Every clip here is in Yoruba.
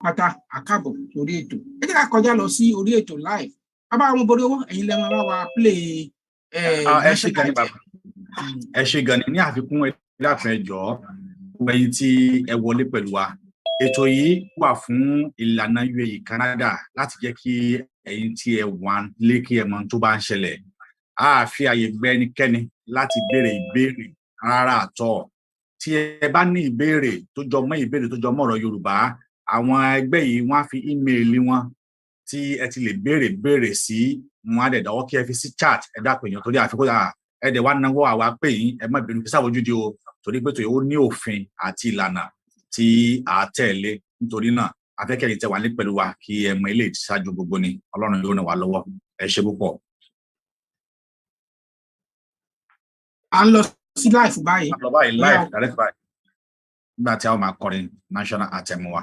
pátá àkàbọ̀ lórí ètò ẹ jẹ́ ká kọjá lọ sí orí ètò live bàbá àwọn borí owó ẹ̀yin lẹ́mọ̀ bá wa play national anthem. Ẹ ṣé gan ni ní àfikún láàfin ẹjọ́ ẹ̀yin tí ẹ wọlé pẹ̀lú wa ètò yìí wà fún Ìlànà UAE Canada láti jẹ́ kí ẹ̀yin tí ẹ wà lé kí ẹ mọ̀ tó bá ń ṣẹlẹ̀ a fi àyè gbà ẹnikẹ́ni láti béèrè ìbéèrè rárá àtọ̀ tí ẹ bá ní ìbéèrè tó jọ mọ́ ọ̀rọ̀ Yorùbá àwọn ẹgbẹ́ yìí wọ́n á fi ímeèlì wọn tí ẹ ti lè béèrè sí wọn á dẹ̀ dáwọ́ kí ẹ fi sí chat ẹ dápẹ́ èèyàn torí àfikún ẹ dẹ̀ wá náwó àwa pé yín ẹ má bínú kí sáwọ́júdi o torí pé tòyẹ́ ó ní òfin àti ìlànà tí a tẹ̀lé nítorí náà afẹ́kẹ́yìn tẹ wà ní pẹ̀lú wa kí ẹ mọ ilé ìṣáájú gbogbo ni Ọlọ́run yóò ràn wá lọ́wọ́ ẹ ṣé púpọ̀. à ń lọ sí live báyìí. lọ báyìí live direct báyìí nígbà tí a ó máa kọrin national anthem wa.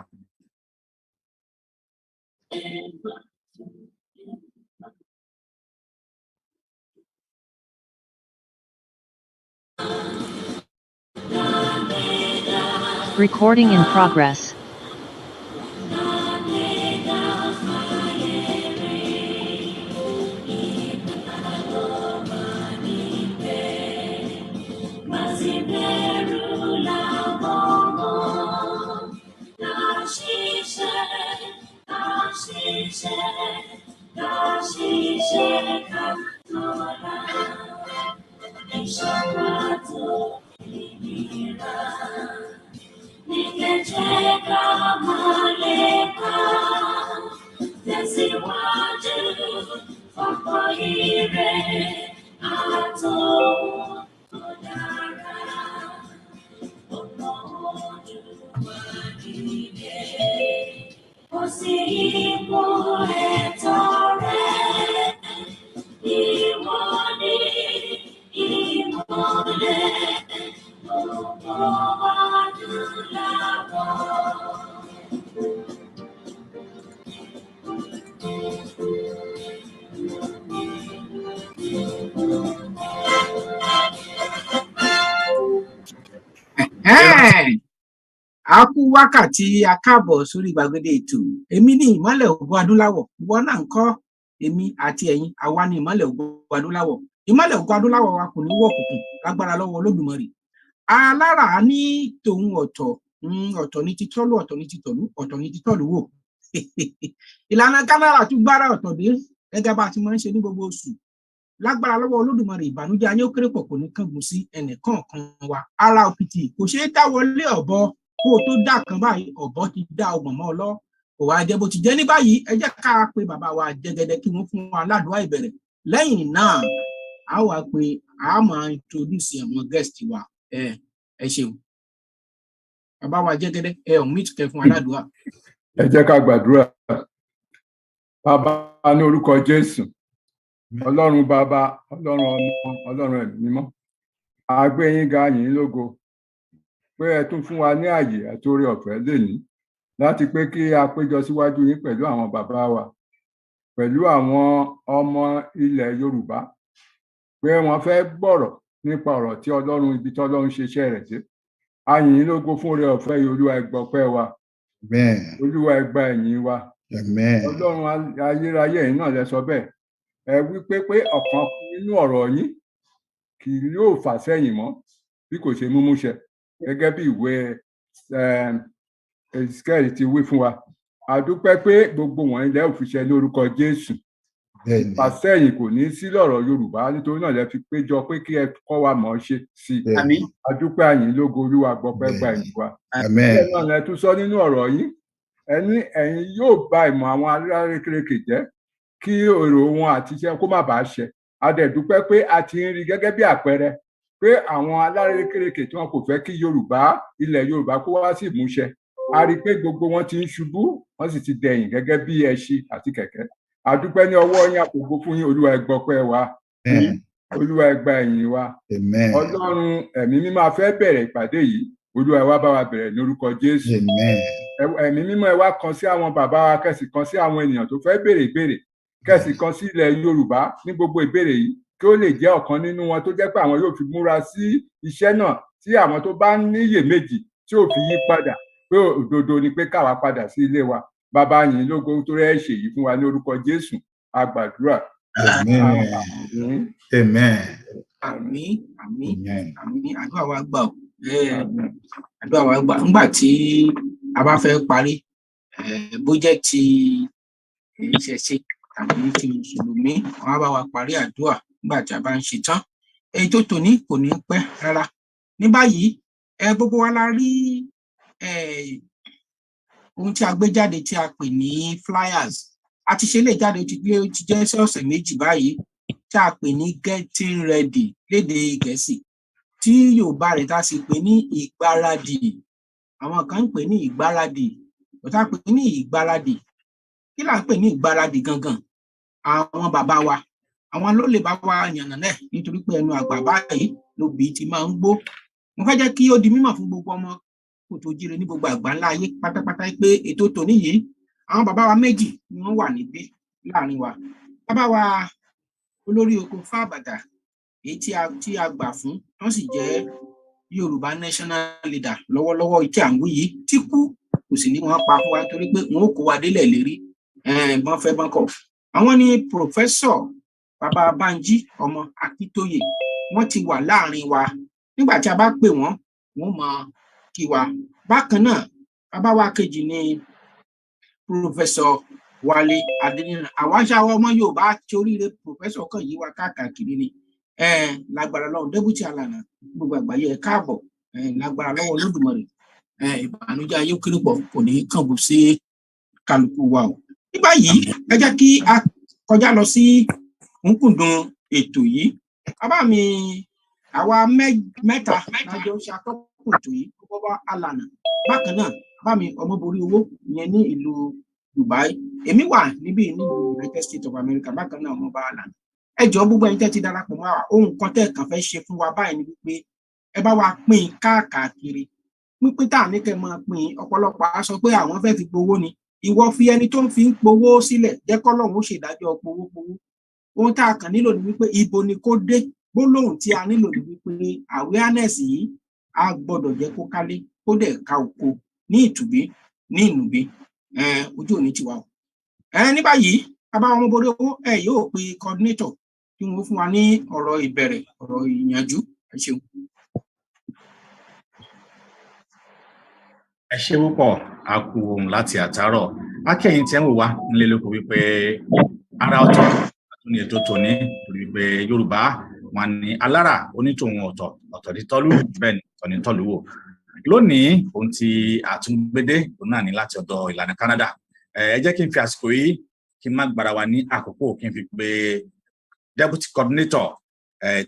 Recording in progress. A kú wákàtí akáàbọ̀ sórí gbàgede ètò èmi ní ìmọ́lẹ̀ ògo adúláwọ̀ ìwọ náà ń kọ́ èmi àti ẹ̀yin àwa ní ìmọ́lẹ̀ ògo adúláwọ̀ ìmọ́lẹ̀ ògo adúláwọ̀ wa kò ní wọ̀kùnkùn lágbára lọ́wọ́ Olódùmarè alára ní tòun ọ̀tọ̀ ní títọ́lù ọ̀tọ̀ ní títọ̀lú ọ̀tọ̀ ní títọ̀lú wò ìlànà kánára tún gbára ọ̀tọ̀ dé gẹ́gẹ́ bá a ti máa ń ṣe ní gbogbo oṣù lágbára lọ́wọ́ Olódùmarè ìbànújẹ́ ayé ó kéré pọ̀ kò ní kángun sí ẹnìkọ̀ọ̀kan wa ara òkìtì kò ṣeé dáwọlé ọ̀bọ kó o tó dá kan báyìí ọ̀bọ ti dá ọgbọ̀n mọ́ ọ lọ kò wá jẹ́ bó ti jẹ́ ní báyìí ẹ jẹ́ ká pe bàbá wa Jẹ́gẹ́dẹ́ kí wọ́n fún wa ládùúgbò ìbẹ̀rẹ̀ lẹ́yìn náà a wá pé a máa introduce àwọn guest wa ẹ ṣeun bàbá wa Jẹ́gẹ́dẹ́ ẹ ò mí tùkẹ́ fún wa ládùúgbò. Ẹ jẹ́ ká gbàdúrà. Bàbá ní orúkọ Jésù Ọlọ́run bàbá Ọlọ́run ọmọ Ọlọ́run ẹ̀mí mímọ́ a gbé yín ga yín lógo pé ẹ tún fún wa ní àyè àti oore ọ̀fẹ́ lónìí láti pé kí a péjọ síwájú yín pẹ̀lú àwọn bàbá wa pẹ̀lú àwọn ọmọ ilẹ̀ Yorùbá pé wọ́n fẹ́ gbọ́rọ̀ nípa ọ̀rọ̀ tí Ọlọ́run ibi tí Ọlọ́run ṣe iṣẹ́ rẹ̀ sí a yìn yín lógo fún oore ọ̀fẹ́ yìí Olúwa ẹ gbọ́ ọpẹ́ wa Olúwa ẹ gba ẹ̀yìn wa Ọlọ́run ayérayé yìí náà lẹ sọ bẹ́ẹ̀ ẹ wí pé ọ̀kan nínú ọ̀rọ̀ yín kì yóò fà sẹ́yìn mọ́ bí kò ṣe múmú ṣẹ gẹ́gẹ́ bí ìwé Ezekiel ti wí fún wa a dúpẹ́ pé gbogbo wọn ilẹ̀ òfìṣẹ́ ní orúkọ Jésù ìfàsẹ́yìn kò ní sí lọ́rọ̀ Yorùbá nítorí náà lẹ fi péjọ pé kí ẹ kọ́ wa mọ̀ ọ́ ṣe sí i a dúpẹ́ àyìn lógo Olúwa gbọ́pẹ́ gba ẹ̀yìn wa bẹ́ẹ̀ náà lẹ tún sọ nínú ọ̀rọ̀ yín ẹni ẹ̀yin yóò bà ìmọ̀ àwọn alárékérekè jẹ́ kí èrò wọn àti iṣẹ́ kó má bàa ṣẹ a dẹ̀ dúpẹ́ pé a ti ń rí gẹ́gẹ́ bí àpẹẹrẹ pé àwọn alárékérekè tí wọn kò fẹ́ kí ilẹ̀ Yorùbá kó wá sí ìmúṣẹ a rí pé gbogbo wọn ti ń ṣubú wọn sì ti dẹ̀yìn gẹ́gẹ́ bí ẹṣin àti kẹ̀kẹ́ a dúpẹ́ ní ọwọ́ yín àpògbó fún yín Olúwa ẹ gbọpẹ́ wa Olúwa ẹ gba ẹ̀yìn wa Ọlọ́run ẹ̀mí mímọ́ a fẹ́ bẹ̀rẹ̀ ìpàdé yìí Olúwa ẹ wá bá wa bẹ̀rẹ̀ ní orúkọ Jésù ẹ̀mí mímọ́ ẹ wá kan sí àwọn bàbá wa kẹ̀sì kan sí àwọn ènìyàn tó fẹ́ béèrè ìbéèrè kẹ̀sì kan sí ilẹ̀ Yorùbá ní gbogbo ìbéèrè yìí kí ó lè jẹ́ ọ̀kan nínú wọn tó jẹ́ pé àwọn yóò fi múra sí iṣẹ́ náà tí àwọn tó bá níyèméjì tí ò fi yí padà pé òdodo ni pé káwa padà sí ilé wa. Bàbá yín lógo tó rẹ́ ṣe yìí fún wa ní orúkọ Jésù a gbàdúrà. Amen. Àmín, àmín, àmín. Àdúrà wa gbà o. Àdúrà wa gbà. Nígbà tí a bá fẹ́ parí, bó jẹ́ ti ìṣẹ̀ṣe tàbí ti Mùsùlùmí, wọ́n á bá wa parí àdúrà nígbà tí a bá ń ṣe tán. Èyí tó tòní kò ní pẹ́ rárá. Ní báyìí, gbogbo wa la rí ohun tí a gbé jáde tí a pè ní flyers. A ti ṣe lè jáde ó ti jẹ́ ọ̀sẹ̀ méjì báyìí tí a pè ní getting ready lédè Gẹ̀ẹ́sì, tí Yorùbá rẹ̀ tá sì pè ní ìgbáradì. Àwọn kan ń pè ní ìgbáradì, tá pè ní ìgbáradì. Kí là ń pè ní ìgbáradì gangan? Àwọn bàbá wa, àwọn ló lè bá wa yànnàná nítorí pé ẹnu àgbà báyìí lobì ti máa ń gbó. Mo fẹ́ jẹ́ kí ó di mímọ̀ fún gbogbo ọmọ Kòtòjíire ní gbogbo àgbáńlá ayé pátápátá pé ètò tòní yìí, àwọn bàbá wa méjì ni wọ́n wà níbí láàrin wa. Bàbá wa olórí oko Fábàtà, èyí tí a gbà fún, wọ́n sì jẹ́ Yorùbá national leader lọ́wọ́lọ́wọ́ tí à ń wí yìí, tí kú kò sì ní wọ́n pa fún wa torí pé wọn ò kó wa délẹ̀ lérí bọ́n fẹ́ bọ́n kọ̀. Àwọn ni Professor Bàbá Bánjí ọmọ Akíntóyè, wọ́n ti wà láàrin wa. Nígbà tí a bá pè wọ́n, wọ́n mọ̀ kí wa. Bákan náà, bàbá wa kejì ni Professor Wálé Adéníran. Àwa ṣáwọ́ ọmọ Yorùbá tí oríire Professor kan yí wa káàkiri ni. Lágbára lọ́wọ́ Deputy Ilana gbogbo àgbáyé káàbọ̀. Lágbára lọ́wọ́ Olódùmarè. Ìbànújẹ́ ayé kéré pọ̀ kò ní kángun sí kálukú wa o. Ní báyìí, ẹ jẹ́ kí a kọjá lọ sí òǹkùndùn ètò yìí. Bàbá mi, àwa mẹ́ta lájọ ṣàtọ́kùn ètò yìí, bàbá Ilana. Bákan náà, bàbá mi Ọmọborí Owó ìyẹn ní ìlú Dubai. Èmi wà níbí ní United States of America. Bákan náà, ọmọọba Ilana. Ẹ jọ̀ọ́ gbogbo ẹ̀yin tẹ́ ti darapọ̀ mọ́ wa, ohun kan tẹ́ kàn fẹ́ ṣe fún wa báyìí ni wípé ẹ bá wa pín káàkiri. Pínpín tá ní kẹ́ máa pín, ọ̀pọ̀lọpọ̀ á sọ pé àwọn fẹ́ fi gbowó ni. Ìwọ fi ẹni tó ń fi ń gbowó sílẹ̀, jẹ́ k'Ọlọ́run ó ṣèdájọ́ gbowó. Ohun tá a kàn nílò ni wípé ibo ni kó dé. Gbólóhùn tí a nílò ni wípé awareness yìí a gbọ́dọ̀ jẹ́ kó kálé, kó dẹ̀ ka oko ní ìtùbí, ní ìnùbí. Ojú òní tiwa o. Ní báyìí, bàbá Ọmọborí Owó, yóò pe coordinator kí wọ́n fún wa ní ọ̀rọ̀ ìbẹ̀rẹ̀, ọ̀rọ̀ ìyànjú. Ẹ ṣeun. Ẹ ṣé púpọ̀, a kú ohun láti àtàárọ̀. Akẹ́yìn tí ẹ ń wò wá nílé lóko wípé ara ọ̀tọ̀ ní ètò tòní, torí pé Yorùbá wọn ní alára onítòhun ọ̀tọ̀ ní tọ́lú, bẹ́ẹ̀ ni ọ̀tọ̀ ní tọ́lú wò. Lónìí, ohun tí àtúngbédé òun náà ní láti ọ̀dọ̀ Ìlànà Canada. Ẹ jẹ́ kí n fi àsìkò yìí kí n má gbára wa ní àkókò, kí n fi pé Deputy Coordinator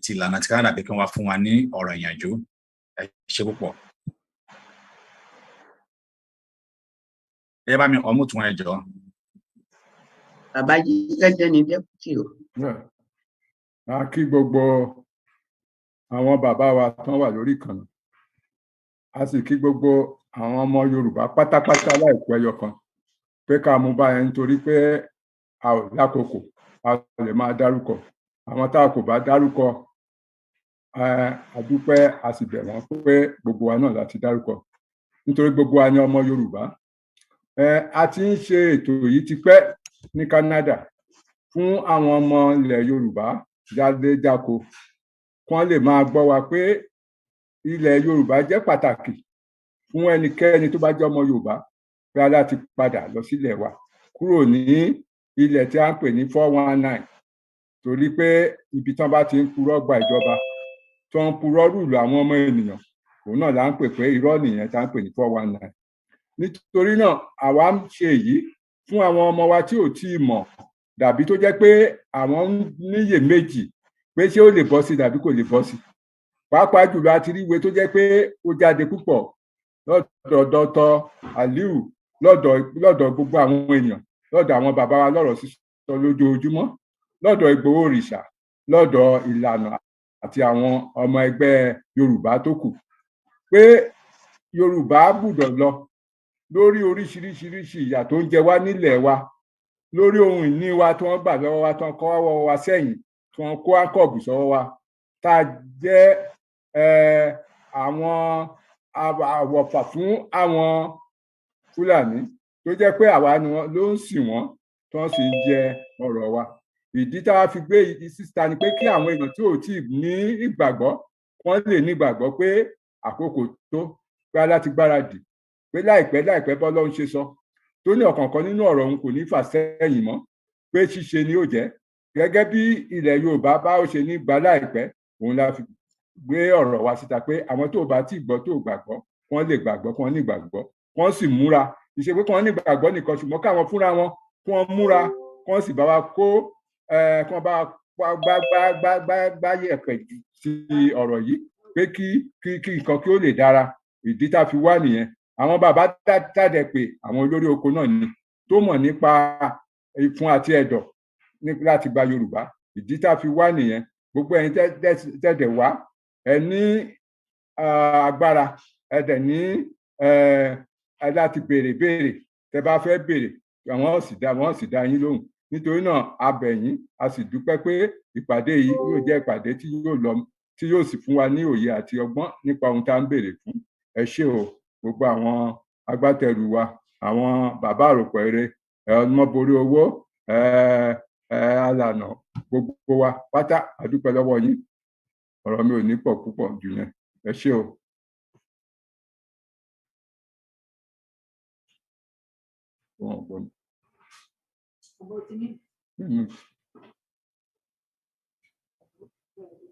ti Ìlànà ti Canada pé kí wọ́n wá fún wa ní ọ̀rọ̀ ìyànjú. Ẹ ṣé púpọ̀. Ẹ bá mi ọmú tún ẹ jọ. Bàbá yìí gẹ́gẹ́ ni Deputy o. A kí gbogbo àwọn bàbá wa tán wà lórí ìkànnì. A sì kí gbogbo àwọn ọmọ Yorùbá pátápátá láìpẹ́ ẹyọkan pé ká mú bá yẹn nítorí pé a ò lákòókò, a lè máa dárúkọ. Àwọn tá a kò bá dárúkọ, a dúpẹ́, a sì bẹ̀ wọ́n pé gbogbo wa náà láti dárúkọ. Nítorí gbogbo wa ni ọmọ Yorùbá. A ti ń ṣe ètò yìí tipẹ́ ní Canada fún àwọn ọmọ ilẹ̀ Yorùbá jáde-jáko kí wọ́n lè máa gbọ́ wa pé ilẹ̀ Yorùbá jẹ́ pàtàkì fún ẹnikẹ́ni tó bá jẹ́ ọmọ Yorùbá pé a láti padà lọ sílẹ̀ wa kúrò ní ilẹ̀ tí a ń pè ní 419, torí pé ibi tán bá ti ń purọ́ gba ìjọba tó ń purọ́ rúùlù àwọn ọmọ ènìyàn, òun náà là ń pè pé irọ́ nìyẹn tá ń pè ní 419. Nítorí náà, àwa ń ṣe èyí fún àwọn ọmọ wa tí ò tí ì mọ̀, dàbí tó jẹ́ pé àwọn níyè méjì pé ṣé ó lè bọ́ sí dàbí kò lè bọ́ sí. Pàápàá jùlọ a ti rí ìwé tó jẹ́ pé ó jáde púpọ̀ lọ́dọ̀ Dr. Aliu, lọ́dọ̀ gbogbo àwọn èèyàn, lọ́dọ̀ àwọn bàbá wa lọ́rọ̀ sísọ lójoojúmọ́, lọ́dọ̀ Ìgbòho Òrìṣà, lọ́dọ̀ Ìlànà àti àwọn ọmọ ẹgbẹ́ Yorùbá tó kù, pé Yorùbá gbọ́dọ̀ lọ lórí oríṣiríṣi ìyà tó ń jẹ wá nílẹ̀ wa, lórí ohun ìní wa tí wọ́n gbà lọ́wọ́ wa, tí wọ́n kọ́ wọ́ wa sẹ́yìn, tí wọ́n kó áńkọ̀bù sọ́wọ́ wa, tá a jẹ́ àwọn àwọ̀fà fún àwọn Fúlàní tó jẹ́ pé àwa ni wọ́n ló ń sìn wọ́n tí wọ́n sì ń jẹ ọrọ̀ wa. Ìdí tá a fi gbé ìdí síta ni pé kí àwọn èèyàn tí ò tí ì ní ìgbàgbọ́ wọ́n lè ní ìgbàgbọ́ pé àkókò tó pé láti gbáradì pé láìpẹ́ bọ́lọ́run ṣe sọ tó ní ọ̀kọ̀ọ̀kan nínú ọ̀rọ̀ òun kò ní fà sẹ́yìn mọ́ pé ṣíṣe ni ó jẹ́ gẹ́gẹ́ bí ilẹ̀ Yorùbá bá ó ṣe ní gbà láìpẹ́ òun la fi gbé ọ̀rọ̀ wa síta pé àwọn tó bá tí gbọ́ tó gbàgbọ́ wọ́n lè gbàgbọ́ kí wọ́n ní ìgbàgbọ́ wọ́n sì múra ìṣe pé kí wọ́n ní ìgbàgbọ́ nìkan ṣùgbọ́n káwọn fúnra wọn kí wọ́n múra kí wọ́n sì bá wa kó kí wọ́n bá gbáyẹ̀pẹ̀ sí ọ̀rọ̀ yìí pé kí nǹkan kí ó lè dára. Ìdí tá a fi wá nìyẹn. Àwọn bàbá tàdé pé àwọn olórí oko náà ni tó mọ̀ nípa ìfun àti ẹ̀dọ̀ láti gba Yorùbá. Ìdí tá a fi wá nìyẹn. Gbogbo ẹ̀yin tẹ̀dẹ̀ wá ẹ ní agbára ẹ dẹ̀ ní láti béèrè tẹ bá fẹ́ béèrè wọ́n sì dá yín lóhùn. Nítorí náà a bẹ̀ yín a sì dúpẹ́ pé ìpàdé yìí yóò jẹ́ ìpàdé tí yóò sì fún wa ní òye àti ọgbọ́n nípa ohun tá à ń béèrè fún. Ẹ ṣé o gbogbo àwọn agbátẹrù wa àwọn bàbá àròpọ̀ eré ọmọborí owó alànà gbogbo wa pátá a dúpẹ́ lọ́wọ́ yín. Ọ̀rọ̀ mi ò ní pọ̀ púpọ̀ jù yẹn. Ẹ ṣé o.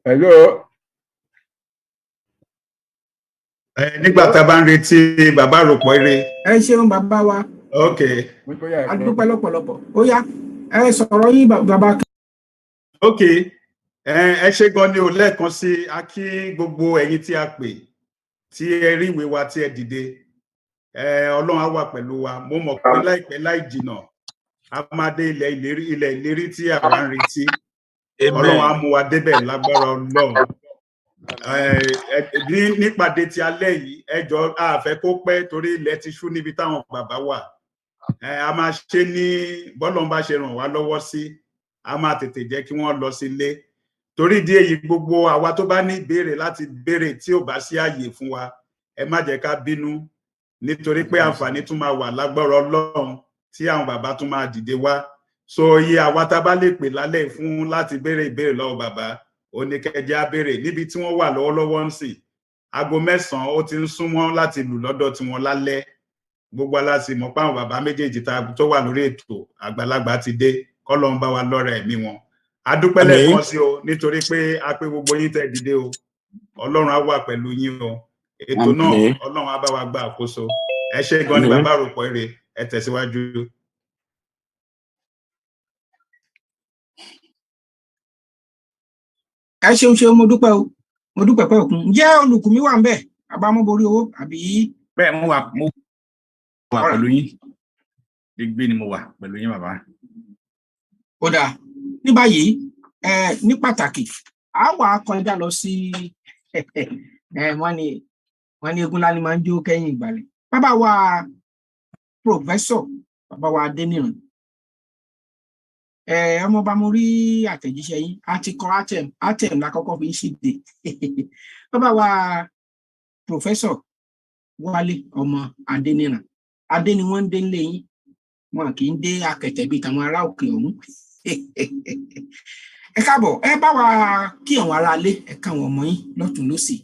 Hello. Nígbà tá a bá ń retí bàbá àròpọ̀ eré. Ẹ ṣeun bàbá wa. Ok. A dúpẹ́ lọ́pọ̀lọpọ̀. Ó yá ẹ sọ̀rọ̀ yín bàbá. Ok. Ẹ ṣé gan ni o lẹ́ẹ̀kan sí a kí gbogbo ẹ̀yin tí a pè tí ẹ rí ìwé wa tí ẹ dìde. Ọlọ́run á wà pẹ̀lú wa. Mo mọ̀ pé láìpẹ́ láì jìnà a máa dé ilẹ̀ ìlérí tí àwa ń retí. Ọlọ́run á mú wa débẹ̀ lágbára Ọlọ́run. Nípàdé ti alẹ́ yìí ẹ jọ̀ọ́ a fẹ́ kó pẹ́ torí ilẹ̀ ti ṣú níbi táwọn bàbá wà. A máa ṣe ní bọ́lọ́run bá ṣe ràn wá lọ́wọ́ sí a máa tètè jẹ́ kí wọ́n lọ sílé. Torí ìdí èyí gbogbo àwa tó bá ní ìbéèrè láti béèrè tí ò bá sí àyè fún wa ẹ má jẹ́ ká bínú nítorí pé àǹfààní tún máa wà lágbára Ọlọ́run tí àwọn bàbá tún máa dìde wá. So iye àwa tá bá lè pè lálẹ́ fún láti béèrè ìbéèrè lọ́wọ́ bàbá oníkẹjẹ á béèrè níbi tí wọ́n wà lọ́wọ́lọ́wọ́ ń sìn. Aago 9 ó ti ń súnmọ́ láti lù lọ́dọ̀ tí wọ́n lálẹ́. Gbogbo aláṣẹ mọ̀ pé àwọn bàbá méjèèjì tó wà lórí ètò àgbàlagbà ti dé kọ́lọ́run bá wa lọ́rẹ̀ ẹ̀mí wọn. A dúpẹ́ lẹ́ẹ̀kan sí o nítorí pé a pé gbogbo yín tẹ́ dìde o. Ọlọ́run á wà pẹ̀lú yín o. Ètò náà Ọlọ́run á bá wa gba àkóso. Ẹ ṣé gan ni bàbá àròpọ̀ eré ẹ tẹ̀síwájú. Ẹ ṣeun mo dúpẹ́ o mo dúpẹ́ pẹ́ òkun. Ǹjẹ́ olùkùnmí wà ń bẹ̀ àbámọ́borí owó àbí. Bẹ́ẹ̀ mo wà pẹ̀lú yín. Gbígbé ni mo wà pẹ̀lú yín bàbá. Ó dáa ní báyìí ní pàtàkì a wà kọjá lọ sí wọ́n ní egun lálẹ́ máa ń jó kẹ́yìn ìgbàlẹ̀. Bàbá wa Professor bàbá wa Adéníran ọmọọba mo rí àtẹ̀jíṣẹ́ yín a ti kọ atem lákọ́kọ́ fi ń ṣíde. Bàbá wa Professor Wálé ọmọ Adéníran adé ni wọ́n ń dé nílé yín wọn kì í dé akẹ̀tẹ̀ bíi tàwọn ará òkè ọ̀hún. Ẹ káàbọ̀ ẹ bá wa kí àwọn ará ilé ẹ káwọn ọmọ yín lọ́tùn lósì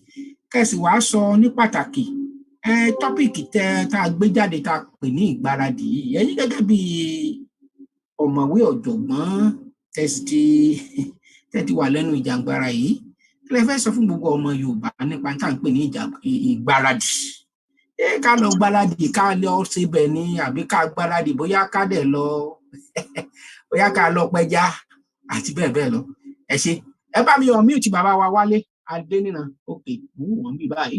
kẹ́sì wàá sọ ní pàtàkì tọ́pìkì tá a gbé jáde tá a pè ní ìgbáradì yìí ẹ̀yin gẹ́gẹ́ bí ọ̀mọ̀wé ọ̀jọ̀gbọ́n tẹ́tí wà lẹ́nu ìjàngbara yìí kí lẹ fẹ́ sọ fún gbogbo ọmọ Yorùbá nípa tá à ń pè ní ìgbáradì. Ká lọ gbáradì ká lọ síbẹ̀ ni àbí ká gbáradì bóyá ká dẹ̀ lọ bóyá ká lọ pẹja àti bẹ́ẹ̀ bẹ́ẹ̀ lọ. Ẹ ṣé ẹ bá mi unmute bàbá wa Wálé Adéníran òkè wọ́n bí báyìí.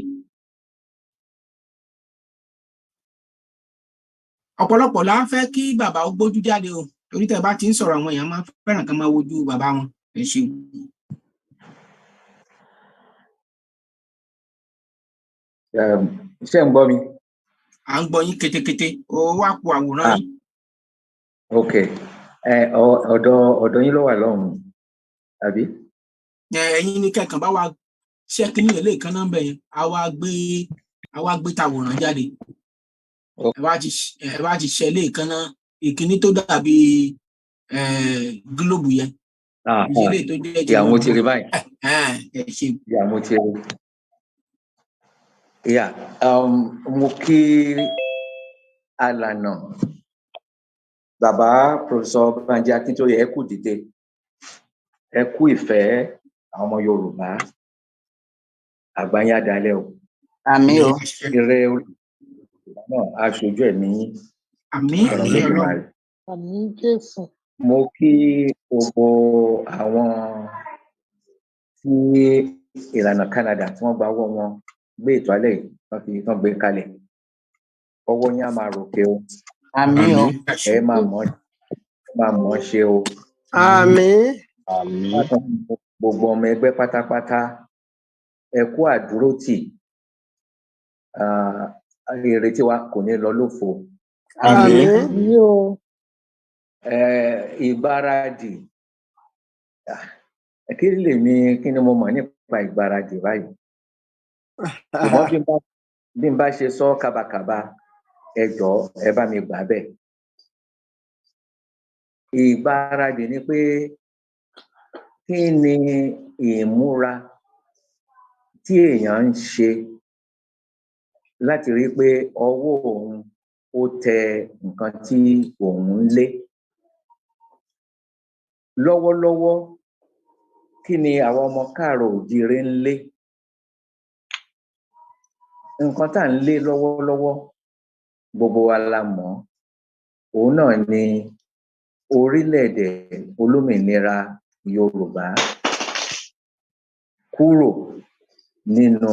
Ọ̀pọ̀lọpọ̀ la ń fẹ́ kí bàbá ó gbójú jáde o torí tẹ́ bá ti ń sọ̀rọ̀ àwọn èèyàn máa fẹ́ràn kan máa wojú bàbá wọn. Ẹ ṣeun. Ṣé ń gbọ́ mi? À ń gbọ́ yín ketekete ó wá ku àwòrán yín. Ok ọ̀dọ̀ yín ló wà lọ́hùn àbí? Ẹ̀yin ni kẹ̀kàn bá wa ṣẹ́kì ní ilé ìkan náà bẹ̀yẹn a wá gbé tàwòrán jáde. ẹ wá ti ṣẹlẹ̀ kan náà ìkíní tó dàbí gílóòbù yẹn ìṣẹlẹ̀ tó jẹ́ ti ìyàwó ti rí báyìí ẹ ṣe. ìyàwó ti rí mo kí alànà bàbá Professor Banji Akintoye ẹ kú dìde ẹ kú ìfẹ́ àwọn ọmọ Yorùbá àgbáyé adalẹ o. Àmín o. Ire náà aṣojú ẹ̀mí àmín Ọlọ́run. Àmín Jésù. Mo kí gbogbo àwọn tí ìlànà Canada tí wọ́n gba ọwọ́ wọn gbé ètò alẹ́ yìí wọ́n gbé kalẹ̀ ọwọ́ yín á máa ròkè o. Àmín o. Ẹ máa mọ̀ ṣe o. Àmín. Gbogbo ọmọ ẹgbẹ́ pátápátá ẹ kú àdúrótì ìrètí wa kò ní lọ lófo. Àmín. Ìgbáradì kí ni mo mọ̀ nípa ìgbáradì báyìí ṣùgbọ́n bí n bá ṣe sọ kábàkàbà ẹ jọ̀ọ́ ẹ bá mi gbà bẹ́ẹ̀. Ìgbáradì ni pé kí ni ìmúra tí èèyàn ń ṣe láti rí pé ọwọ́ òun ó tẹ nǹkan tí òun ń lé. Lọ́wọ́lọ́wọ́ kí ni àwọn ọmọ káàárọ̀ oòjíire ń lé? Nǹkan tá à ń lé lọ́wọ́lọ́wọ́ gbogbo wa la mọ̀ òun náà ni orílẹ̀-èdè olómìnira Yorùbá kúrò nínú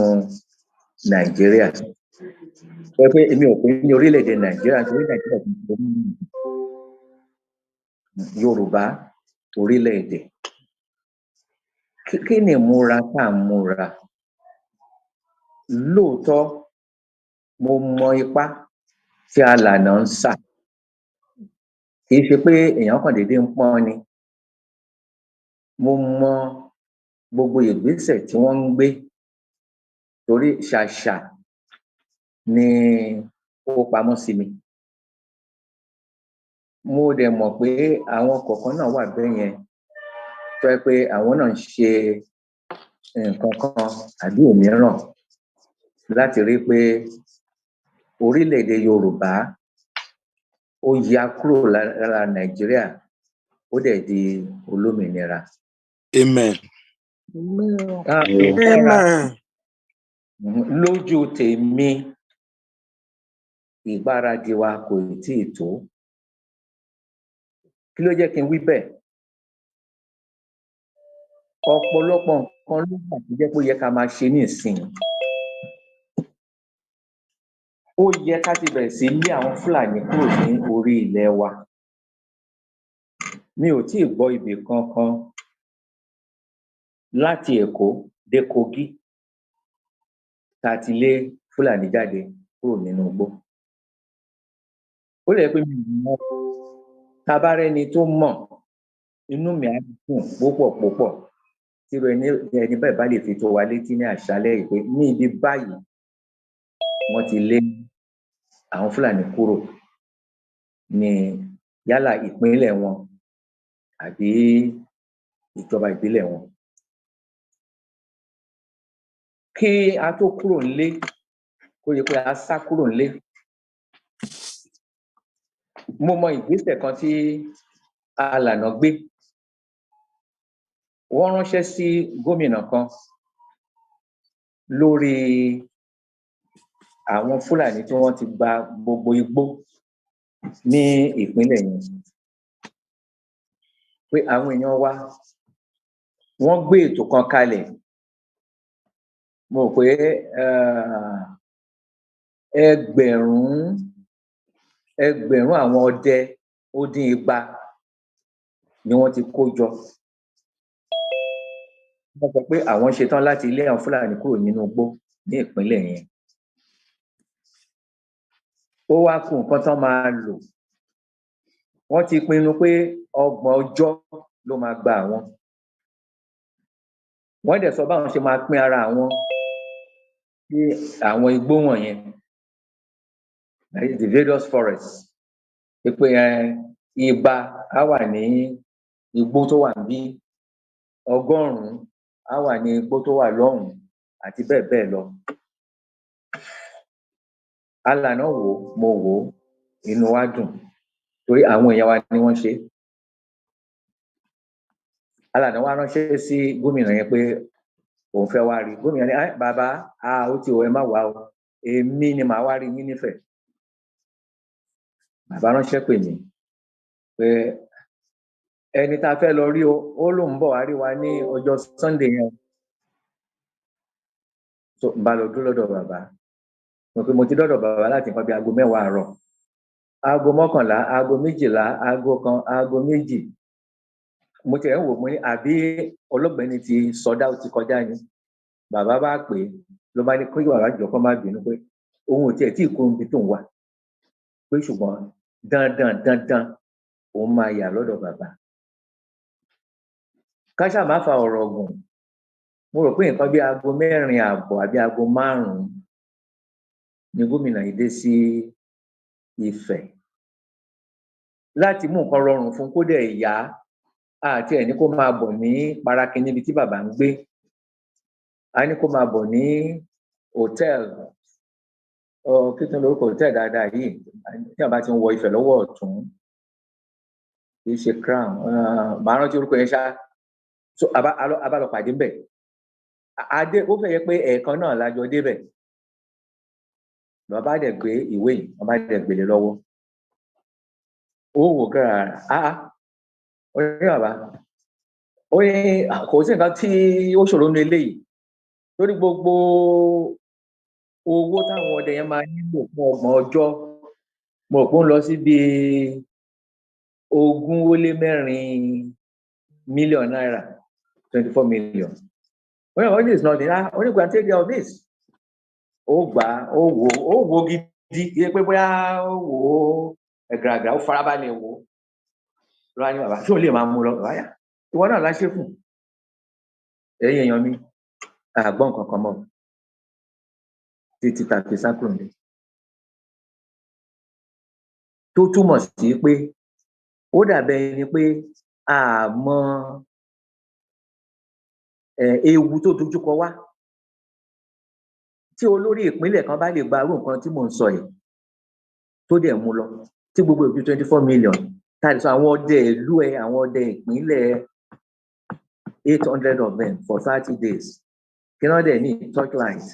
Nàìjíríà. Pé èmi ò pè ní orílẹ̀-èdè Nàìjíríà nítorí Nàìjíríà ti ń borí Yorùbá orílẹ̀-èdè. Kí ni ìmúra tá à ń múra? Lóòótọ́ mo mọ ipá tí alànà ń sà kì í ṣe pé èèyàn kàn déédéé ń pọ́n ni. Mo mọ gbogbo ìgbésẹ̀ tí wọ́n ń gbé torí ṣàṣà ni ó pamọ́ sí mi. Mo dẹ̀ mọ̀ pé àwọn kọ̀ọ̀kan náà wà bẹ́ẹ̀ yẹn tó yẹ pé àwọn náà ń ṣe nǹkan kan àbí òmíràn láti rí pé orílẹ̀-èdè Yorùbá ó ya kúrò lára Nàìjíríà ó dẹ̀ di olómìnira. Amen. Lójú tèmi ìgbáradì wa kò tíì tó. Kí ló jẹ́ kí n wí bẹ́ẹ̀? Ọ̀pọ̀lọpọ̀ nǹkan ló wà tó jẹ́ pé ó yẹ ká máa ṣe ní ìsìn. Ó yẹ ká ti bẹ̀rẹ̀ sí lé àwọn Fúlàní kúrò ní orí ilẹ̀ wa. Mi ò tíì gbọ́ ibì kankan láti Èkó dé Kogi tá a ti lé Fúlàní jáde kúrò nínú igbó. Ó lè pé mi ò mọ̀ tá a bá rẹ́ni tó mọ̀ inú mi á dùn púpọ̀ tí ẹni bẹ́ẹ̀ bá lè fi tó wa létí ní àṣálẹ́ yìí pé ní ibi báyìí wọ́n ti lé àwọn Fúlàní kúrò ní yálà ìpínlẹ̀ wọn àbí ìjọba ìbílẹ̀ wọn. Kí a tó kúrò nílé kó yẹ pé a sá kúrò nílé. Mo mọ ìgbésẹ̀ kan tí alànà gbé. Wọ́n ránṣẹ́ sí gómìnà kan lórí àwọn Fúlàní tí wọ́n ti gba gbogbo igbó ní ìpínlẹ̀ yẹn. Pé àwọn èèyàn wa wọ́n gbé ètò kan kalẹ̀. Mo rò pé ẹgbẹ̀rún àwọn ọdẹ ó dín 200 ni wọ́n ti kó jọ. Wọ́n sọ pé àwọn ṣetán láti lé àwọn Fúlàní kúrò nínú igbó ní ìpínlẹ̀ yẹn. Ó wá kù nǹkan tán máa lò. Wọ́n ti pinnu pé 30 ọjọ́ ló máa gba àwọn. Wọ́n dẹ̀ sọ báwọn ṣe máa pín ara àwọn sí àwọn igbó wọ̀nyẹn. the various forests pé igba á wà ní igbó tó wà níbí 100 á wà ní igbó tó wà lọ́hùn àti bẹ́ẹ̀ bẹ́ẹ̀ lọ. alànà wò mo wò inú wa dùn torí àwọn èèyàn wa ni wọ́n ṣe. alànà wa ránṣẹ́ sí gómìnà yẹn pé òun fẹ́ wá rí. gómìnà ní bàbá ó ti ẹ má wá o, èmi ni màá wá rí yín nífẹ̀ẹ́. bàbá ránṣẹ́ pè mí pé ẹni tá a fẹ́ lọ rí o, ó lóun bọ̀ wá rí wa ní ọjọ́ Sunday yẹn. so n bá lọ dúró lọ́dọ̀ bàbá mo ti dọ́dọ̀ bàbá láti nǹkan bí aago 10 àárọ̀, aago 11, aago 12, aago 1, aago 2. mo ti ẹ̀ ń wò mo ní àbí ọlọ́gbẹ́ni ti sọdá ó ti kọjá ni. bàbá bá pè é ló bá ní kí bàbá jọ kọ́ má bínú pé òun ò tiẹ̀ tí ì kó ibi tó ń wà pé ṣùgbọ́n dandan òun máa yà lọ́dọ̀ bàbá. ká ṣáà má fa ọ̀rọ̀ gùn, mo rò pé nǹkan bí aago 4:30 àbí aago 5 ni gómìnà yìí dé sí Ifẹ̀ láti mú nǹkan rọrùn fún kó dẹ̀ yá àti ẹ̀ ní kó máa bọ̀ ní Parakin níbi tí bàbá ń gbé, a ní kó máa bọ̀ ní hòtẹ́ẹ̀lì kí tó lórúkọ hòtẹ́ẹ̀lì dáadáa yìí tí a bá ti ń wọ Ifẹ̀ lọ́wọ́ ọ̀tún kì í ṣe Crown, màá rántí orúkọ yẹn ṣá. so a bá lọ pàdé ńbẹ̀, adé ó fẹ́ yẹ pé ẹ̀ẹ̀kan náà lájọ débẹ̀. bàbá dẹ̀ gbé ìwé yìí, bàbá dẹ̀ gbélé lọ́wọ́. ó wò gàrà ó ní bàbá, ó ní kò sí nǹkan tí ó ṣòro ní eléyìí lórí gbogbo owó táwọn ọdẹ yẹn máa nílò fún 30 ọjọ́, mo rò pé ó ń lọ sí bíi 24 million naira, 24 million. Well, this is not enough. Only go and take care of this. Ó gbà ó wò gidi yẹ pé bóyá ó wò ẹ̀gàràgà ó farabalẹ̀ wò lọ́wọ́ ní bàbá tí ò lè máa mú lọ báyà ìwọ náà láṣẹ fún ẹ̀yin èèyàn mi àgbọn kankan mọ́ títí tàbí sákùrù mi tó túmọ̀ sí pé ó dàbẹ̀ ni pé àmọ́ ewu tó dojúkọ wá tí olórí ìpínlẹ̀ kan bá lè gba irú nǹkan tí mò ń sọ yìí tó dẹ̀ mú lọ tí gbogbo ìlú 24 million tàbí sọ àwọn ọdẹ ìlú àwọn ọdẹ ìpínlẹ̀ 800 of them for 30 days kí wọ́n dẹ̀ ní torchlight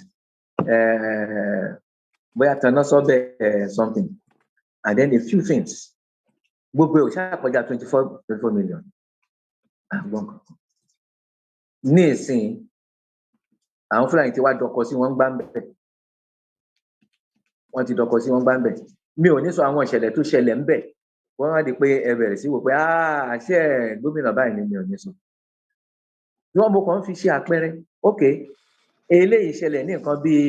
bóyá tanná sọ́bẹ̀ something and then a few things gbogbo ẹ̀ ò ṣàkọjá 24 million àgbọn kan ní ìsìn àwọn Fúlàní ti wá dọkọ sí wọn gbá ń bẹ̀ wọ́n ti dọkọ sí wọn gbá ń bẹ̀ mi ò ní sọ àwọn ìṣẹ̀lẹ̀ tó ṣẹlẹ̀ ń bẹ̀ wọ́n wá di pé ẹ bẹ̀rẹ̀ sí wò pé àṣẹ gómìnà báyìí ni mi ò ní sọ wọ́n mo kàn ń fi ṣe àpẹẹrẹ ok eléyìí ṣẹlẹ̀ ní nǹkan bíi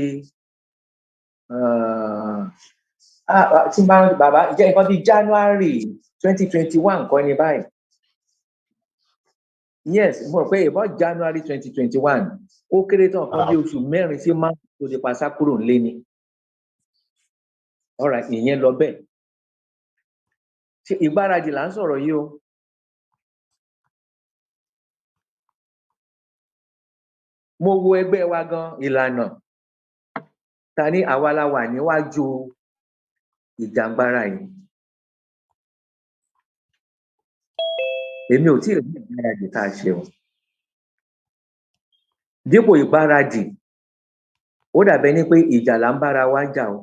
tí n bá rántí bàbá ìjẹ́ nǹkan bíi January 2021 kọ́ ni báyìí yes mo rò pé about January 2021 ó kéré tán kan bí oṣù 4 sí 5 tó di pa sákúrò ńlé ni alright ìyẹn lọ bẹ́ẹ̀ ṣe ìgbáradì là ń sọ̀rọ̀ yìí o mo wo ẹgbẹ́ wa gan Ìlànà ta ní àwa la wà níwájú ìjàngbara yìí èmi ò tí ì rí ìgbáradì tá a ṣe o dípò ìgbáradì ó dàbẹ́ ní pé ìjà là ń bára wa jà o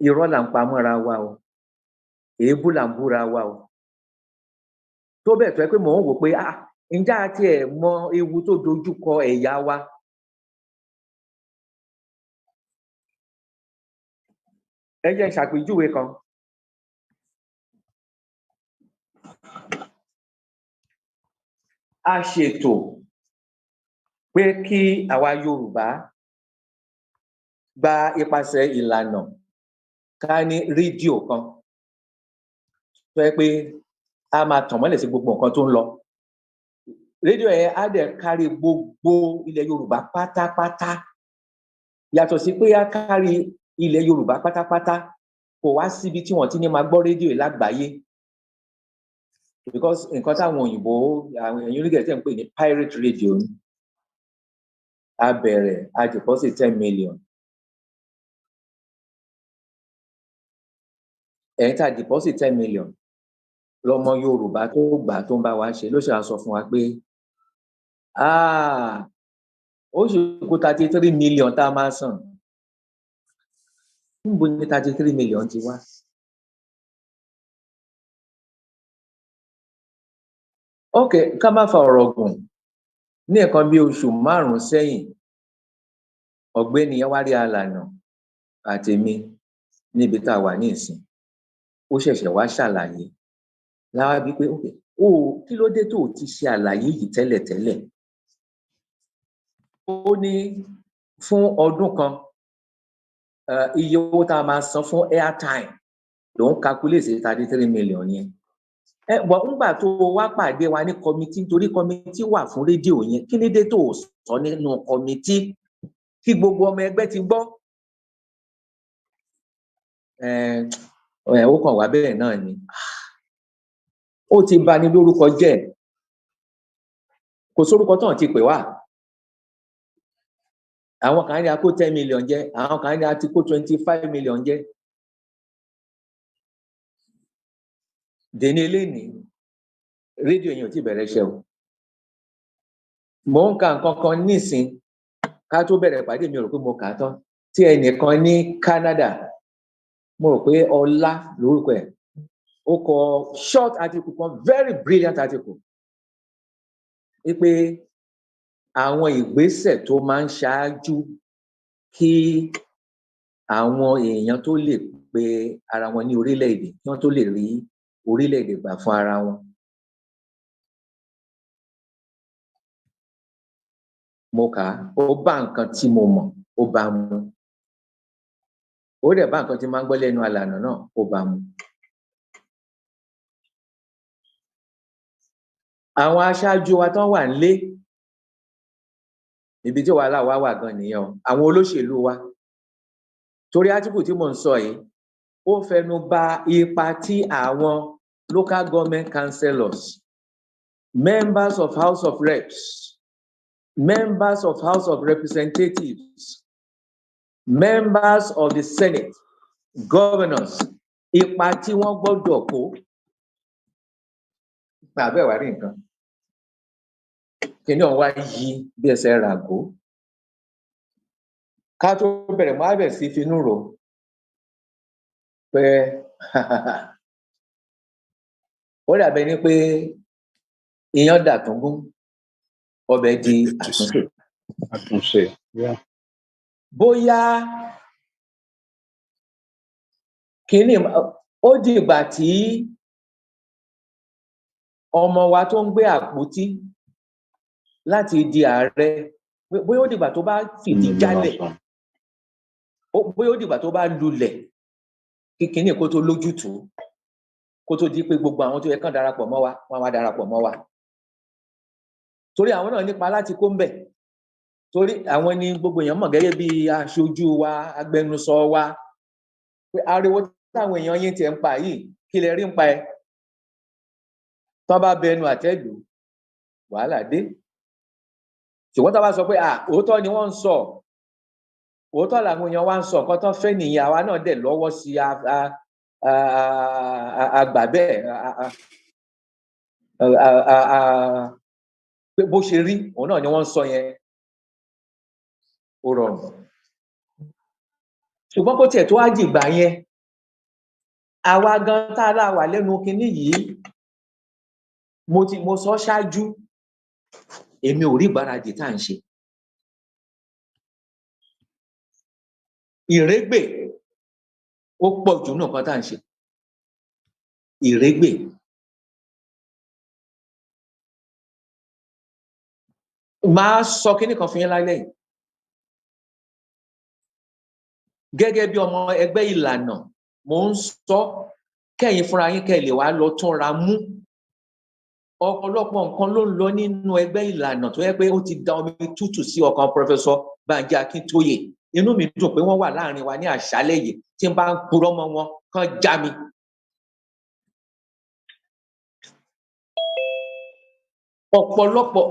irọ́ là ń pa mọ́ra wa o èébú là ń búra wa o tó bẹ́ẹ̀ tó ẹ pé mò ń wò pé ǹjẹ́ a tiẹ̀ mọ ewu tó dojúkọ ẹ̀yà wa ẹ jẹ́ ìṣàpèjúwe kan a ṣètò pé kí àwa Yorùbá gba ipasẹ̀ Ìlànà ká ní rédíò kan tó yẹ pé a máa tàn mọ́lẹ̀ sí gbogbo nǹkan tó ń lọ rédíò yẹn á dẹ̀ kárí gbogbo ilẹ̀ Yorùbá pátápátá yàtọ̀ sí pé á kárí ilẹ̀ Yorùbá pátápátá kò wá síbi tí wọ́n ti ní máa gbọ́ rédíò lágbàáyé because nǹkan táwọn òyìnbó àwọn èèyàn onígẹ̀ẹ́sì ń pè ní pirate radio ni a bẹ̀rẹ̀ a deposit 10 million ẹ̀yìn tá a deposit 10 million lọmọ Yorùbá tó gbà tó ń bá wa ṣe ló ṣe àsọ fún wa pé ó ṣe kó 33 million tá a máa san níbo ni 33 million ti wá. ok ká má fa ọ̀rọ̀ gùn ní nǹkan bí oṣù 5 sẹ́yìn ọ̀gbẹ́ni yẹn wá rí Alànà àtèmi níbi tá a wà ní ìsìn ó ṣẹ̀ṣẹ̀ wá ṣàlàyé láwá bí pé ok kí ló dé tó ti ṣe àlàyé yìí tẹ́lẹ̀tẹ́lẹ̀ ó ní fún ọdún kan iye owó tá a máa san fún airtime ló ń calculate 33 million yẹn bọ̀ nígbà tó wá pàdé wa ní kọmitì nítorí kọmitì wà fún rédíò yẹn kí ló dé tó sọ nínú kọmitì kí gbogbo ọmọ ẹgbẹ́ ti gbọ́ ó kàn wá bẹ́ẹ̀ náà ni ó ti bani lórúkọ jẹ́ kò sórúkọ tán ti pè wá àwọn kan ní a kó 10 million jẹ àwọn kan ní a ti kó 25 million jẹ dèní eléyìí rédíò yẹn ò ti bẹ̀rẹ̀ iṣẹ́ o mò ń ka nǹkan kan nísìn ká tó bẹ̀rẹ̀ pàdé mi ò rò pé mo kà á tán tí ẹnìkan ní Canada mo rò pé Ọlá lórúkọ ẹ̀ ó kọ short article kan very brilliant article wípé àwọn ìgbésẹ̀ tó máa ń ṣáájú kí àwọn èèyàn tó lè pe ara wọn ní orílẹ̀-èdè kí wọ́n tó lè rí orílẹ̀-èdè gbà fún ara wọn. mo kà á ó bá nǹkan tí mo mọ̀ ó bá mu ó dẹ̀ bá nǹkan tí máa ń gbọ́ lẹ́nu Alànà náà ó bá mu. àwọn aṣáájú wa tán wà nílé ibi tí wàhálà wa wà gan nìyẹn o àwọn olóṣèlú wa torí átíkù tí mò ń sọ yìí ó fẹnu bà ipa tí àwọn local government councillors members of House of Reps members of House of Representatives members of the Senate governors ipa tí wọ́n gbọ́dọ̀ kó gbàgbẹ́ wà rí nǹkan kìíní ọ̀hún wá yí bí ẹsẹ̀ ràgó ká tó bẹ̀rẹ̀ mọ́ àbẹ̀ sí finú rò pé ó dàbẹ̀ ni pé iyán dàtúngún ọbẹ̀ di àtúnṣe bóyá kìíní ó dìgbà tí ọmọ wa tó ń gbé àpótí láti di ààrẹ bóyá ó dìgbà tó bá fìdí jálẹ̀ bóyá ó dìgbà tó bá lulẹ̀ kíkiní kó tó lójútùú kó tó di pé gbogbo àwọn tó yẹ kán darapọ̀ mọ́ wa wọ́n wá darapọ̀ mọ́ wa torí àwọn náà nípa láti kó ń bẹ̀ torí àwọn ni gbogbo èèyàn mọ̀ gẹ́gẹ́ bí aṣojú wa agbẹnusọ wa pé ariwo táwọn èèyàn yín tiẹ̀ ń pa yìí kí lẹ rí ń pa ẹ tán bá bẹnu àtẹ́lù wàhálà dé ṣùgbọ́n tá a bá sọ pé òótọ́ ni wọ́n ń sọ òótọ́ làwọn èèyàn wá ń sọ nǹkan tán fẹ́ nìyẹn àwa náà dẹ̀ lọ́wọ́ sí àgbà bẹ́ẹ̀ pé bó ṣe rí òun náà ni wọ́n ń sọ yẹn ó rọrùn ṣùgbọ́n kó tiẹ̀ tó wá dìgbà yẹn àwa gan tá a láwà lẹ́nu kinní yìí mo sọ ṣáájú èmi ò rí ìgbáradì tá à ń ṣe ìrégbè ó pọ̀ jù náà kan tá à ń ṣe ìrégbè máa sọ kíní kan fún yín lálẹ́ yìí gẹ́gẹ́ bí ọmọ ẹgbẹ́ Ìlànà mo ń sọ kẹ́yìn fúnra yín kẹ́ lè wá lọ túnra mú ọ̀pọ̀lọpọ̀ nǹkan ló ń lọ nínú ẹgbẹ́ Ìlànà tó yẹ pé ó ti da omi tútù sí ọkàn Professor Banji Akintoye inú mi dùn pé wọ́n wà láàrin wa ní àṣálẹ́ yìí tí n bá ń purọ́ mọ́ wọn kán já mi. ọ̀pọ̀lọpọ̀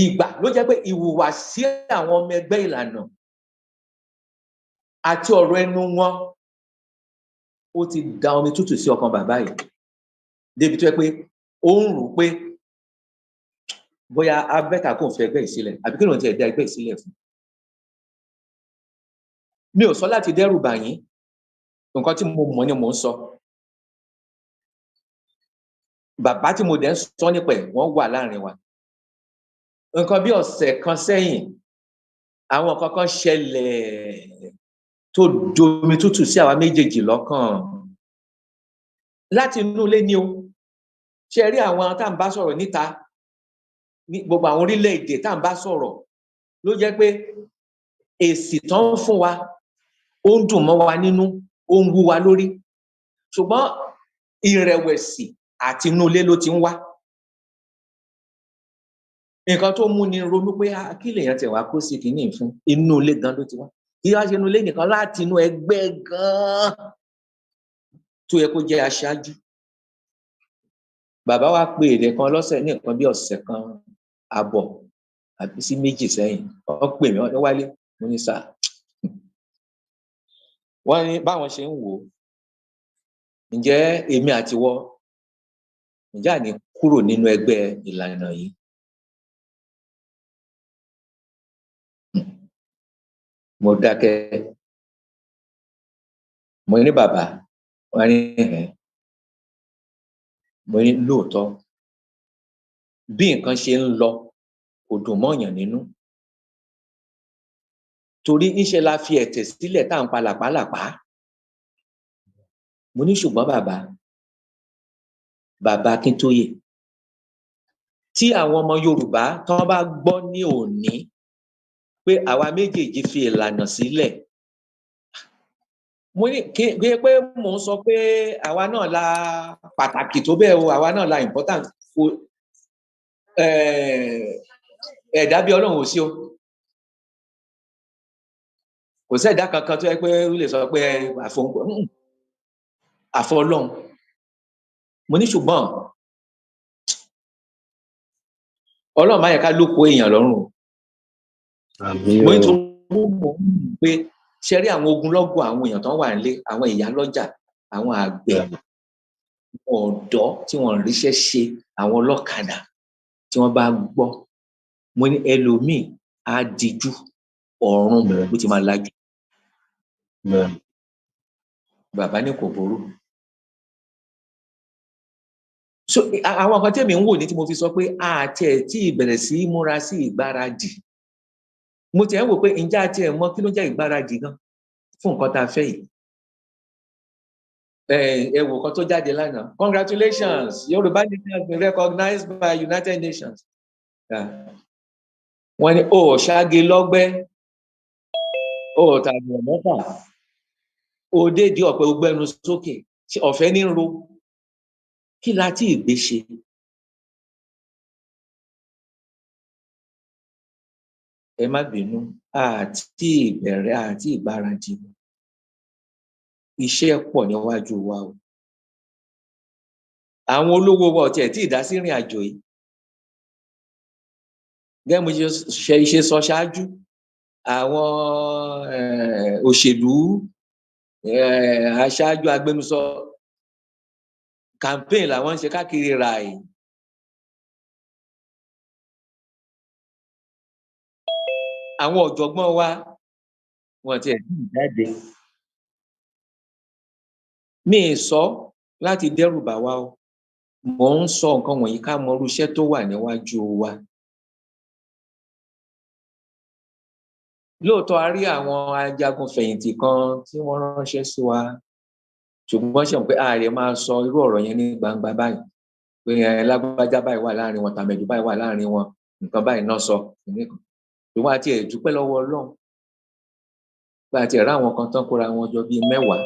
ìgbà ló jẹ́ pé ìhùwàsí àwọn ọmọ ẹgbẹ́ Ìlànà àti ọ̀rọ̀ ẹnu wọn ó ti da omi tútù sí ọkàn bàbá yìí débi tó yẹ pé ó ń rò pé bóyá abẹ́ta kò fẹ́ ẹgbẹ́ ìsílẹ̀ àbí kí ló ń tiẹ̀ dá ẹgbẹ́ ìsílẹ̀ fún. mi ò sọ láti dẹ́rù bà yín, nǹkan tí mo mọ̀ ni mò ń sọ. bàbá tí mo dẹ̀ ń sọ nípa ẹ̀ wọ́n wà láàrin wa. nǹkan bí ọ̀sẹ̀ kan sẹ́yìn àwọn kankan ṣẹlẹ̀ tó domi tútù sí àwa méjèèjì lọ́kàn láti inú ilé ni o. ṣe rí àwọn tá à ń bá sọ̀rọ̀ níta ní gbogbo àwọn orílẹ̀-èdè tá à ń bá sọ̀rọ̀ ló jẹ́ pé èsì tán ń fún wa ó ń dùn mọ́ wa nínú, ó ń wú wa lórí, ṣùgbọ́n ìrẹ̀wẹ̀sì àti inú ilé ló ti ń wá. nǹkan tó mú ni ronú pé kí lèèyàn tẹ̀ wá kó sí kìíní fún, inú ilé gan ló ti wá. kí wá ṣe inú ilé nìkan, láti inú ẹgbẹ́ gan tó yẹ kó jẹ́ aṣáájú. bàbá wa pe èdè kan lọ́sẹ̀ ní nǹkan bí ọ̀sẹ̀ kan àbọ̀ àbí sí méjì sẹ́yìn. wọ́n pè mí, wọ́n wálé, mo ní sà. wọ́n ní báwọn ṣe ń wò ó, ǹjẹ́ èmi àtiwọ ǹjẹ́ àní kúrò nínú ẹgbẹ́ Ìlànà yìí? mo dákẹ́, mo ní bàbá, wọ́n ní mo ní lóòótọ́ bí nǹkan ṣe ń lọ kò dùn mọ́yàn nínú, torí ńṣe la fi ẹ̀tẹ̀ sílẹ̀ tá à ń pa làpálàpá. mo ní ṣùgbọ́n bàbá Akíntóyè, tí àwọn ọmọ Yorùbá tán bá gbọ́ ní òní pé àwa méjèèjì fi Ìlànà sílẹ̀, mo ní kí pé mò ń sọ pé àwa náà la pàtàkì tó bẹ́ẹ̀ o, àwa náà la important o, ẹ̀dá bí Ọlọ́run ò sí o. kò sẹ́dá kankan tó yẹ pé ó lè sọ pé àfọ Ọlọ́run. mo ní ṣùgbọ́n Ọlọ́run má yẹ ká lóko èèyàn lọ́rùn. mo ní tó mọ̀ pé ṣe rí àwọn ogunlọ́gọ̀ àwọn èèyàn tó wà nílé, àwọn ìyá lọ́jà, àwọn àgbẹ̀, ọ̀dọ́ tí wọ́n ríṣẹ́ ṣe, àwọn ọlọ́kadà tí wọ́n bá gbọ́, mo ní ẹlòmíì á dijú ọ̀run bó ti máa lajú. bàbá ní kò burú. so àwọn nǹkan tẹ́mi ń wò ní tí mo fi sọ pé àti ẹ̀ tí ìbẹ̀rẹ̀ sí í múra sí ìgbáradì. mo tiẹ̀ ń wò pé ǹjẹ́ àti ẹ̀ mọ̀ kí ló jẹ́ ìgbáradì gan fún nǹkan tá a fẹ́ yìí. ẹ wò kan tó jáde lánàá, congratulations, Yoruba nation has been recognized by United Nations. wọ́n ní o ṣááge lọ́gbẹ́, o tàbí ọ̀mọ́fà, o dédé ọ̀pẹ ogbẹ́nu sókè, ọ̀fẹ́ ní ro, kí la tí ì gbé ṣe? ẹ má bínú, àti ìbẹ̀rẹ̀ àti ìgbáradì, iṣẹ́ pọ̀ níwájú wa o. àwọn olówó wa ọ̀tí ẹ̀ tí ì dá sí ìrìn àjò yìí. gẹ́gẹ́ mo ṣe sọ ṣáájú, àwọn òṣèlú, aṣáájú, agbẹnusọ, campaign làwọn ń ṣe káàkiri ràì. àwọn ọ̀jọ̀gbọ́n wa wọn ti ẹ̀ tí ì jáde. mi ì sọ láti dẹ́rù bà wá o, mò ń sọ nǹkan wọ̀nyí ká mọ irú iṣẹ́ tó wà níwájú wa. lóòótọ́ a rí àwọn ajagun fẹ̀yìntì kan tí wọ́n ránṣẹ́ sí wa, ṣùgbọ́n ṣe mọ̀ pé ààrẹ máa sọ irú ọ̀rọ̀ yẹn ní gbangba báyìí pé lágbájá báyìí wà láàrin wọn, tàmẹ̀dù báyìí wà láàrin wọn, nǹkan báyìí náà sọ. ṣùgbọ́n àti ẹ̀ dúpẹ́ lọ́wọ́ Ọlọ́run pé àti ẹ̀rọ àwọn kan tán kóra wọn jọ bíi 10.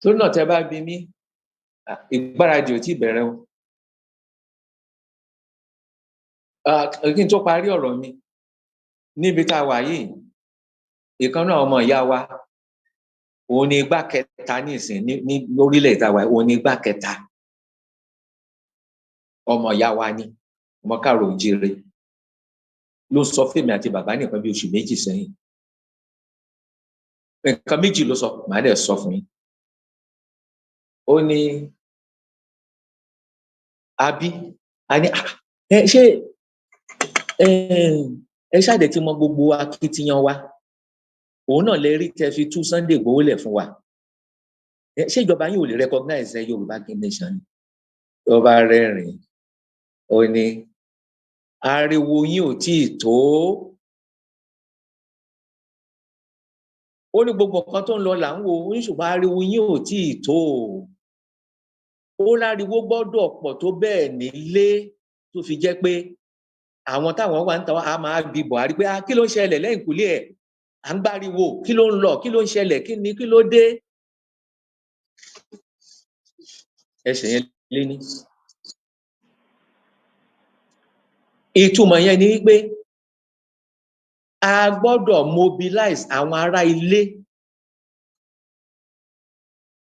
torí náà tẹ́ bá bi mí, ìgbáradì ò tí ì bẹ̀rẹ̀ o. kí n tó parí ọ̀rọ̀ mi níbi tá a wà yìí ìkan náà ọmọ ìyá wa òun ni igbá kẹta ní ìsìn ní lórílẹ̀ tá a wà òun ni igbá kẹta ọmọ ìyá wa ni ọmọ káàrọ̀ oòjíire ló sọ fèmí àti bàbá nìkan bí oṣù méjì sẹ́yìn nǹkan méjì ló sọ màá dẹ̀ sọ fún yín ó ní ṣé ẹ ṣáàdẹ tí mọ gbogbo akitiyan wa òun náà lè rí tẹ fi tú Sunday Igboho lẹ̀ fún wa ṣé ìjọba yín ò lè recognize Yorùbá nation tó bá rẹ́rìn ó ní ariwo yín ò tíì tó ó ní gbogbo nǹkan tó ń lọ là ń wo ó ní ṣùgbọ́n ariwo yín ò tíì tó ó láriwo gbọ́dọ̀ pọ̀ tó bẹ́ẹ̀ nílé tó fi jẹ́ pé àwọn táwọn wà ń tàwọn a máa bi Buhari pé kí ló ń ṣẹlẹ̀ lẹ́yìn kùlé ẹ̀ à ń gbáriwo kí ló ń lọ kí ló ń ṣẹlẹ̀ kí ló dé ẹsẹ̀ yẹn lé ní. Ìtumọ̀ yẹn ni wípé a gbọ́dọ̀ mobilize àwọn ará ilé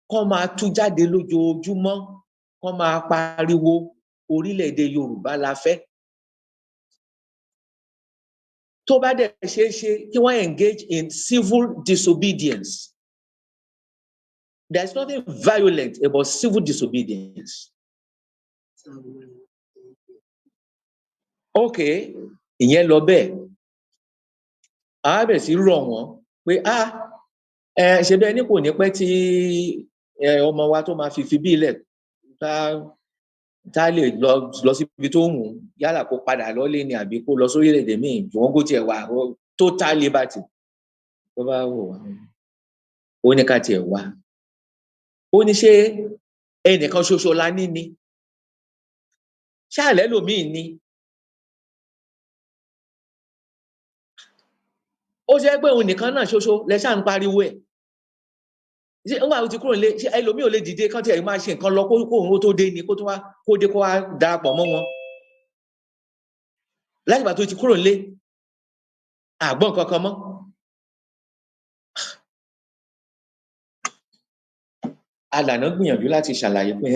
kọ́ máa tú jáde lójoojúmọ́ kọ́ máa pariwo orílẹ̀-èdè Yorùbá la fẹ́. Tó bá dẹ̀ ṣe é ṣe kí wọ́n engage in civil disobedience. There is nothing violent about civil disobedience. Okay, ìyẹn lọ bẹ́ẹ̀. A bẹ̀ sí rọ̀ wọ́n pé ṣe bẹ́ẹ̀ ni kò ní pẹ́ tí ọmọ wa tó máa fi bí ilẹ̀ tá lè lọ síbi tó wù yálà kó padà lọ́lé ni àbí kó lọ sórílẹ̀-èdè míì ṣùgbọ́n kó tiẹ̀ wà total liberty tó bá wò wá ó ní ká tiẹ̀ wá ó ní ṣé ẹnìkan ṣoṣo la ní ni ṣáàlẹ́ lòmíì ni ó ṣe pé òun nìkan náà ṣoṣo lẹ́ṣà ń pariwo ẹ̀ ṣé nígbà tó ti kúrò nílé ṣé ẹlòmíì ò lè dìde kán tí ẹ̀ máa ṣe nǹkan lọ kó òun tó dé ni kó dé kó wá darapọ̀ mọ́ wọn láti ìgbà tó ti kúrò nílé àgbọ̀n kankan mọ́. Alànà gbìyànjú láti ṣàlàyé pé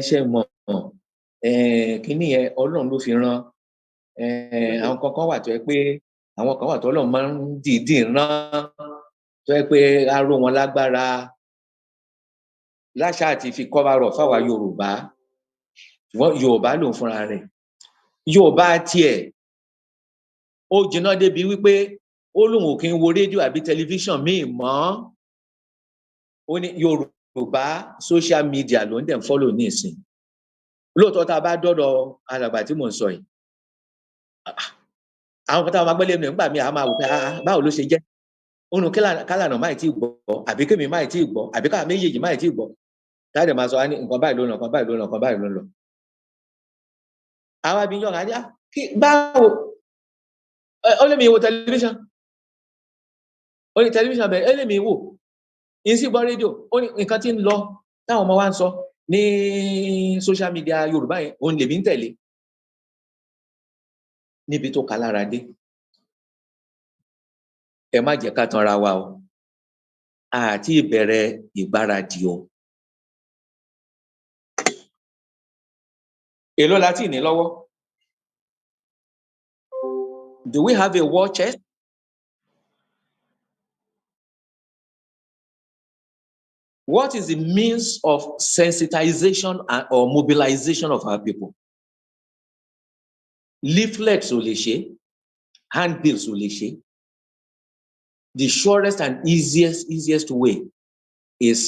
ṣé mọ̀ kínní yẹn Ọlọ́run ló fi rán àwọn kankan wà tó yẹ pé àwọn kan wà tó Ọlọ́run máa ń dìídì rán tó yẹ pé á ró wọn lágbára láṣà àti fi cover up fáwa Yorùbá ṣùgbọ́n Yorùbá lòun fúnra rẹ̀ Yorùbá tiẹ̀ ó jiná débi wípé ó lóun ò kí ń wo rédíò àbí tẹlifíṣàn míì mọ́ ó ní Yorùbá social media ló ń dẹ̀ ń follow ní ìsìn lóòótọ́ tá a bá dọ́dọ̀ alàgbà tí mò ń sọ yìí àwọn kan táwọn agbẹ́lẹ̀ nígbà míì a máa wò pé báwo ló ṣe jẹ́ òun kálànà máì tí ì gbọ́ àbí kémi máì tí ì gbọ́ àbí káà méjèèjì máì tí ì gbọ́ táàdì máa sọ wá ní nǹkan báyìí ló ń lọ nǹkan báyìí ló ń lọ nǹkan báyìí ló ń lọ. àwọn abiyàn kan á báwo ó lè mi wo tẹlifíṣàn ó ní tẹlifíṣàn bẹ́ẹ̀ ó lè mi wò ìsì gbọ́ rédíò ó ní nǹkan tí ń lọ táwọn ọmọ wa ń sọ ní social media Yorùbá yẹn òun lèmi ń tẹ̀lé níbi tó kalára dé ẹ má jẹ́ ká tanra wa o àti ìbẹ̀rẹ̀ ìgbáradì o èló la ti ní lọ́wọ́ do we have a war chest? What is the means of sensitization or mobilization of our people? Leaflets ò lè ṣe, handbills ò lè ṣe. The surest and easiest way is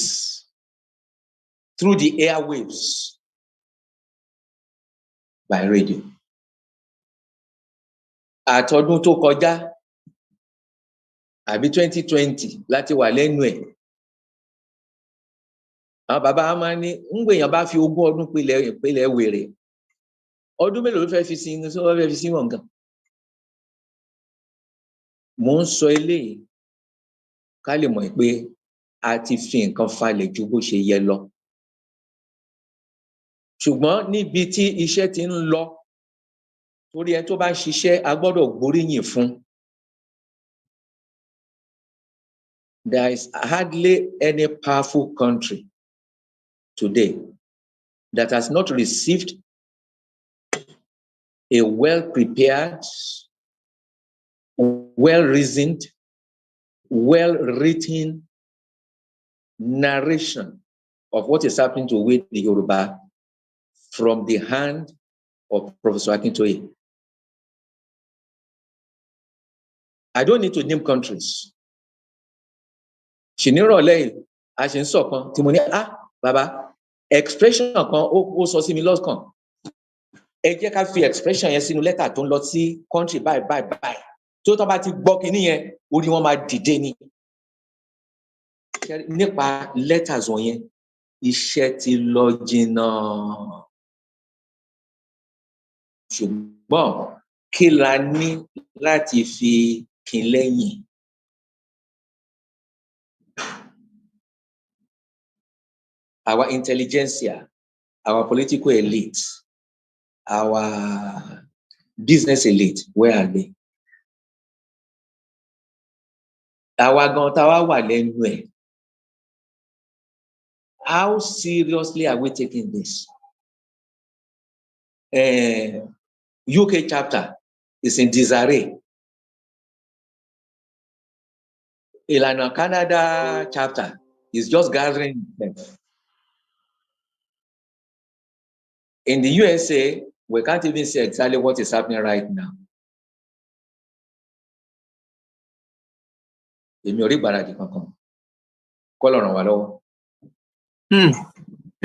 through the airwaves by radio. Àtọdún tó kọjá àbí 2020 láti wà lẹ́nu ẹ̀. Àwọn bàbá wa máa ń ní ngbèyàn bá fi 20 ọdún pilẹ̀ wèrè ọdún mélòó ló fẹ́ fi sí wọn gan. Mo ń sọ eléyìí ká lè mọ̀ pé a ti fi nǹkan falẹ̀ ju bó ṣe yẹ lọ. Ṣùgbọ́n níbi tí iṣẹ́ ti ń lọ torí ẹni tó bá ń ṣiṣẹ́ a gbọ́dọ̀ gbóríyìn fún. There is hardly any powerful country today that has not received a well-prepared, well-reasoned, well-written narration of what is happening to with the Yoruba from the hand of Professor Akintoye. I don't need to name countries. Shinirole, Ashin Sokan, Timoni, Baba, expression kan ó sọ sí mi lọ́kàn. Ẹ jẹ́ ká fi expression yẹn sínú lẹ́tà tó ń lọ sí country báyìí. Tó tán bá ti gbọ́ kinní yẹn, orí wọn máa dìde ni. Nípa letters wọ̀nyẹn, iṣẹ́ ti lọ jìnnà. Ṣùgbọ́n kí la ní láti fi kín lẹ́yìn? Our intelligentsia, our political elite, our business elite, where are they? Àwa gan tá wá wà lẹ́nu ẹ̀. How seriously are we taking this? UK chapter is in disarray. Ilana Canada chapter is just gathering itself. In the USA, we can't even see exactly what is happening right now. Èmi ò rí ìgbáradì kankan. Kọ́ ló ràn wá lọ́wọ́.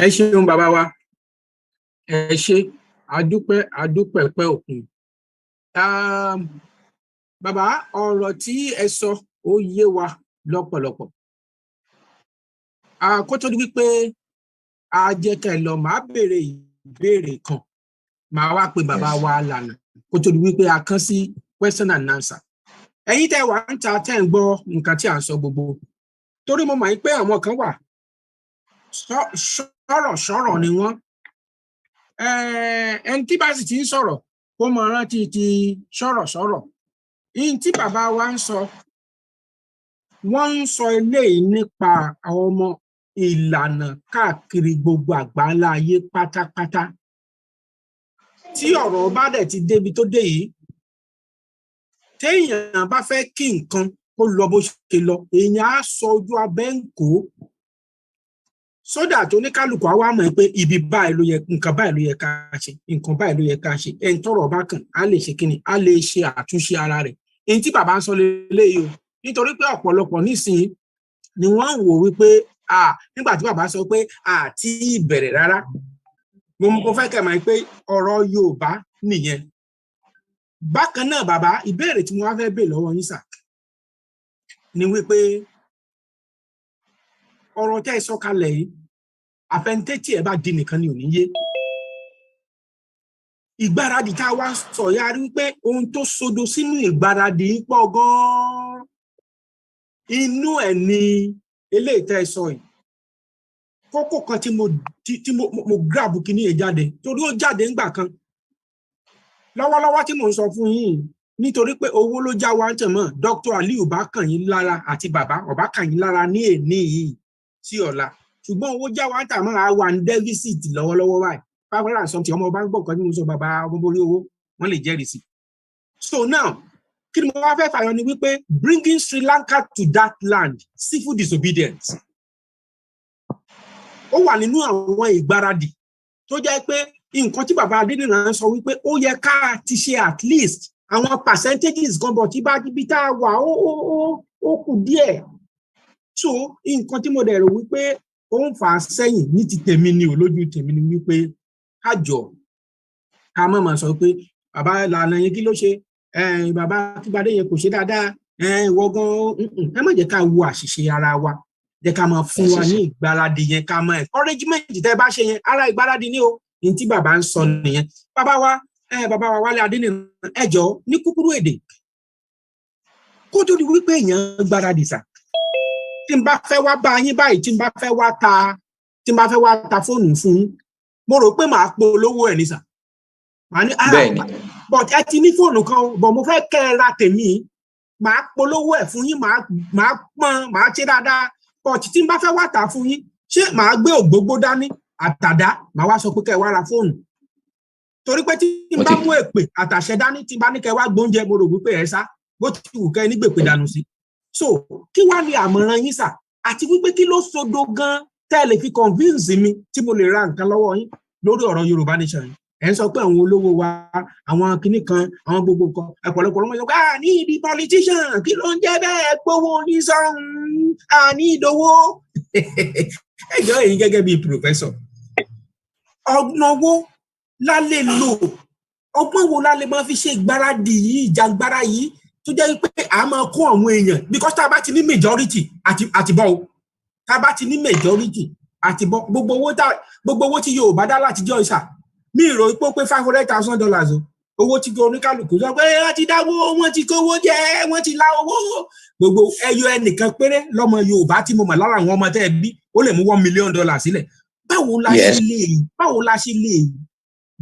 Ẹ ṣeun bàbá wa. Ẹ ṣé, adúpẹ́ pẹ́ òkun. Bàbá, ọ̀rọ̀ tí ẹ sọ ó yé wa lọ́pọ̀lọpọ̀. Kó tó di wípé a jẹ́ ká ẹ lọ, màá béèrè ìbéèrè kan. Màá wá pe bàbá wa lànà. Kó tó di wípé a kàn sí question and answer. Ẹ̀yin tẹ́ wà ń ta tẹ́ ń gbọ́ nǹkan tí à ń sọ gbogbo. Torí mo mọ̀ pé àwọn kan wà sọ̀rọ̀ ni wọ́n. Ẹni tí bá sì ti ń sọ̀rọ̀ kó mọ rántí ti sọ̀rọ̀. Ihun tí bàbá wa ń sọ, wọ́n ń sọ eléyìí nípa àwọn ọmọ Ìlànà káàkiri gbogbo àgbáńlá ayé pátápátá. Tí ọ̀rọ̀ bá dẹ̀ ti débi tó dé yìí, téèyàn bá fẹ́ kí nǹkan kó lọ bó ṣe lọ, èèyàn á sọ ojú abẹ́ ń kó. Sódà tó ní kálukú á wá mọ̀ pé ibi báyìí ló yẹ, nǹkan báyìí ló yẹ ká ṣe, nǹkan báyìí ló yẹ ká ṣe. Ẹni tọ́rọ̀ bá kàn á lè ṣe kíni, á lè ṣe àtúnṣe ara rẹ̀. Èyí tí bàbá ń sọ lélẹ́yìí o, nítorí pé ọ̀pọ̀lọpọ̀ nísìnyí ni wọ́n ń wò wípé nígbà tí bàbá sọ pé àti ìbẹ̀rẹ̀ rárá. Mo fẹ́ kẹ́ mọ̀ pé ọ̀rọ̀ Yorùbá nìyẹn. Bákan náà bàbá, ìbéèrè tí mo wá fẹ́ béèrè lọ́wọ́ yín sà ni wípé ọ̀rọ̀ tẹ́ ẹ sọ kalẹ̀ yìí, àfẹnitétí ẹ bá di nìkan ni ò ní yé. Ìgbáradì tá a wá sọ ya rí wípé ohun tó sodo sínú ìgbáradì ń pọ̀ gan-an. Inú ẹ̀ ni eléyìí tẹ́ ẹ sọ yìí. Kókó kan tí mo grab kíní yẹn jáde, torí ó jáde ńgbà kan. Lọ́wọ́lọ́wọ́ tí mò ń sọ fún yín, nítorí pé owó ló já wa ń tẹ̀ mọ́, Dr. Aliu bá kàn yín lára àti bàbá ọ̀bá kàn yín lára ní èní yìí sí ọ̀la. Ṣùgbọ́n owó já wa ń tà mọ́ àwa ń deficit lọ́wọ́lọ́wọ́ báyìí. Fáwọn àṣọ tí ọmọ bá ń gbọ́ nǹkan tí mo sọ bàbá ọmọ borí owó, wọ́n lè jẹ́rìí sí. So now, kí ni mo wá fẹ́ fàyọ ni wípé bringing Sri Lanka to that land, civil disobedience. Ó wà nínú àwọn ìgbáradì tó jẹ́ pé nǹkan tí bàbá Adéníran sọ wípé ó yẹ ká ti ṣe at least àwọn percentages gan bọ̀ tí bá ibi tá a wà ó kù díẹ̀. So nǹkan tí mo dẹ̀ rò wípé ó ń fà á sẹ́yìn ní ti tèmi ni ò lójú tèmi ni wípé ká jọ ká má máa sọ pé bàbá lànà yẹn kí ló ṣe, bàbá Akínbádé yẹn kò ṣe dáadáa, ìwọ gan ẹ má jẹ́ ká wo àṣìṣe ara wa, jẹ́ ká máa fún wa ní ìgbáradì yẹn, ká máa encouragement tẹ́ bá ṣe yẹn, ara ìgbáradì ni o. Ní tí bàbá ń sọ nìyẹn. Bàbá wa Wálé Adéníran, ẹ jọ̀ọ́ ní kúkúrú èdè, kó tó di wípé èèyàn gbáradì sà, tí n bá fẹ́ wá bá yín báyìí, tí n bá fẹ́ wá ta fóònù fún yín, mo rò pé màá polówó ẹ̀ ní sà, àní but ẹ ti ní fóònù kan but mo fẹ́ kẹ́ ẹ ra tèmi màá polówó ẹ̀ fún yín màá pọ́n màá ṣe dáadáa but tí n bá fẹ́ wá tà fún yín ṣé màá gbé ògbógbó dání àtàdá màá wá sọ pé kẹ́ ẹ wá ra fóònù torí pé tí n bá mú èpè àtàṣẹ dání tí n bá ní kẹ́ ẹ wá gbóúnjẹ mo rò wípé ẹ sá bó ti wù kẹ́ ẹ ní gbèpè dànù sí so kí wá ní àmọ̀ràn yín sà àti wípé kí ló sodo gan tẹ́ ẹ lè fi convince mi tí mo lè ra nǹkan lọ́wọ́ yín lórí ọ̀rọ̀ Yorùbá Nation yìí ẹ̀ ń sọ pé àwọn olówó wa àwọn kinní kan àwọn gbogbo nǹkan ẹ̀pọ̀lọpọ̀ ló ń sọ pé ní ibi politician kí ló ń jẹ́ bẹ́ẹ̀ gbowó ní sọ́run ní ìdówó ẹjọ́ èyí gẹ́gẹ́ bíi professor ọgbọ́n wo la lè lò ọgbọ́n wo la lè máa fi ṣe ìgbáradì yìí ìjàgbára yìí tó jẹ́ pé a máa kó àwọn èèyàn because tá a bá ti ní majority àti bọ́ o tá a bá ti ní majority àti bọ́ gbogbo owó tí Yorùbá dá láti jọ ìsà mi rò pé $500,000 o owó tí oníkálukú sọ pé wọ́n ti dáwó wọ́n ti kówó jẹ wọ́n ti lá owó gbogbo ẹyọ ẹnìkan péré lọ́mọ Yorùbá tí mo mọ̀ lára àwọn ọmọ tẹ́ ẹ bí ó lè mú $1 million sílẹ̀ báwo la ṣe lè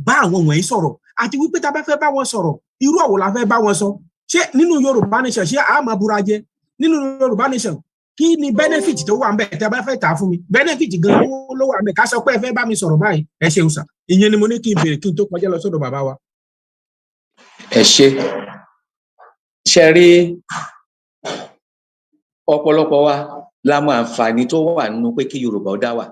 bá àwọn wọ̀nyí sọ̀rọ̀ àti wípé tá a bá fẹ́ bá wọn sọ̀rọ̀ irú ọ̀wọ̀ la fẹ́ bá wọn sọ ṣé nínú Yorùbá Nation ṣé a máa búra jẹ nínú Yorùbá Nation kí ni benefit tó wà ń bẹ tẹ́ bá fẹ́ tà fún mi benefit gan ló wà ń bẹ ká sọ pé ẹ fẹ́ bá mi sọ̀rọ̀ báyìí ẹ ṣeun sà ìyẹn ni mo ní kí n béèrè kí n tó kọjá lọ sọ́dọ̀ bàbá wa. ẹ ṣe rí ọ̀pọ̀lọpọ̀ wa la mọ àǹfààní tó wà nínú pé kí Yorùbá ó dá wà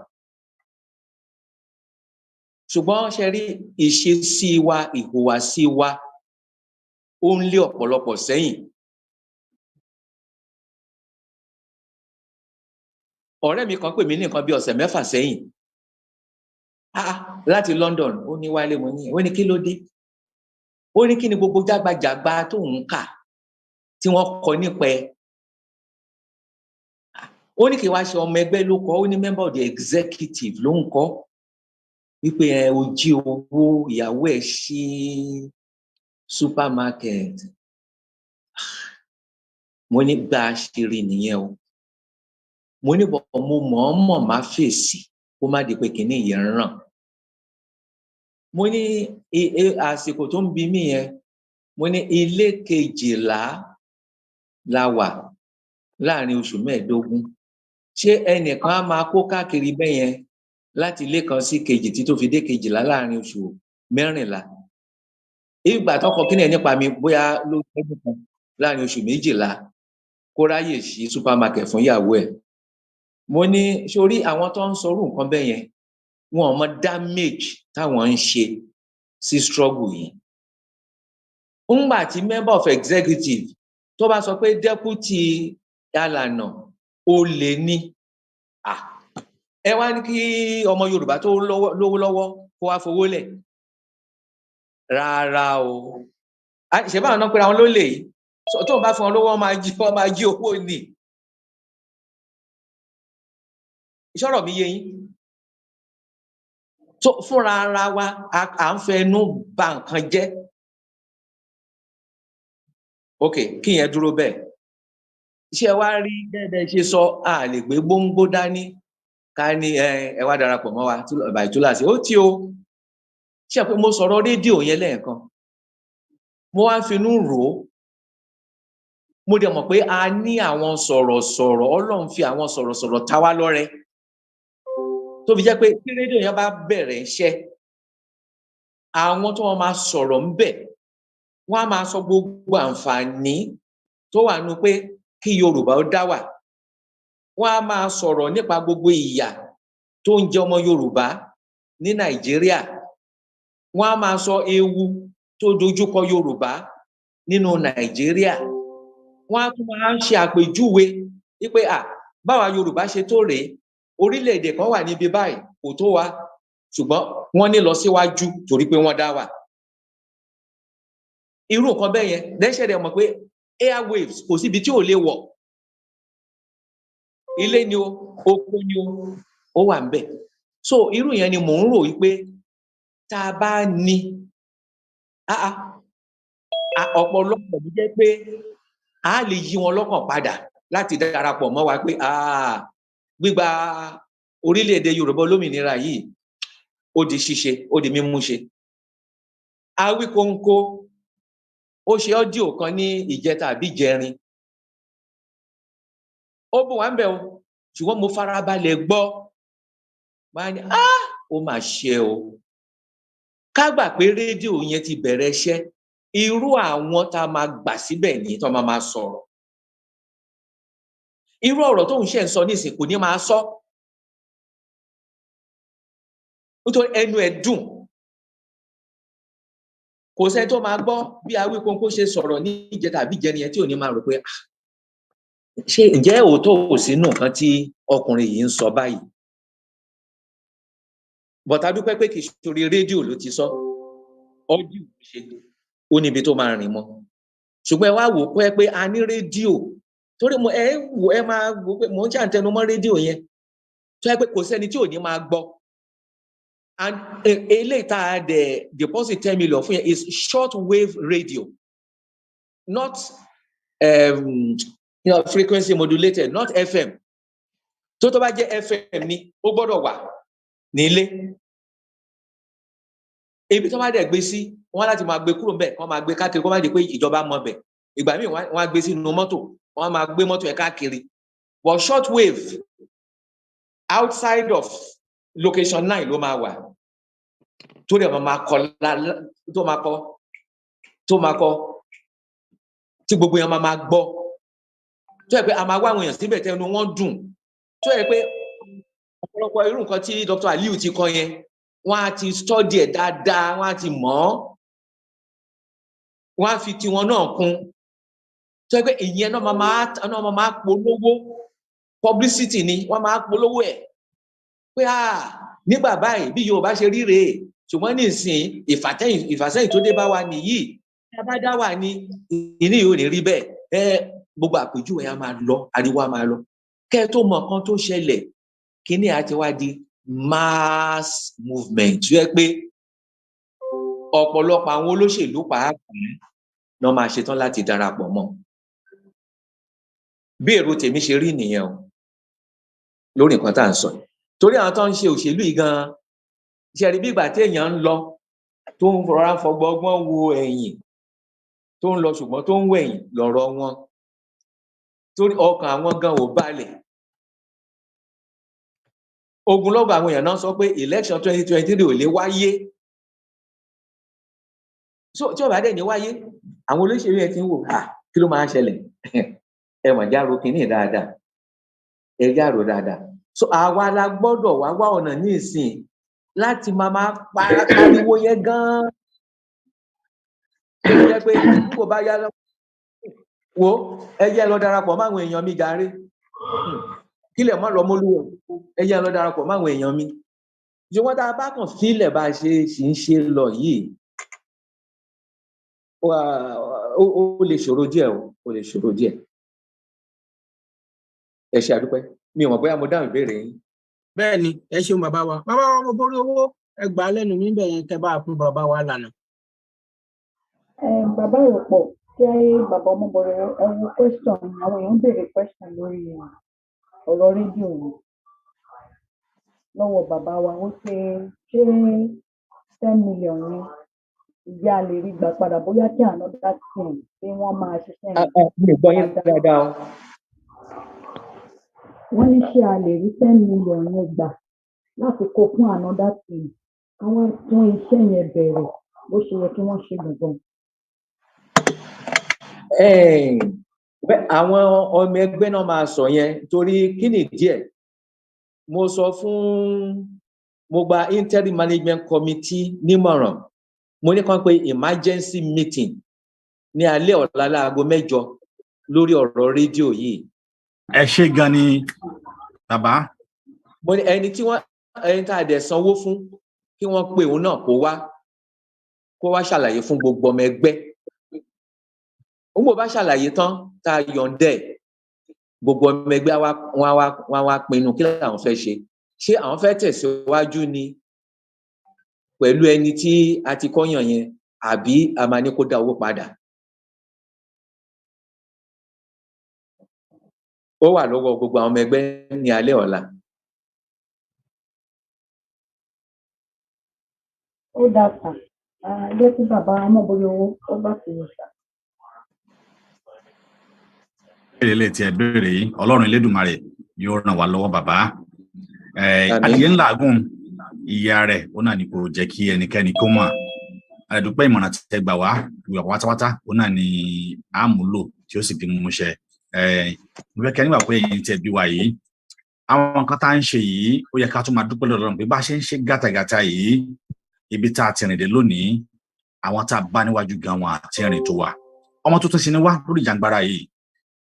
ṣùgbọ́n ṣe rí ìṣesí wa ìhùwàsí wa ó ń lé ọ̀pọ̀lọpọ̀ sẹ́yìn. ọ̀rẹ́ mi kan pè mí ní nǹkan bí ọ̀sẹ̀ 6 sẹ́yìn láti London ó ní wálé mo ní ó ní kí ló dé ó ní kí ni gbogbo jágbajàgba tó ń kà tí wọ́n kọ nípa ẹ̀ ó ní kí wá ṣe ọmọ ẹgbẹ́ ló kọ ó ní member of the executive ló ń kọ wípé ó jí owó ìyàwó ẹ̀ ṣí supermarket mo ní gbà á ṣe rí nìyẹn o mo ní bọ̀ mo mọ̀ọ́mọ̀ má fèsì kó má di pé kìíní yẹn ń ràn mo ní àsìkò tó ń bi mí yẹn mo ní ilé 12 la wà láàrin oṣù 15 ṣé ẹnìkan á máa kó káàkiri bẹ́ẹ̀ yẹn láti ilé kan sí kejì tí tó fi dé 12 láàrin oṣù 14 ìgbà tó kọ kíní ẹ̀ nípa mi bóyá ló tẹ́jú kan láàrin oṣù 12 kó ráyè sí supermarket fún ìyàwó ẹ̀ mo ní sórí àwọn tó ń sọrú nǹkan bẹ́ẹ̀ yẹn wọn ò mọ damage táwọn ń ṣe sí struggle yìí ńgbà tí member of executive tó bá sọ pé deputy Ilana ó lè ní ẹ wá ní kí ọmọ Yorùbá tó lówó lọ́wọ́ kó wá fowó lẹ̀ rárá o ṣe báwọn náà pera wọn ló lè yìí tó ń bá fún wọn lówó wọn máa jí owó ni ìṣọ̀rọ̀ mi yé yín tó fúnra ara wa à ń fẹnu bà nǹkan jẹ́ ok kí yẹn dúró bẹ́ẹ̀ iṣẹ́ wa rí bẹ́ẹ̀ ṣe sọ a lè gbé gbóngbó dání ká ní ẹ wá darapọ̀ mọ́ wa bàìtúláṣí ó tí o ṣe pé mo sọ̀rọ̀ rédíò yẹn lẹ́ẹ̀kan mo wá finú rò ó mo dẹ̀ mọ̀ pé a ní àwọn sọ̀rọ̀sọ̀rọ̀ Ọlọ́run fi àwọn sọ̀rọ̀sọ̀rọ̀ ta wá lọ́rẹ tó fi jẹ́ pé kí rédíò yẹn bá bẹ̀rẹ̀ iṣẹ́ àwọn tó wọn máa sọ̀rọ̀ ń bẹ̀ wọ́n á máa sọ gbogbo àǹfààní tó wà nínú pé kí Yorùbá ó dá wà wọ́n á máa sọ̀rọ̀ nípa gbogbo ìyà tó ń jẹ ọmọ Yorùbá ní Nàìjíríà wọ́n á máa sọ ewu tó dojúkọ Yorùbá nínú Nàìjíríà wọ́n á tún máa ń ṣe àpèjúwe wípé báwa Yorùbá ṣe tó rèé orílẹ̀-èdè kan wà níbi báyìí kò tó wa ṣùgbọ́n wọ́n ní lọ síwájú torí pé wọ́n dá wà irú nǹkan bẹ́ẹ̀ yẹn lẹ́sẹ̀ rẹ̀ mọ̀ pé airwaves kò síbi tí ò lè wọ̀ ilé ni o oko ni o ó wà ń bẹ̀ so irú yẹn ni mò ń rò wípé tá a bá ní ọ̀pọ̀lọpọ̀ ló jẹ́ pé a lè yí wọn lọ́kàn padà láti darapọ̀ mọ́ wa pé gbígba orílẹ̀-èdè Yorùbá olómìnira yìí ó di ṣíṣe ó di mímú ṣe Awíkóńkó ó ṣe ọ́díò kan ní ìjẹta àbí ìjẹrin ó bù wá ń bẹ̀ o ṣùgbọ́n mo farabalẹ̀ gbọ́ máa ní ó mà ṣe o ká gbà pé rédíò yẹn ti bẹ̀rẹ̀ iṣẹ́ irú àwọn tá a máa gbà síbẹ̀ ní tó máa sọ̀rọ̀ irú ọ̀rọ̀ tóun ṣe ń sọ nísìnyí kò ní máa sọ nítorí ẹnu ẹ̀ dùn kò sẹ́ni tó máa gbọ́ bí Awíkóńkó ṣe sọ̀rọ̀ ní ìjẹta àbí ìjẹrin yẹn tí ò ní máa rò pé ṣé ǹjẹ́ òótọ́ ò sínú nǹkan tí ọkùnrin yìí ń sọ báyìí bọ̀tá dúpẹ́ pé kì í ṣorí rédíò ló ti sọ ọ́díò ṣe ó níbi tó máa rìn mọ́ ṣùgbọ́n ẹ wá wò pé a ní rédíò torí ẹ máa wò pé mò ń ṣàǹtẹnu mọ́ rédíò yẹn tó yẹ pé kò sẹ́ni tí ò ní máa gbọ́ and eléyìí tá a dẹ̀ deposit 10 million fún yẹn is short wave radio not frequency modulated not FM tó bá jẹ́ FM ni ó gbọ́dọ̀ wà nílé ibi tó bá dẹ̀ gbé sí wọ́n láti máa gbé kúrò ńbẹ̀ wọ́n máa gbé káàkiri kó má di pé ìjọba mọ̀ bẹ̀ ìgbà míì wọ́n á gbé sínú mọ́tò wọ́n máa gbé mọ́tò ẹ̀ káàkiri but short wave outside of location 9 ló máa wà tó dẹ̀ máa kọ tó máa kọ tí gbogbo yẹn máa gbọ́ tó yẹ pé a máa wá àwọn èèyàn síbẹ̀ tẹnu wọn dùn tó yẹ pé ọ̀pọ̀lọpọ̀ irú nǹkan tí Dr. Aliu ti kọ yẹn wọ́n á ti study ẹ̀ dáadáa wọ́n á ti mọ̀ ọ́ wọ́n á fi tiwọn náà kún tó yẹ pé ìyẹn náà máa polówó publicity ni wọ́n máa polówó ẹ̀ pé nígbà báyìí bí Yorùbá ṣe rí rèé ṣùgbọ́n nísìnyí ìfàsẹ́yìn tó dé bá wa nìyí abádá wà ní ìní yóò ní rí bẹ́ẹ̀ gbogbo àpèjúwe a máa lọ ariwo a máa lọ kẹ́ tó mọ̀ kan tó ṣẹlẹ̀ kíní àti wá di mass movement tó yẹ pé ọ̀pọ̀lọpọ̀ àwọn olóṣèlú pàápàá náà máa ṣetán láti darapọ̀ mọ́ bí èrò tèmi ṣe rí nìyẹn o lórí nǹkan tá à ń sọ torí àwọn tó ń ṣe òṣèlú yìí gan ṣe rí bí ìgbà tí èèyàn ń lọ tó ń rọra fọgbọ́n wo ẹ̀yìn tó ń lọ ṣùgbọ́n tó ń wẹ̀yìn lọ́rọ̀ wọn torí ọkàn àwọn gan ò balẹ̀ ogunlọ́gọ̀ àwọn èèyàn náà sọ pé election 2023 ò lè wáyé tí ó bá dẹ̀ ní wáyé àwọn olóṣèlú yẹn ti ń wò kí ló máa ń ṣẹlẹ̀ ẹ mọ̀ járo kínní dáadáa ẹ járo dáadáa so àwa la gbọ́dọ̀ wá ọ̀nà ní ìsìn láti máa pariwo yẹn gan-an tó jẹ́ pé kò bá yá lọ́wọ́ wo ẹ jẹ́ lọ darapọ̀ máwọn èèyàn mi jàre kílẹ̀ mọ́ lọ mọ́lúwọ̀ ẹ jẹ́ lọ darapọ̀ máwọn èèyàn mi ṣùgbọ́n tá a bá kàn fílẹ̀ bá a ṣe ń ṣe lọ yìí ó lè ṣòro díẹ̀ ó lè ṣòro díẹ̀ ẹ ṣe àdúpẹ́ mi ò mọ̀ bóyá mo dáhùn ìbéèrè yín. bẹ́ẹ̀ ni ẹ ṣeun bàbá wa mo borí owó ẹ gbà á lẹ́nu mi bẹ̀ yẹn kẹ́ bá a fún bàbá wa lànà. Bàbá Aropo kí bàbá ọmọbọrẹ ẹwọ question àwọn èèyàn béèrè question lórí ọ̀rọ̀ rédíò yìí lọ́wọ́ bàbá wa ó ṣe 10 million ni ìyá lè rí gbà padà bóyá kí another team tí wọ́n máa ṣiṣẹ́ mi ò gbọ́ yín dáadáa o. wọ́n ní ṣé a lè rí 10 million yẹn gbà láti kó fún another team káwọn tún iṣẹ́ yẹn bẹ̀rẹ̀ bó ṣe yẹ kí wọ́n ṣe gbọ̀ngàn. àwọn ọmọ ẹgbẹ́ náà máa sọ yẹn torí kí ni díẹ̀ mo sọ mo gba interim management committee nímọ̀ràn mo ní kàn pé emergency meeting ní alẹ́ ọ̀la láago 8 lórí ọ̀rọ̀ rédíò yìí. ẹ ṣé gan ni bàbá. mo ní ẹni tá a dẹ̀ sanwó fún kí wọ́n pe òun náà kó wá ṣàlàyé fún gbogbo ọmọ ẹgbẹ́ òun bó bá ṣàlàyé tán tá a yọ̀ǹdẹ̀ gbogbo ọmọ ẹgbẹ́ wọn wá pinnu kí làwọn fẹ́ ṣé àwọn fẹ́ tẹ̀síwájú ni pẹ̀lú ẹni tí a ti kọ́yàn yẹn àbí a máa ní kó dá owó padà. ó wà lọ́wọ́ gbogbo àwọn ọmọ ẹgbẹ́ ní alẹ́ ọ̀la. ó dáa sà Jẹ́ kí bàbá Ọmọbóyówó ó bá ti yẹ sà. Ilé tí ẹ béèrè yìí, Ọlọ́run Elédùmarè yóò ràn wá lọ́wọ́ bàbá. Adìyẹ ńlá àgùn ìyá rẹ̀ ó náà ní kò jẹ́ kí ẹnikẹ́ni kó mọ̀. Àdúpẹ́ ìmọ̀ràn tí ẹ gbà wá ìwà pátápátá ó náà ní àmúlò tí ó sì di múmúṣẹ. Mo fẹ́ kẹ́ nígbà pé ẹ̀yin tí ẹ bí wa yìí, àwọn nǹkan tá à ń ṣe yìí ó yẹ ká tún máa dúpẹ́ lọ́dọ̀ Ọlọ́run pé bá a ṣe ń ṣe gàtàgàtà yìí, ibi tá a ti rìn dé lónìí, àwọn tá a bá níwájú gan wọn àti rìn tó wà. Ọmọ tuntun sì ni wá lórí ìjàngbara yìí.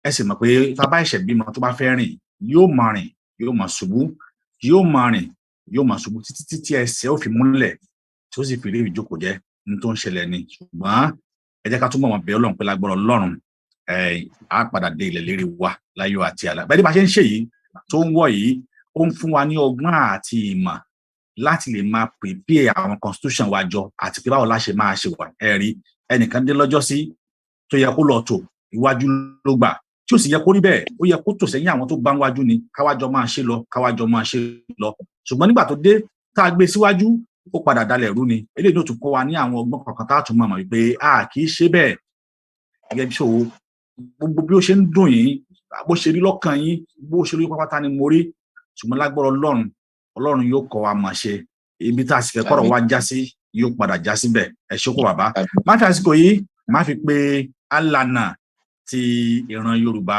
Ẹ sì mọ̀ pé tá a bá ẹ̀ṣẹ̀ bímọ tó bá fẹ́ rìn, yóò máa rìn, yóò máa ṣubú, yóò máa rìn, yóò máa ṣubú títí tí ẹsẹ̀ ó fi múlẹ̀ tí ó sì fi rí ìjókòó jẹ́ ní tó ń ṣẹlẹ̀ ni. Ṣùgbọ́n ẹ jẹ́ ká túbọ̀ mọ̀ bẹ̀ Ọlọ́run pé lágbára Ọlọ́run á padà dé ilẹ̀ lérí wa láyọ̀ àti àlàáfíà. Bẹ́ẹ̀ ni bá ṣe ń ṣe yìí tó ń wọ̀ yìí, ó ń fún wa ní ọgbọ́n àti ìmọ̀ láti lè máa prepare àwọn constitution wa jọ àti pé báwo la ṣe máa ṣe wà. Ẹ̀rí ẹnìkan dé lọ́jọ́ sí tó yẹ kó lọ tò iwájú ló gbà tí ó sì yẹ kó rí bẹ́ẹ̀, ó yẹ kó tò sẹ́yìn àwọn tó bá ń wájú ni káwájọ máa ṣe lọ ṣùgbọ́n nígbà tó dé tá a gbé síwájú ó padà dalẹ̀ rú ni. Eléyìí ló tún kọ́ wa ní àwọn ọgbọ́n kankan tá a tún mọ̀ wípé kì í ṣe bẹ́ẹ̀ gẹ́gẹ́ bí ṣòwò gbogbo bí ó ṣe ń dùn yín, bó ṣe rí lọ́kàn yín, bó ṣe rí pápátá ni mo rí, ṣùgbọ́n lágbára Ọlọ́run yóò kọ́ wa mọ̀ ṣe. Ibi tá a sì fẹ́ kọ́rọ̀ wá já sí yóò padà já síbẹ̀. Ẹ ṣé kó bàbá. Má fi àsìkò yìí má fi pé Alana ti ìran Yorùbá.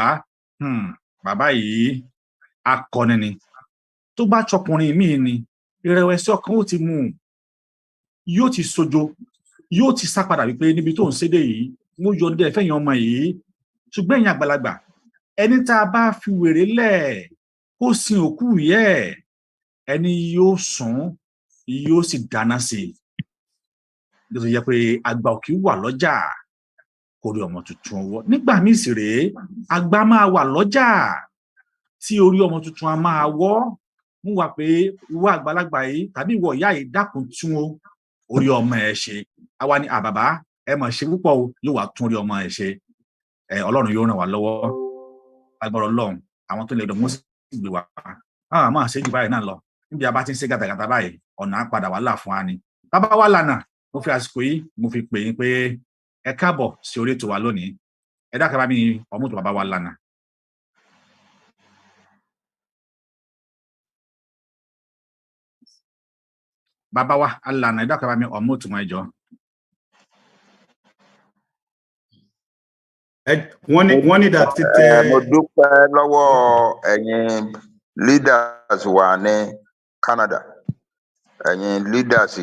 Bàbá yìí akọni ni. Tó bá ṣọkùnrin míì ni ìrẹ̀wẹ̀sì ọkàn ó ti mú un, yóò ti sojo, yóò ti sá padà wípé níbi tó ń sédè yìí mo yọ ọdẹ fẹ̀yìn ọmọ yìí. Ṣùgbọ́n ẹ̀yin àgbàlagbà, ẹni tá a bá fi wèrè lẹ̀ kó sin òkú yẹ ẹni yóò sùn yóò sì dáná sí i. Nítorí yẹ pé àgbà òkè wà lọ́jà kó rí ọmọ tuntun ọwọ́. Nígbà míì sì rèé àgbà máa wà lọ́jà tí orí ọmọ tuntun a máa wọ́. Mú wá pé ìwọ àgbàlagbà yìí tàbí ìwọ ìyá yìí dákun tún orí ọmọ ẹ ṣe. Àwa ni bàbá ẹ mọ̀ ṣe púpọ̀ o, yóò wá tún orí ọmọ ẹ ṣe. Ọlọ́run yóò ràn wá lọ́wọ́. Agbára Ọlọ́run àwọn tó lè dọ̀ mọ́ sí ìgbé wa. Máa ṣe jù báyìí náà lọ. Níbi a bá ti ń ṣe gàtàgàtà báyìí, ọ̀nà á padà wá là fún wa ni. Bàbá wa Lana, mo fi àsìkò yìí mo fi pè yín pé ẹ káàbọ̀ sí orí ètò wa lónìí. Ẹ dákẹ́ bá mi ọmú tó bàbá wa Lana. Bàbá wa Alana, ẹ dákẹ́ bá mi ọmú tó wọn ẹjọ́. Wọ́n ní dàtí tẹ́. Mo dúpẹ́ lọ́wọ́ ẹ̀yin leaders wa ní Canada, ẹ̀yin leaders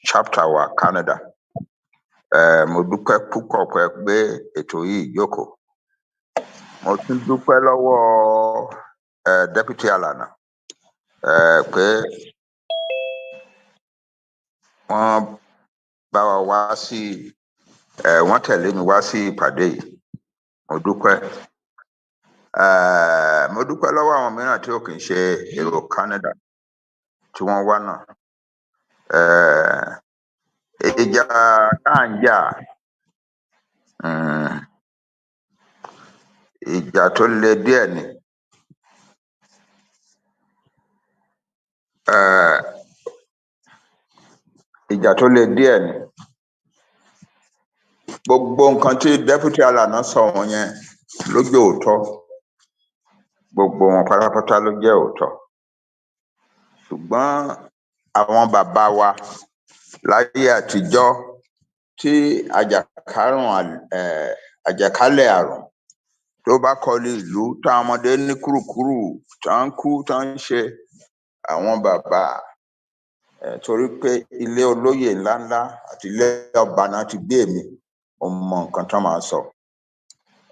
chapter wa Canada. Mo dúpẹ́ púpọ̀ pé ètò yìí jókòó. Mo tún dúpẹ́ lọ́wọ́ Deputy Alana pé wọ́n bá wa wá sí wọ́n tẹ̀lé mi wá sí ìpàdé yìí. Mo dúpẹ́. Mo dúpẹ́ lọ́wọ́ àwọn mìíràn tí ó kì í ṣe èrò Canada tí wọ́n wá náà. Ìjà tá ń jà, ìjà tó le díẹ̀ ni. Ìjà tó le díẹ̀ ni. Gbogbo nǹkan tí Deputy Alana sọ wọn yẹn ló jẹ́ òótọ́. Gbogbo wọn pátápátá ló jẹ́ òótọ́. Ṣùgbọ́n àwọn bàbá wa láyé àtijọ́ tí àjàkálẹ̀ àrùn tó bá kọlu ìlú táwọn ọmọdé ní kúrùkúrù tá ń kú tá ń ṣe, àwọn bàbá torí pé ilé olóyè ńláńlá àti ilé ọba náà ti gbé mi, mo mọ nǹkan tó máa sọ.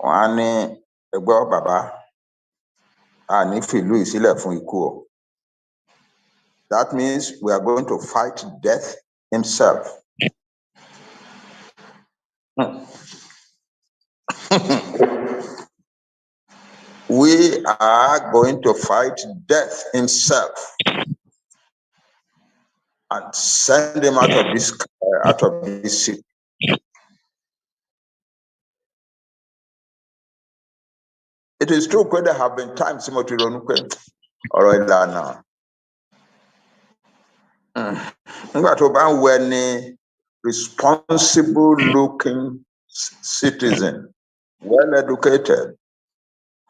Wọ́n á ní ẹgbẹ́ bàbá a ní fìlú ìsílẹ̀ fún ikú o. That means we are going to fight death himself. We are going to fight death himself and send him out of this city. It is true that there have been times or Ilana. Nígbà tó bá ń wẹ ni responsible looking citizen, well educated,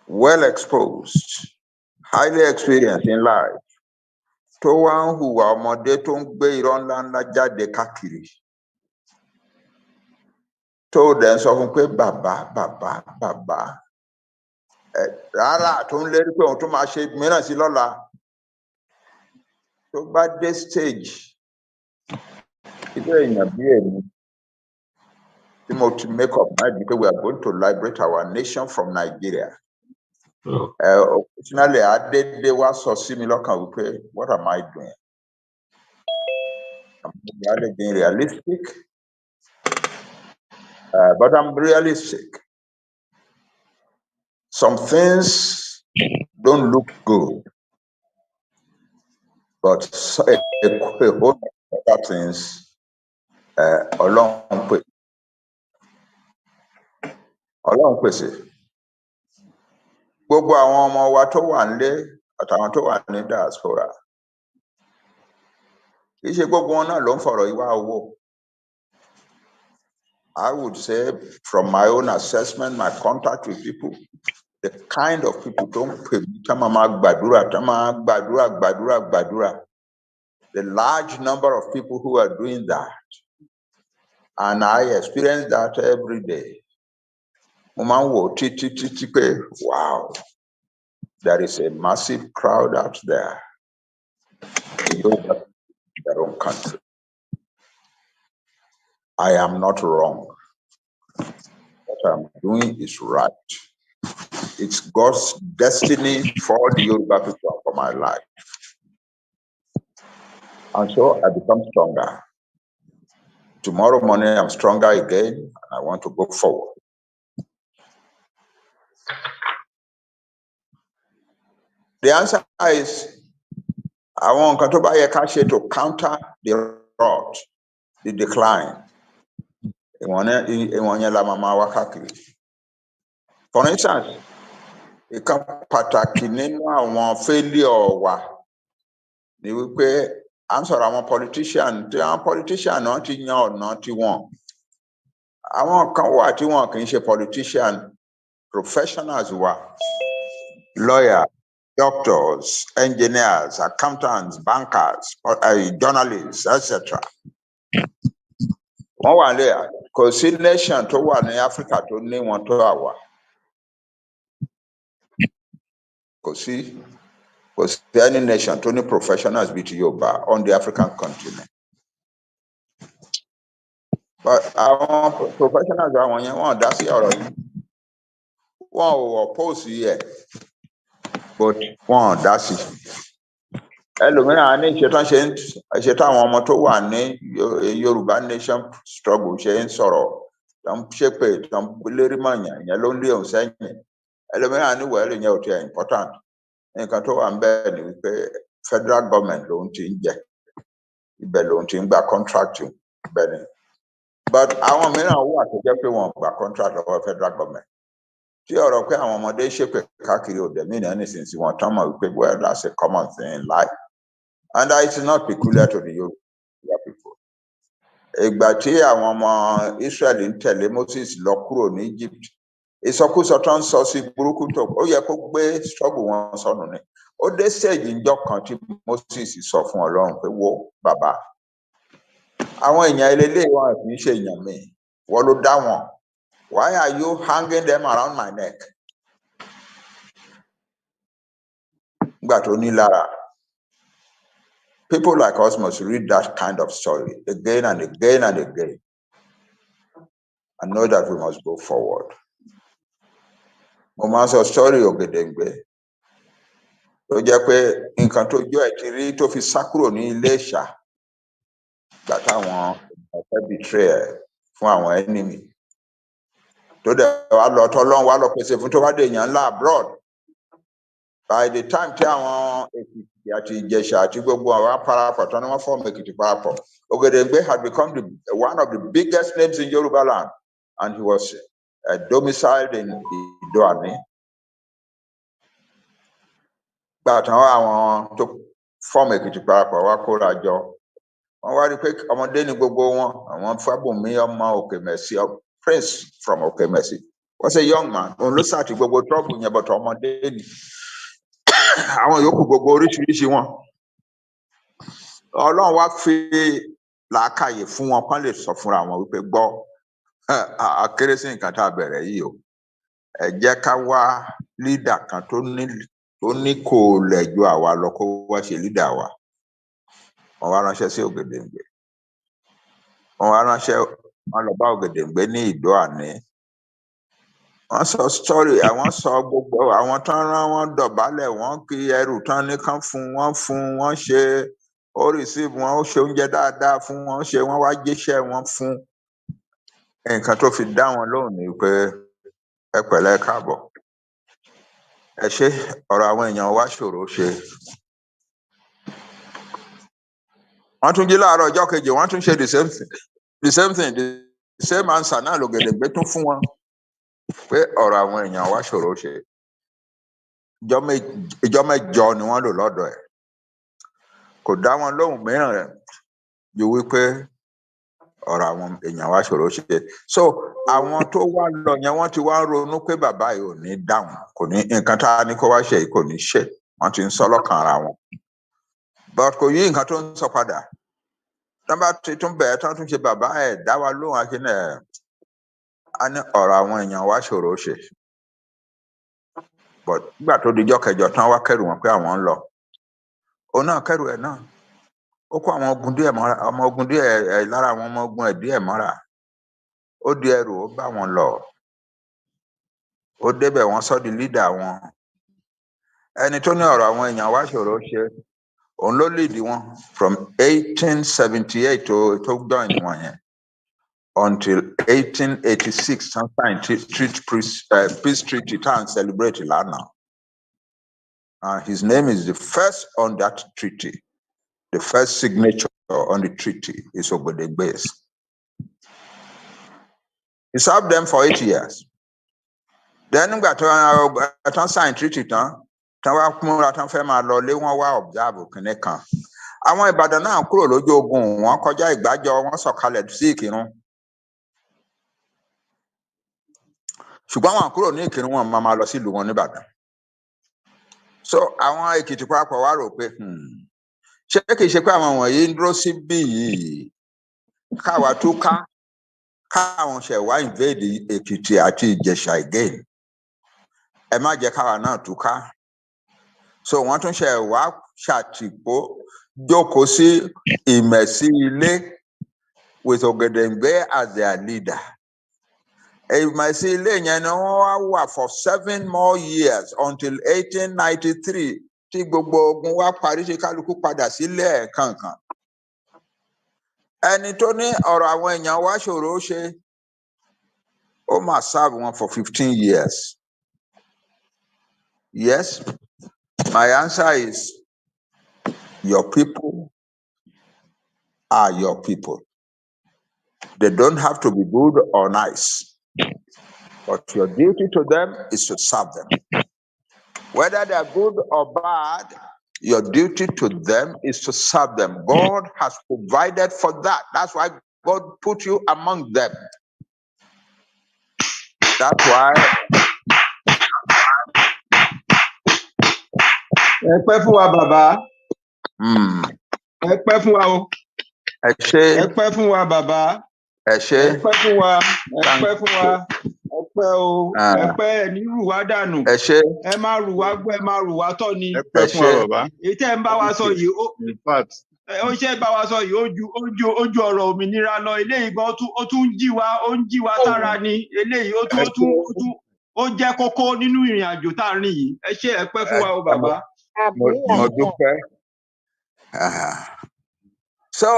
well exposed, highly experienced in life, tó wá ń hùwà ọmọdé tó ń gbé irọ́ ńláńlá jáde káàkiri, tó dẹ̀ ń sọ fún pé bàbá rárá tó ń lérí pé òun tó máa ṣe mìíràn sí lọ́la, tó bá dé stage ilé èèyàn bí èmi tí mo ti make up mind because we are going to liberate our nation from Nigeria. Originally, Adede wá sọ sí mi lọ́kàn wípé what am I doing? I'm being realistic, but I'm realistic. Some things don't look good, but a whole lot of other things Ọlọ́run pèsè. Gbogbo àwọn ọmọ wa tó wà nílé àtàwọn tó wà ní diaspora, kì í ṣe gbogbo wọn náà ló ń fọ̀rọ̀ ìwà owó. I would say from my own assessment, my contact with people, the kind of people don't pay me, the large number of people who are doing that, and I experience that every day. Wow, there is a massive crowd out there in their own country. I am not wrong. What I'm doing is right. It's God's destiny for the Yoruba people, for my life. And so I become stronger. Tomorrow morning, I'm stronger again, and I want to go forward. The answer is, I want to buy a cash to counter the rot, the decline. For instance, it can pàtàkì nínú àwọn failure wa ni wípé à ń sọ̀rọ̀ àwọn politician náà ti yan ọ̀nà tiwọn. Àwọn kan wà tí wọn kì í ṣe politician, professionals wa, lawyers, doctors, engineers, accountants, bankers, journalists, etc. Wọ́n wà lẹ́yà, kò sí nation tó wà ní Africa tó ní wọn tó àwa. Kò sí any nation tó ní professionals bíi ti Yorùbá on the African continent. But àwọn professionals àwọn yẹn wọ́n dá sí ọ̀rọ̀ yìí. Wọ́n ò oppose yẹ, but wọ́n dá sí. Ẹlòmíràn á ní ìṣe táwọn ọmọ tó wà ní Yorùbá nation struggle ṣe ń sọ̀rọ̀, tó ń ṣépè, tó ń lérí mọ̀yàn, ìyẹn ló ń lé òun sẹ́yìn. Ẹlòmíràn á ní wẹ̀ẹ́lì yẹn ò tiẹ̀ important. Nǹkan tó wà ń bẹ́ẹ̀ ni wípé federal government lòun ti ń jẹ, ibẹ̀ lòun ti ń gba contract ibẹ̀ ni. But àwọn mìíràn wà tó jẹ́ pé wọ́n gba contract lọ́wọ́ federal government. Tí ọ̀rọ̀ pé àwọn ọmọdé ṣépè káàkiri òde mí ní anything sí wọn tán mọ̀ wípé well, that's a common thing in life. And it's not peculiar to the Yoruba people. Ìgbà tí àwọn ọmọ Israel ń tẹ̀lé Moses lọ kúrò ní Egypt, ìsọkúsọ tó ń sọ sí burúkú tó, ó yẹ kó gbé struggle wọn sọnù ni. Ó dé stage ìjọ kan tí Moses sọ fún Ọlọ́run pé wo bàbá, àwọn èèyàn eléyìí wọn kì í ṣe èèyàn mi, wọ́n ló dá wọn. Why are you hanging them around my neck? Gbà tó ní lára. People like us must read that kind of story again and again and again and know that we must go forward. Mo máa ń sọ story Ògèdèngbé tó jẹ́ pé nǹkan tó jọ ẹ̀ ti rí tó fi sá kúrò ní Iléṣà gbà táwọn ọ̀fẹ́ betray ẹ̀ fún àwọn enemy. Tó dẹ̀ wá lọ tọ́lọ́run wá lọ pèsè fún tó wá dé èèyàn ńlá abroad. By the time tí àwọn Èkìtì àti Ìjẹ̀ṣà àti gbogbo àwọn parapọ̀ tán ni wọ́n fọ́ọ̀mù Èkìtì parapọ̀, Ògèdèngbé had become one of the biggest names in Yoruba land, and he was domiciled in Idoani. Gbà tán àwọn tó fọ́ọ̀mù Èkìtì parapọ̀ wá kóra jọ, wọ́n wá rí pé ọmọdé ní gbogbo wọn àwọn Fábùnmí ọmọ Òkèmẹsì Prince from Òkèmẹsì was a young man òun ló ṣàtì gbogbo trouble yẹn bọ̀tọ̀ ọmọdé ni àwọn yòókù gbogbo oríṣiríṣi wọn Ọlọ́run wá fi làákàyè fún wọn kán lè sọ fúnra wọn wípé gbọ́ akéré sí nǹkan tá a bẹ̀rẹ̀ yìí o ẹ jẹ́ ká wá lídà kan tó ní kò lẹ̀ ju àwa lọ kó wá ṣe lídà wa wọ́n wá ránṣẹ́ sí Ògèdèǹgbé wọ́n lọ bá Ògèdèǹgbé ní Ìdó Àní wọ́n sọ story àwọn sọ gbogbo àwọn tán rán wọn dọ̀bálẹ̀ wọ́n kí ẹrù tán ní kán wọ́n ṣe ó receive wọn ó ṣe oúnjẹ dáadáa fún wọn ṣe wọ́n wá jíṣẹ́ wọn fún nǹkan tó fi dá wọn lóhùn ní pé ẹ pẹ̀lẹ́ káàbọ̀ ẹ ṣe ọ̀rọ̀ àwọn èèyàn wá ṣòro ṣe wọ́n tún jí láàárọ̀ ọjọ́ kejì wọ́n tún ṣe the same thing the same answer náà l'Ògèdèǹgbé tún fún wọn pé ọ̀rọ̀ àwọn èèyàn wá ṣòro ṣe ìjọ mẹ́jọ ni wọ́n lò lọ́dọ̀ ẹ̀ kò dá wọn lóhùn mìíràn rẹ̀ ju wípé ọ̀rọ̀ àwọn èèyàn wá ṣòro ṣe so àwọn tó wá lọ yẹn wọ́n ti wá ń ronú pé bàbá yìí ò ní dáhùn kò ní nǹkan tá a ní kó wá ṣe yìí kò ní ṣe wọ́n ti ń sọ lọ́kàn ara wọn but kò yí nǹkan tó ń sọ padà tán bá ti tún bẹ̀ẹ́ tán tún ṣe bàbá ẹ̀ dá wa lóhùn akínú ẹ̀ á ní ọ̀rọ̀ àwọn èèyàn wá ṣòro ṣe but nígbà tó dijọ́ kẹjọ tán wá kẹrù wọn pé àwọn ń lọ òun náà kẹrù ẹ̀ náà ó kó àwọn ọmọ ogun díẹ̀ lára àwọn ọmọ ogun ẹ̀ díẹ̀ mọ́ra ó di ẹrù ó bá wọn lọ ó débẹ̀ wọ́n sọ di leader wọn ẹni tó ní ọ̀rọ̀ àwọn èèyàn wá ṣòro ṣe òun ló lead wọn from 1878 tó join wọn yẹn until 1886 sometime peace treaty tá à ń celebrate lánàá his name is the first on that treaty. The first signature on the treaty is Ògèdèǹgbé's. He served them for 8 years. Then nígbà tó sign treaty tán wá múra tán fẹ́ máa lọ lé wọ́n wá observe kìnní kan. Àwọn Ìbàdàn náà kúrò lójú ogun wọ́n kọjá Ìgbàjọ wọ́n sọ̀kalẹ̀ sí Ìkìrun. Ṣùgbọ́n wọn kúrò ní Ìkìrun wọn máa lọ sí ìlú wọn nìbàdàn. So àwọn Èkìtì papọ̀ wá rò pé ṣé kìí ṣe pé àwọn wọ̀nyí ń dúró síbí yìí káwa tó káwọn ṣẹ̀ wá invade Èkìtì àti Ìjẹ̀ṣà again ẹ má jẹ́ káwa náà tú ká so wọ́n tún ṣẹ̀ wá ṣàtìpó jókòó sí Ìmẹ̀sí ilé with Ògèdèǹgbé as their leader Ìmẹ̀sí ilé yẹn ni wọ́n wá wà for 7 more years until 1893 tí gbogbo ogun wá parí tí kálukú padà sílé kankan ẹni tó ní ọ̀rọ̀ àwọn èèyàn wá ṣòro ṣe ó máa serve wọn for 15 years yes my answer is your people are your people they don't have to be good or nice but your duty to them is to serve them whether they are good or bad. Your duty to them is to serve them. God has provided for that. That's why God put you among them. That's why. Ẹ pẹ́ fún wa bàbá. Ẹ pẹ́ fún wa o. Ẹ ṣé. Ẹ pẹ́ fún wa bàbá. Ẹ ṣé. Ẹ pẹ́ fún wa. Ẹ pẹ́ fún wa. Ẹ pẹ́ o. Ẹ pẹ́ ẹni rù wá dànù. Ẹ ṣé. Ẹ máa rù wá gbọ́ ẹ máa rù wá tọ́ ni. Ẹ pẹ́ fún wa bàbá. Èyí tẹ́ ń bá wa sọ yìí ó ṣe bá wa sọ yìí ó ju ọ̀rọ̀ òmìnira lọ eléyìí gan ó tún ń jí wa sára ni eléyìí ó jẹ́ kókó nínú ìrìn àjò tá a rìn yìí ẹ ṣé ẹ pẹ́ fún wa o bàbá. Mo dúpẹ́. So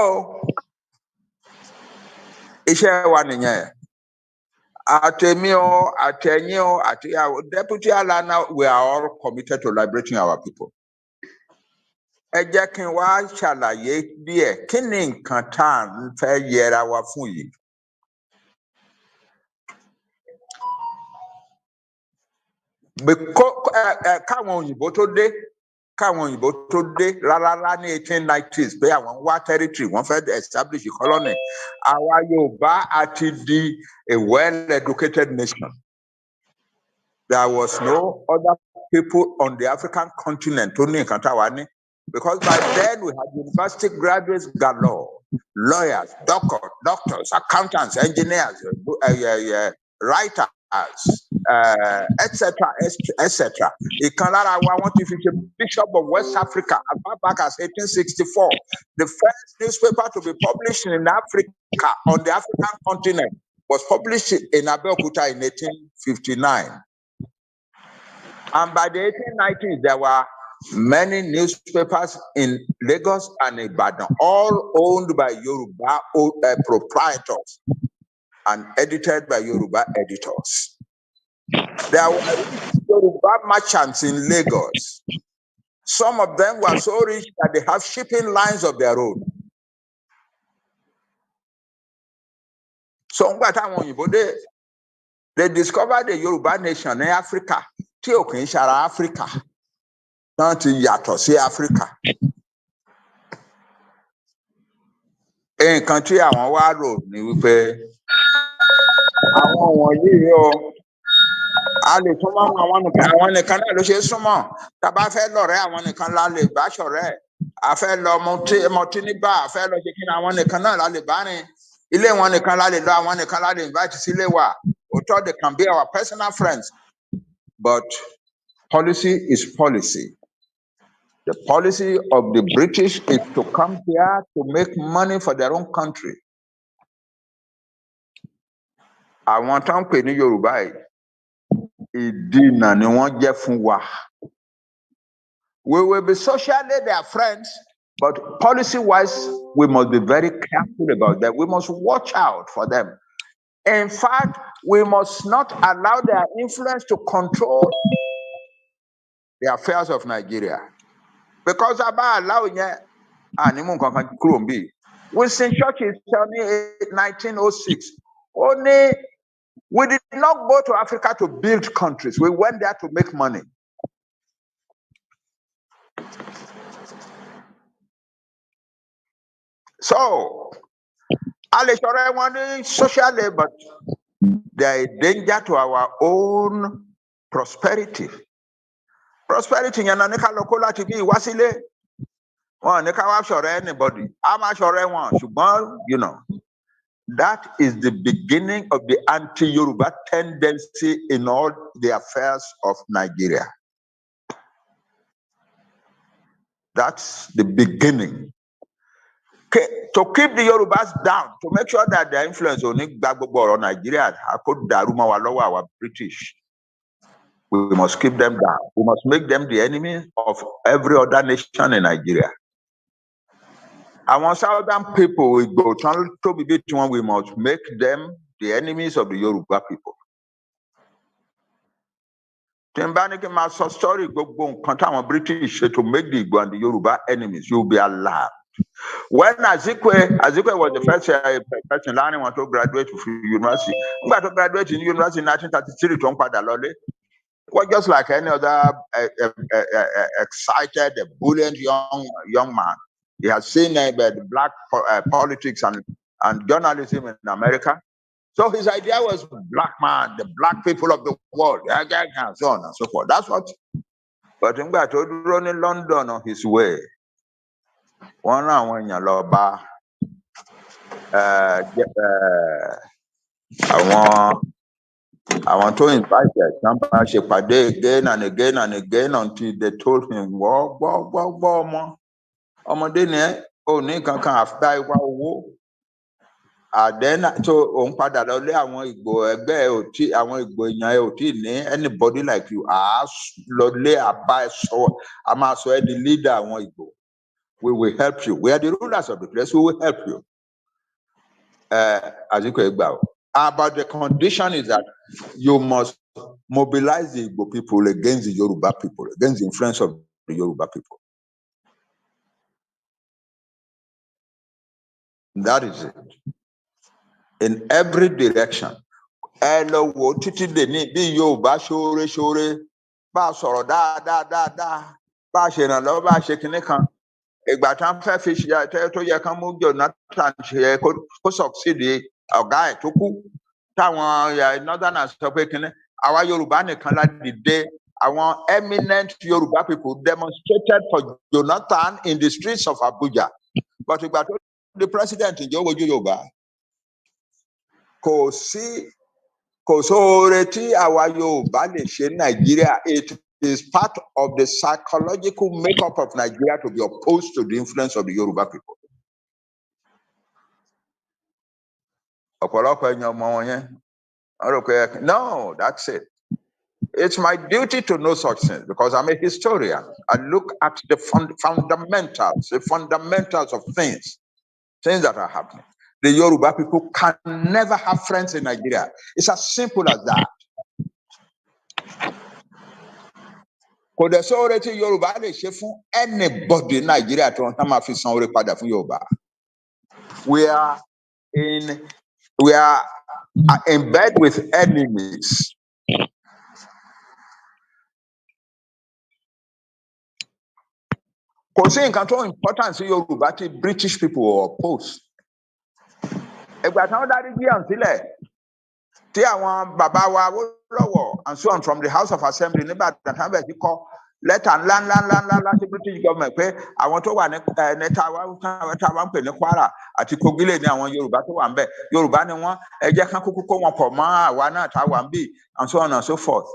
iṣẹ́ wa nìyẹn àtẹ̀mí o àtẹ̀yìn o àti Deputy Ilana we are all committed to liberating our people. Ẹ jẹ́ kí n wá ṣàlàyé díẹ̀ kí ni nǹkan tá à ń fẹ́ yẹra wa fún yìí. Káwọn òyìnbó tó dé káwọn òyìnbó tó dé rárá ní 1890s pé àwọn wá territory wọ́n fẹ́ establish a colony. Àwa Yorùbá àti di a well-educated nation. There was no other people on the African continent tó ní nǹkan táwa ní, because by then we had university graduates galore, lawyers, doctors, accountants, engineers, writers, etc. Ìkan lára wa wọ́n ti fi ṣe Bishop of West Africa as far back as 1864. The first newspaper to be published in Africa on the African continent was published in Abeokuta in 1859. And by the 1890s, there were many newspapers in Lagos and Ibadan, all owned by Yoruba proprietors and edited by Yoruba editors. There were Yoruba merchants in Lagos. Some of them were so rich that they have shipping lines of their own. So they discovered the Yoruba nation in Africa. Tí ò kì í ṣara Africa. Náà ti yàtọ̀ sí Africa. Nǹkan tí àwọn wá rò ní wípé àwọn wọ̀nyí o, a lè tún mọ́ àwọn nìkan náà ló ṣe súnmọ́. Tá bá fẹ́ lọ̀rẹ́ àwọn nìkan la lè bá ṣọ̀rẹ́. A fẹ́ lọ mọtí ní bá, a fẹ́ lọ ṣe kí ni àwọn nìkan náà la lè bá rìn. Ilé wọn nìkan la lè lọ, àwọn nìkan la lè invite sílé wa. Òótọ́, they can be our personal friends. But policy is policy. The policy of the British is to come here to make money for their own country. Àwọn tó ń pè ní Yorùbá yìí, ìdínà ni wọ́n jẹ́ fún wa. We will be socially their friends, but policy-wise, we must be very careful about them. We must watch out for them. In fact, we must not allow their influence to control the affairs of Nigeria. Because about allowing Winston Churchill tell me in 1906, only we did not go to Africa to build countries. We went there to make money. So, socially, but there is danger to our own prosperity. Prosperity, anybody. You know, that is the beginning of the anti-Yoruba tendency in all the affairs of Nigeria. That's the beginning. To keep the Yorubas down, to make sure that their influence on Nigeria, our British, we must keep them down. We must make them the enemy of every other nation in Nigeria. Our southern people will go to be between. We must make them the enemies of the Yoruba people. Story British to make the Igbo and the Yoruba enemies. You'll be alarmed. When Azikwe was the first person learning want to graduate from university. But to graduate in university in 1933 to was just like any other excited, brilliant young man. He has seen the black politics and journalism in America. So his idea was black man, the black people of the world, and so on and so forth. That's what. But in London on his way, one round when you love I want to invite them again and again and again until they told him, then so anybody like you ask I'm also the leader. We will help you. We are the rulers of the place. We will help you. But the condition is that you must mobilize the Igbo people against the Yoruba people, against the influence of the Yoruba people. That is it. In every direction. bá ṣe ìrànlọ́wọ́ bá ṣe kinní kan ìgbà tí wọ́n fẹ́ fi ṣe tó yẹ kán mú Jonathan ṣe kó succeed ọ̀gá ẹ̀ tó kú táwọn northerners sọ pé kinní àwa Yorùbá nìkan la dìde àwọn eminent Yoruba people demonstrated for Jonathan in the streets of Abuja but ìgbà tó the president ìjọ wojú Yorùbá kò sóore tí àwa Yorùbá lè ṣe ní Nàìjíríà. It is part of the psychological makeup of Nigeria to be opposed to the influence of the Yoruba people. Ọ̀pọ̀lọpọ̀ ẹ̀yin ọmọ wọn yẹn, no, that's it. It's my duty to know such things because I'm a historian. I look at the fundamentals of things that are happening. The Yoruba people can never have friends in Nigeria. It's as simple as that. Kò dẹ̀ sóore tí Yorùbá lè ṣe fún anybody in Nigeria tí wọ́n máa fi san oore padà fún Yorùbá. We are in bed with enemies. Kò sí nǹkan tó important sí Yorùbá tí British people oppose. Ìgbà tí wọ́n dárí Gíyàn sílẹ̀ tí àwọn bàbá wa Awólọ́wọ̀ and so on from the House of Assembly nígbà tí wọ́n bẹ̀ sí kọ́ lẹ́tà ńlá láti British government pé àwọn tó wà ní táwa ń pè ní Kwara àti Kogi lè ní àwọn Yorùbá tó wà ń bẹ̀ Yorùbá ni wọ́n ẹ jẹ́ kán kúkú kó wọn pọ̀ mọ́ àwa náà táwa ń bì and so on and so forth.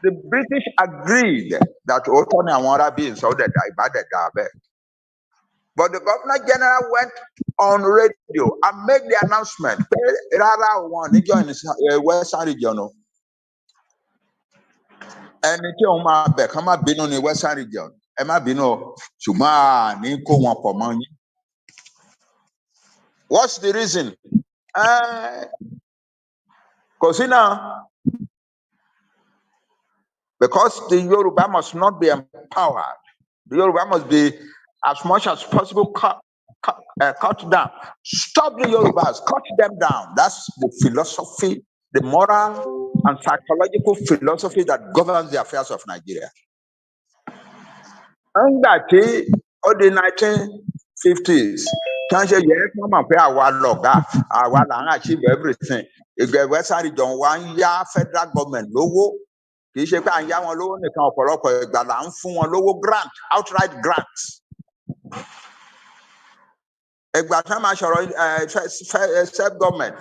The British agreed that Otoni and Warabi in Saudi Arabia. But the Governor General went on radio and made the announcement. Rara one in Western region. And it on my back, I'm not been on the Western region. Am I been on Suma Ninko Wampomani? What's the reason? Because the Yoruba must not be empowered. The Yoruba must be, as much as possible, cut down. Stop the Yorubas, cut them down. That's the philosophy, the moral and psychological philosophy that governs the affairs of Nigeria. And that all the 1950s, I achieve everything. If the Western region 1 year federal government logo. Kì í ṣe pé à ń yá wọn lówó nìkan ọ̀pọ̀lọpọ̀ ìgbà là ń fún wọn lówó grant outright grants. Ìgbà tí wọ́n máa ṣọ̀rọ̀ self government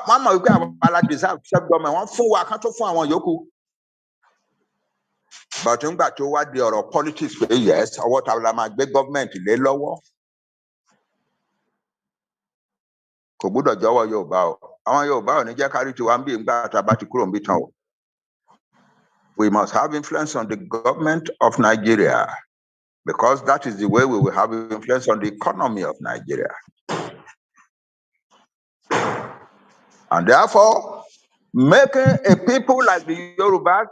wọ́n mọ̀ wípé àwọn ala deserve self government wọ́n fún wa kán tó fún àwọn yòókù. But nígbà tó wá di ọ̀rọ̀ politics pé yes ọwọ́ ta la máa gbé government lé lọ́wọ́. Kò gbúdọ̀ jọ̀wọ́ Yorùbá o. Àwọn Yorùbá ò ní jẹ́ kárí tiwa ń bí ìgbà tá a bá ti kúrò ń bí tán o. We must have influence on the government of Nigeria because that is the way we will have influence on the economy of Nigeria. And therefore, making a people like the Yorubas,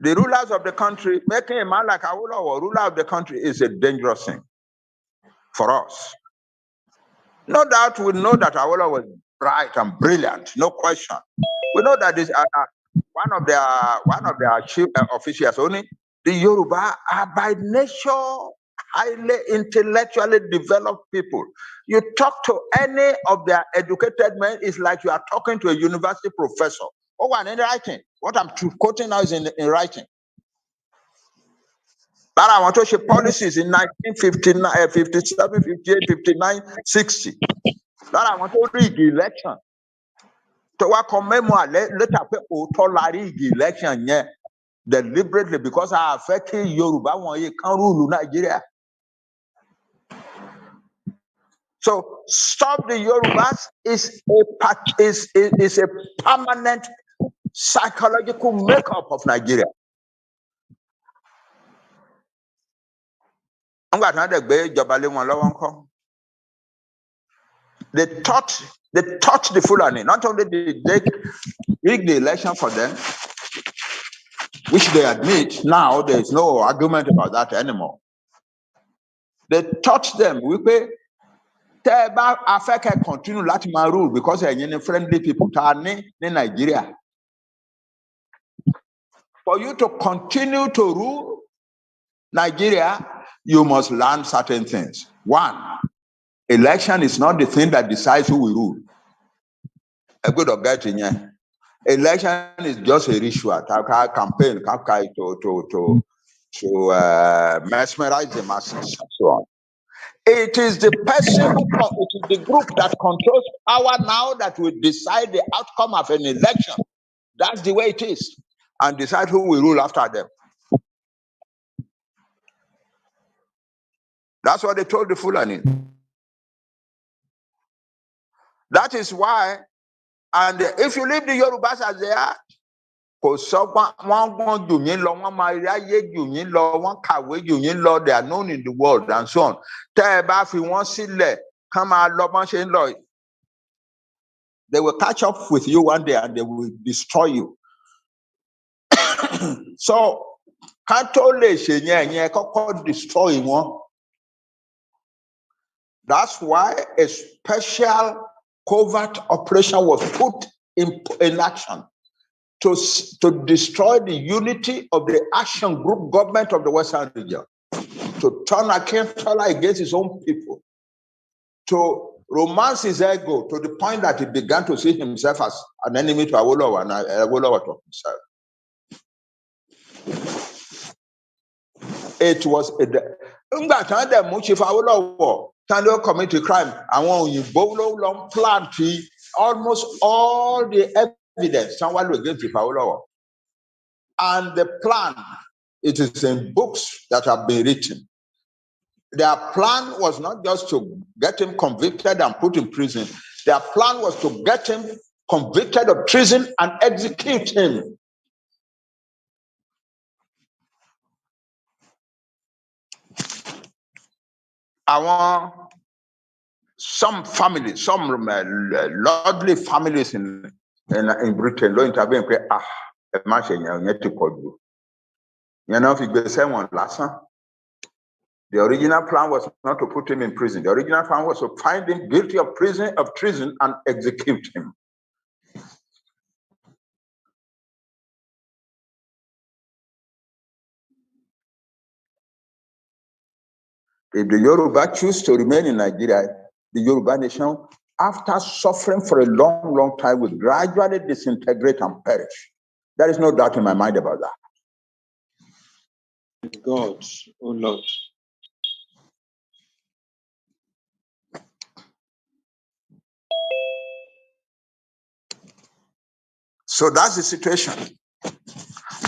the rulers of the country, making a man like Awolowo ruler of the country is a dangerous thing for us. No doubt we know that Awolowo was bright and brilliant, no question. We know that this one of their chief officials only, the Yoruba are by nature highly intellectually developed people. You talk to any of their educated men, it's like you are talking to a university professor. Oh, and in writing, what I'm quoting now is in writing. But I want to show policies in 1959, 57, 58, 59, 60. That I want to read the election. To what commemorate later people election deliberately because I affecting Yoruba when you can't rule Nigeria. So stop the Yorubas is a permanent psychological makeup of Nigeria. They taught the Fulani. Not only did they rig the election for them, which they admit now, there is no argument about that anymore. They taught them, we pay Africa continue Latin rule because they're any friendly people in Nigeria. For you to continue to rule, Nigeria, you must learn certain things. One, election is not the thing that decides who will rule. A good or bad thing, yeah. Election is just a ritual, campaign, to mesmerize the masses and so on. It is the person it is the group that controls power now that will decide the outcome of an election. That's the way it is, and decide who will rule after them. That's what they told the Fulani. That is why, and if you leave the Yorubas as they are, they are known in the world and so on. They will catch up with you one day and they will destroy you. So, destroy one. That's why a special covert operation was put in action to destroy the unity of the action group government of the Western region, to turn against his own people, to romance his ego to the point that he began to see himself as an enemy to Awolowo and Awolowo to himself. It was Awolowo committed crime. Plan almost all the evidence against Awolowo. And the plan, it is in books that have been written. Their plan was not just to get him convicted and put in prison. Their plan was to get him convicted of treason and execute him. Some families, some lordly families in Britain, don't intervene. The original plan was not to put him in prison. The original plan was to find him guilty of treason and execute him. If the Yoruba choose to remain in Nigeria, the Yoruba nation, after suffering for a long, long time, will gradually disintegrate and perish. There is no doubt in my mind about that. God, oh Lord. So that's the situation.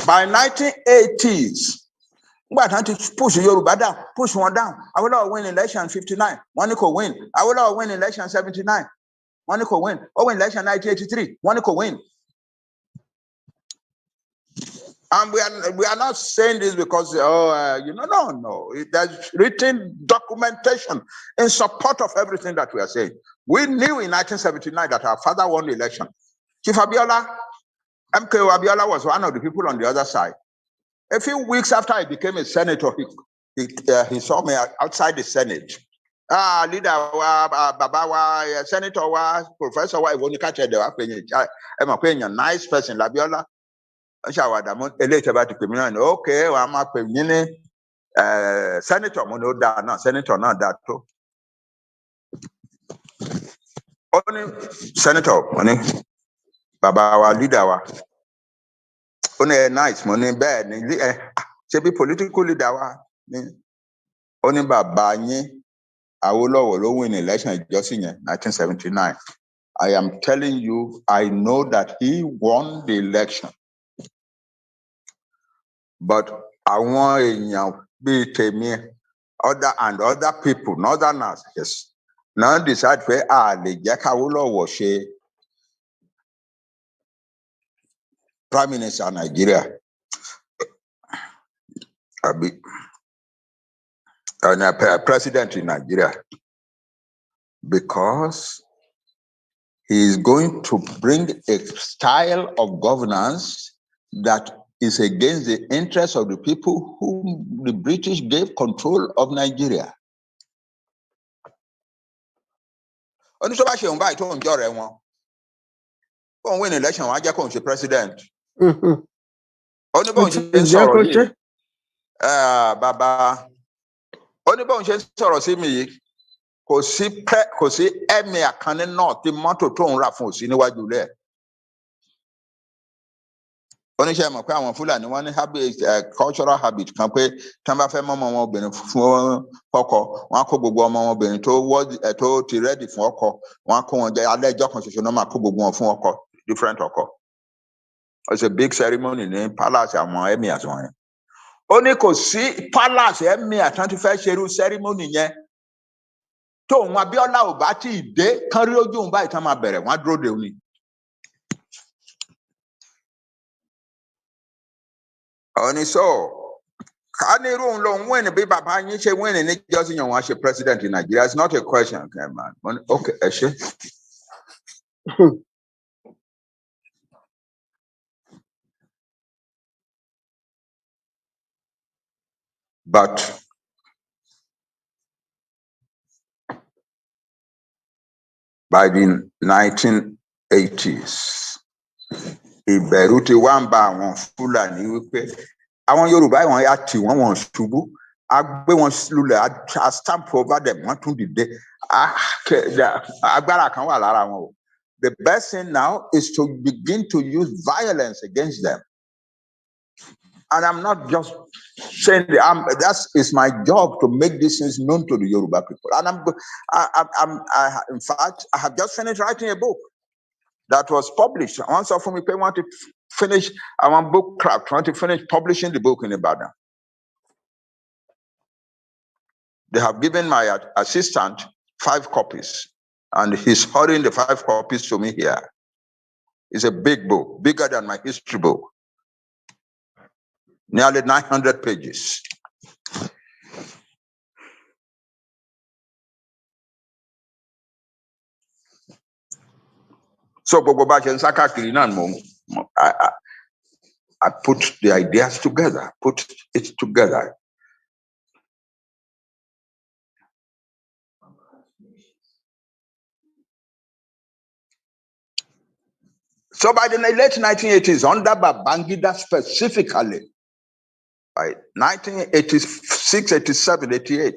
By 1980s, we had to push Yoruba down, push one down. I will win election 59. One could win. I will win election 79. One could win. Oh, election 1983. One could win. And we are not saying this because no. There's written documentation in support of everything that we are saying. We knew in 1979 that our father won the election. Chief Abiola, MKO Abiola was one of the people on the other side. A few weeks after I became a senator, he saw me outside the Senate. Leader Baba Senator Professor nice person, Labiola. Okay, I'm a senator, senator, not that too. Only senator, money, Baba leader. Only nice money, bad. Should be political leader. Only Baba Awolowo win election just in 1979. I am telling you, I know that he won the election. But I want other people, northerners, yes. Now decide where the Awolowo was Prime Minister of Nigeria. President in Nigeria. Because he is going to bring a style of governance that is against the interests of the people whom the British gave control of Nigeria. Only so much invite to enjoy one. Go win election, I just come to president. Only go to Bàbá oníbọn ṣe sọ̀rọ̀ sí mi yìí kò sí ẹ̀mí àkànní náà tí mọ́tò tó ń rà fún òsì níwájú rẹ̀. Oníṣẹ́ mọ̀ pé àwọn Fúlàní wọ́n ní cultural habit kan pé tí wọ́n bá fẹ́ mọ́ ọmọ wọn obìnrin fún ọkọ wọ́n á kó gbogbo ọmọ wọn obìnrin tó ti rẹ́dì fún ọkọ wọ́n á kó wọn jẹ alẹ́ ìjọ kan ṣoṣo náà máa kó gbogbo wọn fún ọkọ different ọkọ. It's a big ceremony ní palace àwọn emirs wọn yẹn. Ó ní kò sí palace emir tí wọ́n ti fẹ́ ṣerú ceremony yẹn tóun Abíọ́lá ò bá tí ì dé kán rí ojú òun báyìí tán máa bẹ̀rẹ̀ wọ́n á dúró de òun ni. Oni so Kaniru long win be Baba Niche win and it just in one president in Nigeria. It's not a question, okay, man. Okay, Eshe. But by the 1980s, Iberuti Wamba won Fulani wípé àwọn Yorùbá wọ́n yà tí wọ́n ṣubú agbé wọn lulẹ̀ a stamp over them wọ́n tún dìde agbára kan wà lára wọn o. The best thing now is to begin to use violence against them. And I'm not just saying that is my job to make these things known to the Yoruba people. And in fact, I have just finished writing a book that was published. Once of me pay want to finish our book craft, want to finish publishing the book in Ibadan. They have given my assistant 5 copies, and he's hurrying the 5 copies to me here. It's a big book, bigger than my history book. Nearly 900 pages. So I put the ideas together, put it together. So by the late 1980s, under Babangida specifically, by 1986, 87, 88,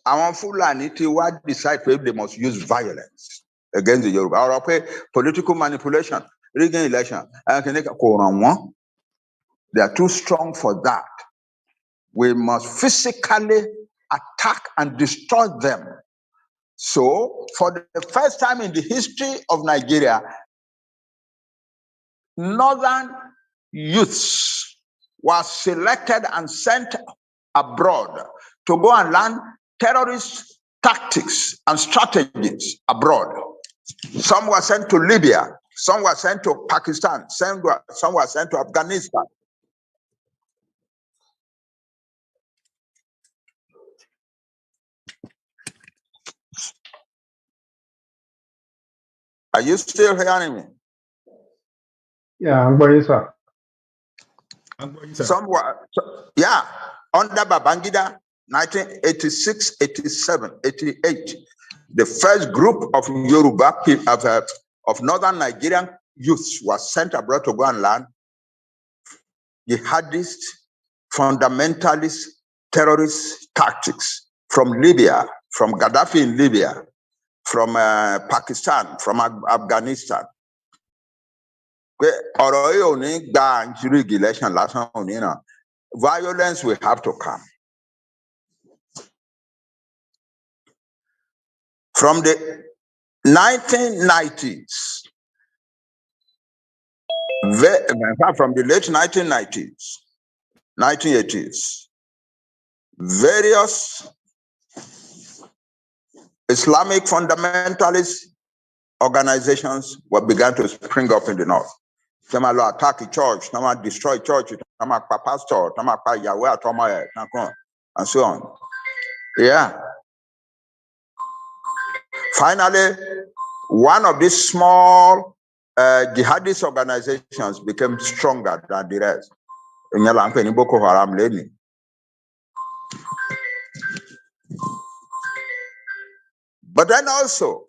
àwọn Fulani ti wá decide that they must use violence against the Yoruba. Aropo, political manipulation, rigging election. They are too strong for that. We must physically attack and destroy them. So, for the first time in the history of Nigeria, northern youths were selected and sent abroad to go and learn terrorist tactics and strategies abroad. Some were sent to Libya, some were sent to Pakistan, some were sent to Afghanistan. Are you still hearing me? Yeah, I'm going, sir. Some were, yeah, under Babangida, 1986, 87, 88. The first group of Yoruba people, of northern Nigerian youths was sent abroad to go and learn jihadist, fundamentalist, terrorist tactics from Libya, from Gaddafi in Libya, from Pakistan, from Afghanistan. Violence will have to come. From the 1990s, from the late 1990s, 1980s, various Islamic fundamentalist organizations began to spring up in the north. Some are attack the church, some are destroy church, some are pastor, some are Yahweh, and so on. Yeah. Finally, one of these small jihadist organizations became stronger than the rest. But then also,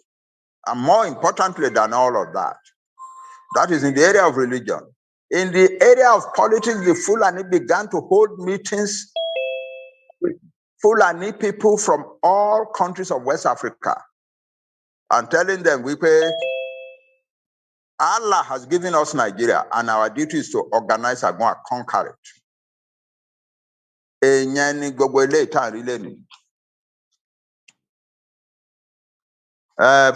and more importantly than all of that, that is in the area of religion. In the area of politics, the Fulani began to hold meetings with Fulani people from all countries of West Africa and telling them, Allah has given us Nigeria and our duty is to organize and go and conquer it.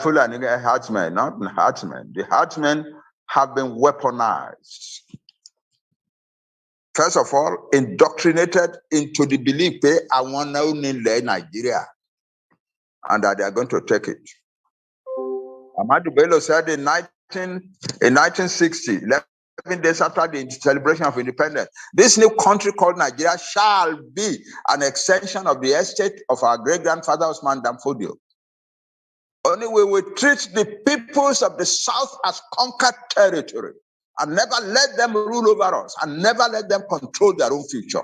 Fulani herdsmen, not herdsmen. The herdsmen have been weaponized. First of all, indoctrinated into the belief they are one now in Nigeria and that they are going to take it. Ahmadu Bello said in 1960, 11 days after the celebration of independence, this new country called Nigeria shall be an extension of the estate of our great-grandfather Osman Danfodio. Only we will treat the peoples of the South as conquered territory and never let them rule over us and never let them control their own future.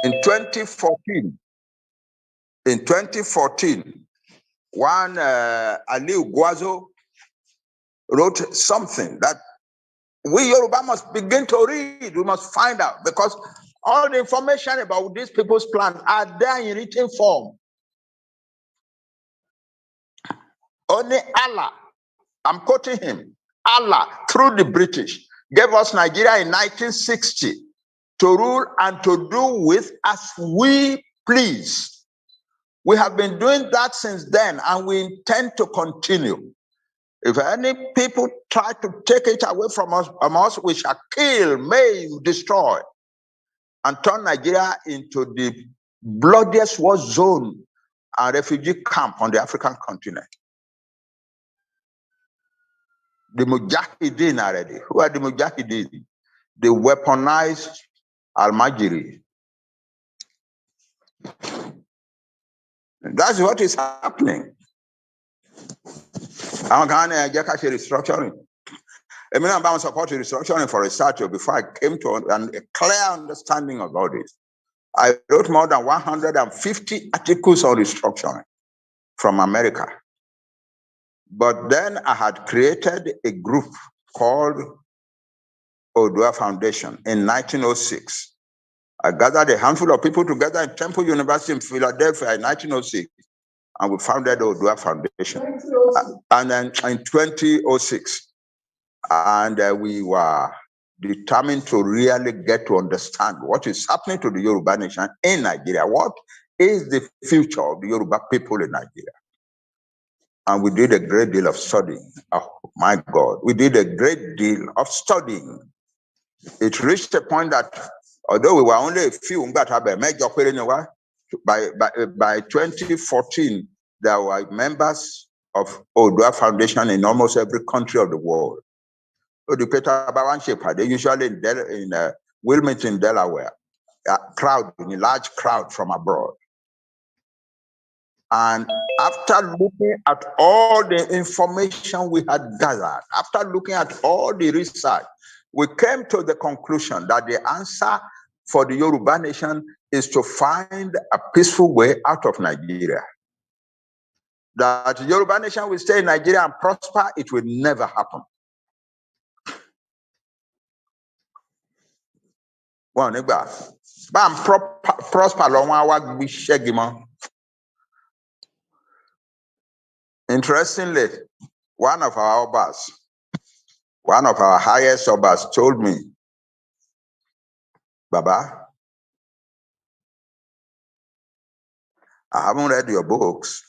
In 2014, one Aliu Guazo wrote something that we Yoruba must begin to read. We must find out, because all the information about these people's plans are there in written form. Only Allah, I'm quoting him, Allah, through the British, gave us Nigeria in 1960 to rule and to do with as we please. We have been doing that since then, and we intend to continue. If any people try to take it away from us, we shall kill, maim, destroy, and turn Nigeria into the bloodiest war zone and refugee camp on the African continent. The Mujahideen already. Who are the Mujahideen? The weaponized Al-Majiri. That's what is happening. I'm going to get restructuring. I mean, I'm supporting restructuring for research before I came to a clear understanding about this. I wrote more than 150 articles on restructuring from America. But then I had created a group called Odua Foundation in 1906. I gathered a handful of people together in Temple University in Philadelphia in 1906, and we founded the Odua Foundation. And then in 2006, and we were determined to really get to understand what is happening to the Yoruba nation in Nigeria. What is the future of the Yoruba people in Nigeria? And we did a great deal of studying. Oh my God, we did a great deal of studying. It reached a point that although we were only a few, by 2014, there were members of Odua Foundation in almost every country of the world. They usually in Wilmington, Delaware, a large crowd from abroad. And after looking at all the information we had gathered, after looking at all the research, we came to the conclusion that the answer for the Yoruba nation is to find a peaceful way out of Nigeria. That the Yoruba nation will stay in Nigeria and prosper, it will never happen. One neighbor, prosper long. Interestingly, one of our highest obas told me, Baba, I haven't read your books,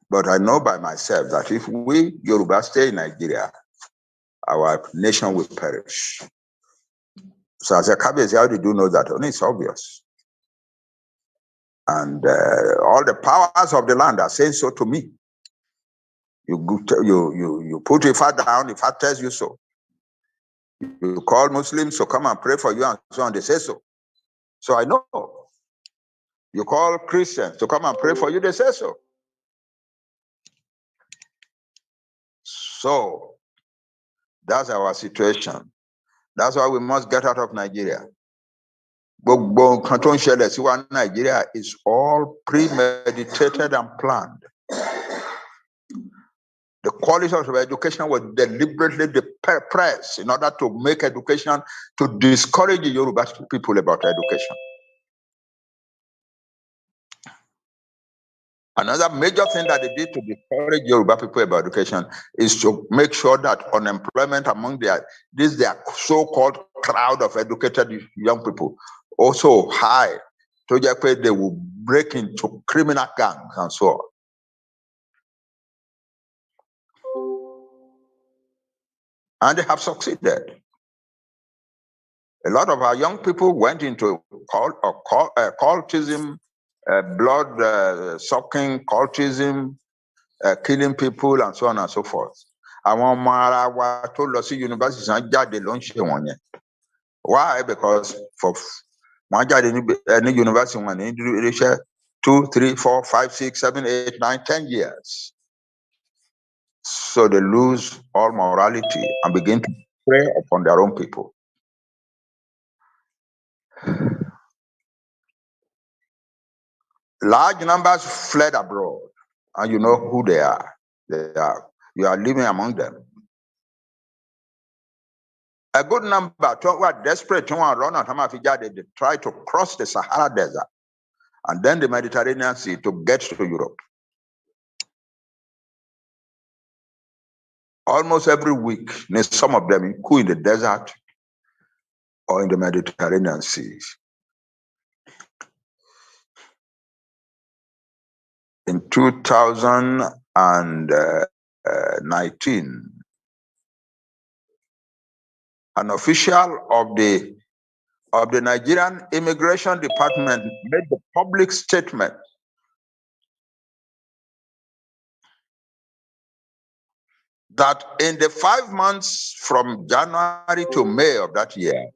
but I know by myself that if we Yoruba stay in Nigeria, our nation will perish. So as a caveat, how did you know that? Only it's obvious. And all the powers of the land are saying so to me. You put Ifa down, Ifa tells you so. You call Muslims to come and pray for you and so on, they say so. So I know. You call Christians to come and pray for you, they say so. So that's our situation. That's why we must get out of Nigeria. Nigeria is all premeditated and planned. The quality of education was deliberately depressed in order to make education, to discourage the Yoruba people about education. Another major thing that they did to discourage Yoruba people about education is to make sure that unemployment among their so-called crowd of educated young people also high. So they will break into criminal gangs and so on. And they have succeeded. A lot of our young people went into cultism, blood-sucking cultism, killing people, and so on and so forth. Àwọn ọmọ ara wa tó lọ sí yunifásitì sàn jáde ló ń ṣe wọ̀nyẹn. Why? Because wọ́n jáde ní yunifásitì wọn ní iléeṣẹ́ 2, 3, 4, 5, 6, 7, 8, 9, 10 years. So they lose all morality and begin to prey upon their own people. Large numbers fled abroad, and you know who they are. You are living among them. A good number who are desperate to run out, they try to cross the Sahara Desert and then the Mediterranean Sea to get to Europe. Almost every week, some of them in the desert or in the Mediterranean Sea. In 2019, an official of the Nigerian Immigration Department made the public statement that in the 5 months from January to May of that year,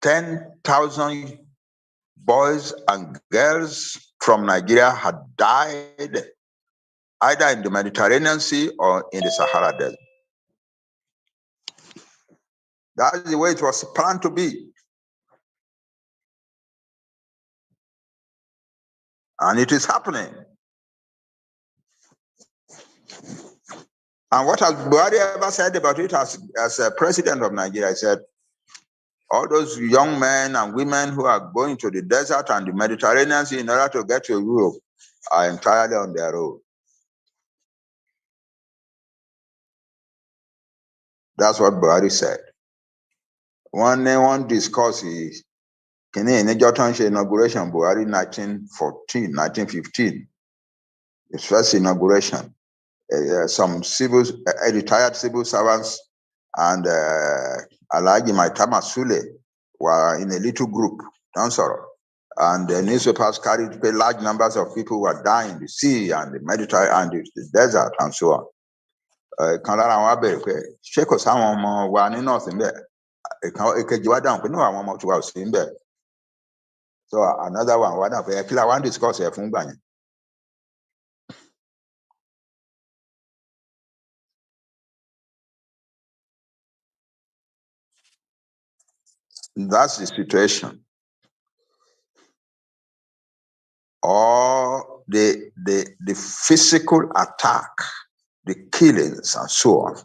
10,000 boys and girls from Nigeria had died either in the Mediterranean Sea or in the Sahara Desert. That's the way it was planned to be. And it is happening. And what has Buhari ever said about it as a president of Nigeria? He said, all those young men and women who are going to the desert and the Mediterranean Sea in order to get to Europe are entirely on their own. That's what Buhari said. One discourse is in the inauguration, Buhari 1915, his first inauguration. Some retired civil servants and Alhaji Maitama Sule were in a little group, and the newspapers carried large numbers of people who were dying in the sea and the Mediterranean and the desert and so on. Kan lára àwọn abẹ́rẹ́ pé ṣé kò sáwọn ọmọ wa ní north ń bẹ̀? Èkejì wá dáhùn pé ní àwọn ọmọ tí wà ò sí ń bẹ̀. So another one wá dáhùn pé kí la wá ń discuss ẹ̀ fún gbà yẹn. That's the situation. Or the physical attack, the killings and so on,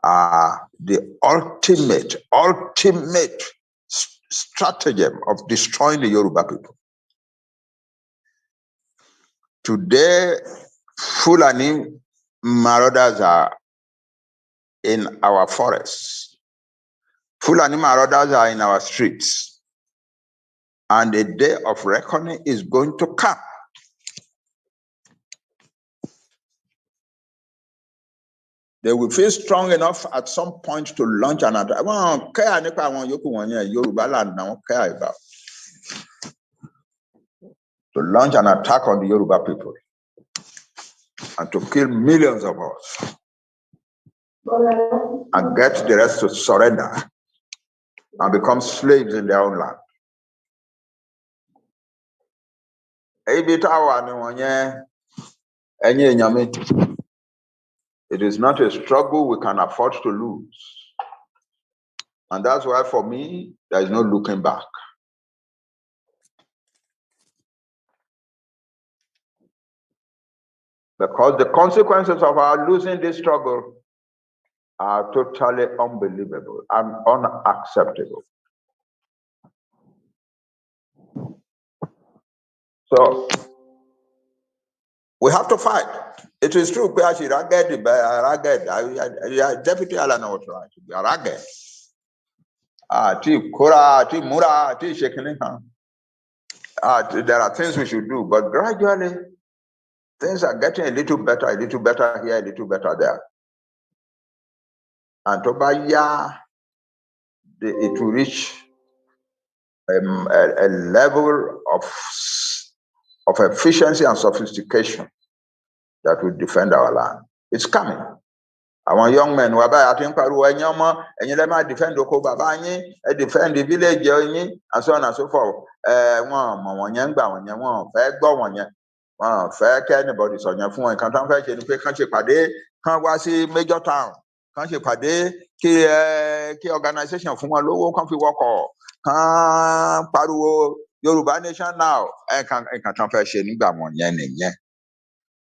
are the ultimate stratagem of destroying the Yoruba people. Today, Fulani marauders are in our forests. Fulani marauders are in our streets. And the day of reckoning is going to come. They will feel strong enough at some point to launch an attack. To launch an attack on the Yoruba people and to kill millions of us and get the rest to surrender and become slaves in their own land. It is not a struggle we can afford to lose. And that's why, for me, there is no looking back. because the consequences of our losing this struggle are totally unbelievable and unacceptable. So we have to fight. It is true, Deputy Ilana was right, we are ragged. There are things we should do, but gradually things are getting a little better here, a little better there. And Tobaya, it will reach a level of efficiency and sophistication that will defend our land. It's coming. Our young men were by defend the defend the village, and so on and so forth. Anybody so your phone can't major town. Can't you pade key organization from a low country work or Yoruba nation now. I can't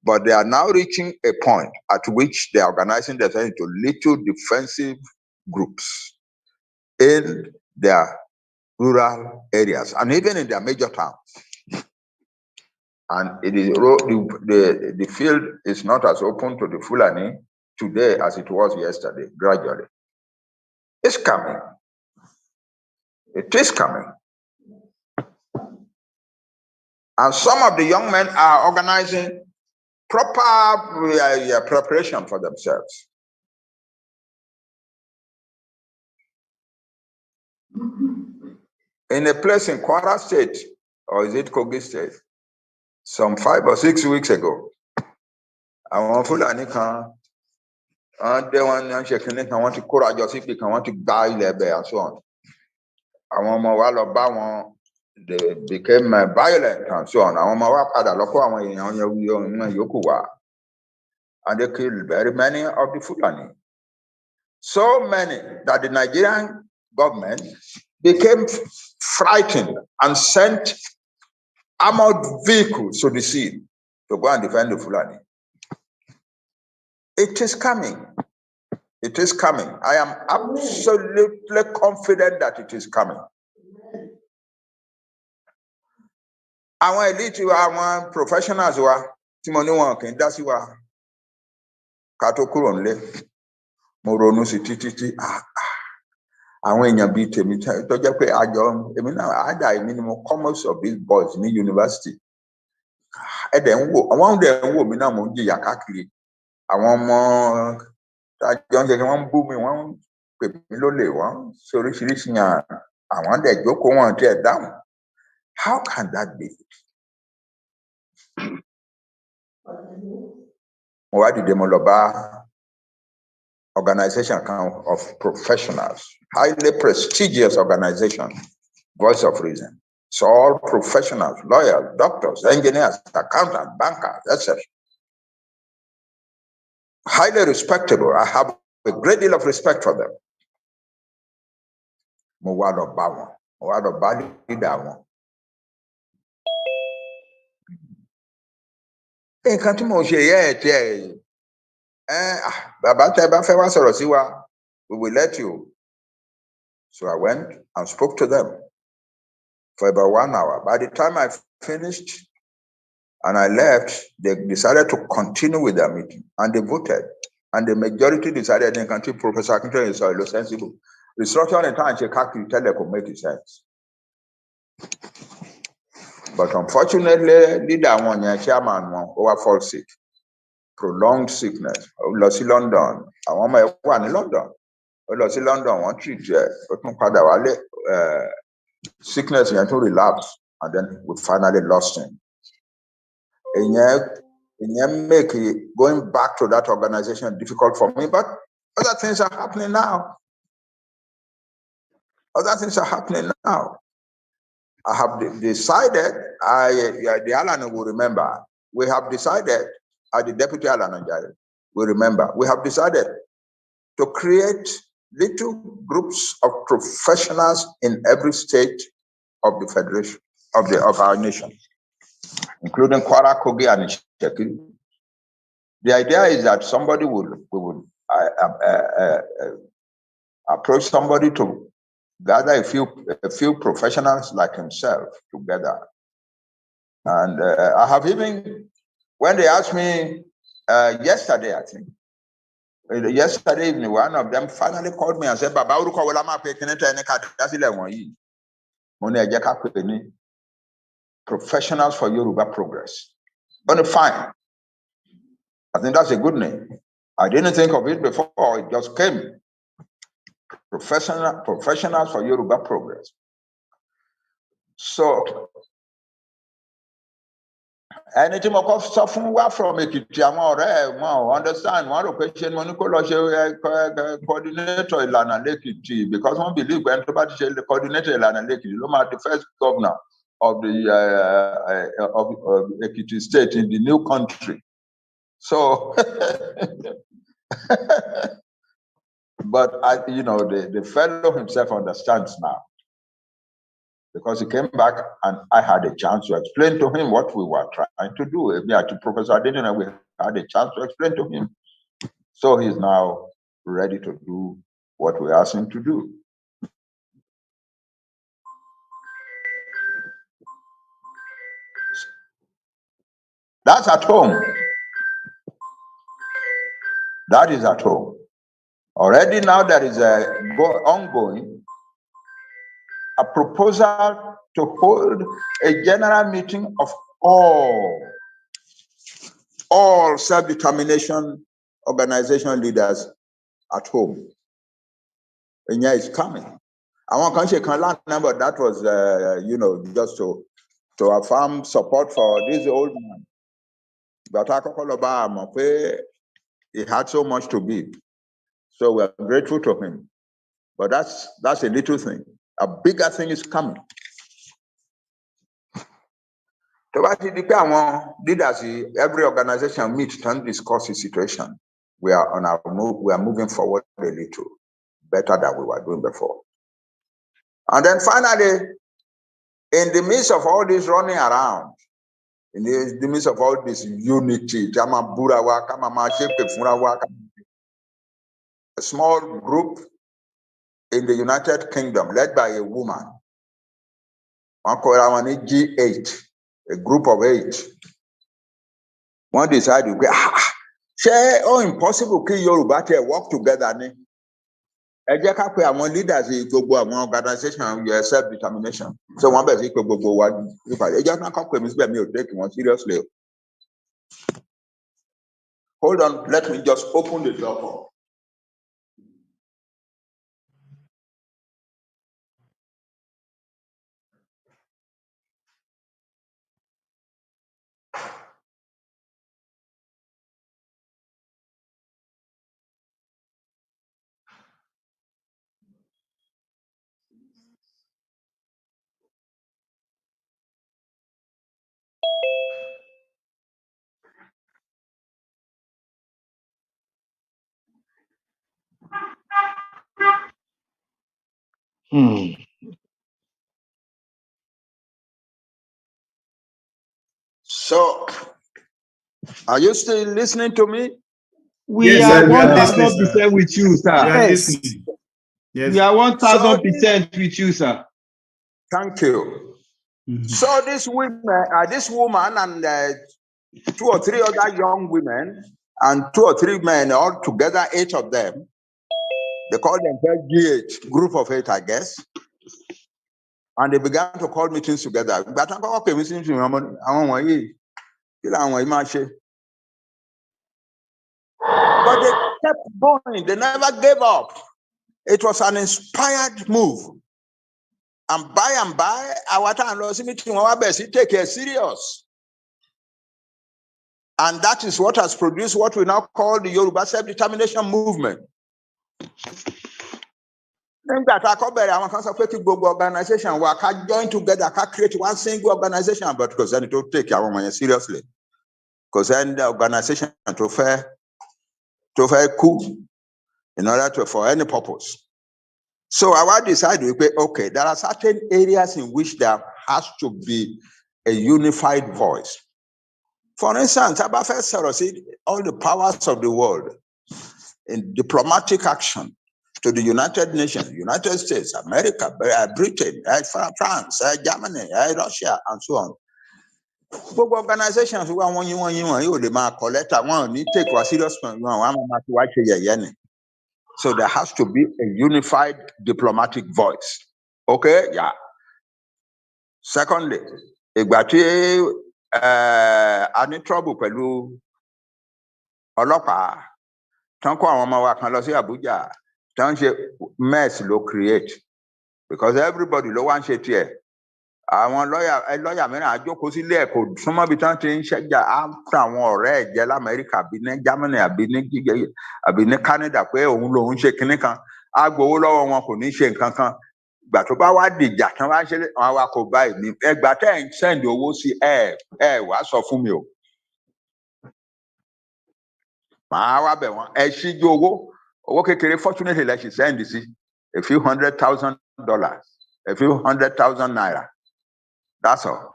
but they are now reaching a point at which they are organizing themselves into little defensive groups in their rural areas and even in their major towns. And it is the field is not as open to the Fulani today as it was yesterday, gradually. It's coming. It is coming. And some of the young men are organizing proper preparation for themselves. In a place in Kwara State, or is it Kogi State, some 5 or 6 weeks ago, I want Fulani they want to courageous people, want to buy their and so on. I want my wall of they became violent and so on. I want my and they killed very many of the Fulani. So many that the Nigerian government became frightened and sent armored vehicles to the scene to go and defend the Fulani. It is coming. It is coming. I am absolutely confident that it is coming. Àwọn elite wa, àwọn professionals wa, tí mo ní wọn kì í dá sí wa, ká tó kúrò nílé, mo ronú sí títí. Àwọn èèyàn bíi tèmi tó jẹ́ pé àjọ èmi náà àdá èmi ni mo commerce of these boys ní university. Ẹ̀dẹ̀ ń wò, àwọn ọ̀dẹ̀ ń wò mí náà mo ń jìyà káàkiri. Àwọn ọmọ àjọ ń jẹ́ kí wọ́n ń bú mi, wọ́n ń pè mí lólè, wọ́n ń ṣe oríṣiríṣi yàn, àwọn ọ̀dẹ̀ jókòó wọn tí ẹ̀ dáhùn. How can that be? Mo wá dìde mo lọ bá organization of professionals, highly prestigious organization, Voice of Reason. So all professionals, lawyers, doctors, engineers, accountants, bankers, etc. Highly respectable. I have a great deal of respect for them. Mo wá lọ bá wọn, mo wá lọ bá leader wọn. Nǹkan tí mo ṣe yẹ ẹ̀ tí bàbá tẹ́ bá fẹ́ wá sọ̀rọ̀ sí wa, we will let you. So I went and spoke to them for about 1 hour. By the time I finished and I left, they decided to continue with their meeting and they voted. And the majority decided in country Professor Akintoye is sensible. Restructuring in time, could make sense. But unfortunately, leader one chairman over fall sick, prolonged sickness. Lost in London. I want my one in London. Lost in London, one treat sickness to relapse, and then we finally lost him. And yet make going back to that organization difficult for me, but other things are happening now. Other things are happening now. I have decided, the Ilana will remember, we have decided, the Deputy Ilana will remember, we have decided to create little groups of professionals in every state of the federation, of our nation, including Kwara, Kogi, and Isheki, The idea is that somebody would approach somebody to gather a few professionals like himself together. And I have even, when they asked me yesterday, I think, yesterday evening, one of them finally called me and said, Baba, professionals for Yoruba progress. But fine. I think that's a good name. I didn't think of it before, it just came. Professionals for Yoruba progress. So, anything more suffering from Ekiti, understand one occasion when you coordinator Ilana Lekiti, because one believe when somebody say the coordinator Ilana Lekiti, the first governor of the of Ekiti state in the new country. So, but the fellow himself understands now, because he came back and I had a chance to explain to him what we were trying to do. To Professor, I didn't know we had a chance to explain to him. So he's now ready to do what we asked him to do. That's at home. That is at home. Already now there is ongoing a proposal to hold a general meeting of all self-determination organization leaders at home. And yeah, it's coming. I want country can learn, but that was just to affirm support for this old man. But I call Obama, he had so much to give. So we're grateful to him. But that's a little thing. A bigger thing is coming. Leaders, every organization meets and discuss the situation. We are on our move. We are moving forward a little better than we were doing before. And then finally, in the midst of all this running around, in the midst of all this unity, a small group in the United Kingdom led by a woman, G8, a group of 8. One decided, impossible to Yoruba to work together. Leaders organization self-determination. So one better seriously. Hold on, let me just open the door. So, are you still listening to me? We are 1,000% with you, sir. We are listening. Yes. We are 1,000% with you, sir. Thank you. So this woman and 2 or 3 other young women and 2 or 3 men, all together 8 of them, they called themselves GH, group of 8, I guess. And they began to call meetings together. But they kept going. They never gave up. It was an inspired move. And by, our time meeting take it serious. And that is what has produced what we now call the Yoruba self-determination movement. Organization where can join together, can create one single organization, but because then it will take our money seriously. Because then the organization to fair coup in order for any purpose. So I decided, okay, there are certain areas in which there has to be a unified voice For instance, all the powers of the world in diplomatic action to the United Nations, United States, America, Britain, France, Germany, Russia, and so on. Gbogbo organizations who are you they might collect one need take a serious one. So there has to be a unified diplomatic voice. Okay, yeah. Secondly, ìgbà tí a ní trouble pẹ̀lú ọlọ́pàá tán kó àwọn ọmọ wa kan lọ sí Abuja tán ṣe mess ló create because everybody ló wá ń ṣe tiẹ̀. Àwọn lọ́yà mìíràn àjókòó sílé ẹ̀ kò súnmọ́ bí tán ti ń ṣẹ́jà á fún àwọn ọ̀rẹ́ ẹ̀ jẹ́ l'Amẹ́ríkà àbí ní Germany àbí ní Canada pé òun lòun ṣe kinní kan á gbowó lọ́wọ́ wọn kò ní ṣe nǹkan kan. Ìgbà tó bá wá dìjà tán wá ṣe àwọn awakọ̀ báyìí ní ẹgbàá tẹ́ ń send owó sí ẹ wá sọ fún mi o. Màá wá bẹ̀ wọ́n ẹ ṣíjú owó kékeré fortunately lẹ ṣì send sí a few $100,000, a few 100,000 naira. That's all.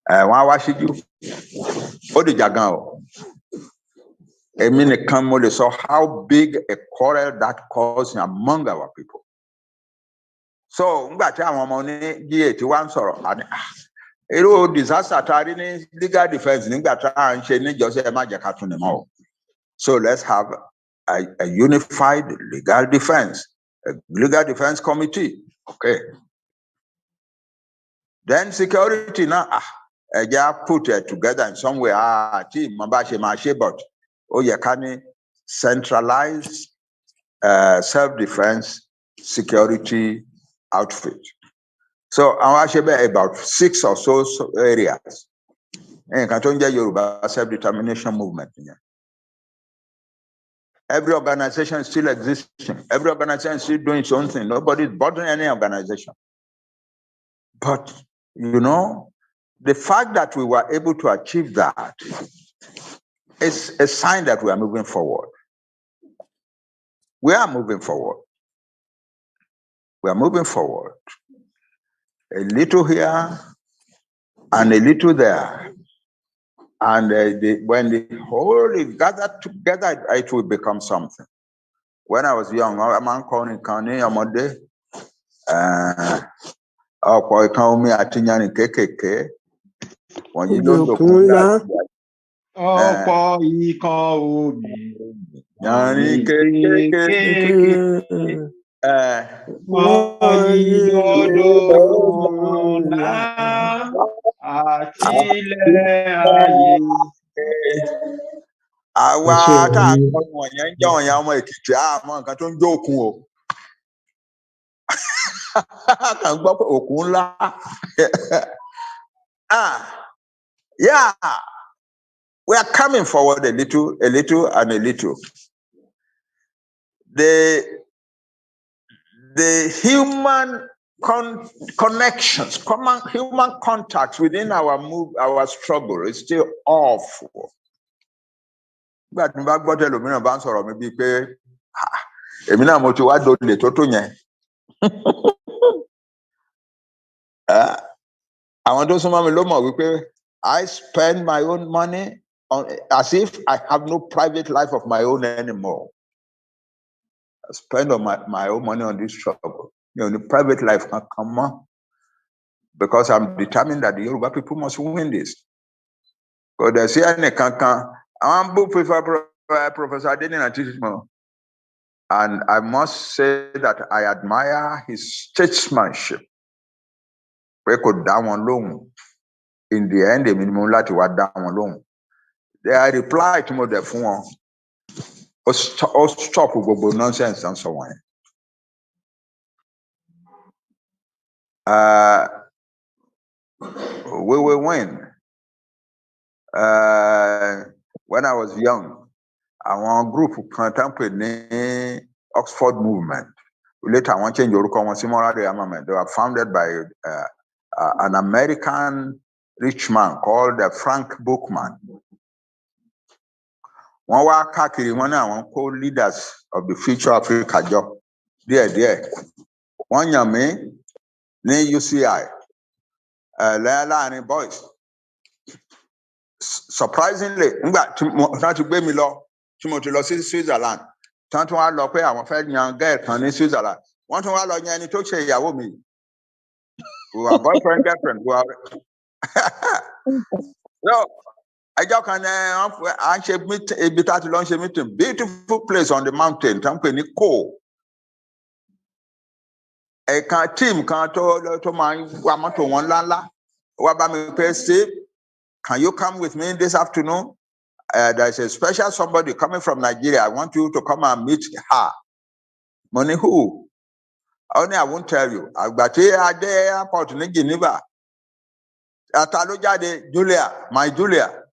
Wọ́n á wá ṣíjú. Ó dìjà gan o. Èmi nìkan mo lè sọ how big a quarrel that caused among our people. So ngbà tí àwọn ọmọ ní G8 wá ń sọ̀rọ̀ àní irú disaster tá a rí ní legal defence nígbà tá à ń ṣe níjọ́sí ẹ má jẹ́ ká tún ní mọ́ o. So let's have a unified legal defense committee. Okay. Then security now, put it together in some way. Team, but centralized self-defense security outfit. So I about 6 or so areas. And Yoruba self-determination movement. Every organization is still existing. Every organization is still doing its own thing. Nobody is bothering any organization. But, you know, the fact that we were able to achieve that is a sign that we are moving forward. We are moving forward. We are moving forward. A little here and a little there. And when the whole is gathered together, it will become something. When I was young, a man called Kani Amode, ọ̀pọ̀ ìkan omi àti yanrìn kéékèèké wọ̀nyí ló ń dòkun láti ọ̀pọ̀ ìkan omi yanrìn kéékèèké wọ̀nyí ló dòkun ńlá àti ilẹ̀ ayé. Àwa tá à ń kọ́ wọ̀nyẹn ń jẹ́ wọ̀nyẹn ọmọ Èkìtì àmọ́ nǹkan tó ń jó òkun o. Kàn gbọ́ pé òkun ńlá. Yeah, we are coming forward a little, and a little. The human connections, human contacts within our struggle is still awful. But tí n bá gbọ́ tẹ́lòmíràn bá ń sọ̀rọ̀ mi bíi pé èmi náà mo ti wá dolè tó yẹn. Àwọn tó súnmọ́ mi ló mọ̀ wípé I spend my own money as if I have no private life of my own anymore. I spend my own money on this struggle. You know, the private life can come on because I'm determined that the Yoruba people must win this. Because they say any can't. I'm both prefer Professor Adenina Tismo. And I must say that I admire his statesmanship. We could down one long. In the end, the minimum lati wa down one long. They replied to me the phone. Stop with nonsense and so on. We will win. When I was young, our group contemplated Oxford movement. Later, I want to change your movement. They were founded by an American rich man called Frank Bookman. One were co-leaders of the Future Africa job. There. One yame, ne UCI, Leila and boys. surprisingly, nígbà tí wọ́n ti gbé mi lọ tí mo ti lọ sí Switzerland tí wọ́n tún wá lọ pé àwọn fẹ́ yan girl kan ní Switzerland wọ́n tún wá lọ yan ẹni tó ṣe ìyàwó mi. We were boyfriend girlfriend. We were no. Ẹjọ́ kan ní à ń ṣe meeting ibi tá a ti lọ ń ṣe meeting beautiful place on the mountain tá ń pè ní Kó. Ẹ̀ka team kan tó máa ń wa mọ́tò wọn ńláńlá wá bá mi pé Steve, can you come with me this afternoon? There is a special somebody coming from Nigeria. I want you to come and meet her. Money who? Only I won't tell you. Àgbà tí a dé airport ní Geneva. Ata ló jáde Julia, my Julia.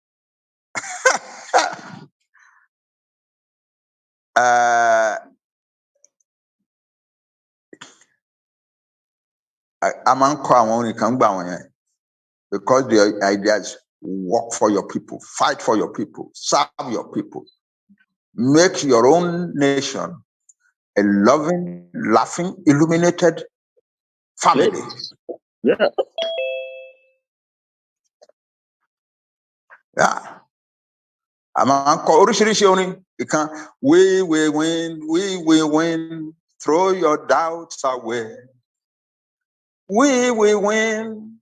A máa ń kọ́ àwọn orin kan gbà wọ́n yẹn because the idea is work for your people, fight for your people, serve your people, make your own nation a loving, laughing, illuminated family. Yeah. Yeah. A máa ń kọ́ oríṣiríṣi orin ìkan we will win, throw your doubts away. We will win,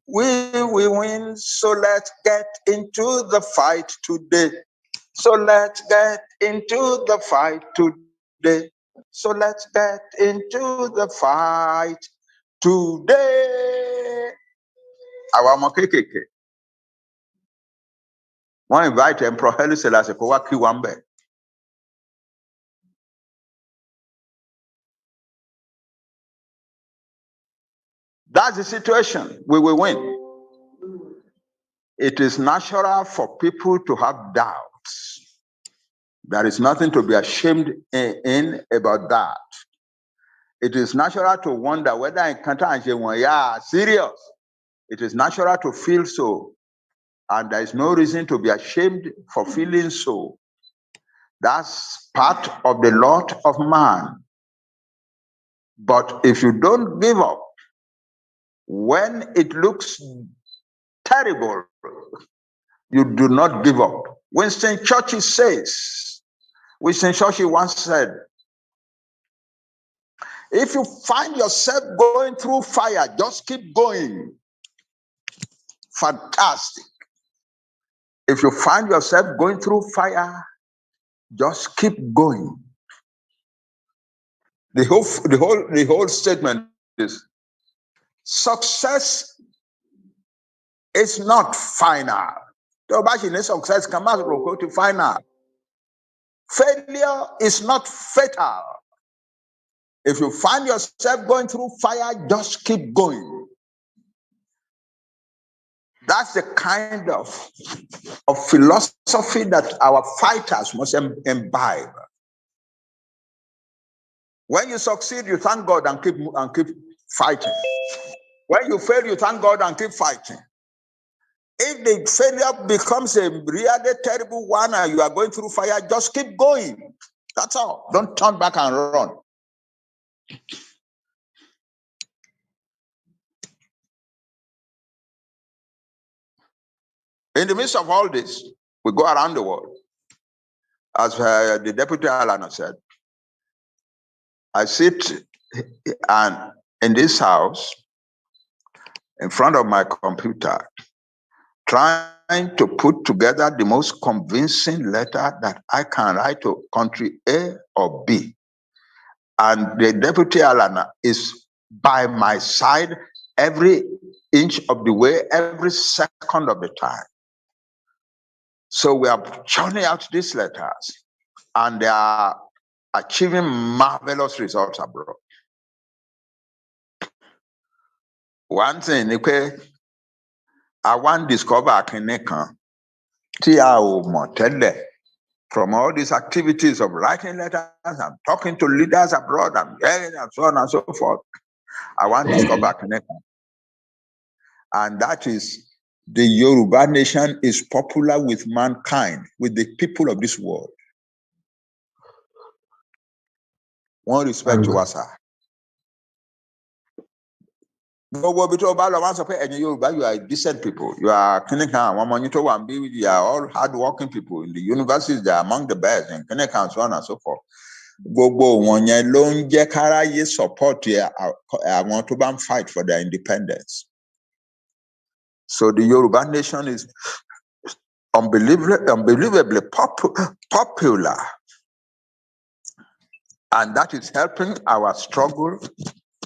so let's get into the fight today. So let's get into the fight today. So let's get into the fight today. Àwa ọmọ kéékèèké. Wọ́n invite Emperor Haile Selassie kó wá kí wa ń bẹ̀. That's the situation. We will win. It is natural for people to have doubts. There is nothing to be ashamed in about that. It is natural to wonder whether I can't serious. It is natural to feel so. And there is no reason to be ashamed for feeling so. That's part of the lot of man. But if you don't give up, when it looks terrible, you do not give up. Winston Churchill once said, if you find yourself going through fire, just keep going. Fantastic. If you find yourself going through fire, just keep going. The whole statement is success is not final. Success can go to final. Failure is not fatal. If you find yourself going through fire, just keep going. That's the kind of philosophy that our fighters must imbibe. When you succeed, you thank God and keep fighting. When you fail, you thank God and keep fighting. If the failure becomes a really terrible one and you are going through fire, just keep going. That's all. Don't turn back and run. In the midst of all this, we go around the world. As the Deputy Ilana said, I sit in this house in front of my computer, trying to put together the most convincing letter that I can write to country A or B. And the Deputy Ilana is by my side every inch of the way, every second of the time. So we are churning out these letters, and they are achieving marvelous results abroad. One thing, I want to discover from all these activities of writing letters and talking to leaders abroad and so on and so forth. I want to discover and that is the Yoruba nation is popular with mankind, with the people of this world. One respect to us, sir. Gbogbo bí tó bá lọ wọ́n sọ pé ẹ̀yin Yorùbá, you are decent people, you are kìnìkan àwọn ọmọ yín tó wà ń bí, you are all hard-working people in the universities, they are among the best in kìnìkan, so on and so forth. Gbogbo wọn yẹn ló ń jẹ́ káráyé support àwọn tó bá ń fight for their independence. So the Yoruba nation is unbelievably popular, and that is helping our struggle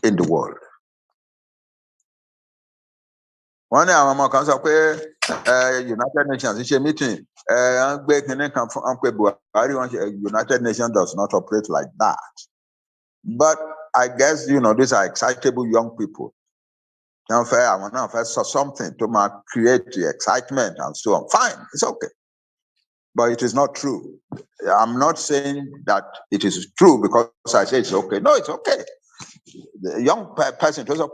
in the world. Wọ́n ní àwọn ọmọ kan sọ pé United Nations ṣe meeting ń gbé kinní kan fún pé Buhari wọn ṣe United Nations does not operate like that. But I guess these are excitable young people. Àwọn náà fẹ́ sọ something to create the excitement and so on. Fine, it's okay. But it is not true. I'm not saying that it is true because I say it's okay. No, it's okay. The young person to say,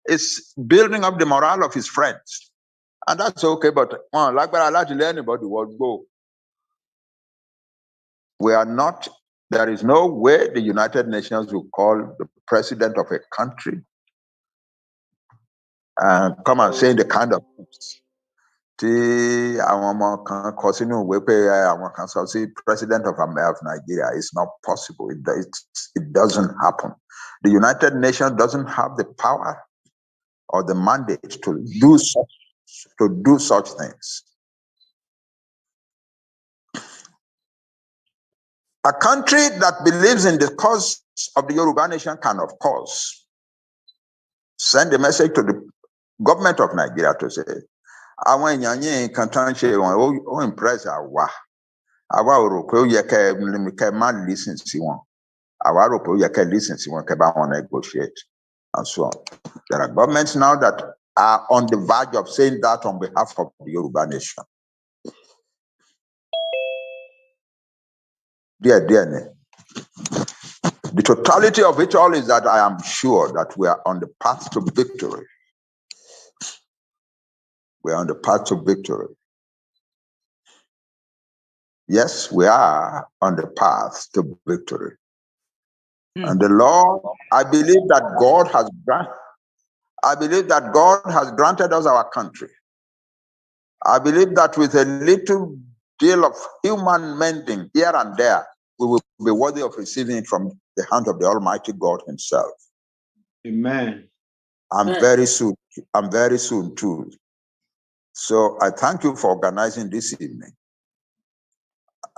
is building up the morale of his friends. And that's okay, but anybody will go. We are not, there is no way the United Nations will call the president of a country and come and say the kind of things. President of Nigeria is not possible. It doesn't happen. The United Nations doesn't have the power or the mandate to do such things. A country that believes in the cause of the Yoruba nation can, of course, send a message to the government of Nigeria to say, àwọn èèyàn yín kan tán ṣe wọn ó impress àwa ò rò pé ó yẹ kẹ́ má listen sí wọn, àwa rò pé ó yẹ kẹ́ listen sí wọn, kẹ́ bá wọn negotiate and so on. There are governments now that are on the verge of saying that on behalf of the Yoruba nation. The totality of it all is that I am sure that we are on the path to victory. We are on the path to victory. Yes, we are on the path to victory. And the Lord, I believe that God has granted us our country. I believe that with a little deal of human mending here and there, we will be worthy of receiving it from the hand of the Almighty God Himself. Amen. And very soon too. So I thank you for organizing this evening.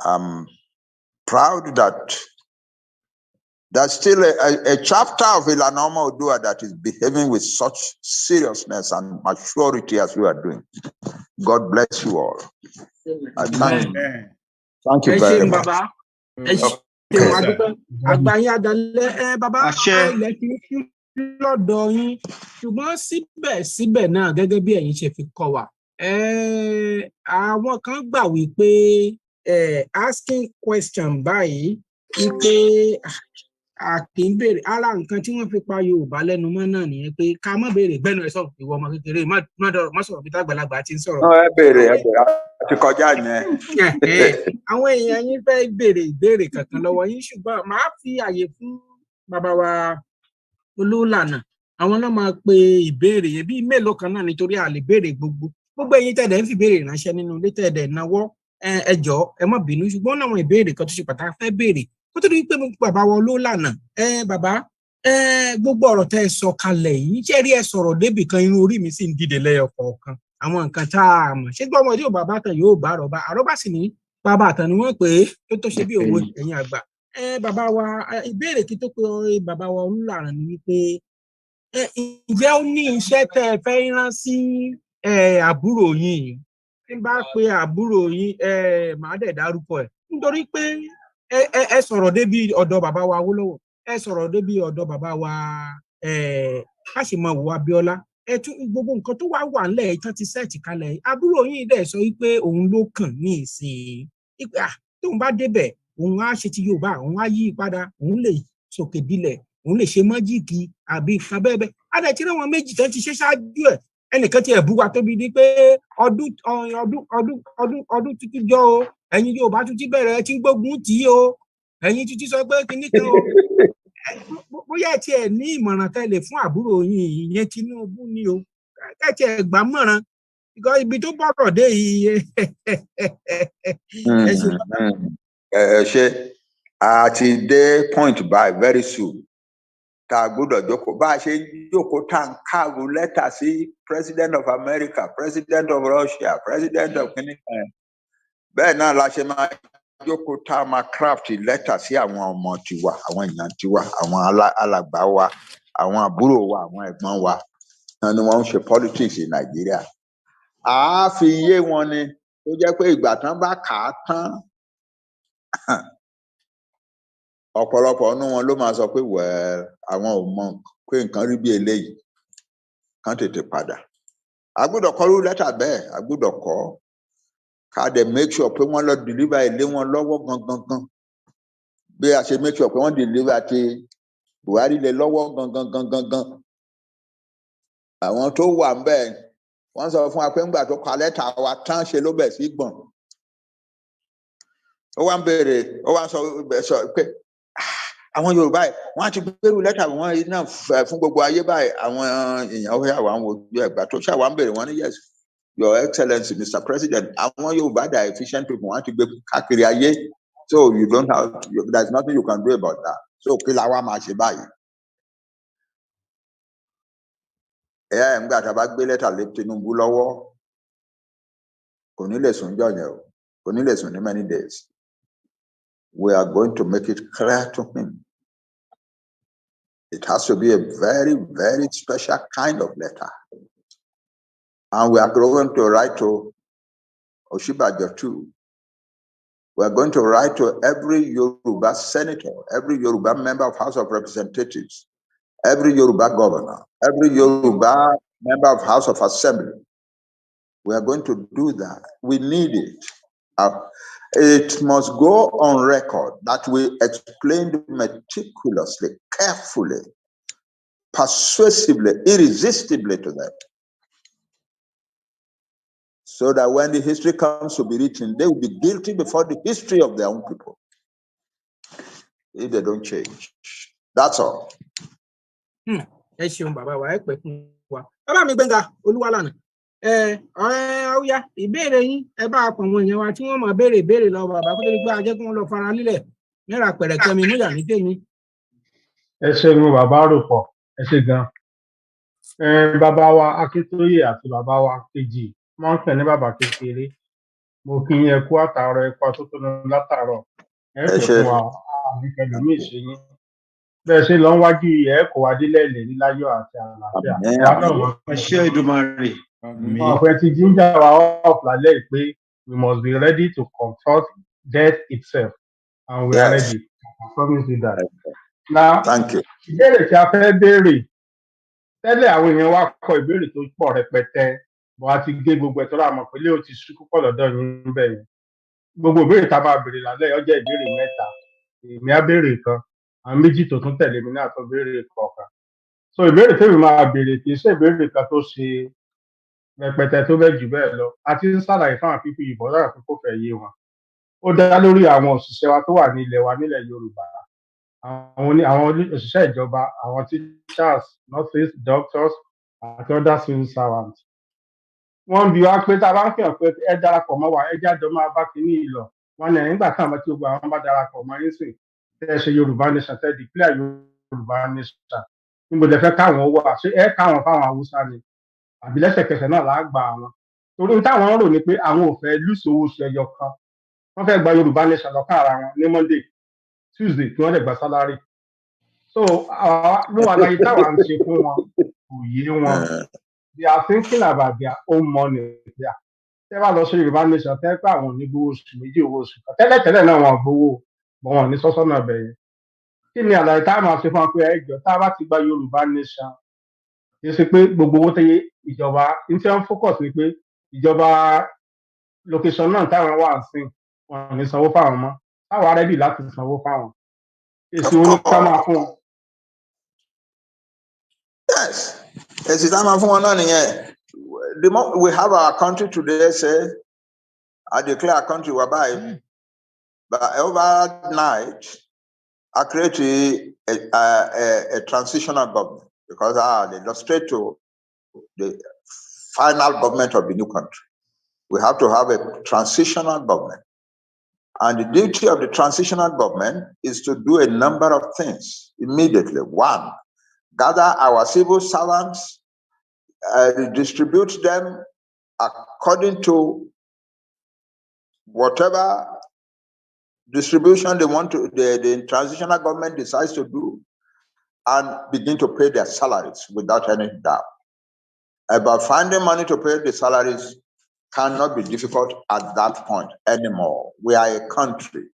I'm proud that there's still a chapter of Ilana Odua that is behaving with such seriousness and maturity as we are doing. God bless you all. I thank you. Thank you very much. Ṣùgbọ́n síbẹ̀síbẹ̀ náà gẹ́gẹ́ bí ẹ̀yin ṣe fi kọ́ wa, àwọn kan gbà wípé asking question báyìí wípé a kì í béèrè, ara nǹkan tí wọ́n fi pa Yorùbá lẹ́nu mọ́ náà nìyẹn pé ká má béèrè gbẹ́nu ẹ̀ sọ̀rọ̀ ìwọ ọmọ kékeré má sọ̀rọ̀ bí tágbàlagbà ti ń sọ̀rọ̀. ẹ béèrè àti kọjá yẹn. Àwọn èèyàn yín fẹ́ béèrè ìbéèrè kankan lọ́wọ́ yín, ṣùgbọ́n màá fi àyè fún bàbá wa Olúlànà. Àwọn náà máa pe ìbéèrè yẹn bíi mélòó kan náà nítorí a lè béèrè gbogbo ẹ̀yin tẹ̀dẹ̀ ń fi béèrè ránṣẹ́ nínú ilé tẹ̀dẹ̀ náwó ẹ jọ̀ọ́ ẹ má bínú, ṣùgbọ́n náà àwọn ìbéèrè kan tó ṣe pàtàkì fẹ́ béèrè kó tó di pé mo bàbá wa Olúlànà bàbá gbogbo ọ̀rọ̀ tẹ́ ẹ sọ kalẹ̀ yìí ṣé rí ẹ sọ̀rọ̀ débì kan inú orí mi sì ń dìde lẹ́yọ kọ̀ọ̀kan àwọn nǹkan tá a mọ̀ ṣé gbọ́ ọmọ yóò bàbá tán yóò bá àrọ́bá sì ní bàbá àtàn ni wọ́n pè é tó ṣe bí òwe ẹ̀yin àgbà. Bàbá wa ìbéèrè kí tó pé bàbá wa Olúlànà ni wípé ǹjẹ́ ó ní iṣẹ́ tẹ́ ẹ fẹ́ rán sí àbúrò yín? Tí n bá pe àbúrò yín màá dẹ̀ dárúkọ ẹ̀ nítorí pé ẹ sọ̀rọ̀ débi ọ̀dọ̀ bàbá wa Awólọ́wọ̀, ẹ sọ̀rọ̀ débi ọ̀dọ̀ bàbá wa Káṣímọ̀wò Abíọ́lá, ẹ tún gbogbo nǹkan tó wà ńlẹ̀ tán ti sẹ́ẹ̀tì kalẹ̀. Àbúrò yín dẹ̀ sọ wípé òun ló kàn ní ìsìn tóun bá débẹ̀ òun á ṣe ti Yorùbá, òun á yí padà, òun lè sòkè dilẹ̀, òun lè ṣe mọ́jìkì àbí nǹkan bẹ́ẹ̀ bẹ́ẹ̀. A dẹ̀ ti rán wọn méjì tán ti ṣe ṣáájú ẹ̀. Ẹnìkan ti ẹ̀bú wa tóbi ní pé ọdún tuntun jọ o, ẹ̀yin Yorùbá tún ti bẹ̀rẹ̀ tí gbógun tì í o. ẹ̀yin títí sọ pé kinní kan o bóyá tí ẹ ní ìmọ̀ràn tẹ́lẹ̀ fún àbúrò yín ìyẹn Tinubu ni o kẹ́tì ẹ̀ gbà mọ̀ràn ibi tó bọ̀rọ̀ dé yìí ṣe a ti dé point by very soon tá a gbọ́dọ̀ jókòó bá a ṣe jókòó tá a ń káàbù lẹ́tà sí President of America, President of Russia, President of kìnìkan bẹ́ẹ̀ náà la ṣe máa jókòó tá a máa craft lẹ́tà sí àwọn ọmọ tiwa, àwọn èèyàn tiwa, àwọn alàgbà wa, àwọn àbúrò wa, àwọn ẹ̀gbọ́n wa náà ni wọ́n ń ṣe politics ní Nàìjíríà. A fi yé wọn ni tó jẹ́ pé ìgbà tán bá kà á tán ọ̀pọ̀lọpọ̀ ọ̀nù wọn ló máa sọ pé àwọn ò mọ̀ pé nǹkan rí bí eléyìí kán tètè padà. A gbọ́dọ̀ kọ irú lẹ́tà bẹ́ẹ̀, a gbọ́dọ̀ kọ ká dẹ̀ make sure pé wọ́n lọ deliver ilé wọn lọ́wọ́ gangan bí a ṣe make sure pé wọ́n deliver ti Buhari lé lọ́wọ́ gangan. Àwọn tó wà ń bẹ̀ wọ́n sọ fún wa pé ńgbà tó kọ lẹ́tà wa tán ṣe ló bẹ̀ sí gbọ̀n. Ó wá ń béèrè, ó wá sọ pé àwọn Yorùbá yìí wọ́n á ti gbèrú lẹ́tà wọn yìí náà fún gbogbo ayé báyìí àwọn èèyàn ó yà wá ń wojú ẹ̀gbà tó ṣàwá ń béèrè wọn ní yes Your Excellency Mr. President àwọn Yorùbá dà efficient people wọ́n á ti gbé káàkiri ayé so you don't have there is nothing you can do about that so kí la wá máa ṣe báyìí. ẹ̀yà ẹ̀ ń gbà tá a bá gbé lẹ́tà lé Tinubu lọ́wọ́ kò ní lè sùn jọ̀yẹ̀ o kò ní lè sùn ní many days. We are going to make it clear to him. It has to be a very, very special kind of letter. And we are going to write to Oshibajo too. We are going to write to every Yoruba senator, every Yoruba member of House of Representatives, every Yoruba governor, every Yoruba member of House of Assembly. We are going to do that. We need it. It must go on record that we explained meticulously, carefully, persuasively, irresistibly to them. So that when the history comes to be written, they will be guilty before the history of their own people. If they don't change. That's all. Ẹ ṣeun bàbá wa ẹ pẹ́ fún wa. Bàbá mi Gbẹ́ngà Olúwalànà. Ọ̀ya ìbéèrè yín ẹ bá pọ̀ wọn èèyàn wa tí wọ́n máa béèrè ìbéèrè lọ bàbá kó tó di pé ajẹ́ kí wọ́n lọ fara lílẹ̀ níra pẹ̀rẹ̀kẹ́ mi múyà ní tèmi. Ẹ ṣeun bàbá Aropo ẹ ṣe gan. Bàbá wa Akíntóyè àti bàbá wa kejì máa ń pè ní bàbá kékeré. Mo kí yín ẹ kú àtàárọ̀ ẹ kú àtótónu látàárọ̀. Ẹ pè fún wa àmì pẹ̀lú mi ṣe yín. Bẹ́ẹ̀ ṣe lọ ń wájú ẹ̀ kó wa délẹ̀ lè ní láyọ̀ àti àlàáfíà. Ẹ ṣé Èdùmàrè. Ọ̀pẹ ti jíjà wa off lálẹ́ pé we must be ready to confront death itself and we are ready. I promise you that. Now, ìbéèrè tí a fẹ́ béèrè tẹ́lẹ̀ àwọn èèyàn wa kọ ìbéèrè tó pọ̀ rẹpẹtẹ bọ́ a ti gé gbogbo ẹ̀tọ́ àmọ́ pé lé o ti sú púpọ̀ lọ́dọ̀ yín níbẹ̀ yẹn. Gbogbo ìbéèrè tá a máa béèrè lálẹ́ ọjọ́ ìbéèrè mẹ́ta. Èmi á béèrè kan, àwọn méjì tó tún tẹ̀lé mi náà tó béèrè kọ̀ọ̀kan. So ìbéèrè tèmi máa béèrè kì í ṣe ìbéèrè kan tó ṣe rẹpẹtẹ tó bẹ́ẹ̀ jù bẹ́ẹ̀ lọ. A ti ń ṣàlàyé fáwọn pípì ìbọn náà pé kò fẹ́ yé wọn. Ó dá lórí àwọn òṣìṣẹ́ wa tó wà ní ilẹ̀ wa nílẹ̀ Yorùbá. Àwọn òṣìṣẹ́ ìjọba, àwọn teachers, nurses, doctors, àti other civil servants. Wọ́n bi wá pé tá a bá ń fi hàn pé ẹ darapọ̀ mọ́ wa, ẹ jáde máa bá kínní yìí lọ. Wọ́n ní nígbà táwọn tí gbogbo àwọn bá darapọ̀ mọ́ yín sìn, tẹ́ ẹ ṣe Yorùbá nation, tẹ́ ẹ declare Yorùbá nation. Níbo lẹ fẹ́ káwọn wà? Ṣé ẹ káwọn fáwọn Haúsá ni? Àbí lẹ́sẹ̀kẹsẹ̀ náà là á gba àwọn. Torí táwọn ń rò ní pé àwọn ò fẹ́ lùsòwò oṣù ẹyọ kan. Wọ́n fẹ́ gba Yorùbá nation lọ́kàn ara wọn ní Monday, Tuesday kí wọ́n lè gba salary. So ló wà láyé táwa ń ṣe fún wọn kò yé wọn. They are thinking about their own money. Tẹ́ bá lọ sí Yorùbá nation tẹ́ pé àwọn ò ní gbowó oṣù méjì owó oṣù kan. Tẹ́lẹ̀tẹ́lẹ̀ náà wọn gbowó bọ̀ wọn ní sọ́sọ́nà bẹ̀yẹn. Kí ni àlàyé táwọn máa ṣe fún wọn pé ẹjọ́ tá a bá ti gba Yorùbá nation? Kì í ṣe pé gbogbo owó tẹ́yẹ ìjọba ní tí wọ́n focus ni pé ìjọba location náà táwọn wà sí wọn ò ní sanwó fáwọn mọ́. Táwọn ready láti sanwó fáwọn. Èsì wọn ní ká máa fún wọn. Yes, èsì tá a máa fún wọn náà nìyẹn. The more we have our country today, say, I declare our country whereby, but overnight, I create a transitional government because I illustrate to the final government of the new country. We have to have a transitional government. And the duty of the transitional government is to do a number of things immediately. One, gather our civil servants, distribute them according to whatever distribution they want to, the transitional government decides to do, and begin to pay their salaries without any doubt. About finding money to pay the salaries cannot be difficult at that point anymore. We are a country.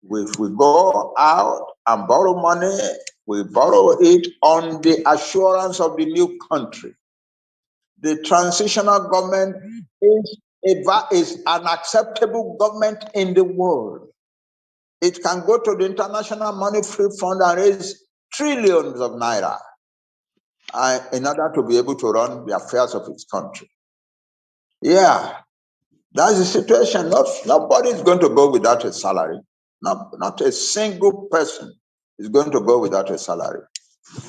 If we go out and borrow money, we borrow it on the assurance of the new country. The transitional government is an acceptable government in the world. It can go to the International Monetary Fund and raise trillions of naira in order to be able to run the affairs of its country. Yeah, that's the situation. Nobody is going to go without a salary. Not a single person is going to go without a salary.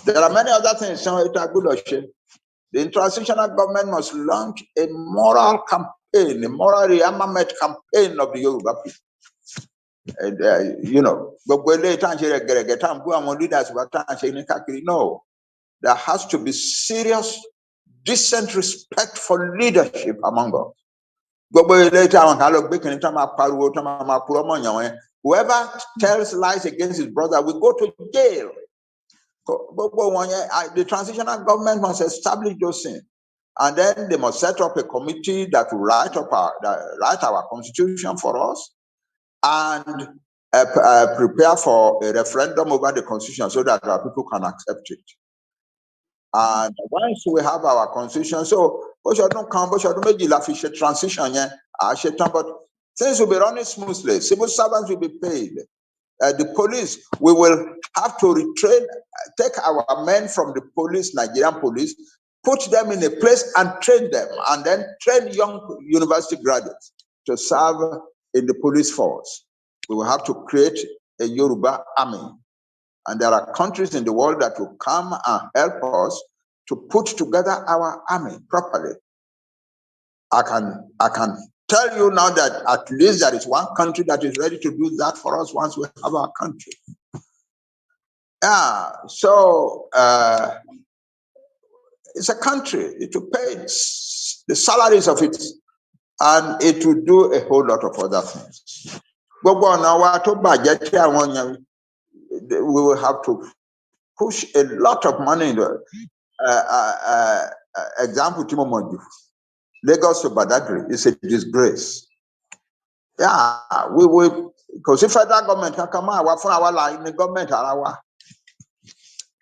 There are many other things. The transitional government must launch a moral campaign, a moral rearmament campaign of the Yoruba people. No, there has to be serious, decent respect for leadership among us. Whoever tells lies against his brother will go to jail. The transitional government must establish those things. And then they must set up a committee that will write our constitution for us and prepare for a referendum over the constitution so that our people can accept it. And once we have our constitution, so transition, but things will be running smoothly. Civil servants will be paid. The police, we will have to retrain, take our men from the police, Nigerian police, put them in a place and train them, and then train young university graduates to serve in the police force. We will have to create a Yoruba army. And there are countries in the world that will come and help us to put together our army properly. I can tell you now that at least there is one country that is ready to do that for us once we have our country. Yeah, so it's a country. It will pay the salaries of it, and it will do a whole lot of other things. We will have to push a lot of money into example, Timomoju. Lagos to Badagry is a disgrace. Yeah, we will, because if federal government can come out for our line, the government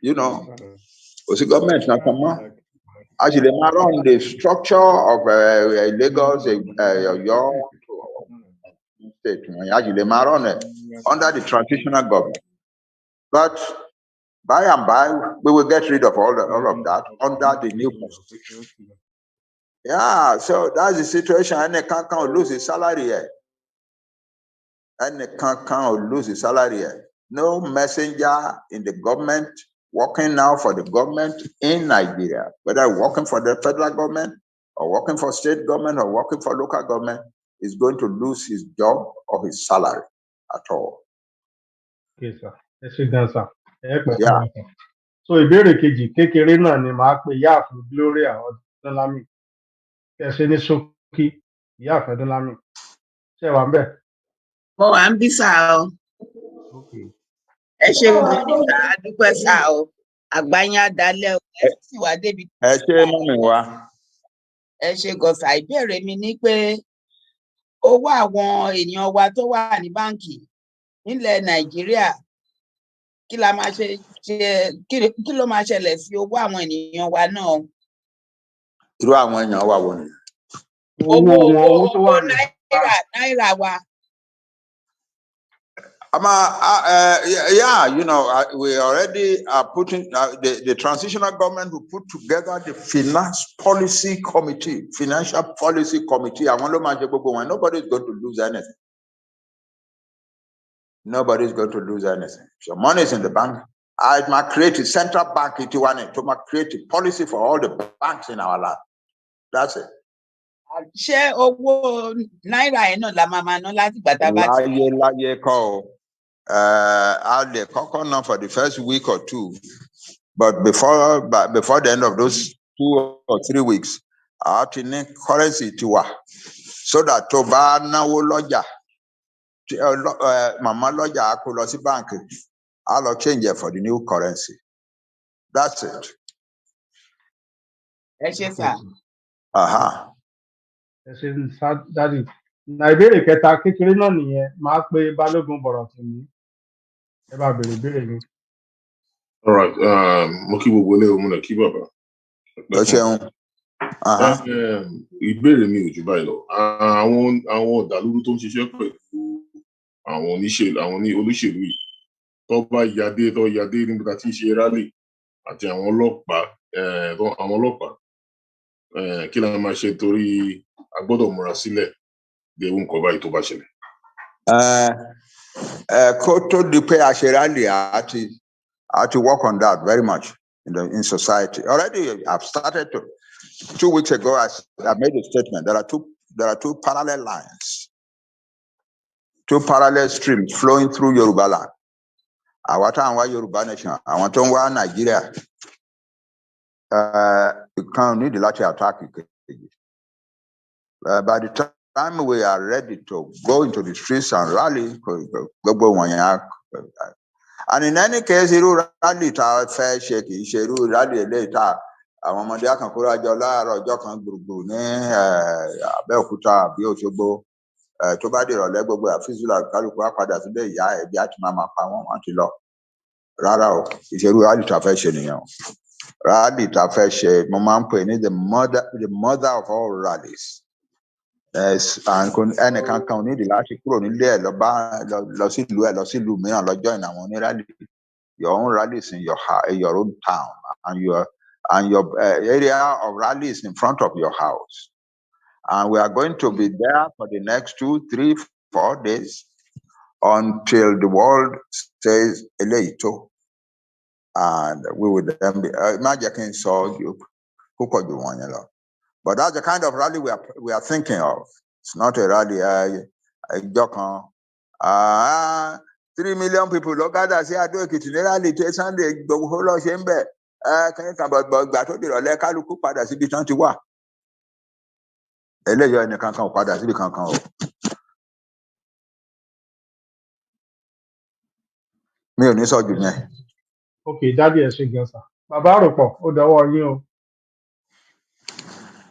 because the government can come out. Actually, they might run the structure of Lagos, your state. Actually, they might run it under the transitional government. But by and by, we will get rid of all of that under the new constitution. Yeah, so that's the situation. And they can't lose his salary here. And they can't lose his salary here. No messenger in the government working now for the government in Nigeria, whether working for the federal government or working for state government or working for local government, is going to lose his job or his salary at all. Okay, sir. Sir. Yeah. So ìbéèrè kejì kékeré náà ni màá pe Ìyáàfin Gloria Ọdúnlámì. Kẹ̀sẹ̀ ní ṣókí Ìyáàfin Ọdúnlámì. Ṣé wà ń bẹ̀? Mo wà ń bí sá o. Ẹ ṣe gan ni sá, a dúpẹ́ sá o. Àgbáyé adalẹ́ o, ẹ sì wá débi. Ẹ ṣe mọ́mì wa. Ẹ ṣe gọ̀sà, ìbéèrè mi ni pé owó àwọn èèyàn wa tó wà ní báǹkì nílẹ̀ Nàìjíríà kí ló máa ṣẹlẹ̀ sí owó àwọn ènìyàn wa náà? Irú àwọn èèyàn wa wo ni? Owó náírà wa. Yeah, we already are putting the transitional government will put together the financial policy committee. Nobody is going to lose anything. nobody's going to lose anything. If your money is in the bank, I might create a central bank in Tijuana to create a policy for all the banks in our land. That's it. Ṣé owó náírà yẹn náà la máa ná láti ìgbà tá a bá ti. Láyé kọ́ o, I'll lè kọ́kọ́ ná for the first week or two, but before the end of those 2 or 3 weeks, our currency tiwa, so that tó bá náwó lọ́jà, màmá lọ́jà kó lọ sí báńkì, I'll change it for the new currency. That's it. Ẹ ṣé sà. Ẹ ṣé Daddy. Na ìbéèrè kẹta kékeré náà nìyẹn, máa pe Balógun bọ̀rọ̀ tì mí. Ẹ bá béèrè ìbéèrè mi. All right, mo kí gbogbo ilé òun náà kí bàbá. Ẹ ṣeun. Ìbéèrè mi ò jù báyìí lọ. Àwọn ọ̀dàlúrú tó ń ṣiṣẹ́ pẹ̀lú àwọn olóṣèlú yìí tó bá yadé níbi tá a ti ń ṣe rally àti àwọn ọlọ́pàá kí la máa ṣe torí a gbọ́dọ̀ múra sílẹ̀ de nǹkan báyìí tó bá ṣẹlẹ̀. Kó tó di pé a ṣe rally to work on that very much in society. Already, I've started to. 2 weeks ago, I made a statement. There are two parallel lines, 2 parallel streams flowing through Yoruba land. Àwọn tá à ń wá Yoruba nation, àwọn tó ń wá Nàìjíríà, ìkan nídìí láti attack ìkejì. By the time we are ready to go into the streets and rally, gbogbo wọ̀nyẹn. And in any case, irú rally tá a fẹ́ ṣe kì í ṣe irú rally eléyìí tá àwọn ọmọdé akànkúrò àjọ láàárọ̀ ọjọ́ kan gbùrùgbùrù ní Abẹ́òkúta àbí Òṣogbo tó bá di ìrọ̀lẹ́ gbogbo àfíìsùlà kálukú á padà sílé ìyá ẹbí àti máa pa wọ́n ti lọ. Rárá o, ìṣerú rally tá a fẹ́ ṣe nìyẹn o. Rally tá a fẹ́ ṣe mo máa ń pè ní the mother of all rallies. Ẹnìkan kan ò nídìí láti kúrò nílé ẹ̀ lọ sílùú mìíràn lọ́jọ́ ìnà àwọn onírally. Your own rallies in your own town and your area of rallies in front of your house. And we are going to be there for the next 2, 3, 4 days until the world says Eleito. And we will then be imagine so you who could do one. But that's the kind of rally we are thinking of. It's not a rally. 3 million people look at us here. Do it in rally. Sunday, the whole lot of but gbà tó dìrọ̀ lẹ́ kálukú padà síbi tán ti wà. Eléyìí ẹnì kankan ò padà síbi kankan o. Mi ò ní sọ jù yẹn. Okay, Daddy ẹ ṣé gan sà. Bàbá Àròpọ̀, ó dọwọ́ yín o.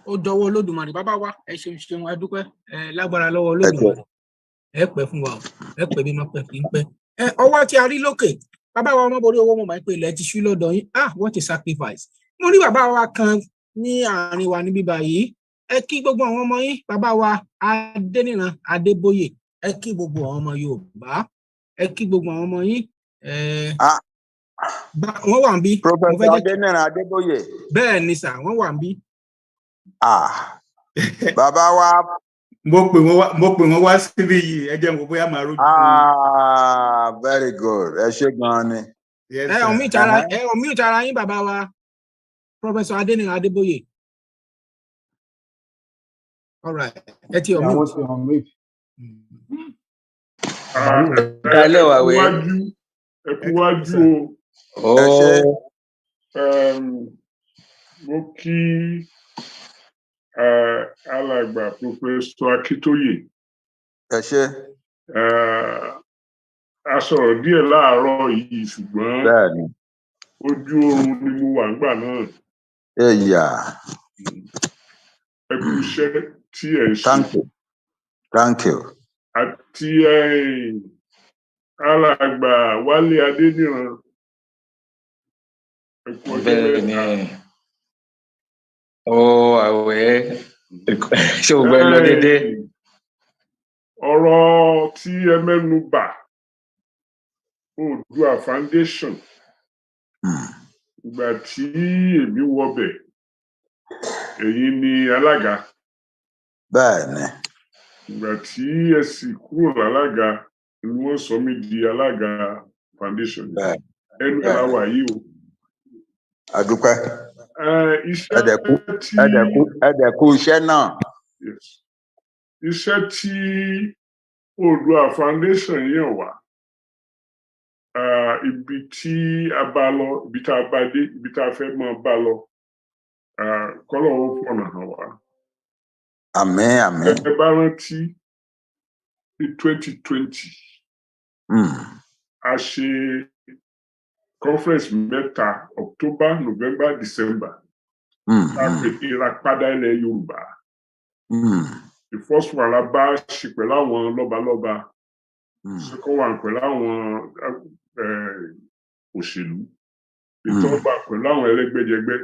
Ó dọwọ́ Olódùmarè bàbá wa, ẹ ṣeun a dúpẹ́ lágbára lọ́wọ́ Olódùmarè. Ẹ pẹ́ fún wa o, ẹ pẹ́ bí máa pẹ́ kí n pẹ́. Ọwọ́ tí a rí lókè, bàbá wa ọmọ borí owó mo máa ń pè ilẹ̀ ti ṣú lọ́dọ̀ yín. What a sacrifice. Mo rí bàbá wa kan ní àárín wa níbí báyìí. Ẹ kí gbogbo àwọn ọmọ yín, bàbá wa Adéníran Adébóyè. Ẹ kí gbogbo àwọn ọmọ Yorùbá. Ẹ kí gbogbo àwọn ọmọ yín. Wọ́n wà níbí. Professor Adéníran Adébóyè. Bẹ́ẹ̀ ni sà, wọ́n wà níbí. Bàbá wa. Mo pè wọ́n wá síbí yìí, ẹ jẹ́ mo bóyá máa rójú. Very good. Ẹ ṣé gan ni. Unmute ara yín bàbá wa. Professor Adéníran Adébóyè. All right. Ẹ ti unmute. Kálẹ̀ wà wé. Ẹ kú wájú o. Ẹ ṣé. Mo kí alàgbà Professor Akíntóyè. Ẹ ṣé. A sọ̀rọ̀ díẹ̀ láàárọ̀ yìí ṣùgbọ́n ojú oorun ni mo wà nígbà náà. Ẹ kú iṣẹ́ tí ẹ ṣe. Thank you. Àti alàgbà Wálé Adéníran. Ẹ kú ọjọ́ mẹ́ta. Àwẹ̀ ṣé o gbẹ lọ dédé? Ọ̀rọ̀ tí ẹ mẹ́nu bà Oòduà Foundation. Ìgbà tí èmi wọbẹ̀, èyí ni alága. Bẹ́ẹ̀ni. Ìgbà tí ẹ sì kúrò lálága, ni wọ́n sọ mí di alága foundation ẹnu ẹ̀ la wà yìí o. Adúpẹ́. Ẹ̀dẹ̀kú iṣẹ́ náà. Iṣẹ́ tí Oòduà foundation yàn wá ibi tí a bá lọ ibi tá a bá dé ibi tá a fẹ́ máa bá lọ kọ́lọ̀ ó fọ̀nà hàn wá. Àmín àmín. Ẹ bá rántí ní 2020 a ṣe conference mẹ́ta October, November, December. A pè ìràpadà ilẹ̀ Yorùbá. The first one la bá ṣe pẹ̀lú àwọn lọ́balọ́ba. Second one pẹ̀lú àwọn òṣèlú. The third one pẹ̀lú àwọn ẹlẹ́gbẹ́jẹgbẹ́.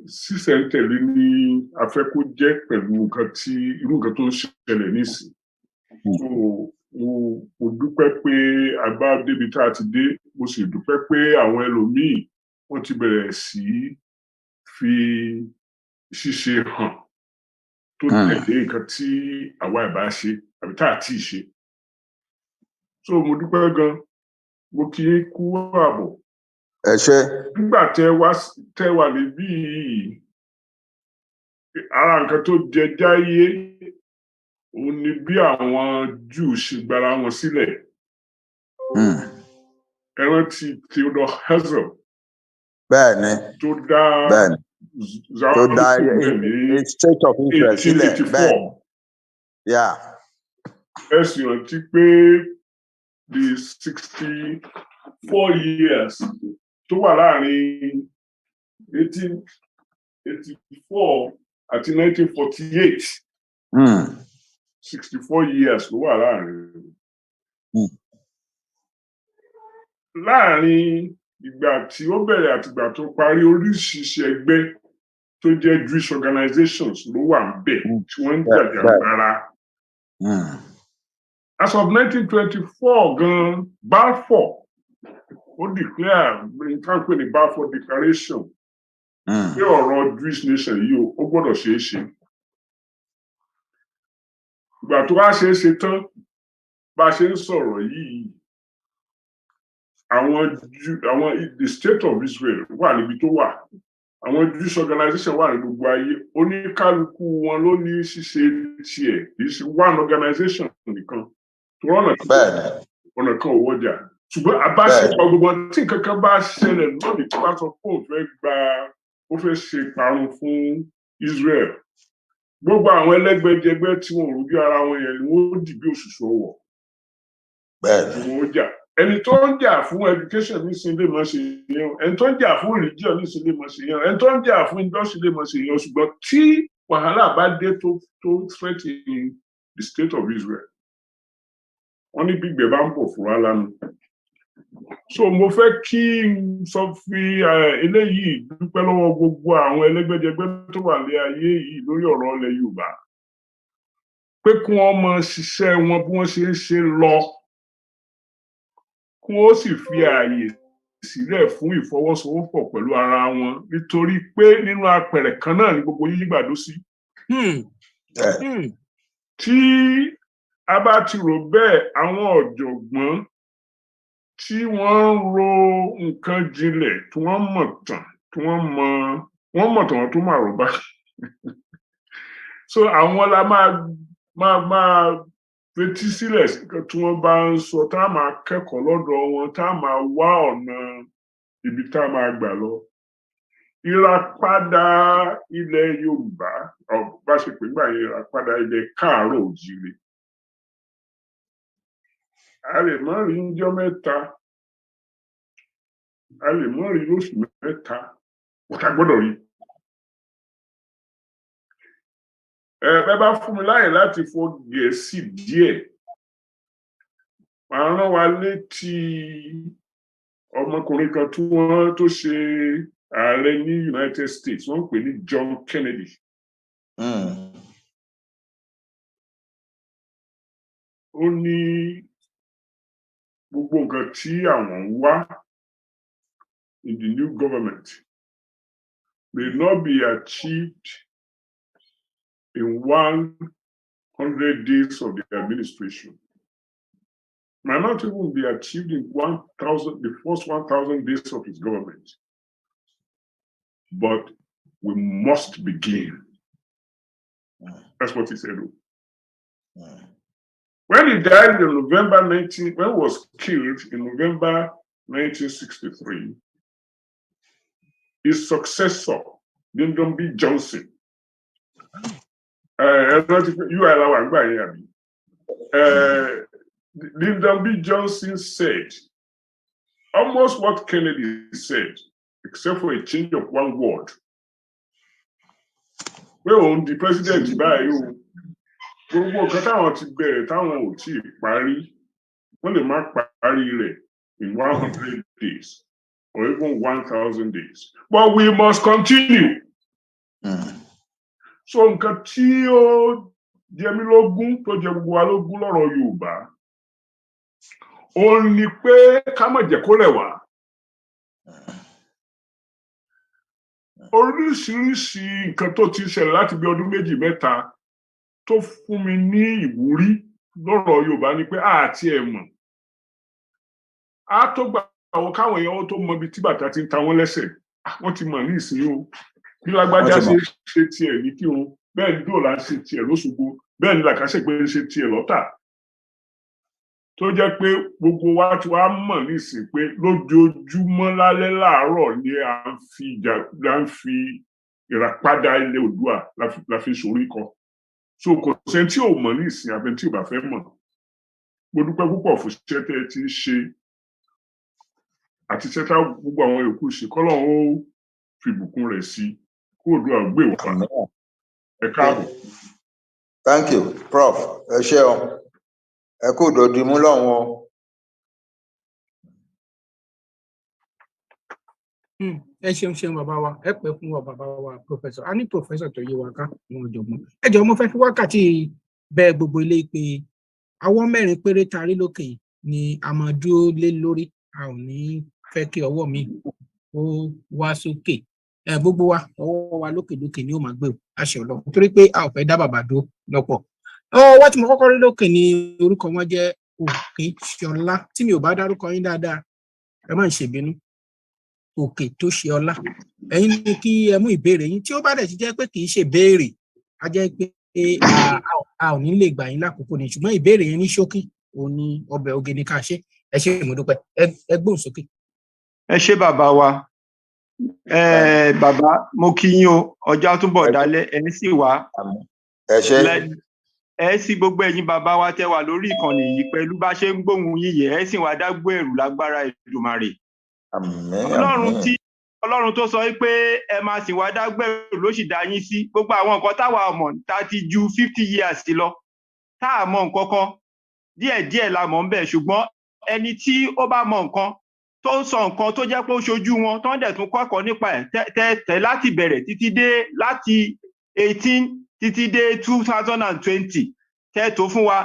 Sísẹ̀ntẹ̀lé ní a fẹ́ kó jẹ́ pẹ̀lú irú nǹkan tó ń ṣẹlẹ̀ nísìn. Mo dúpẹ́ pé a bá débi tá a ti dé, mo sì dúpẹ́ pé àwọn ẹlòmíì wọ́n ti bẹ̀rẹ̀ sí fi ṣíṣe hàn tó tẹ̀lé nǹkan tí àwa ìbá ṣe àbí tá a ti ṣe. So mo dúpẹ́ gan, mo kí í kú ààbọ̀. Ẹ ṣé. Nígbà tẹ́ wà níbí yìí, ara nǹkan tó jẹ jáyé òun ni bí àwọn Júù ṣe gbara wọn sílẹ̀. Ẹ rántí Theodore Herzl. Bẹ́ẹ̀ni. Tó dá State of Israel sílẹ̀. 1884. Ẹ sì rántí pé the 64 years tó wà láàrin 1884 àti 1948. 64 years ló wà láàrin. Láàrin ìgbà tí ó bẹ̀rẹ̀ àti ìgbà tó parí, oríṣiríṣi ẹgbẹ́ tó jẹ́ Jewish organizations ló wà níbẹ̀ tí wọ́n ń jàjàgbara. As of 1924 gan, Balfour ó declare nǹkan pè ní Balfour Declaration pé ọ̀rọ̀ Jewish nation yìí ó gbọ́dọ̀ ṣeé ṣe. Ìgbà tó wá ṣeé ṣe tán bá a ṣe ń sọ̀rọ̀ yìí, the State of Israel wà níbi tó wà, àwọn Jewish organization wà ní gbogbo ayé, oníkálukú wọn ló ní ṣíṣe tiẹ̀, kì í ṣe one organization nìkan tó ọ̀nà kan ò wọ́jà. Ṣùgbọ́n àbáṣepọ̀ gbogbo tí nǹkan kan bá ṣẹlẹ̀ lónìí tí wọ́n sọ pé ó fẹ́ ṣe ìparun fún Israel, gbogbo àwọn ẹlẹ́gbẹ́jẹgbẹ́ tí wọn ò rú bí ara wọn yẹn ni wọ́n dì bí òṣùṣù ọwọ̀. Wọ́n jà. Ẹni tó ń jà fún education ní sin lè máa ṣe yẹn, ẹni tó ń jà fún religion ní sin lè máa ṣe yẹn, ẹni tó ń jà fún industry lè máa ṣe yẹn, ṣùgbọ́n tí wàhálà bá dé tó threaten the State of Israel, wọ́n ní gbígbẹ́ bá ń bọ̀ fúra lánàá. So mo fẹ́ kí n sọ fi eléyìí dúpẹ́ lọ́wọ́ gbogbo àwọn ẹlẹ́gbẹ́jẹgbẹ́ tó wà lé ayé yìí lórí ọ̀rọ̀ ilẹ̀ Yorùbá pé kí wọ́n máa ṣiṣẹ́ wọn bí wọ́n ṣe ń ṣe lọ, kí wọ́n sì fi ààyè sílẹ̀ fún ìfọwọ́sowọ́pọ̀ pẹ̀lú ara wọn, nítorí pé nínú apẹ̀rẹ̀ kan náà ni gbogbo yín gbàdó sí. Tí a bá ti rò bẹ́ẹ̀, àwọn ọ̀jọ̀gbọ́n tí wọ́n ń ro nǹkan jinlẹ̀, tí wọ́n mọ̀ tán, tí wọ́n mọ̀ tán tó máa rò bá. So àwọn la máa fetí sílẹ̀ tí wọ́n bá ń sọ, tá a máa kẹ́kọ̀ọ́ lọ́dọ̀ wọn, tá a máa wá ọ̀nà ibi tá a máa gbà lọ. Ìràpadà ilẹ̀ Yorùbá, bá ṣe pé gbà yẹn ìràpadà ilẹ̀ Káàárọ̀ Oòjíire. A lè má rí ọjọ́ mẹ́ta, a lè má rí lóṣù mẹ́ta, ọ̀tá gbọ́dọ̀ rí. Ẹ bá fún mi láyè láti fọ Gẹ̀ẹ́sì díẹ̀, màá rán wa létí ọmọkùnrin kan tó ṣe ààrẹ ní United States, wọ́n ń pè ní John Kennedy. Ó ní gbogbo nǹkan tí àwọn ń wá in the new government may not be achieved in 1 100 days of the administration might not even be achieved in the first 1,000 days of his government. But we must begin. That's what he said. When he died in when he was killed in November 1963, his successor, Lyndon B. Johnson, Lyndon B. Johnson said almost what Kennedy said, except for a change of one word. Well, the president by you, gbogbo nǹkan táwọn ti bẹ̀rẹ̀ táwọn ò tí ì parí, wọ́n lè má parí rẹ̀ in 100 days or even 1,000 days. But we must continue. So nǹkan tí ó jẹ mí lógún tó jẹ gbogbo wa lógún lọ́rọ̀ Yorùbá, ó ní pé ká má jẹ́ kó rẹ̀ wá. Oríṣiríṣi nǹkan tó ti ṣẹlẹ̀ láti bí ọdún méjì mẹ́ta tó fún mi ní ìwúrí lọ́rọ̀ Yorùbá ni pé àti ẹ̀ mọ̀. Á tó gbà àwọn káwọn èèyàn tó mọ ibi tí bàtà ti ń ta wọ́n lẹ́sẹ̀. Wọ́n ti mọ̀ ní ìsìn o. Bí Lágbájá ṣe tiẹ̀ ní Kírun, bẹ́ẹ̀ ni Dòòlà ṣe tiẹ̀ l'Óṣogbo, bẹ́ẹ̀ ni Làkàṣègbè ṣe tiẹ̀ l'Ọ́tà. Tó jẹ́ pé gbogbo wa ti wá mọ̀ ní ìsìn pé lójoojúmọ́ lálẹ́ láàárọ̀ ni à ń fi ìràpadà ilẹ̀ Oòduà la fi sórí kọ. So kò sẹ́ni tí ò mọ̀ ní ìsìn abẹ tí ò bá fẹ́ mọ̀. Mo dúpẹ́ púpọ̀ fún iṣẹ́ tẹ́ ẹ ti ń ṣe àti iṣẹ́ tá gbogbo àwọn yòókù ṣe k'Ọlọ́run ó fi ìbùkún rẹ̀ sí kó Oòduà gbé wá. Ẹ káàbọ̀. Thank you, Prof. Ẹ ṣé o. Ẹ kú dòdì mú lọ́wọ́. Ẹ ṣeun bàbá wa, ẹ pẹ́ fún wa bàbá wa Professor. A ní Professor tó yé wa ká wọn ọ̀jọ̀gbọ́n. Ẹ jọ̀ọ́ mo fẹ́ fi wákàtí bẹ gbogbo ilé pé àwọn mẹ́rin péré tarí lókè ni a máa dúró lé lórí. A ò ní fẹ́ kí ọwọ́ mi ó wá sókè. Gbogbo wa ọwọ́ wa lókè ni ó máa gbé o, àṣẹ Ọlọ́run. Nítorí pé a ò fẹ́ dá bàbá dúró lọ́pọ̀. Ọwọ́ tí mo kọ́kọ́ rí lókè ni orúkọ wọn jẹ́ Òkè Ṣọlá. Tí mi ò bá dárúkọ yín dáadáa, ẹ má ṣèbínú. Òkè tó ṣe ọlá. Ẹ̀yin ní kí ẹ mú ìbéèrè yín. Tí ó bá dẹ̀ ti jẹ́ pé kì í ṣe béèrè, a jẹ́ pé a ò ní lè gbà yín lákòókò ni. Ṣùgbọ́n ìbéèrè yín ní ṣókí, òun ni ọbẹ̀ oge ní ká ṣe. Ẹ ṣé mo dúpẹ́. Ẹ gbóhùn sókè. Ẹ ṣé bàbá wa. Bàbá mo kí yín o, ọjọ́ túbọ̀ dálẹ̀ ẹ sì wá. Ẹ ṣé. Ẹ sì gbogbo ẹ̀yin bàbá wa tẹ́ wà lórí ìkànnì yìí pẹ̀lú bá ṣe ń gbóhùn yín yẹ ẹ sì wá dágbó ẹ̀rù lágbára Èdùmàrè. Ọlọ́run tó sọ pé ẹ máa sì wá dágbó ẹ̀rù ló sì dá yín sí. Gbogbo àwọn nǹkan táwa mọ̀ tá ti ju 50 years lọ. Tá a mọ̀ nǹkan kan díẹ̀díẹ̀ la mọ̀ ń bẹ̀ ṣùgbọ́n ẹni tí ó bá mọ̀ nǹkan tó ń sọ nǹkan tó jẹ́ pé ó ṣojú wọn tó ń dẹ̀ tún kọ́kọ́ nípa ẹ̀ tẹ́ láti bẹ̀rẹ̀ títí dé láti 18 títí dé 2020 tẹ́ tó fún wa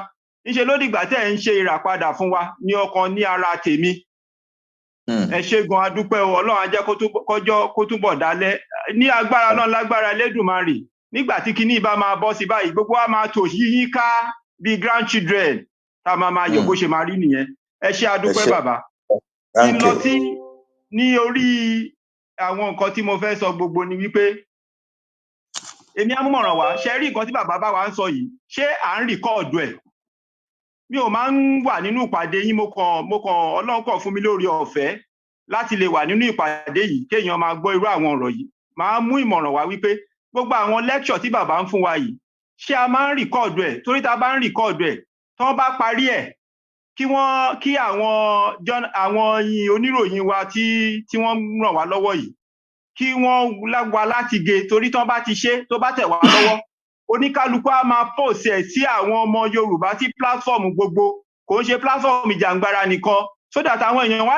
níṣe ló dìgbà tẹ́ ń ṣe ìràpadà fún wa ní ọkàn ní ara tèmi. Ẹ ṣé gan adúpẹ́ o, Ọlọ́run á jẹ́ kó túbọ̀ dálẹ̀ ní agbára náà lágbára Elédùmarè. Nígbà tí kinní bá máa bọ́ sí báyìí gbogbo wa máa tò yí ká bí grandchildren tá a máa yọ̀ bó ṣe máa rí nìyẹn. Ẹ ṣé adúpẹ́ bàbá. Kí n lọ sí ní orí àwọn nǹkan tí mo fẹ́ sọ gbogbo ni wípé èmi amúmọ̀ràn wá ṣe rí nǹkan tí bàbá bá wa ń sọ yìí ṣé à ń rìkọ́ọ̀dù ẹ̀. Mi ò máa ń wà nínú ìpàdé yín mo kàn Ọlọ́run kàn fún mi lórí ọ̀fẹ́ láti lè wà nínú ìpàdé yìí kéèyàn máa gbọ́ irú àwọn ọ̀rọ̀ yìí. Màá mú ìmọ̀ràn wá wípé gbogbo àwọn lecture tí bàbá ń fún wa yìí ṣé a máa ń rìkọ́ọ̀dù ẹ̀ torí tá a bá ń rìkọ́ọ̀dù ẹ̀ tí wọ́n bá parí ẹ̀ kí àwọn oníròyìn wa tí wọ́n ràn wá lọ́wọ́ yìí kí wọ́n lágbá láti gé torí tán bá ti ṣe tó bá tẹ̀ wá lọ́wọ́ oníkálukú á máa pòsì ẹ̀ sí àwọn ọmọ Yorùbá sí plátífọ̀mù gbogbo kò ń ṣe plátífọ̀mù ìjàngbara nìkan so that àwọn èèyàn wá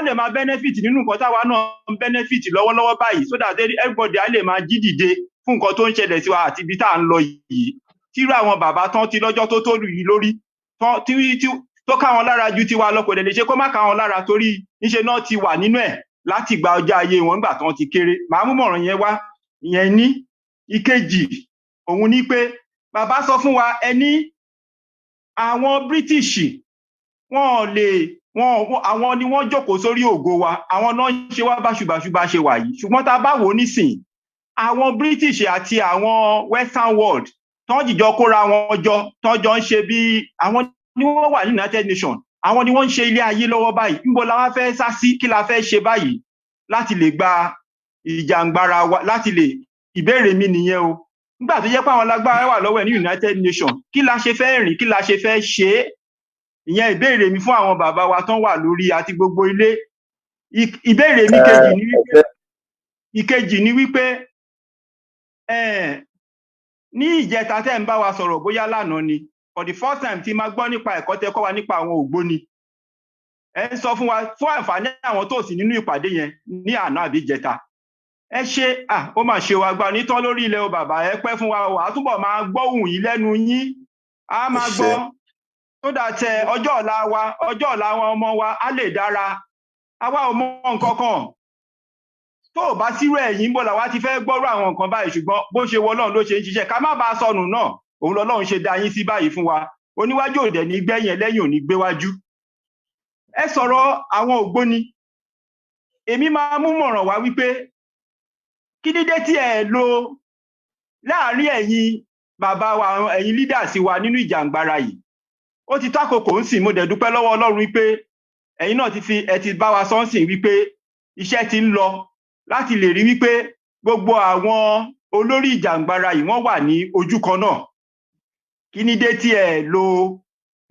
lè máa benefit nínú nǹkan táwa náà ń benefit lọ́wọ́lọ́wọ́ báyìí so that everybody á lè máa jí dìde fún nǹkan tó ń ṣẹlẹ̀ sí wa àti ibi tá à ń lọ yìí tírú àwọn bàbá tán ti lọ́jọ́ tó lù yìí lórí tó káwọn lára ju tiwa lọ kò dẹ̀ lè ṣe kó má káwọn lára torí níṣe náà ti wà nínú ẹ̀ láti gba ọjọ́ ayé wọn nígbà tán ti kéré. Màá mú mọ̀ràn yẹn wá ìyẹn ní ìkejì òun ní pé bàbá sọ fún wa ẹni àwọn British àwọn ni wọ́n jókòó sórí ògo wa, àwọn náà ń ṣe wá báṣubàṣu bá ṣe wà yìí. Ṣùgbọ́n tá a bá wò ó nísìn, àwọn British àti àwọn Western world tán jìjọ kóra wọn jọ, tán jọ ń ṣe bí àwọn ni wọ́n wà ní United Nations, àwọn ni wọ́n ń ṣe ilé ayé lọ́wọ́ báyìí. Níbo la wá fẹ́ sá sí, kí la fẹ́ ṣe báyìí láti lè gba ìjàngbara wa, láti lè, ìbéèrè mi nìyẹn o. Nígbà tó jẹ́ pé àwọn lágbára wà lọ́wọ́ ẹ̀ ní United Nations, kí la ṣe fẹ́ rìn, kí la ṣe fẹ́ ṣe é? Ìyẹn ìbéèrè mi fún àwọn bàbá wa tán wà lórí àti gbogbo ilé. Ìbéèrè mi ìkejì ni wípé ní ìjẹta tẹ́ ń bá wa sọ̀rọ̀ bóyá lánàá ni, for the first time tí máa gbọ́ nípa ẹ̀kọ́ tẹ́ kọ́ wa nípa àwọn ògbóni. Ẹ ń sọ fún wa fún àǹfààní àwọn tó sì nínú ìpàdé yẹn ní àná àbí ìjẹta. Ẹ ṣe ó mà ṣe wa gba nítán lórí ilẹ̀ o bàbá, ẹ pẹ́ fún wa, wà á túbọ̀ máa gbọ́ ohùn yìí lẹ́nu yín, á máa gbọ́ tó dà tẹ ọjọ́ ọ̀la àwọn ọmọ wa á lè dára. Àwa ò mọ nǹkan kan tó ò bá sírò ẹ̀yìn bó làwa ti fẹ́ gbọ́rọ̀ àwọn nǹkan báyìí, ṣùgbọ́n bó ṣe wọ Ọlọ́run ló ṣe ń ṣiṣẹ́, ká má bàa sọnù náà, òun lọ́lọ́run ṣe dá yín sí báyìí fún wa. Oníwájú òdẹ̀ ní gbẹ̀yìn, ẹlẹ́yìn ò ní gbéwájú. Ẹ sọ̀rọ̀ àwọn ògbóni, èmi máa mú mọ̀ràn wá wípé kí dídé tí ẹ lò láàárín ẹ̀yin bàbá wa, ẹ̀yin leaders wa nínú ìjàngbara yìí, ó ti tó àkókò ń sìn. Mo dẹ̀ dúpẹ́ lọ́wọ́ Ọlọ́run wípé ẹ̀yin náà ẹ ti bá wa sọ́nsìn wípé iṣẹ́ ti ń lọ láti lè rí wípé gbogbo àwọn olórí ìjàngbara yìí wọ́n wà ní ojú kan náà. Kí ní dé tí ẹ lò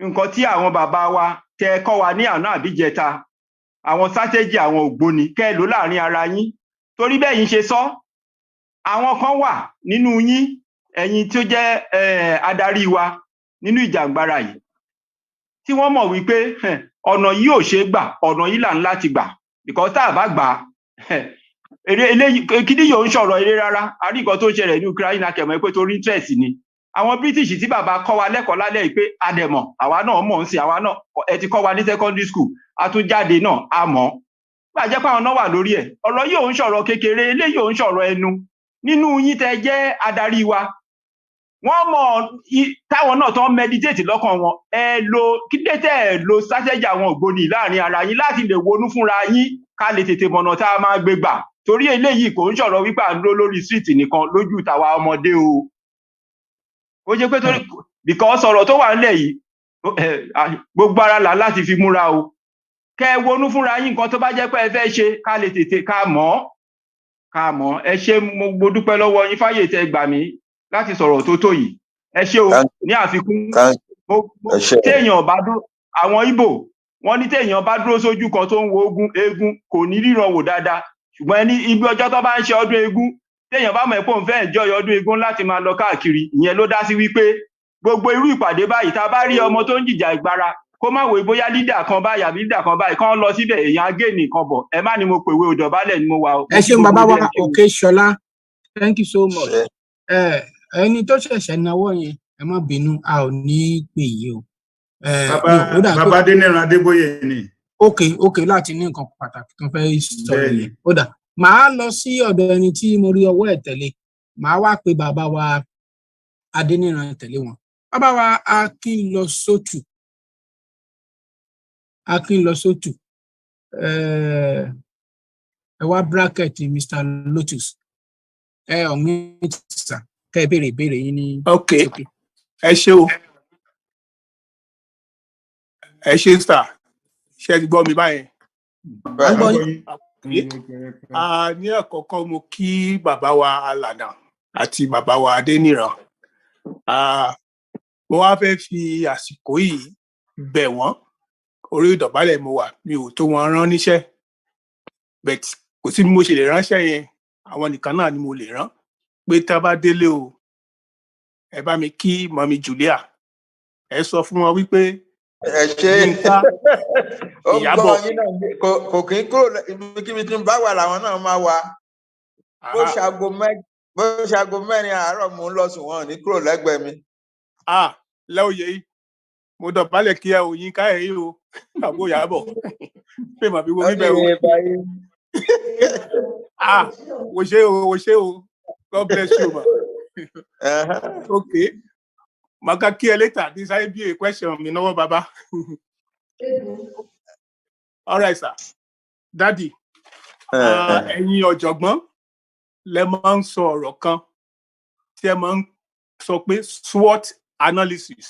nǹkan tí àwọn bàbá wa tẹ kọ́ wa ní àná àbíjẹta, àwọn strategy àwọn ògbóni, kẹ́ lò láàrin ara yín. Torí bẹ́ẹ̀ yín ṣe sọ, àwọn kan wà nínú yín, ẹ̀yin tí ó jẹ́ adarí wa nínú ìjàngbara yìí, tí wọ́n mọ̀ wípé ọ̀nà yìí ò ṣe gbà, ọ̀nà yìí là ń láti gbà, because tá a bá gbà kí ni yóò ń sọ̀rọ̀ eré rárá. A rí nǹkan tó ń ṣẹlẹ̀ ní Ukraine, akẹ̀mọ́ pé torí interest ni. Àwọn British tí bàbá kọ́ wa lẹ́kọ̀ọ́ lálẹ́ yìí pé adẹ̀mọ̀, àwa náà mọ̀ ń sìn, àwa náà ẹ ti kọ́ wa ní secondary school, a tún jáde náà a mọ̀. Bá jẹ́ pé àwọn náà wà lórí ẹ̀, ọ̀rọ̀ yìí ò ń sọ̀rọ̀ kékeré, eléyìí ò ń sọ̀rọ̀ ẹnu. Nínú yín tẹ́ jẹ́ adarí wa, wọ́n mọ̀ táwọn náà tán meditate lọ́kàn wọn, ẹ lo kí dé tẹ́ ẹ lo strategy àwọn ògbóni láàrin ara yín láti lè wọnú fúnra yín, ká lè tètè mọ̀nà tá a máa gbé gbà. Torí eléyìí kò ń sọ̀rọ̀ wípé à ń dúró lórí street nìkan lójú tàwa ọmọdé o. Ó jẹ́ pé torí because ọ̀rọ̀ tó wà nílẹ̀ yìí gbogbo ara là láti fi múra o. Kẹ́ wọnú fúnra yín, nǹkan tó bá jẹ́ pé ẹ fẹ́ ṣe ká lè tètè ká mọ̀. Ẹ ṣé, mo dúpẹ́ lọ́wọ́ yín fáyè tẹ́ gbà mí láti sọ̀rọ̀ tó tó yìí. Ẹ ṣé o. Ní àfikún, téèyàn bá dúró, àwọn Ìgbò wọ́n ní téèyàn bá dúró sójú kan tó ń wo eégún kò ní ríran wò dáadáa. Ṣùgbọ́n ẹni ibi ọjọ́ tó bá ń ṣe ọdún eégún, téèyàn bá mọ̀ pé òun fẹ́ enjoy ọdún eégún láti máa lọ káàkiri, ìyẹn ló dá sí wípé gbogbo irú ìpàdé báyìí tá a bá rí ọmọ tó ń jìjà ìgbára, kó má wòye bóyá leader kan báyìí àbí leader kan báyìí kán lọ síbẹ̀, èèyàn agé nìkan bọ̀. Ẹ má ní mo pèwé òdọ̀bálẹ̀ ni mo wà. Ẹ ṣeun bàbá wa Òkèṣọlá, thank you so much. Ẹni tó ṣẹ̀ṣẹ̀ náwó yẹn, ẹ má bínú, a ò ní pè yìí o. Bàbá Adéníran Adébóyè ni. Okay, láti ní nǹkan pàtàkì tó fẹ́ sọ̀rọ̀ yẹn. Ó dà, màá lọ sí ọ̀dọ̀ ẹni tí mo rí ọwọ́ ẹ̀ tẹ̀lé, màá wá pe bàbá wa Adéníran tẹ̀lé wọn. Bàbá wa Akínlọsótù, ẹ wá bracket Mr. Lotus, ọ̀mí tìsà kẹ́ béèrè ìbéèrè yín ní. Okay, ẹ ṣé o. Ẹ ṣé sà, ṣé ti gbọ́ mi báyẹn? Ní àkọ́kọ́ mo kí bàbá wa Ilana àti bàbá wa Adéníran. Mo wá fẹ́ fi àsìkò yìí bẹ̀ wọ́n, orí ìdọ̀bálẹ̀ mo wà, mi ò tó wọn rán níṣẹ́, but kò sí bí mo ṣe lè ránṣẹ́ yẹn, àwọn nìkan náà ni mo lè rán, pé tá bá délé o, ẹ bá mi kí mọ́mí Julia, ẹ sọ fún wọn wípé ẹ ṣe Ìyábọ̀ kò kí n kúrò ibikíbi tí ń bá wà làwọn náà máa wà. Bó ṣaago mẹ́rin àárọ̀ mò ń lọ sùn, wọn ò ní kúrò lẹ́gbẹ̀ẹ́ mi. Lẹ́òye yìí mo dọ̀bálẹ̀ kí ẹ òyìn ká ẹ̀ yìí o, àbó Ìyábọ̀ pé màá fi wo bíbẹ̀ o. Wo ṣe o, God bless you ma. Okay, Maka kia later. This will be a question. Me know, Baba. All right, sir. Daddy. Ẹ̀yin ọ̀jọ̀gbọ́n lẹ máa ń sọ ọ̀rọ̀ kan tí ẹ máa ń sọ pé SWOT analysis.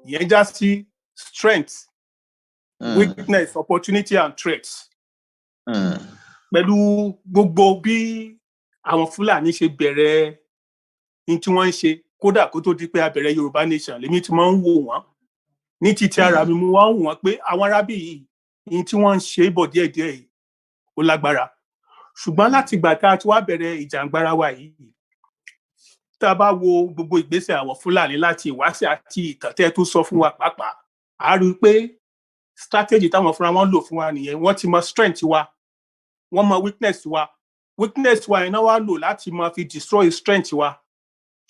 Ìyẹn já sí strength, weakness, opportunity and threats. Pẹ̀lú gbogbo bí àwọn Fúlàní ṣe bẹ̀rẹ̀ ní tí wọ́n ń ṣe kódà kó tó di pé a bẹ̀rẹ̀ Yorùbá nation lèmi tí máa ń wò wọ́n ní títí ara mi mo wá ń wò wọ́n pé àwọn arábì yìí ní tí wọ́n ń ṣe bọ̀ díẹ̀díẹ̀ yìí ó lágbára. Ṣùgbọ́n láti ìgbà tá a ti wá bẹ̀rẹ̀ ìjàngbara wa yìí tá a bá wo gbogbo ìgbésẹ̀ àwọn Fúlàní láti ìwáṣẹ̀ àti ìtàn tẹ́ tó sọ fún wa pàápàá a rí i pé strategy táwọn fúnra wọn lò fún wa nìyẹn. Wọ́n ti mọ strength wa, wọ́n mọ weakness wa yẹn náà wá lò láti máa fi destroy strength wa.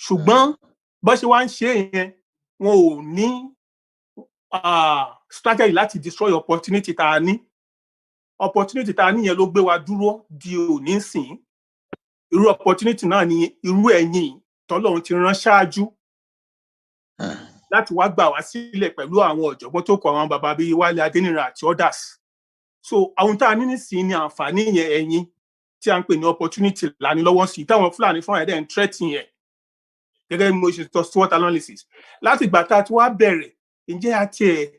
Ṣùgbọ́n bó ṣe wá ń ṣe yẹn wọn ò ní strategy láti destroy opportunity tá a ní. Opportunity tá a ní yẹn ló gbé wa dúró di òní sìn. Irú opportunity náà ni irú ẹ̀yin tọ́lọ́run ti rán ṣáájú láti wá gbà wá sílẹ̀ pẹ̀lú àwọn ọ̀jọ̀gbọ́n tó kọ àwọn bàbá bíi Wálé Adéníran àti others. So àwọn tá a ní nísìnyí ni àǹfààní yẹn ẹ̀yin tí a ń pè ní opportunity lání lọ́wọ́ sí táwọn Fúlàní fún ẹ̀dẹ̀ ń threaten yẹn gẹ́gẹ́ bí mo ṣe sọ SWOT analysis. Láti ìgbà tá a ti wá bẹ̀rẹ̀ ǹjẹ́ a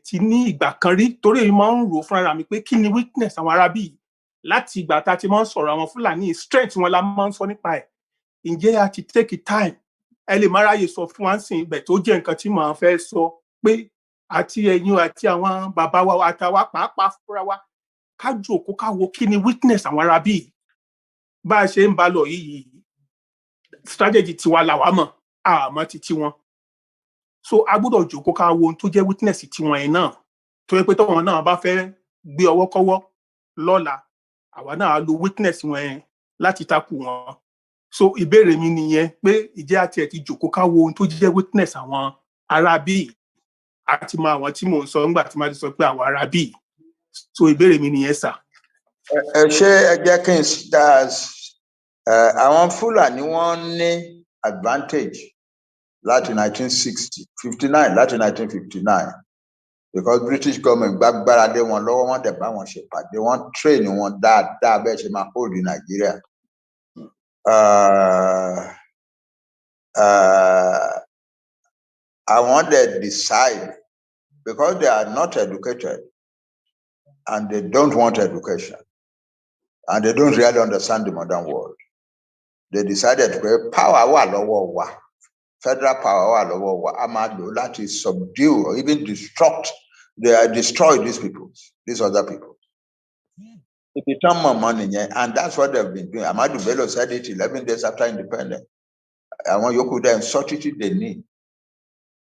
ti ní ìgbà kan rí torí èyí máa ń rò fúnra mi pé kí ni weakness àwọn arábì yìí láti ìgbà tá a ti máa ń sọ̀rọ̀ àwọn Fúlàní strength wọn la máa ń sọ nípa ẹ̀. Ǹjẹ́ a ti take time ẹ lè má ráyè sọ fún wa ń sìn ibẹ̀ tó jẹ́ nǹkan tí màá fẹ́ sọ pé àti ẹ̀yin àti àwọn bàbá wa àtàwa pàápàá fúnra wa ká jókòó ká wo kí ni weakness àwọn arábì yìí. Bá a ṣe ń bá lọ yìí strategy tiwa làwa mọ̀ àmọ́ ti tiwọn. So a gbọ́dọ̀ jókòó ká wo ohun tó jẹ́ weakness tiwọn yẹn náà tó yẹ pé tọ́wọn náà bá fẹ́ gbé ọwọ́ kọ́wọ́ lọ́la àwa náà lo weakness wọn yẹn láti takù wọn. So ìbéèrè mi nìyẹn pé ìjẹ́ àti ẹ̀ ti jókòó ká wo ohun tó jẹ́ weakness àwọn arábì àti mọ àwọn tí mò ń sọ nígbà tí màá ti sọ pé àwọn arábì. So ìbéèrè mi nìyẹn sà. Ṣé ẹ jẹ́ kí n àwọn Fúlàní wọ́n ní advantage láti 1959 láti 1959 because British government gbàgbára lé wọn lọ́wọ́ wọ́n dẹ̀ bá wọn ṣe pàdé wọ́n train wọn dáadáa bẹ́ẹ̀ ṣe máa hold ní Nàìjíríà. Àwọn dẹ̀ decide because they are not educated and they don't want education and they don't really understand the modern world. They decided pé power wà lọ́wọ́ wa. Federal power wà lọ́wọ́ wa a máa lò láti subdue or even destroy these other people. It become more money, and that's what they've been doing. Ahmadu Bello said it 11 days after independence. Àwọn yòókù dẹ̀ substitute they need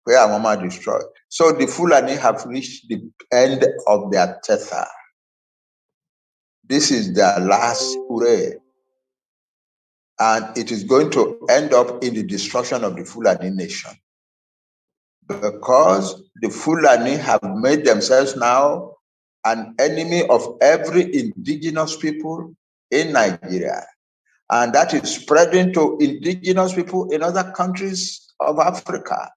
where àwọn máa destroy. So the Fulani have reached the end of their tether. This is their last hooray. And it is going to end up in the destruction of the Fulani nation. Because the Fulani have made themselves now an enemy of every indigenous people in Nigeria. And that is spreading to indigenous people in other countries of Africa.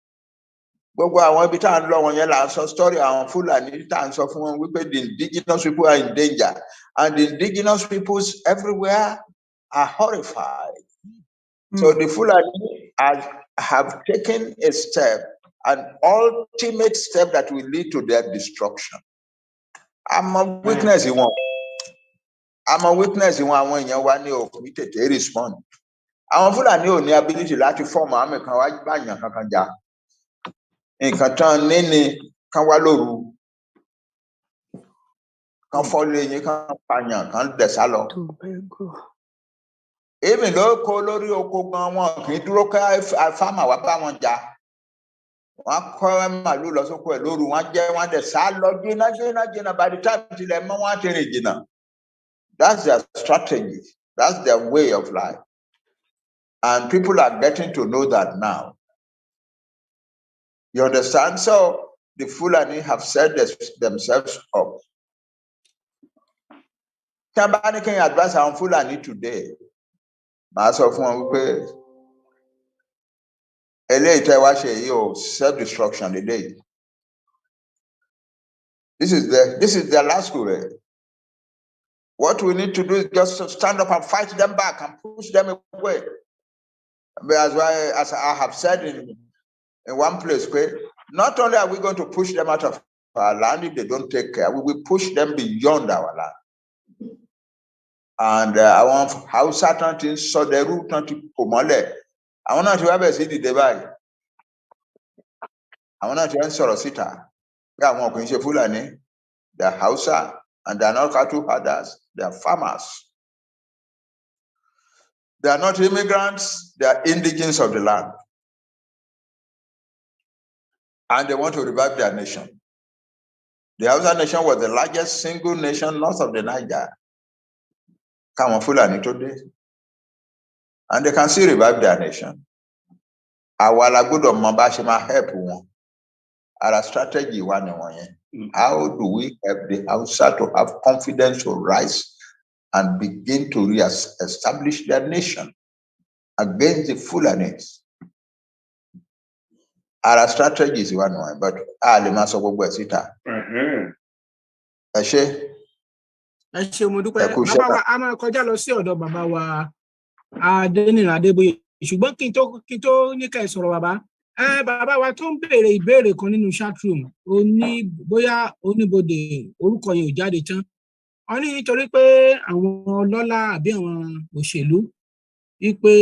Gbogbo àwọn ibi tá à ń lọ wọn yẹn là ń sọ story àwọn Fulani tá à ń sọ fún wọn wípé the indigenous people are in danger. And the indigenous peoples everywhere are horrified. So the Fulani have taken a step, an ultimate step that will lead to their destruction. I'm a witness in one. Àwọn èèyàn wa ní òkú tètè respond. Àwọn Fulani ò ní ability láti form àmì kan wá báyàn kankan jà. Nǹkan tán níní kan wá lóru. Kan fọ́lé yín kan pààyàn kan dẹ̀sá lọ. Èmi ló kó lórí oko gan wọn kì í dúró ká fáàmà wá bá wọn jà. Wọ́n kọ́ màlúù lọ sóko ẹ̀ lóru wọ́n jẹ́ wọ́n dẹ̀ sá lọ jìnnà by the time tilẹ̀ mọ́ wọ́n á ti rìn jìnnà. That's their strategy. That's their way of life. And people are getting to know that now. You understand? So the Fulani have set themselves up. Can you advise on Fulani today? Màá sọ fún wọn wípé self-destruction today. This is their last school. What we need to do is just to stand up and fight them back and push them away. As I have said in one place, not only are we going to push them out of our land if they don't take care, we will push them beyond our land. And I want how certain things so the root not to pomole. I want to have a city divide. I want to answer a sita. They are more Fulani, they are Hausa, and they are not cattle herders, they are farmers. They are not immigrants, they are indigents of the land. And they want to revive their nation. The Hausa nation was the largest single nation north of the Niger. Come on, Fulani today. And they can still revive their nation. Our good of Mabashima help one. Our strategy one. How do we help the Hausa to have confidence to rise and begin to re-establish their nation against the Fulanis? Our strategy is one, but Ali Masogo Sita. Ẹ ṣé mo dúpẹ́ bàbá wa a máa kọjá lọ sí ọ̀dọ̀ bàbá wa Adéníran Adébóyè ṣùgbọ́n kí n tó ní ká sọ̀rọ̀ bàbá wa tó ń béèrè ìbéèrè kan nínú chatroom ó ní bóyá oníbodè orúkọ yẹn ò jáde tán ó ní nítorí pé àwọn ọlọ́lá àbí àwọn òṣèlú wípé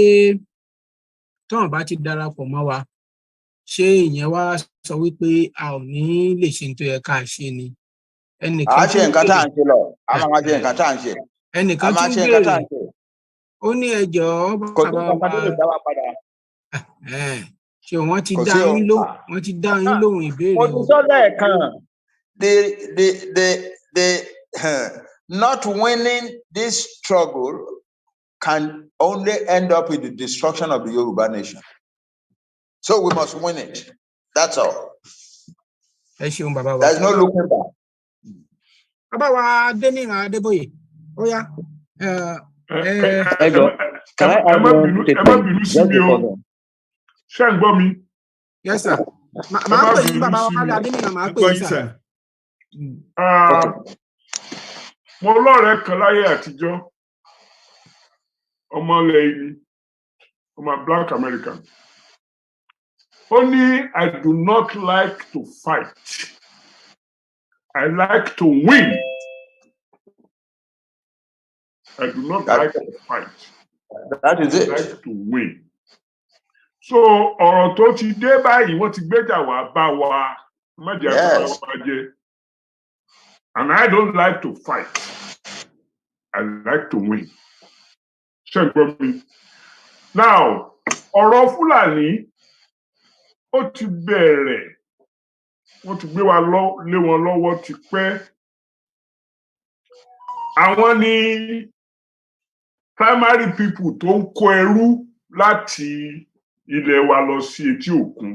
tọ́n bá ti darapọ̀ mọ́ wa ṣé ìyẹn wá sọ wípé a ò ní lè ṣe tó yẹ ká ṣe ni. Ẹnìkan tí ń béèrè ó ní ẹjọ́ bàbá wa ṣé wọ́n ti dá yín lóhùn ìbéèrè the not winning this struggle can only end up with the destruction of the Yoruba nation. So we must win it. That's all. There's no looking back. Bàbá wa Adéníran Adébóyè, ó yá. Can I add one statement? Just before that. Ṣé ń gbọ́ mi? Yes, sir. Màá pè yín bàbá wa Adéníran, màá pè yín sir. Mo lọ́rẹ̀ẹ́ kan láyé àtijọ́, ọmọ ilẹ̀ yìí, ọmọ Black American. Only I do not like to fight. I like to win. I do not like to fight. That is it. I like to win. So ọ̀rọ̀ tó ti dé báyìí wọ́n ti gbéjà wá bá wa má jẹ́ àgbà wa jẹ́. And I don't like to fight. I like to win. Ṣé ń gbọ́ mi? Now ọ̀rọ̀ Fúlàní ó ti bẹ̀rẹ̀ wọ́n ti gbé wa lé wọn lọ́wọ́ ti pẹ́. Àwọn ni primary people tó ń kó ẹrú láti ilẹ̀ wa lọ sí etí òkun.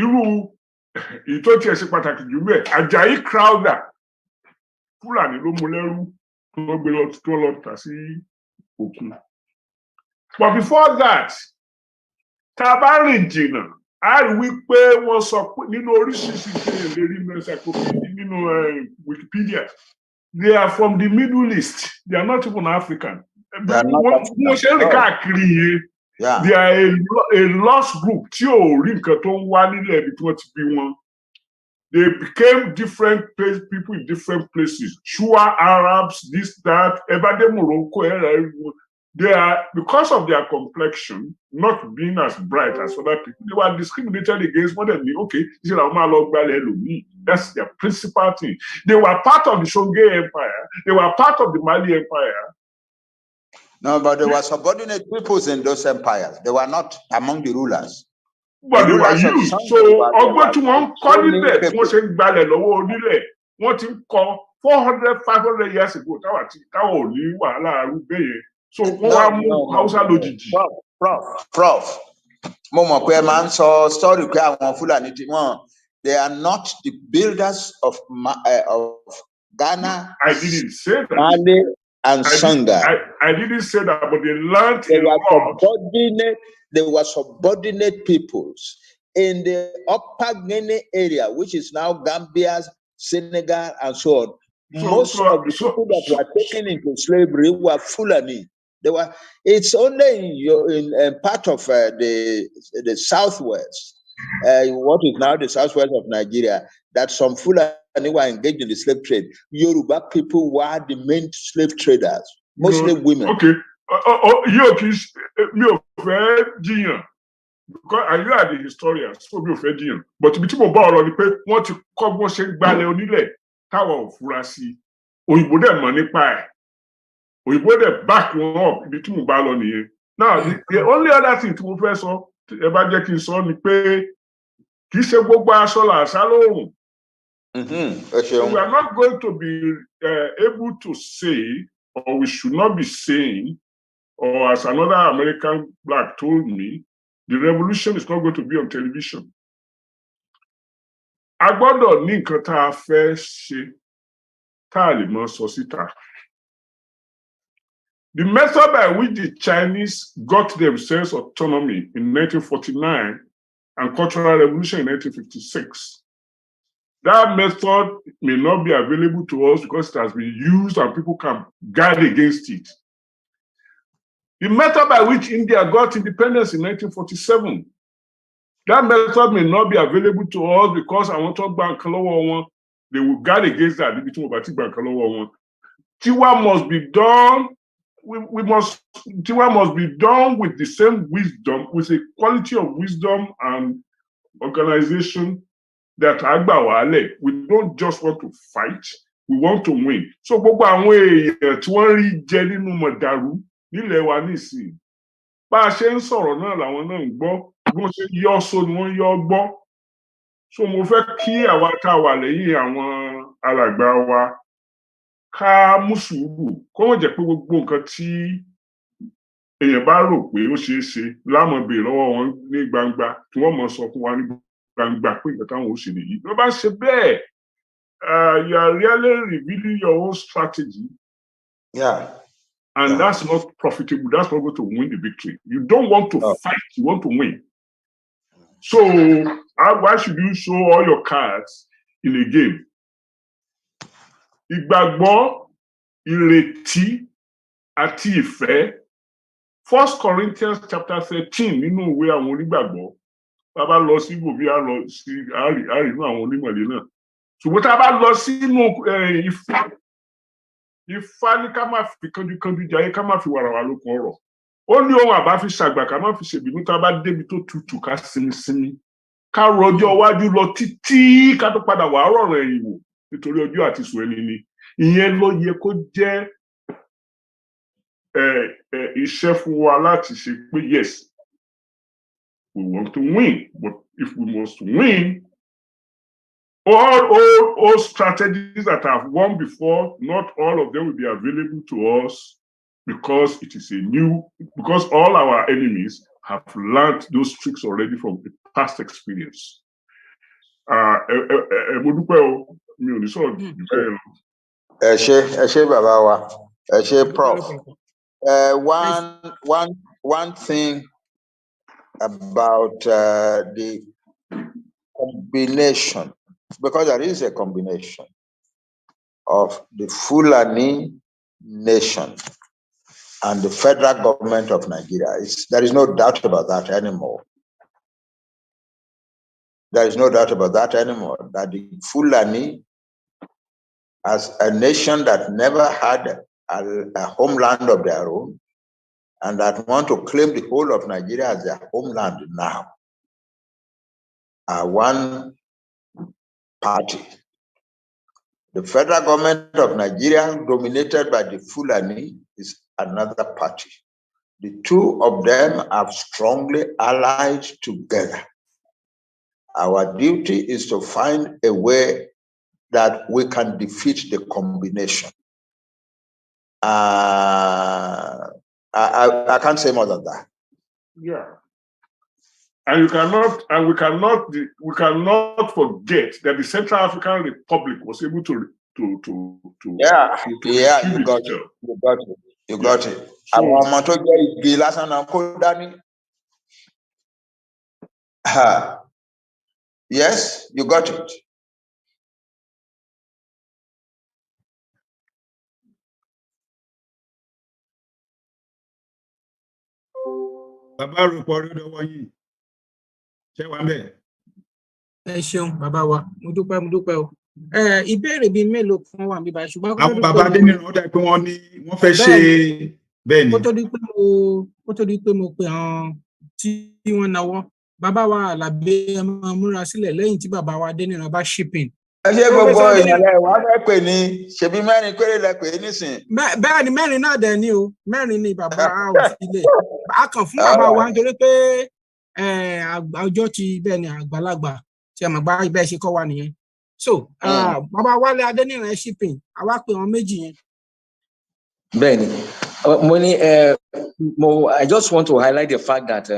Irú ìtọ́ tí ẹ ṣe pàtàkì jù mẹ́ Àjàyí Crowther Fúlàní ló mú lẹ́rú tó gbé lọ tó lọ tà sí òkun. But before that, tá a bá rìn jìnnà a rí wípé wọ́n sọ pé nínú oríṣiríṣi ìṣẹ̀lẹ̀ lérí nínú Wikipedia, they are from the Middle East. They are not even African. They are a lost group. They became different people in different places. Shua Arabs, this, that, Morocco. They are, because of their complexion, not being as bright as other people, they were discriminated against more than me. Okay, that's their principal thing. They were part of the Songhai Empire. They were part of the Mali Empire. No, but they were subordinate peoples in those empires. They were not among the rulers. But they were used. So, ọgbọ́n tí wọ́n kọ́ nílẹ̀ tí wọ́n ṣe ń gbalẹ̀ lọ́wọ́ onílẹ̀, wọ́n ti ń kọ́ 400, 500 years ago. Táwọn ò ní wàhálà arúgbó yẹn. So, wọ́n wá mú Hausa lójijì. Prof. Mo mọ̀ pé ẹ máa ń sọ story pé àwọn Fúlàní tí wọ́n, they are not the builders of Ghana. I didn't say that. and Sanga. I didn't say that, but they learned They a were lot. They were subordinate peoples in the upper Guinea area, which is now Gambia, Senegal, and so on. Most of the people that were taken into slavery were Fulani. It's only in part of the southwest, what is now the southwest of Nigeria, that some Fulani were engaged in the slave trade. Yoruba people were the main slave traders, mostly women. Okay. Because I you are the historian, so be offending. But ibi tí mo bá ọ̀rọ̀ ni pé wọ́n ti kọ́ bó ṣe gbalẹ̀ onílẹ̀ táwọn ò fura sí. Òyìnbó dẹ̀ mọ̀ nípa ẹ̀. Òyìnbó dẹ̀ back wọn up ibi tí mo bá lọ nìyẹn. Now the only other thing tí mo fẹ́ sọ ẹ bá jẹ́ kí n sọ ni pé kì í ṣe gbogbo aṣọ làṣà lóòrùn. We are not going to be able to say, or we should not be saying, or as another American black told me, the revolution is not going to be on television. A gbọ́dọ̀ ní nǹkan tá a fẹ́ ṣe tá a lè mọ sọ síta. The method by which the Chinese got themselves autonomy in 1949 and Cultural Revolution in 1956, that method may not be available to us because it has been used and people can guard against it. The method by which India got independence in 1947, that method may not be available to us because I want to bank one. They will guard against that. Tiwa must be done. Tiwa must be done with the same wisdom, with a quality of wisdom and organization that Agbawale. We don't just want to fight, we want to win. So gbogbo àwọn èèyàn tí wọ́n rí jẹ nínú mọ̀dàrú nílẹ̀ wa nísìnyí. Bá a ṣe ń sọ̀rọ̀ náà làwọn náà ń gbọ́, bí wọ́n ṣe yọ́ só ni wọ́n yọ́ gbọ́. So mo fẹ́ kí àwa tá a wà lẹ́yìn àwọn alàgbà wa ká mú sùúrù kó wọ́n jẹ́ pé gbogbo nǹkan tí èèyàn bá rò pé ó ṣeé ṣe láàmú béèrè lọ́wọ́ wọn ní gbangba tí wọ́n mọ̀ sọ fún wa ní gbangba pé nǹkan táwọn ò ṣe nìyí. Bí wọ́n bá ṣe bẹ́ẹ̀, you are really revealing your own strategy. Yeah. And that's not profitable. That's not going to win the victory. You don't want to fight, you want to win. So why should you show all your cards in a game? Ìgbàgbọ́, ìrètí, àti ìfẹ́. 1 Corinthians chapter 13 nínú ìwé àwọn onígbàgbọ́. Bàbá lọ sí ibòmí á lọ sí àrínú àwọn onímọ̀lẹ́ náà. Ṣùgbọ́n tá a bá lọ sínú Ifá ní ká má fi kánjúkánjú jayé ká má fi wàràwà lókun ọ̀rọ̀. Ó ní ohun àbá fi ṣàgbà ká má fi ṣèbínú tá a bá débi tó tutù ká sinmi. Ká rọjọ́ iwájú lọ títí ká tó padà wà rọ̀rùn ẹ̀yìn wò nítorí ọjọ́ àti sùn ẹni ni. Ìyẹn ló yẹ kó jẹ́ iṣẹ́ fún wa láti ṣe pé yes, we want to win, but if we must win, all strategies that have won before, not all of them will be available to us because because all our enemies have learned those tricks already from the past experience. Mo dúpẹ́ o, mi ò ní sọ̀rọ̀ jù bẹ́ẹ̀ lọ. Ẹ ṣé bàbá wa, ẹ ṣé Prof. One thing about the combination, because there is a combination of the Fulani nation and the federal government of Nigeria. There is no doubt about that anymore. There is no doubt about that anymore, that the Fulani, as a nation that never had a homeland of their own, and that want to claim the whole of Nigeria as their homeland now, are one party. The federal government of Nigeria, dominated by the Fulani, is another party. The two of them are strongly allied together. Our duty is to find a way that we can defeat the combination. I can't say more than that. Yeah. And we cannot forget that the Central African Republic was able to Yeah, you got it. You got it. Àwọn ọmọ tó jẹ́ igi lásán náà kó dání. Yes, you got it. Bàbá Aropo orí lọ́wọ́ yìí. Ṣé wàá bẹ̀? Ẹ ṣeun bàbá wa, mo dúpẹ́ o. Ìbéèrè bíi mélòó kan wà níbà ṣùgbọ́n àwọn bàbá Adéníran ó dà pé wọ́n fẹ́ ṣe bẹ́ẹ̀ ni. Kó tó di pé mo pe àwọn tí wọ́n nawọ́. Bàbá wa Àlàbí ẹ máa múra sílẹ̀ lẹ́yìn tí bàbá wa Adéníran bá shipping. Ẹ ṣe gbogbo ìyànlẹ̀ wàá fẹ́ pè ní ṣebí mẹ́rin péré lẹ pè é nísìn. Bẹ́ẹ̀ ni mẹ́rin náà dẹ̀ ni o, mẹ́rin ni bàbá ò sílẹ̀. A kàn fún bàbá wa nítorí pé ọjọ́ ti bẹ́ẹ̀ ni àgbàlagbà tí a mọ̀ gbá ibẹ̀ ṣe kọ́ wa nìyẹn. So bàbá Wálé Adéníran shipping àwa pè wọn méjì yẹn. Bẹ́ẹ̀ni, I just want to highlight the fact that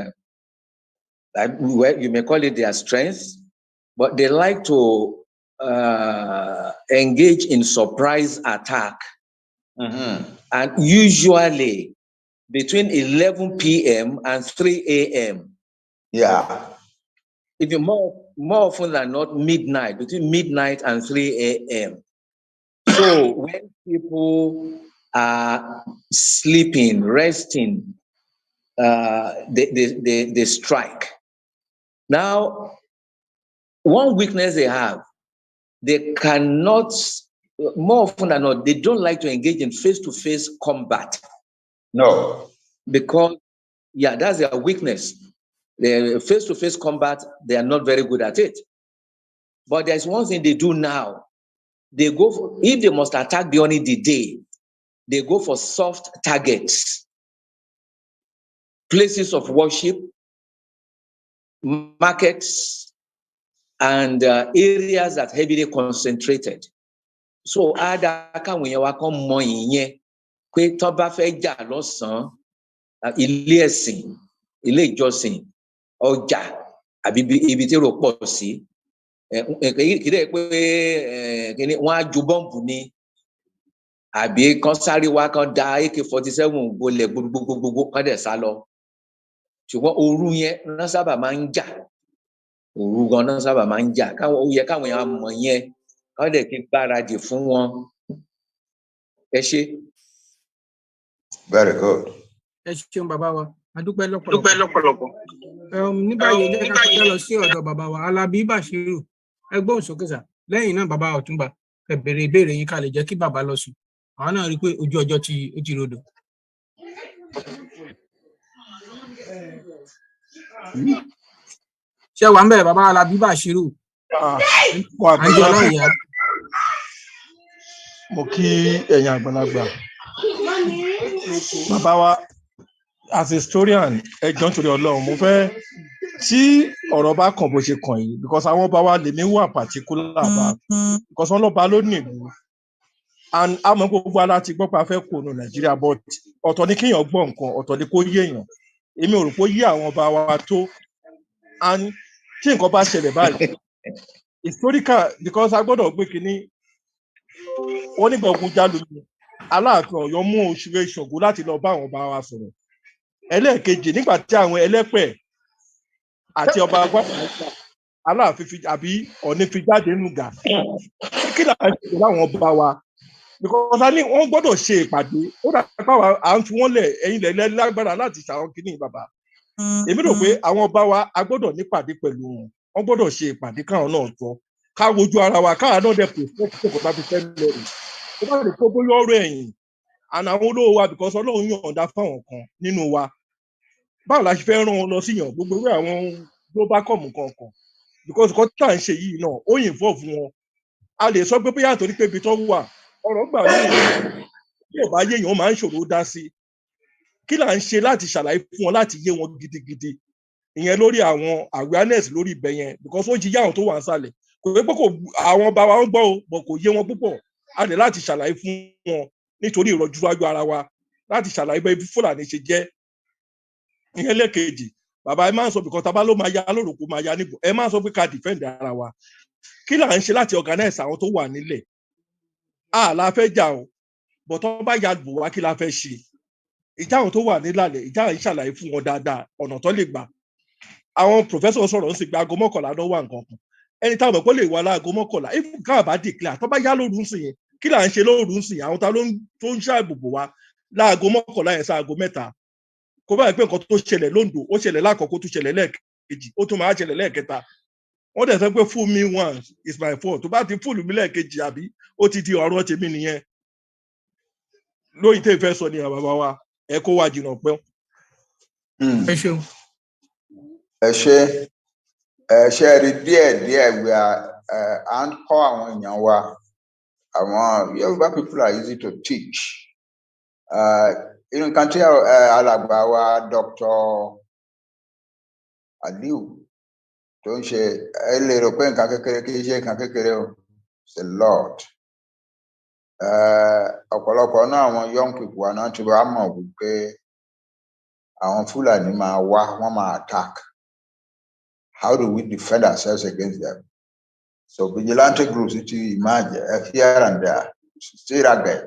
you may call it their strength, but they like to engage in surprise attack. And usually between 11 p.m. and 3 a.m. Yeah. If you more often than not, midnight, between midnight and 3 a.m. So when people are sleeping, resting, they strike. Now, one weakness they have, they cannot, more often than not, they don't like to engage in face-to-face combat. No. Because, yeah, that's their weakness. The face-to-face combat, they are not very good at it. But there's one thing they do now. They go for, if they must attack during the day, they go for soft targets, places of worship, markets, and areas that heavily concentrated. So, ada kan wen wa kan mo iyen pé tó bá fẹ́ jà lọ́sàn ilé ẹ̀sìn, ilé ìjọsìn, ọjà àbí ibi tí èrò pọ̀ sí. Kìí pé wọ́n á ju bọ́ǹbù ni àbí kan sáré wá kan da AK-47 bolẹ̀ gbogbogbò kan dẹ̀ sá lọ. Ṣùgbọ́n òru yẹn náà sábà máa ń jà. Òru gan náà sábà máa ń jà. Ó yẹ káwọn èèyàn mọ̀ yẹn kán dẹ̀ ti gbáradì fún wọn. Ẹ ṣé. Very good. Ẹ ṣeun bàbá wa, a dúpẹ́ lọ́pọ̀lọpọ̀. Ní báyìí jẹ́ ká kọjá lọ sí ọ̀dọ̀ bàbá wa Alábí Bàṣírù. Ẹ gbóhùn sókè sà. Lẹ́yìn náà bàbá Ọ̀túnba ẹ béèrè ìbéèrè yín ká lè jẹ́ kí bàbá lọ sùn. Àwọn náà rí i pé ojú ọjọ́ ti rodò. Ṣé wà ń bẹ̀ bàbá Alábí Bàṣírù? Mo kí ẹ̀yin àgbàlagbà. Bàbá wa, as a historian, ẹ jọ̀ọ́ nítorí Ọlọ́run, mo fẹ́ tí ọ̀rọ̀ bá kàn bó ṣe kàn yìí, because àwọn ọba wa lè ní wà particular bá, because wọ́n lọ́ba ló ní ìlú. And àmọ́ gbogbo ala ti gbọ́ pé a fẹ́ kó nu Nàìjíríà, but ọ̀tọ̀ ni kéèyàn gbọ́ nǹkan, ọ̀tọ̀ ni kó yé èèyàn. Èmi ò rò pé ó yé àwọn ọba wa tó. And tí nǹkan bá ṣẹlẹ̀ báyìí, historical, because a gbọ́dọ̀ gbé kínní, wọ́n nígbà ogun jálù ni Aláàfin Ọ̀yọ́ mú Òṣùré Ṣàngó láti lọ bá àwọn ọba wa sọ̀rọ̀. Ẹlẹ́ẹ̀kejì, nígbà tí àwọn ẹlẹ́pẹ̀ àti ọba agbára Aláàfin àbí Ọ̀ọ̀ni fi jáde nùgà, kí là ń ṣe láwọn ọba wa? Because a ní wọ́n gbọ́dọ̀ ṣe ìpàdé, ó dà pé à ń fi wọ́n lẹ̀ ẹ̀yin lẹ̀ lágbára láti ṣàwọn kìíní bàbá. Èmi rò pé àwọn ọba wa a gbọ́dọ̀ nípàdé pẹ̀lú wọn, wọ́n gbọ́dọ̀ ṣe ìpàdé káwọn náà jọ, ká wojú ara wa, káwọn náà dẹ̀ pè fún òkú tàbí fẹ́ lẹ́rìí. Ó bá lè kó bóyá ọ̀rọ̀ ẹ̀yìn, àná àwọn olówó wa, because Ọlọ́run yọ̀ǹda fáwọn kan nínú wa. Báwo la ṣe fẹ́ rán wọn lọ síyàn gbogbo ìwé àwọn global com kankan, because nǹkan tí à ń ṣe yìí náà ó involve wọn. A lè sọ pé bóyá àtòrí pé ibi tó wà ọ̀rọ̀ gbà mí bí ò bá yé èèyàn máa ń ṣòro dá sí. Kí là ń ṣe láti ṣàlàyé fún wọn láti yé wọn gidigidi? Ìyẹn lórí àwọn awareness lórí ibẹ̀ yẹn, because ó jí yá àwọn tó wà nísàlẹ̀. Kò pé àwọn ọba wa ń gbọ́ o, but kò yé wọn púpọ̀. A lè láti ṣàlàyé fún wọn nítorí ìrọ̀júwájú ara wa, láti ṣàlàyé bẹ́ẹ̀ bí Fúlàní ṣe jẹ́. Ìyẹn lẹ́ẹ̀kejì, bàbá ẹ máa ń sọ bìkan tábà ló máa ya lórúkọ máa ya níbo, ẹ máa ń sọ pé ká defend ara wa. Kí là ń ṣe láti organize àwọn tó wà nílẹ̀ la fẹ́ jà o bọ̀ tó bá ya bò wá kí la fẹ́ ṣe ìjà àwọn tó wà nílàlẹ̀ ìjà àwọn ìṣàlàyé fún wọn dáadáa ọ̀nà tó lè gbà àwọn pòfẹ́sọ̀ sọ̀rọ̀ ń sì pé aago mọ́kànlá ló wà nǹkan kan ẹni táwọn ọ̀pọ̀ lè wà láago mọ́kànlá if káà bá declare tó bá yá lóru ń sìn yẹn kí là ń ṣe lóru ń sìn àwọn ta ló ń ṣàbùbò wa láago mọ́kànlá yẹn sáago mẹ́ta kó báyìí pé nǹkan tó ṣẹlẹ̀ lóńdó ó ṣẹlẹ̀ lákọ̀ọ́kọ́ tó ṣẹlẹ̀ lẹ́ẹ̀kejì ó tún máa ṣẹlẹ̀ lẹ́ẹ̀kẹta wọ́n dẹ̀ sọ pé fool me once is my fault tó bá ti fúlù mí lẹ́ẹ̀kejì àbí ó ti di ọ̀rọ̀ tèmi nìyẹn lóyìn tẹ́ fẹ́ sọ ni bàbá wa ẹ kó wa jìnnà pẹ́. ẹ ṣeun. ẹ ṣe rí díẹ̀ à ń kọ́ àwọn èèyàn wa àwọn Yorùbá people are easy to teach nǹkan tí alàgbà wa Dr. Aliu tó ń ṣe ẹ lè rò pé nǹkan kékeré kì í ṣe nǹkan kékeré o it's a lot ọ̀pọ̀lọpọ̀ náà àwọn young people wa náà ti wá mọ̀ wípé àwọn Fúlàní máa wá wọ́n máa attack how do we defend ourselves against them so vigilante groups ti emerge here and there still rugged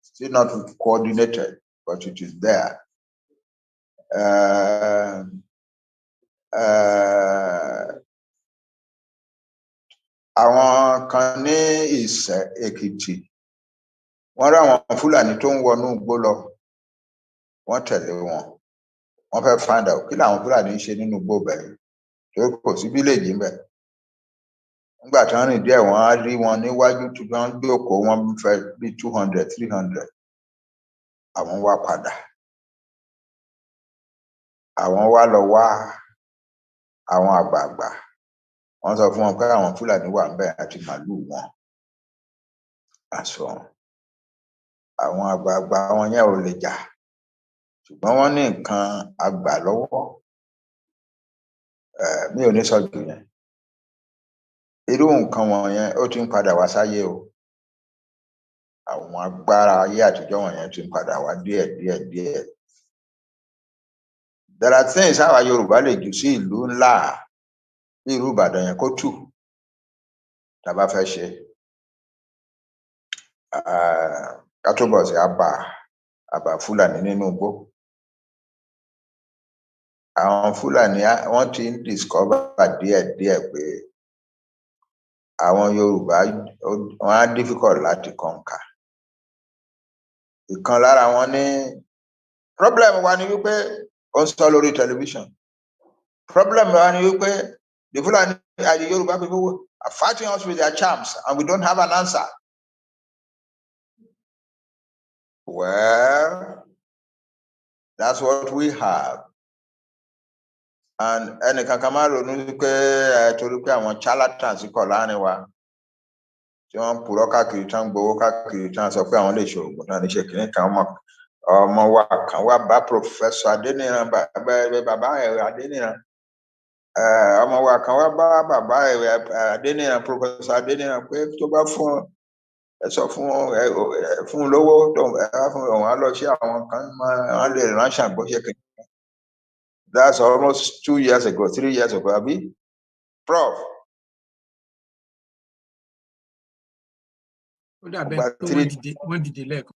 still not coordinated but it is there. Àwọn kan ní Ìṣẹ́ Èkìtì wọ́n rí àwọn Fúlàní tó ń wọnú igbó lọ wọ́n tẹ̀lé wọn wọ́n fẹ́ find out kí làwọn Fúlàní ń ṣe nínú igbó bẹ́ẹ̀ tó kò sí fíléèjì ń bẹ̀ nígbà tí wọ́n rìn díẹ̀ wọ́n á rí wọn níwájú tí wọ́n jókòó wọ́n fẹ́ bí 200 300 àwọn wá padà àwọn wá lọ wá àwọn àgbààgbà wọ́n sọ fún wọn pé àwọn Fúlàní wà ńbẹ̀ àti màlúù wọn àṣọ àwọn àgbààgbà wọn yẹn ò lè jà ṣùgbọ́n wọ́n ní nǹkan àgbà lọ́wọ́ mi ò ní sọ jù yẹn irú nǹkan wọ̀nyẹn ó ti ń padà wá sáyé o àwọn agbára ayé àtijọ́ wọ̀nyẹn ti ń padà wá díẹ̀. There are things àwa Yorùbá lè jù sí ìlú ńlá bí irú Ìbàdàn yẹn kó tù tá a bá fẹ́ ṣe ká tó bọ̀ sí àbá Fúlàní nínú igbó àwọn Fúlàní wọ́n ti ń discover díẹ̀ pé àwọn Yorùbá wọ́n á difficult láti conquer ìkan lára wọn ní problem wa ni wípé ó ń sọ lórí television problem wa ni wípé the Fulani and the Yoruba people are fighting us with their charms and we don't have an answer. Well, that's what we have. And ẹnìkan kan máa ronú pé torí pé àwọn charlatans kọ̀ láàrin wa tí wọ́n ń purọ́ káàkiri tán gbowó káàkiri tán sọ pé àwọn lè ṣe oògùn náà níṣẹ́ kìíní kan ọmọ wa kan wá bá Professor Adéníran bàbá ẹ̀rọ Adéníran ọmọ wa kan wá bá bàbá ẹ̀rọ Adéníran Professor Adéníran pé tó bá fún ẹ sọ fún lówó tó fún òun á lọ sí àwọn kan wọ́n lè ránṣẹ́ àgbọ̀ṣẹ́ kìíní. That's almost 2 years ago, 3 years ago, Abi. Prof. Ó dàbẹ̀ tó wọ́n dìde lẹ́ẹ̀kan.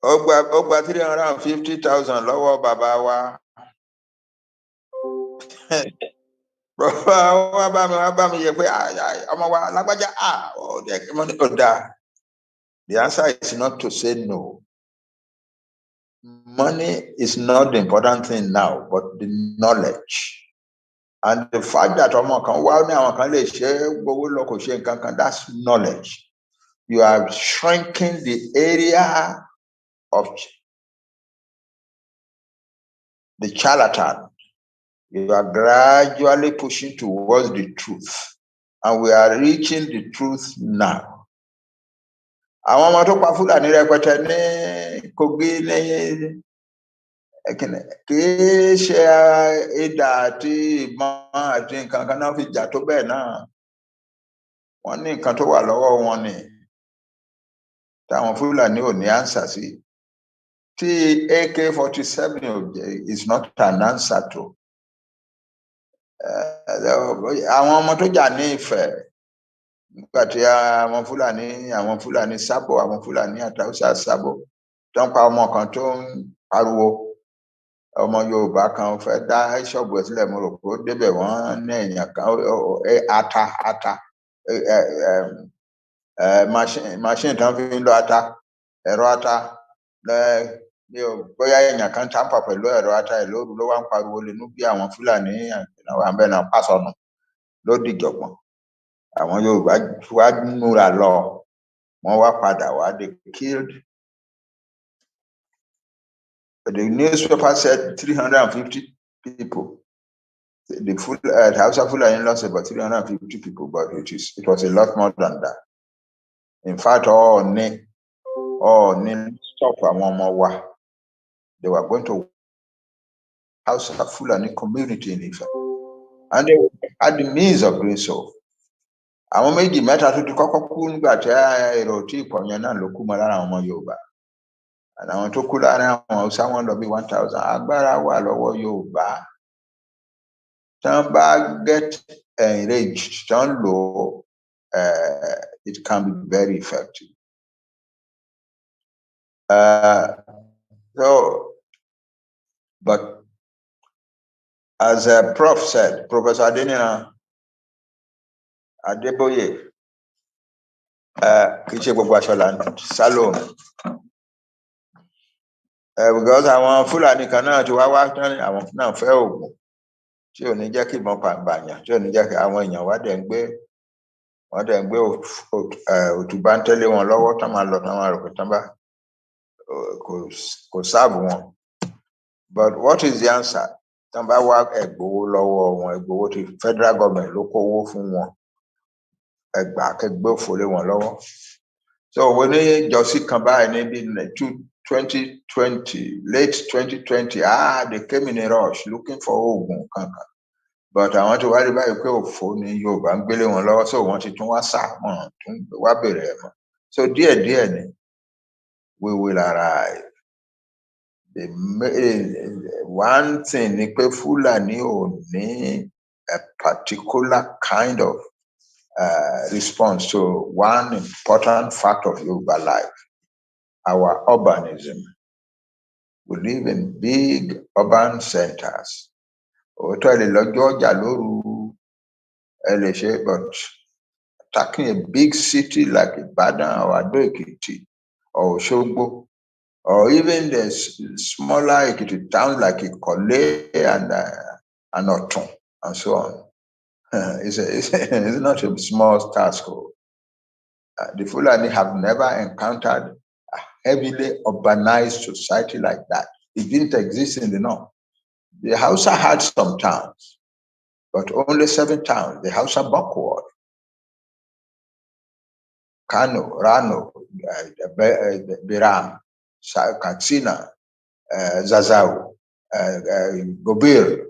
Ó gba 350,000 lọ́wọ́ bàbá wa. Bàbá wa bá mi yẹ pé ọmọ wa lágbájá ó dá. The answer is not to say no. Money is not the important thing now, but the knowledge. And the fact that that's knowledge. You are shrinking the area of the charlatan. You are gradually pushing towards the truth. And we are reaching the truth now. Àwọn ọmọ tó pa Fúlàní rẹpẹtẹ ní Kogi ní kìí ṣe ìdà àti ìbọn àti nǹkan kan náà fi jà tó bẹ́ẹ̀ náà wọ́n ní nǹkan tó wà lọ́wọ́ wọn ni táwọn Fúlàní ò ní ánsà sí tí AK-47 is not an answer to àwọn ọmọ tó jà ní Ifẹ̀ nígbà tí àwọn Fúlàní sábò àwọn Fúlàní àtàwùsá sábò tó ń pa ọmọ kan tó ń pariwo ọmọ Yorùbá kan fẹ́ dá ṣọ́ọ̀bù ẹ̀ sílẹ̀ mo rò pé ó débẹ̀ wọ́n ní èèyàn kan ata machine tán fi ń lọ ata ẹ̀rọ ata bóyá èèyàn kan tampa pẹ̀lú ẹ̀rọ ata ẹ̀ lóru ló wá ń pariwo lẹ́nu bí àwọn Fúlàní àwọn àbẹ̀nà pàṣọnù ló dìjọ̀gbọ̀n àwọn Yorùbá wá múra lọ wọ́n wá padà wá they killed. The newspaper said 350 people. The Hausa Fulani lost about 350 people, but it was a lot more than that. In fact, all stop Amomawa. They were going to Hausa Fulani community in Ife. And they had the means of doing so. Àwọn méjì mẹ́ta tó ti kọ́kọ́ kú nígbà tí èrò tí ìpọ̀nyẹn náà ló kú mọ́ lára àwọn ọmọ Yorùbá. Àwọn tó kú láàrin àwọn Hausa wọn lọ bí 1,000. Agbára wà lọ́wọ́ Yorùbá. Tán bá get enraged, tán lò it can be very effective. But as a prof said, Professor Adeboye, Salome, because àwọn Fúlàní kan náà ti wá tán àwọn náà fẹ́ Ògùn tí ò ní jẹ́ kí ìbọn pàǹbàyàn tí ò ní jẹ́ kí àwọn èèyàn wọ́n dẹ̀ ń gbé òtúbá ń tẹ́lé wọn lọ́wọ́ tán máa lọ tán máa rò pé tán bá kò sáàbù wọn. But what is the answer? Tán bá wá ẹ̀gbowó lọ́wọ́ wọn ẹ̀gbowó ti federal government ló kówó fún wọn ẹgbà kẹgbẹ́ òfò lé wọn lọ́wọ́. So wọ́n ní jọ́sí kan báyìí níbi 2020, late 2020, they came in a rush looking for Ogun kankan. But àwọn tó wá rí báyìí pé òfò ní Yorùbá ń gbélé wọn lọ́wọ́, so wọ́n ti tún wá sá wọn tún wá bèrè ẹ̀ mọ́. So díẹ̀díẹ̀ ni we will arrive. One thing ni pé Fúlàní ò ní a particular kind of response to one important fact of Yoruba life, our urbanism. We live in big urban centers. But attacking a big city like Ibadan or Ado-Ekiti or Osogbo, or even the smaller Ekiti towns like Ikole and Otun and so on. It's not a small task. The Fulani have never encountered a heavily urbanized society like that. It didn't exist in the north. The Hausa had some towns, but only 7 towns. The Hausa backward. Kano, Rano, Biram, Katsina, Zazau, Gobir,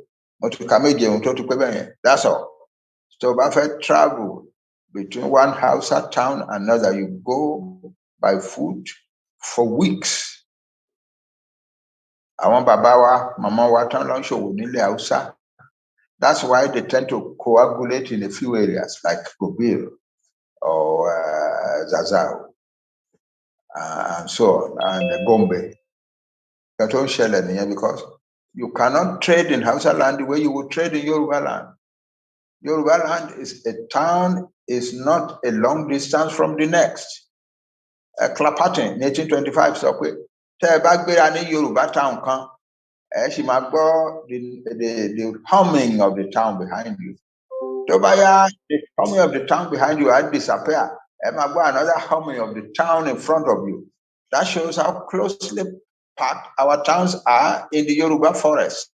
that's all. So if I travel between one Hausa town and another, you go by foot for weeks. Àwọn bàbá wa, màmá wa tán lọ ṣòwò nílẹ̀ Hausa. That's why they tend to coagulate in a few areas like Gobir or Zazau and so on, and Gombe. Because you cannot trade in Hausa land the way you would trade in Yoruba land. Yoruba land is a town, is not a long distance from the next. Clapperton, 1825, sọ pé tẹ́ ẹ bá gbéra ní Yoruba town kan, ẹ sì máa gbọ́ the humming of the town behind you. Tó bá yá, the humming of the town behind you had disappear. Ẹ máa gbọ́ another humming of the town in front of you. That shows how closely packed our towns are in the Yoruba forest.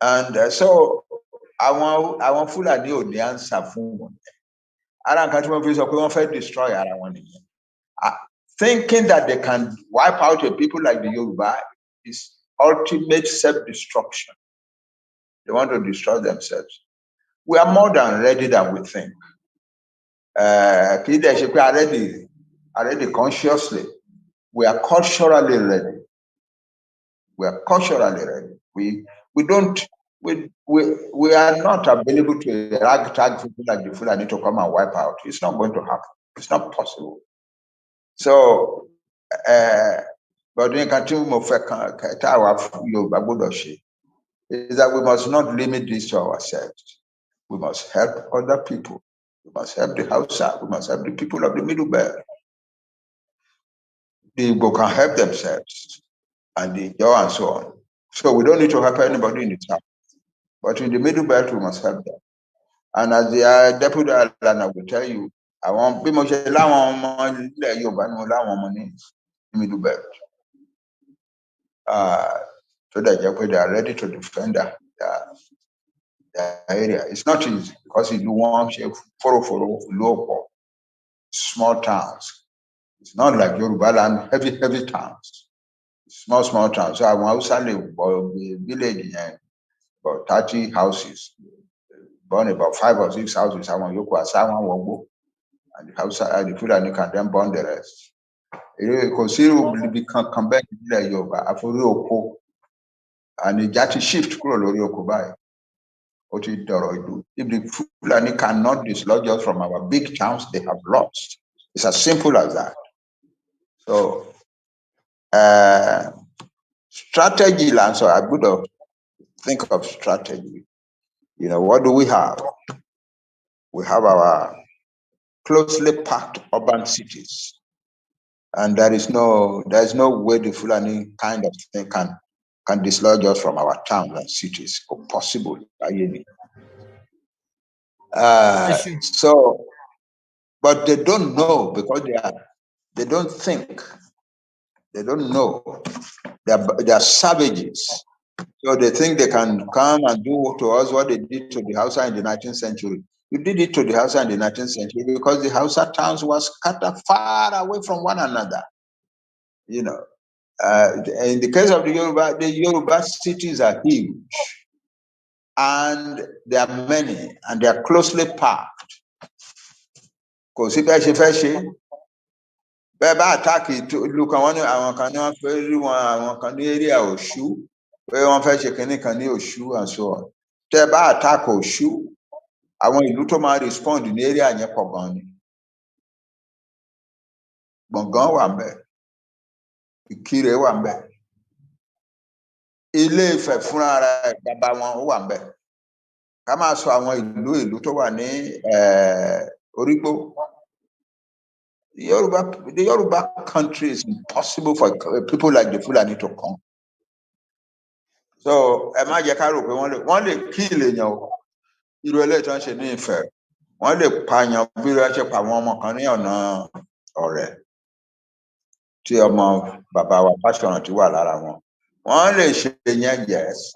And so àwọn Fúlàní ò ní answer fún wọn. Ara nǹkan tí wọ́n fi sọ pé wọ́n fẹ́ destroy ara wọn nìyẹn. Thinking that they can wipe out a people like the Yoruba is ultimate self-destruction. They want to destroy themselves. We are more than ready than we think. Already consciously, we are culturally ready. We are culturally ready. We don't we are not available to ragtag people like the Fulani to come and wipe out. It's not going to happen. It's not possible. So, but we continue is that we must not limit this to ourselves. We must help other people. We must help the Hausa. We must help the people of the Middle Belt. The Igbo can help themselves, and the Jawa and so on. So we don't need to help anybody in the South. But in the Middle Belt, we must help them. And as the Deputy Ilana will tell you, I want people to allow money in the Middle Belt. So that they are ready to defend the area. It's not easy because you want for local small towns. It's not like Yoruba land, heavy towns. Small towns. So I want to live village in about 30 houses. Burn about 5 or 6 houses. I want you to and the house the Fulani can then burn the rest. Consider become come back to Yoruba for Aropo and the Jati shift by. What it do. If the Fulani cannot dislodge us from our big towns, they have lost. It's as simple as that. So strategy, so I would think of strategy. You know, what do we have? We have our closely packed urban cities. And there's no way the Fulani kind of thing can dislodge us from our towns and cities, or possible. So, but they don't know because they don't think. They don't know. They are savages. So they think they can come and do to us what they did to the Hausa in the 19th century. You did it to the Hausa in the 19th century because the Hausa towns were scattered far away from one another. You know, in the case of the Yoruba cities are huge, and there are many, and they are closely packed. Because if I attack it, look, I want can area Oshu, where one fetch can Oshu and so on. Teba attack Oshu, I want you to respond in the area and Yapogani. Bongon Wambe, Ikire Wambe. Ilé Ifẹ̀ fúnra rẹ̀ bàbá wọn wà ńbẹ̀. Ká máa sọ àwọn ìlú tó wà ní Orígbó. The Yoruba country is impossible for people like the Fulani to come. So ẹ má jẹ́ ká rò pé wọ́n lè kill èèyàn o. Irú eléyìí tó ń ṣe ní Ifẹ̀. Wọ́n lè pààyàn bí wọ́n ṣe pa àwọn ọmọ kan ní ọ̀nà Ọ̀rẹ́. Tí ọmọ bàbá wa Fáṣọ̀rántì wà lára wọn. Wọ́n lè ṣe yẹn, yes,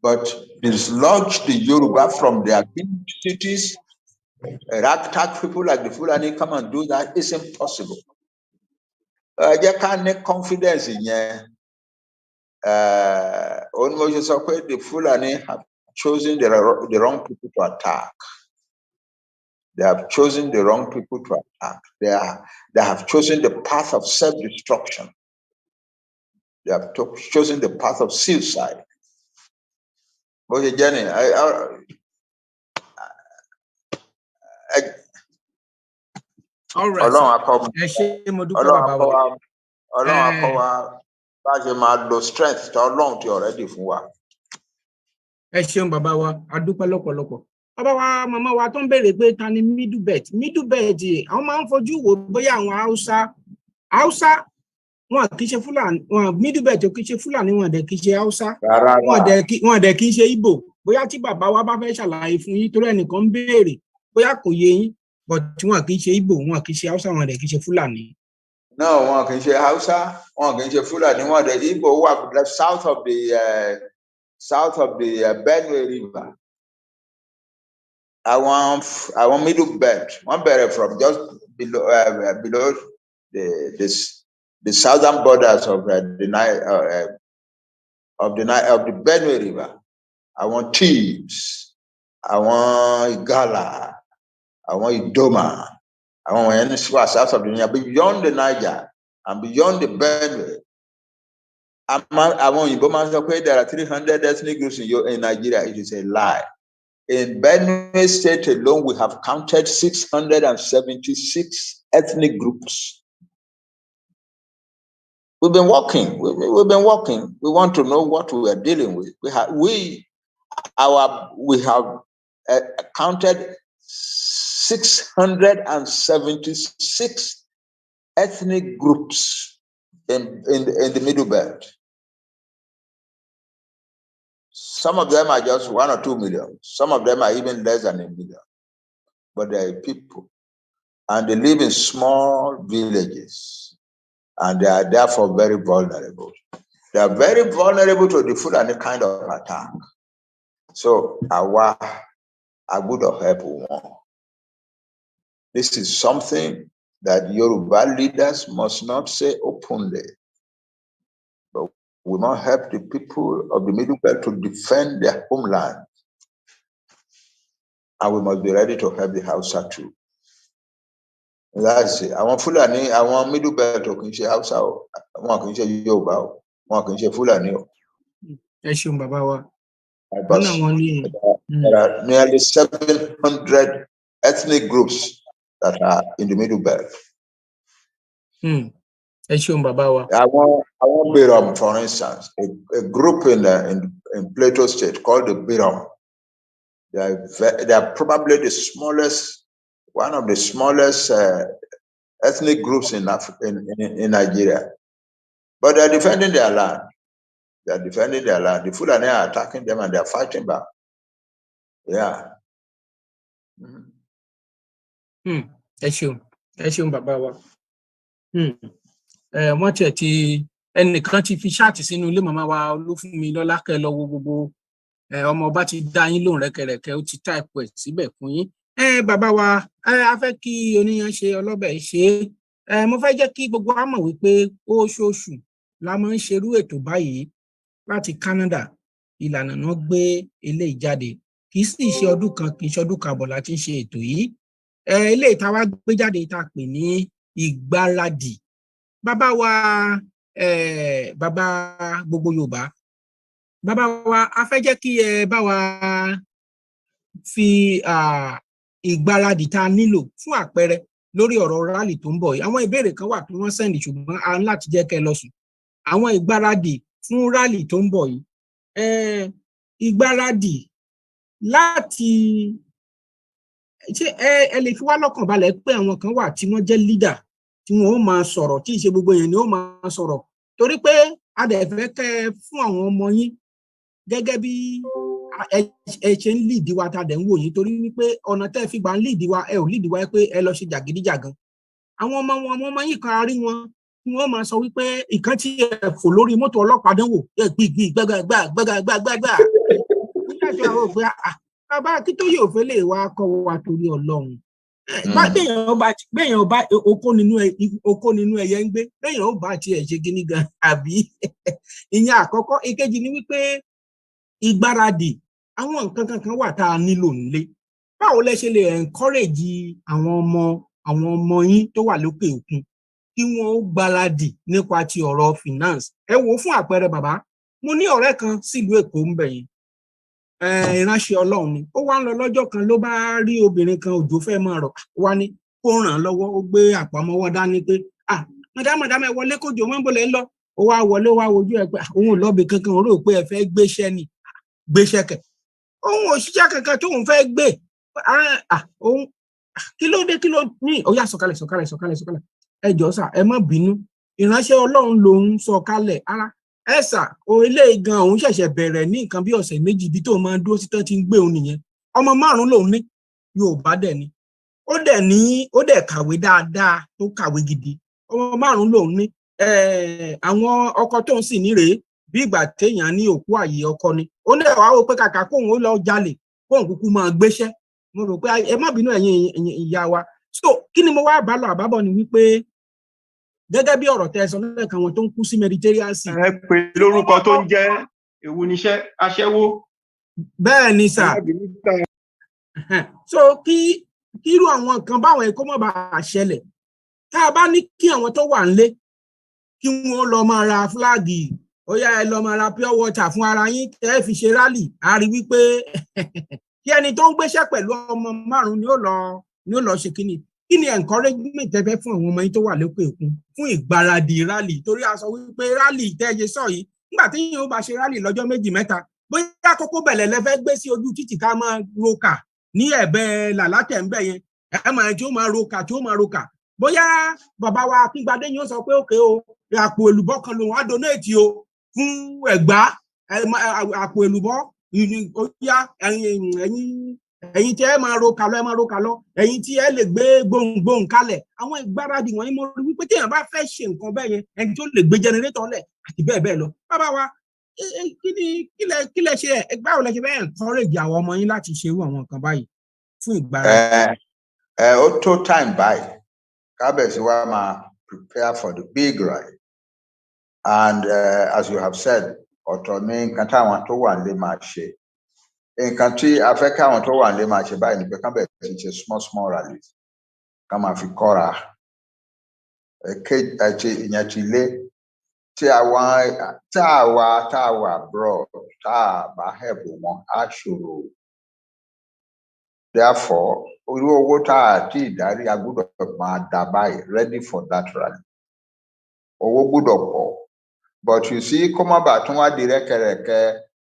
but dislodge the Yoruba from their big cities, attack people like the Fulani come and do that is impossible. You can't make confidence in you. The Fulani have chosen the wrong people to attack. They have chosen the wrong people to attack. They have chosen the path of self-destruction. They have chosen the path of suicide. Okay, Jenny, all right. Ọlọ́run akọ́ wa bá ṣe máa lo strength tí Ọlọ́run ti already fún wa. Ẹ ṣeun bàbá wa, a dúpẹ́ lọ́pọ̀lọpọ̀. Bàbá wa, màmá wa tó ń béèrè pé ta ni Middle Belt. Middle Belt àwọn máa ń fojú wò bóyá àwọn Hausa wọn kì í ṣe Fúlàní, wọn Middle Belt kì í ṣe Fúlàní, wọn dẹ̀ kì í ṣe Hausa. Wọn dẹ̀ kì í ṣe Igbo. Bóyá tí bàbá wa bá fẹ́ ṣàlàyé fún yín torí ẹnìkan ń béèrè bóyá kò yé yín, but wọn kì í ṣe Igbo, wọn kì í ṣe Hausa, wọn dẹ̀ kì í ṣe Fúlàní. No, wọn kì í ṣe Hausa, wọn kì í ṣe Fulani, wọn dẹ̀ Igbo wà south of the Benue River. Àwọn Middle Belt, wọ́n bẹ̀rẹ̀ from just below the southern borders of the Benue River. Àwọn Thieves, àwọn Igala, àwọn Idoma. When south of the Niger, beyond the Niger and beyond the Benue, there are 300 ethnic groups in Nigeria. It is a lie. In Benue State alone, we have counted 676 ethnic groups. We've been working. We've been working. We want to know what we are dealing with. We have counted 676 ethnic groups in the Middle Belt. Some of them are just 1 or 2 million. Some of them are even less than 1 million. But they are people. And they live in small villages. And they are therefore very vulnerable. They are very vulnerable to the Fulani kind of attack. So, I would have helped one. This is something that Yoruba leaders must not say openly. But we must help the people of the Middle Belt to defend their homeland. And we must be ready to help the Hausa too. That's it. Àwọn Fulani, àwọn Middle Belt kì í ṣe Hausa o, wọn kì í ṣe Yorùbá o, wọn kì í ṣe Fulani o. Ẹ ṣeun bàbá wa. There are nearly 700 ethnic groups that are in the Middle Belt. Ẹ ṣeun bàbá wa. Àwọn Birom, for instance, a group in Plateau State called the Birom. They are probably the smallest, one of the smallest ethnic groups in Nigeria. But they are defending their land. They are defending their land. The Fulani are attacking them and they are fighting back. Yeah. Ẹ ṣeun bàbá wa. Wọ́n tiẹ̀ ti ẹnìkan ti fi ṣáàtì sínú ilé màmá wa Olúfúnmi lọ́lá kẹ́ lọ wo gbogbo ọmọ ọba ti dá yín lóhùn rẹ́kẹrẹ́kẹ́ ó ti táìpù ẹ̀ síbẹ̀ fún yín. Bàbá wa a fẹ́ kí oníyan ṣe ọlọ́bẹ̀ ṣe é. Mo fẹ́ jẹ́ kí gbogbo wa mọ̀ wípé oṣooṣù la máa ń ṣerú ètò báyìí láti Canada. Ìlànà náà gbé eléyìí jáde. Kì í sì ṣe ọdún kan, kì í ṣe ọdún kan àbọ̀ láti ṣe ètò yìí. Eléyìí tá wá gbé jáde tá pè ní ìgbáradì. Bàbá wa bàbá gbogbo Yorùbá. Bàbá wa a fẹ́ jẹ́ kí ẹ bá wa fi ìgbáradì tá a nílò fún àpẹẹrẹ lórí ọ̀rọ̀ rálì tó ń bọ̀ yìí. Àwọn ìbéèrè kan wà tí wọ́n sẹ́ndì ṣùgbọ́n a ń láti jẹ́ kẹ́ lọ sùn. Àwọn ìgbáradì fún rálì tó ń bọ̀ yìí. Ìgbáradì láti ṣé ẹ lè fi wá lọ́kàn balẹ̀ pé àwọn kan wà tí wọ́n jẹ́ leader tí wọ́n ó máa sọ̀rọ̀ tí ìṣe gbogbo èèyàn ni ó máa sọ̀rọ̀ torí pé a dẹ̀ fẹ́ kẹ́ fún àwọn ọmọ yín gẹ́gẹ́ bí ẹ ṣe ń lead wa ta dẹ̀ ń wò yín torí wípé ọ̀nà tẹ́ fi gbà ń lead wa ẹ ò lead wa pé ẹ lọ ṣe jàgídíjàgan. Àwọn ọmọ yín kan rí wọn tí wọ́n máa sọ wípé ìkan tí ẹ fò lórí mọ́tò ọlọ́pàá dánwò gbígbí gbàgbàgbàgbàgbà. Nígbà tí àwọn òpin bàbá kí tó yóò fẹ́ lè wá kọ́ wa torí Ọlọ́run. Béèyàn bá okó nínú ẹyẹ ń gbé béèyàn ó bá tiẹ̀ ṣe kíní gan àbí. Ìyẹn àkọ́kọ́. Ìkejì ni wípé ìgbáradì àwọn nǹkan kankan wà tá a nílò nílé. Báwo lẹ ṣe lè encourage àwọn ọmọ yín tó wà lókè òkun kí wọ́n ó gbáradì nípa ti ọ̀rọ̀ finance? Ẹ wò fún àpẹẹrẹ bàbá, mo ní ọ̀rẹ́ kan sílùú Èkó ń bẹ̀ yìí. Ìránṣẹ́ Ọlọ́run ni. Ó wá ń lọ lọ́jọ́ kan ló bá rí obìnrin kan òjò fẹ́ máa rọ̀. Ó wá ní kó ràn án lọ́wọ́. Ó gbé àpamọ́wọ́ dání pé madam ẹ wọlé kójò wọ́n ń bọ̀ lẹ́ ń lọ. Ó wá wọlé ó wá wojú ẹ pé òun ò lọ́bì kankan òun rò pé ẹ fẹ́ gbéṣẹ́ ni. Gbéṣẹ́ kẹ̀. Òun ò ṣiṣẹ́ kankan tóun fẹ́ gbé. Òun kí ló dé kí ló ní ó yá sọ̀kalẹ̀. Ẹ jọ̀ọ́ sà ẹ má bínú. Ìránṣẹ́ Ọlọ́run lòun sọ̀kalẹ̀ ara. Ẹ sà ilé gan òun ṣẹ̀ṣẹ̀ bẹ̀rẹ̀ ní nǹkan bí ọ̀sẹ̀ méjì bí tó máa dúró sí tán ti ń gbé òun nìyẹn. Ọmọ 5 lòun ní. Yorùbá dẹ̀ ni. Ó dẹ̀ kàwé dáadáa tó kàwé gidi. Ọmọ 5 lòun ní. Àwọn ọkọ tóun sì ní rèé bí ìgbà téèyàn ní òkú àyè ọkọ ni. Ó ní ẹ̀wà wò pé kàkà kóun ó lọ jalè kóun kúkú máa gbéṣẹ́. Mo rò pé ẹ má bínú ẹ̀yin ìyá wa. So kí ni mo wá bá lọ àbábọ̀ ni wípé gẹ́gẹ́ bí ọ̀rọ̀ tẹ́ sọ lẹ́ẹ̀kan wọn tó ń kú sí Mediterranean Sea. Ẹ pè lórúkọ tó ń jẹ́ èwo níṣẹ́ aṣẹ́wó. Bẹ́ẹ̀ ni sà. So kí irú àwọn nǹkan báwọn ẹ̀kọ́ mọ̀ bá ṣẹlẹ̀ tá a bá ní kí àwọn tó wà nílé kí wọ́n lọ máa ra fúláàgì ó yá ẹ lọ máa ra pure water fún ara yín tẹ́ fi ṣe rally a rí wípé kí ẹni tó ń gbéṣẹ́ pẹ̀lú ọmọ 5 ni ó lọ ṣe kíni encouragement tẹ́ fẹ́ fún àwọn ọmọ yín tó wà lókè òkun fún ìgbáradì rally torí a sọ wípé rally tẹ́ ṣe sọ yìí nígbà tí yín ó bá ṣe rally lọ́jọ́ 2-3 bóyá kókó bẹ̀lẹ̀ lẹ fẹ́ gbé sí ojú títì ká máa roka ní ẹ̀bẹ̀ làlátẹ̀ ń bẹ̀ yẹn ẹ máa tí ó máa roka bóyá bàbá wa Akíngbadé yín ó sọ pé òkè o àpò èlùbọ́ kan lòun á donate o fún Ẹ̀gbá àpò èlùbọ́ ó yá ẹ̀yin tí ẹ máa roka lọ ẹ̀yin tí ẹ lè gbé gbohùngbohùn kalẹ̀ àwọn ìgbáradì wọ̀nyí mo rí wípé téèyàn bá fẹ́ ṣe nǹkan bẹ́ẹ̀ yẹn ẹni tó lè gbé jẹnẹrétọ̀ lẹ̀ àti bẹ́ẹ̀ bẹ́ẹ̀ lọ bàbá wa kí lẹ ṣe báwo lẹ ṣe bẹ́ẹ̀ encourage àwọn ọmọ yín láti ṣerú àwọn nǹkan báyìí fún ìgbáradì. Ó tó time báyìí kábẹ̀sí wa máa prepare for the big ride and as you have said ọ̀tọ̀ ní nǹkan táwọn tó wà nílé máa ṣe nǹkan tí a fẹ́ káwọn tó wà nílé máa ṣe báyìí ni pé kábẹ̀sí ṣe small rallies ká máa fi kọ́ra ìyẹn ti lé tí àwa abroad tá a bá help wọn á ṣòro therefore orí owó tá a ti ìdarí a gbọ́dọ̀ máa dà báyìí ready for that rally owó gbọ́dọ̀ pọ̀ but you see kó má bàa tún wá di rẹ́kẹrẹ́kẹ́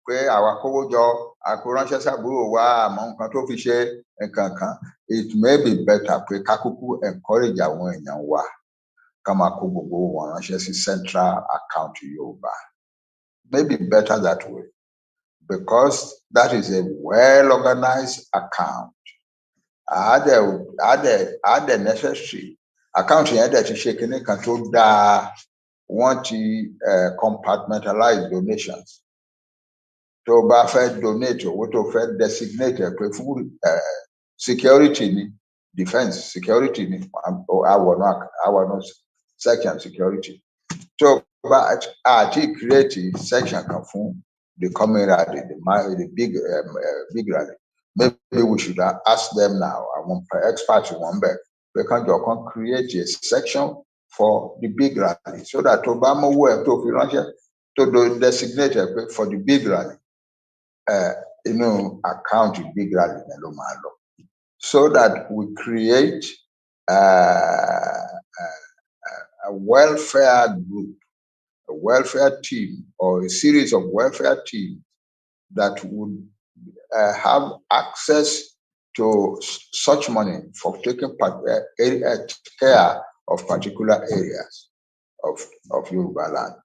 pé àwa kówó jọ àpò ránṣẹ́ sábúrò wa àmọ́ nǹkan tó fi ṣe nǹkan kan it may be better pé ká kúkú encourage àwọn èèyàn wa ká máa kó gbogbo wọn ránṣẹ́ sí central account Yorùbá maybe better that way because that is a well organized account àádẹ necessary account yẹn dẹ̀ ti ṣe kinní kan tó dáa wọ́n ti compartmentalize donations tó bá fẹ́ donate owó tó fẹ́ designate ẹ̀ pé fún security ni defence security ni àwọn section security tó bá àti create section kan fún the coming rally the big rally maybe we should ask them now àwọn experts wọn bẹ̀ pé kánjọ kan create a section for the big rally so that tó bá mówó ẹ̀ tó fi ránṣẹ́ tó designate ẹ̀ pé for the big rally inú account big rally yẹn ló máa lọ so that we create a welfare group a welfare team or a series of welfare teams that would have access to such money for taking care of particular areas of Yoruba land.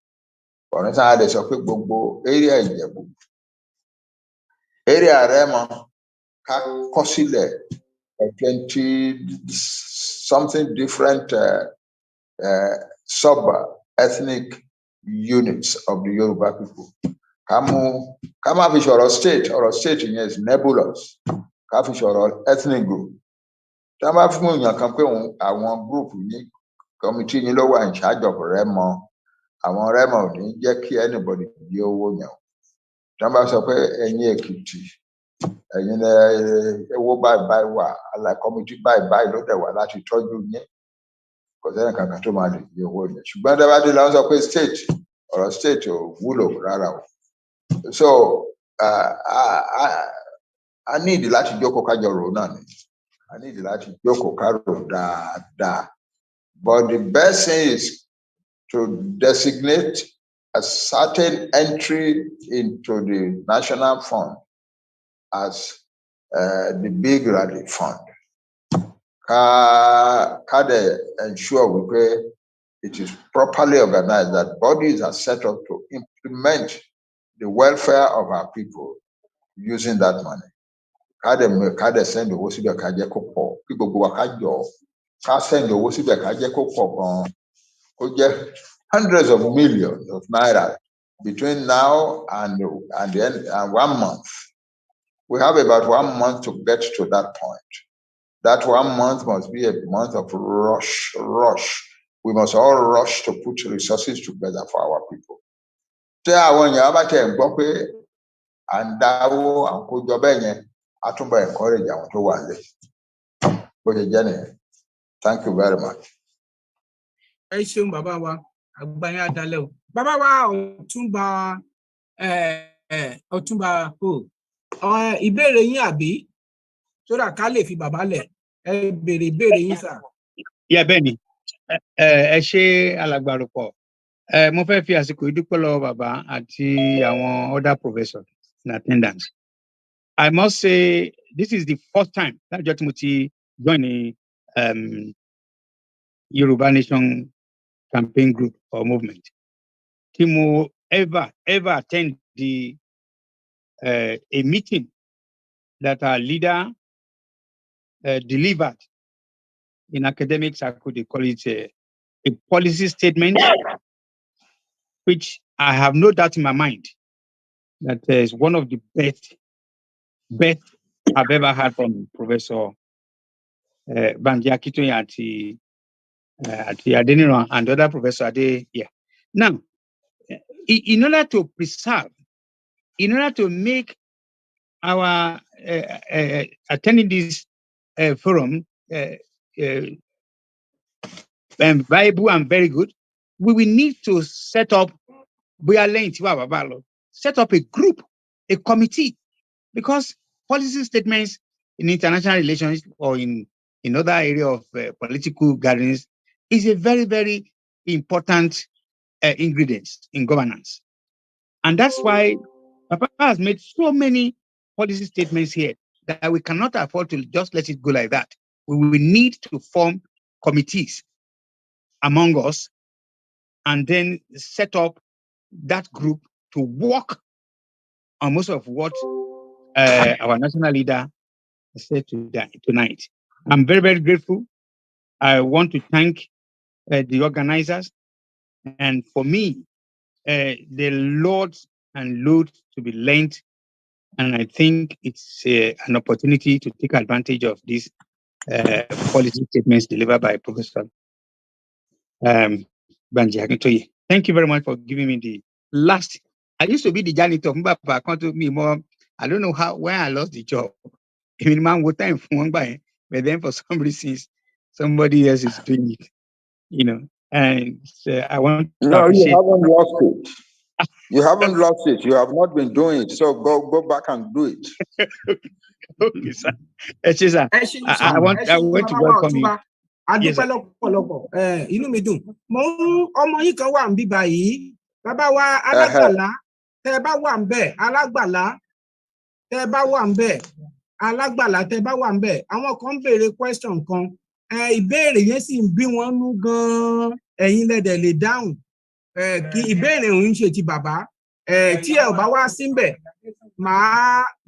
For instance, they say gbogbo area Ìjẹ̀bú, area Remo, Kosile, 20 something different sub-ethnic units of the Yoruba people. Kama fi sọ̀rọ̀ state yẹn is nebulous. Ká fi sọ̀rọ̀ ethnic group. Tá bá fún èèyàn kan pé àwọn group yìí committee yìí ló wà in charge of Remo. Àwọn Remo ò ní jẹ́ kí anybody di owó yẹn. Tá bá sọ pé ẹ̀yin Èkìtì, ẹ̀yin owó báyìí wà, àlà committee báyìí ló dẹ̀ wà láti tọ́jú yín. Kò sẹ́yìn kankan tó máa lè di owó yẹn. Ṣùgbọ́n tá bá dé lọ sọ pé state, ọ̀rọ̀ state ò wúlò rárá o. So I need láti jókòó kájọ rò náà ni. I need láti jókòó ká rò dáadáa. But the best thing is to designate a certain entry into the national fund as the big rally fund. Ká dẹ̀ ensure wípé it is properly organized, that bodies are set up to implement the welfare of our people using that money. Ká dẹ̀ send owó síbẹ̀ ká jẹ́ kó pọ̀, kí gbogbo wa ká jọ ká send owó síbẹ̀ ká jẹ́ kó pọ̀ gan-an, kó jẹ́ hundreds of millions of naira between now and the end, and 1 month. We have about 1 month to get to that point. That 1 month must be a month of rush. We must all rush to put resources together for our people. Tí àwọn èèyàn bá tẹ̀ ń gbọ́ pé à ń dáwó àkójọ bẹ́ẹ̀ yẹn, a túbọ̀ encourage àwọn tó wà lé. Bó ṣe jẹ́ nìyẹn. Thank you very much. Ẹ ṣeun bàbá wa, àgbáyé adalẹ́ o. bàbá wa Ọ̀túnba ìbéèrè yín àbí sódà ká lè fi bàbá lẹ̀ ẹ béèrè ìbéèrè yín sà. Yẹ bẹ́ẹ̀ ni ẹ ṣe alàgbàrúpọ̀ mo fẹ́ fi àsìkò ìdúpẹ́ lọ́wọ́ bàbá àti àwọn other professors in attendance. I must say this is the first time lájọ́ tí mo ti join the Yoruba Nation campaign group or movement tí mo ever attend a meeting that our leader delivered in academic circle. They call it a policy statement, which I have no doubt in my mind that is one of the best I've ever heard from Professor Banji Akintoye at Adeniran and other professor Ade. Yeah. Now, in order to preserve, in order to make our attending this forum viable and very good, we will need to set up a group, a committee, because policy statements in international relations or in other area of political gatherings is a very, very important ingredient in governance. And that's why Papa has made so many policy statements here that we cannot afford to just let it go like that. We will need to form committees among us and then set up that group to work on most of what our national leader said tonight. I'm very, very grateful. I want to thank the organizers. And for me, the loads and loads to be learned. And I think it's an opportunity to take advantage of these policy statements delivered by Professor Banji Akintoye. Thank you very much for giving me the last. I used to be the janitor. I don't know why I lost the job. But then for some reasons, somebody else is doing it. You know, and I want to appreciate. You haven't lost it. You haven't lost it. You have not been doing it. So go back and do it. Okay, sir. I want to welcome you. Adúpẹ́ lọ́pọ̀lọpọ̀ inú mi dùn. Mo ń ọmọ yìí kan wà ń bí báyìí. Bàbá wa alágbàlá tẹ́ bá wà ń bẹ̀ alágbàlá tẹ́ bá wà ń bẹ̀ alágbàlá tẹ́ bá wà ń bẹ̀ àwọn kan ń béèrè question kan. Ìbéèrè yẹn sì ń bí wọn nú gan-an ẹ̀yin lẹ́dẹ̀ lè dáhùn. Kí ìbéèrè òun ṣe ti bàbá. Tí ẹ ò bá wá síbẹ̀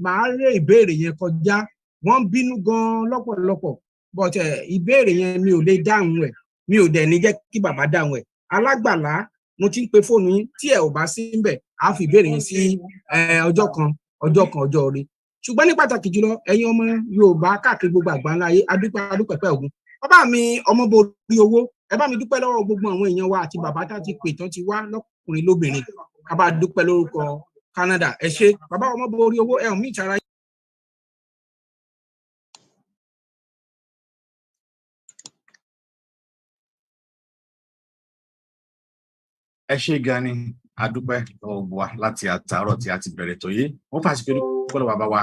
màá ré ìbéèrè yẹn kọjá. Wọ́n bínú gan-an lọ́pọ̀lọpọ̀. But ìbéèrè yẹn mi ò lè dáhùn ẹ̀ mi ò dẹ̀ ní jẹ́ kí bàbá dáhùn ẹ̀ alágbàlá mo ti ń pe fóònù yín tí ẹ ò bá sí níbẹ̀ á fi ìbéèrè yẹn sí ọjọ́ orí ṣùgbọ́n ní pàtàkì jùlọ ẹ̀yin ọmọ Yorùbá káàkiri gbogbo àgbáńlá ayé adúpẹ́ ògún bàbá mi Ọmọborí Owó ẹ bá mi dúpẹ́ lọ́wọ́ gbogbo àwọn èèyàn wa àti bàbá tá ti pè tán ti wá lọ́kùnrin lóbìnrin ká bá dúpẹ́ lórúkọ Canada ẹ ṣé bàbá Ọmọborí Owó ẹ ò mí ìtara. Ẹ ṣé gan ni adúpẹ́ lọ́wọ́ wa láti àtàárọ̀ tí a ti bẹ̀rẹ̀ tó yìí wọ́n fàṣípẹ́ dúpẹ́ lọ́wọ́ bàbá wa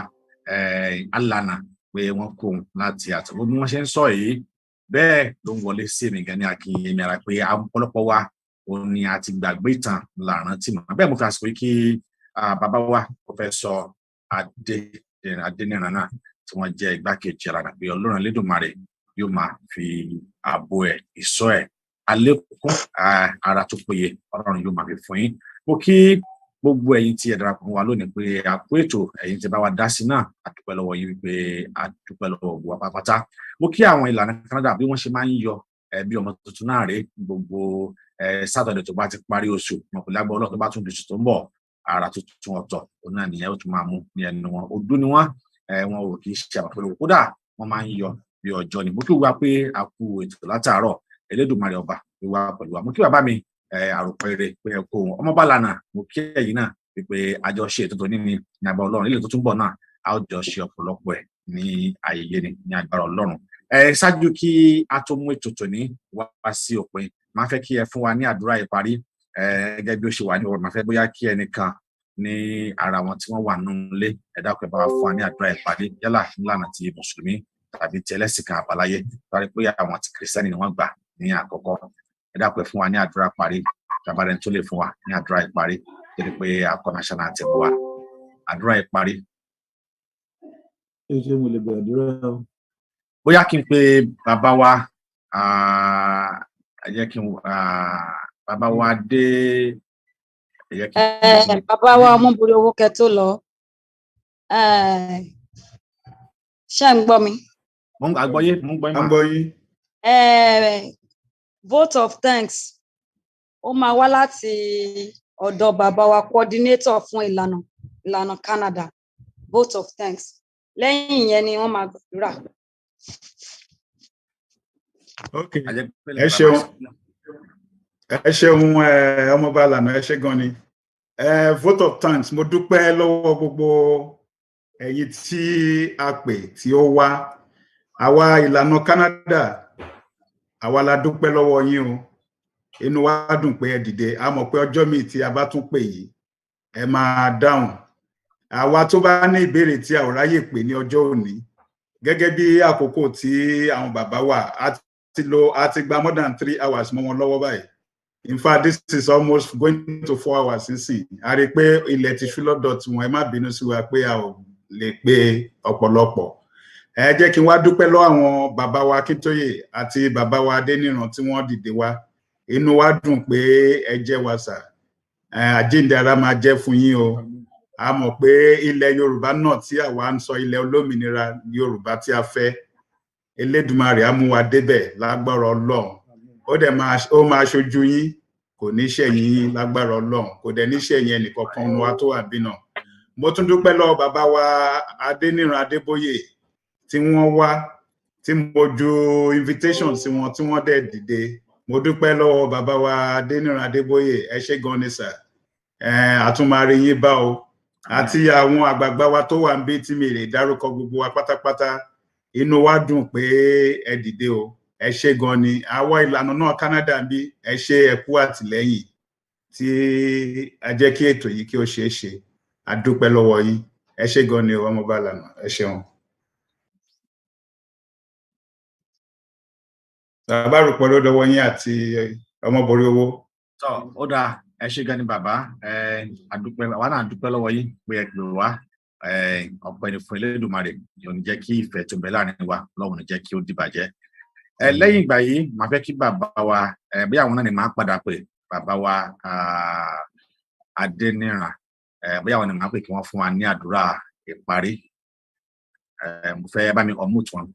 Ilana pé wọ́n kó láti àtàárọ̀ bí wọ́n ṣe ń sọ yìí bẹ́ẹ̀ ló ń wọlé sí mi gan ní akínyẹmí ara pé ọ̀pọ̀lọpọ̀ wa òun ni a ti gbàgbé ìtàn làrán tí mọ̀ bẹ́ẹ̀ mo fi àsìkò yìí kí bàbá wa Professor Adeniran náà tí wọ́n jẹ́ igbákejì Ìlànà pé Ọlọ́run Elédùmarè yóò máa fi ààbò ẹ̀ ìṣọ́ ẹ̀ àlékún ara tó péye Ọlọ́run yóò máa fi fún yín mo kí gbogbo ẹ̀yin tí ẹ darapọ̀ wa lónìí pé àpò ètò ẹ̀yin tí bá wa dá sí náà àdúpẹ́ lọ́wọ́ yín wípé àdúpẹ́ lọ́wọ́ wa pátápátá mo kí àwọn Ìlànà Canada bí wọ́n ṣe máa ń yọ bí ọmọ tuntun náà rèé gbogbo Saturday tó bá ti parí oṣù mọ̀kànlá Ọlọ́run tó bá tún di oṣù tó ń bọ̀ ara tuntun ọ̀tọ̀ òun náà nìyẹn ó tún máa mú ní ẹnu wọn ojú ni wọn ò kì í ṣe àbàpẹ́lẹ́ kódà wọ́n máa ń yọ bí ọjọ́ ni mo kí wá pé a kú ètò látàárọ̀ Elédùmarè ọba wíwá pẹ̀lú wa mo kí bàbá mi àròpọ̀ eré pé ẹ kó wọn Ọmọọba Ìlànà mo kí ẹ̀yin náà wípé àjọṣe ètò tó ní ní agbára Ọlọ́run ilé tó tún bọ̀ náà a ó jọ ṣe ọ̀pọ̀lọpọ̀ ẹ̀ ní ayẹyẹ ní agbára Ọlọ́run ṣáájú kí a tó mú ètò tòní wá sí òpin máa fẹ́ kí ẹ fún wa ní àdúrà ìparí gẹ́gẹ́ bí ó ṣe wà ní ọ̀rọ̀ máa fẹ́ bóyá kí ẹnìkan ní ara wọn tí wọ́n wà nínú ilé ẹ dákun ẹ bá wa fún wa ní àdúrà ìpàdé yálà nílànà ti mùsùlùmí tàbí ti ẹlẹ́sìn kan àbáláyé torí pé àwọn ti kìrìsìtẹ́nì ni wọ́n gbà ní àkọ́kọ́ ẹ dákun ẹ fún wa ní àdúrà ìparí tàbárẹ̀ tó lè fún wa ní àdúrà ìparí torí pé akọ national anthem wa àdúrà ìparí. ṣé mo lè gbàdúrà o. Bóyá kí n pe bàbá wa bàbá wa dé bàbá wa ọmọbìnrin owó kẹ tó lọ ṣé ń gbọ́ mi. mo ń gbọ́ yín. Vote of thanks ó máa wá láti ọ̀dọ̀ bàbá wa coordinator fún ìlànà Canada vote of thanks lẹ́yìn yẹn ni wọ́n máa gbàdúrà. Okay, ẹ ṣeun ọmọọba Ìlànà ẹ ṣé gan ni vote of thanks mo dúpẹ́ lọ́wọ́ gbogbo ẹ̀yin tí a pè tí ó wá àwa Ìlànà Canada àwa la dúpẹ́ lọ́wọ́ yín o inú wa dùn pé ẹ dìde a mọ̀ pé ọjọ́ míì tí a bá tún pè yìí ẹ máa dáhùn àwa tó bá ní ìbéèrè tí a ò ráyè pè ní ọjọ́ òní gẹ́gẹ́ bí àkókò tí àwọn bàbá wa a ti gba more than 3 hours mọ́ wọn lọ́wọ́ báyìí. In fact, this is almost going to 4 hours nísìn. A rí pé ilẹ̀ ti ṣú lọ́dọ̀ tí wọn ẹ má bínú sí wa pé a ò lè pe ọ̀pọ̀lọpọ̀. Ẹ jẹ́ kí n wá dúpẹ́ lọ́wọ́ àwọn bàbá wa Akíntóyè àti bàbá wa Adéníran tí wọ́n dìde wá. Inú wa dùn pé ẹ jẹ́ wa sà. Àjíǹde ara máa jẹ́ fún yín o. A mọ̀ pé ilẹ̀ Yorùbá náà tí àwa ń sọ ilẹ̀ olómìnira Yorùbá tí a fẹ́ Elédùmarè á mú wa débẹ̀ lágbára Ọlọ́run ó máa ṣojú yín kò ní ṣẹ̀yìn yín lágbára Ọlọ́run kò dẹ̀ ní ṣẹ̀yìn ẹnìkankan wa tó wà bí náà. Mo tún dúpẹ́ lọ́wọ́ bàbá wa Adéníran Adébóyè tí wọ́n wá tí mo ju invitation sí wọn tí wọ́n dẹ̀ dìde. Mo dúpẹ́ lọ́wọ́ bàbá wa Adéníran Adébóyè ẹ ṣé gan ni sà. Àtúnmárí yín bá o àti àwọn àgbààgbà wa tó wà ń bí tí mi lè dárúkọ gbogbo wa pátápátá inú wa dùn pé ẹ dìde o ẹ ṣé gan ni àwa Ìlànà náà Canada ń bí ẹ ṣé ẹ kú àtìlẹ́yìn tí a jẹ́ kí ètò yìí kí ó ṣeé ṣe a dúpẹ́ lọ́wọ́ yín ẹ ṣé gan ni ọmọọba Ìlànà ẹ ṣeun. bàbá rúpọ̀ lọ́dọ̀ yín àti ọmọbìnrin owó. Ó dáa ẹ ṣé gan ni bàbá àwa náà dúpẹ́ lọ́wọ́ yín pé ẹ pè wá ọpẹ́ ni fún Elédùmarè yóò ní jẹ́ kí ìfẹ́ tó bẹ láàrin wa Ọlọ́run ní jẹ́ kí ó dìbàjẹ́. Lẹ́yìn ìgbà yìí màá fẹ́ kí bàbá wa bí àwọn náà ni màá padà pè bàbá wa Adéníran bí àwọn ni màá pè kí wọ́n fún wa ní àdúrà ìparí. Mo fẹ́ bá mi unmute wọn.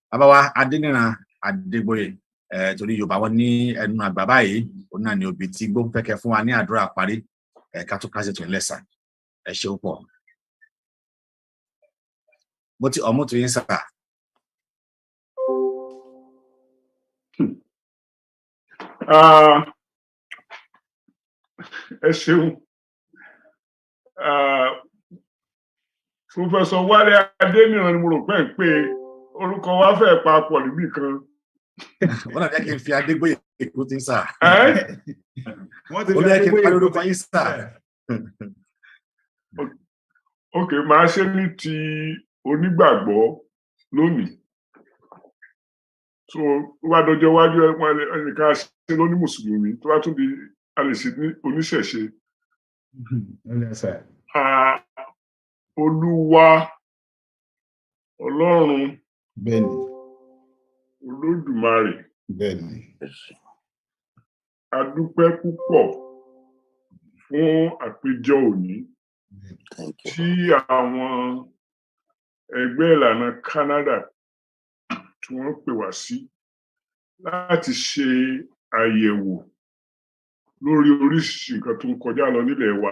Bàbá wa Adéníran Adébóyè torí Yorùbá wọn ní ẹnu àgbà báyìí òun náà ni òbí tí gbó fẹ́ kẹ́ fún wa ní àdúrà ìparí ká tó kásẹ̀ tó lẹ́sà ẹ ṣé púpọ̀. Mo ti unmute yín sà. Ẹ ṣeun Professor Wálé Adéníran ni mo rò pé orúkọ wa fẹ́ papọ̀ níbì kan. Wọ́n náà fẹ́ kí n fi Adégbóyè èkó tí ń sà. Wọ́n ti fẹ́ kí n parí orúkọ yín sà. Ok, màá ṣe ní ti onígbàgbọ́ lónìí. So wá dọjọ́ iwájú ẹnìkan ṣe lóní mùsùlùmí tó bá tún di a lè ṣe ní oníṣẹ̀ṣe. Olúwa Ọlọ́run bẹ́ẹ̀ni Olódùmarè bẹ́ẹ̀ni a dúpẹ́ púpọ̀ fún àpéjọ òní tí àwọn ẹgbẹ́ Ìlànà Canada tí wọ́n pè wá sí láti ṣe àyẹ̀wò lórí oríṣiríṣi nǹkan tó ń kọjá lọ nílẹ̀ wa.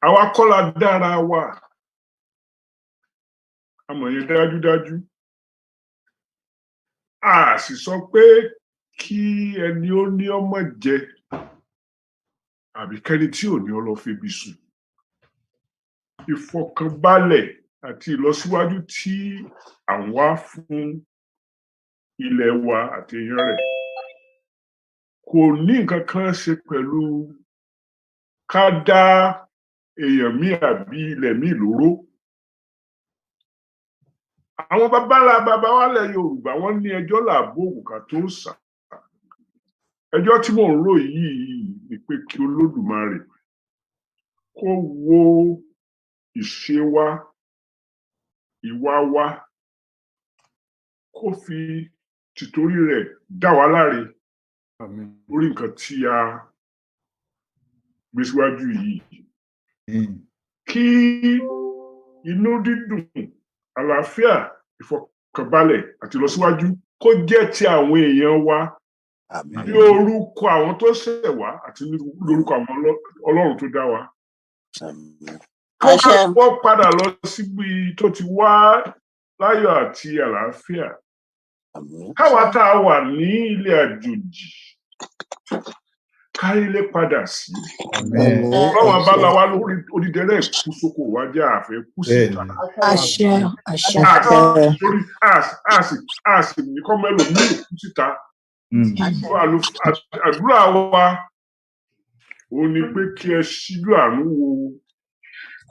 Àwa kọ́ la dára wa a mọ̀ yẹn dájúdájú. A sì sọ pé kí ẹni ó ní ọmọ jẹ àbí kẹ́ni tí ò ní ó lọ febi sùn. Ìfọ̀kànbalẹ̀ àti ìlọsíwájú tí à ń wá fún ilẹ̀ wa àti èèyàn rẹ̀ kò ní nǹkan kan ṣe pẹ̀lú ká dá èèyàn míì àbí ilẹ̀ míì lóró. Àwọn baba wa lẹ̀ Yorùbá wọ́n ní ẹjọ́ làbó òkà tó sà. Ẹjọ́ tí mò ń rò yìí ni pé kí Olódùmarè kó wo ìṣe wa, ìwà wa, kó fi tìtorí rẹ̀ dá wa láre lórí nǹkan tí a gbé síwájú yìí. Kí inú dídùn, àlàáfíà, ìfọkànbalẹ̀ àti ìlọsíwájú kó jẹ́ ti àwọn èèyàn wa ní orúkọ àwọn tó ṣẹ̀ wá àti lórúkọ àwọn Ọlọ́run tó dá wa. Wọ́n padà lọ síbi tó ti wá láyọ̀ àti àlàáfíà. Káwa tá a wà ní ilé àjòjì kárí ilé padà sí. Báwọn abala wa lórí odidẹrẹ kú sóko wa jẹ́ àfẹ́ kú síta. Àṣì ní kọ́ mẹ́lò ní kú síta. Àdúrà wa ó ní pé kí ẹ ṣíjú àánú wo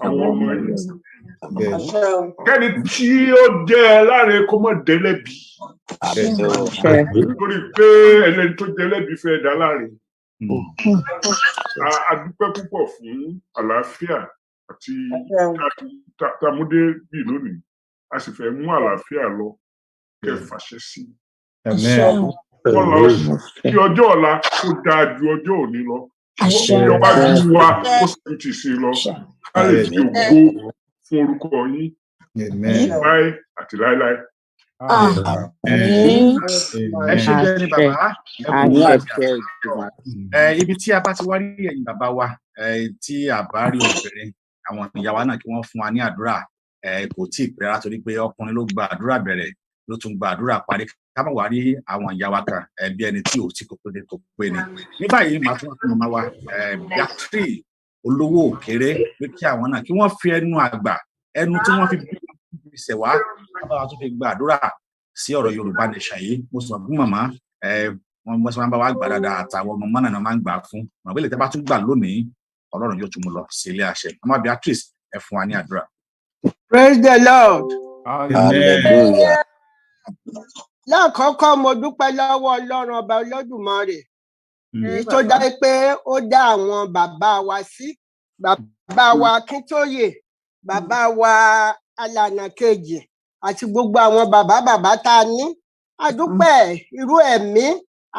àwọn ọmọ yìí. Kẹ́ni tí ó jẹ́ láàrin kó mọ̀ délẹ́bi. Nítorí pé ẹlẹ́ni tó délẹ́bi fẹ́ dá láàrin. A dúpẹ́ púpọ̀ fún àlàáfíà àti tàmúdé bíi lónìí. A sì fẹ́ mú àlàáfíà lọ kẹ́ fàṣẹ sí. Kí ọjọ́ ọ̀la kó dáa ju ọjọ́ òní lọ. Kí ọba bí wa ó sì ti ṣe lọ. Ká lè fi ògo fún orúkọ yín. Láé àti láéláé. Ẹ ṣe jẹ́ ní bàbá. Ibi tí a bá ti wá rí ẹ̀yin bàbá wa tí a bá rí obìnrin, àwọn ìyá wa náà kí wọ́n fún wa ní àdúrà. Kò tí ì pẹ́ rárá torí pé ọkùnrin ló gba àdúrà bẹ̀rẹ̀ ló tún gba àdúrà parí. Ká má wá rí àwọn ìyá wa kan bí ẹni tí ò tí kò pé ni. Ní báyìí màá tún wá fún ọmọ wa Beatrice olówó òkèrè pé kí àwọn náà kí wọ́n fi ẹnu àgbà ẹnu tí wọ́n fi bí ṣẹ̀wá bá tún fi gba àdúrà sí ọ̀rọ̀ Yorùbá nation yìí. Mo sọ fún màmá wọn mọ̀ sí wọn bá wá gbà dáadáa àtàwọn ọmọ mọ́nà náà máa ń gbà fún màmá bí lè tẹ́ bá tún gbà lónìí Ọlọ́run yóò tún mú lọ sí ilé àṣẹ. Màmá Beatrice ẹ fún wa ní àdúrà. Praise the Lord. Hallelujah. Lákọ̀ọ́kọ́ mo dúpẹ́ lọ́wọ́ Ọlọ́run ọba Olódùmarè èyí tó dá pé ó dá àwọn bàbá wa sí, bàbá wa Akíntóyè, bàbá wa Alànà kejì àti gbogbo àwọn bàbá tá a ní. A dúpẹ́ irú ẹ̀mí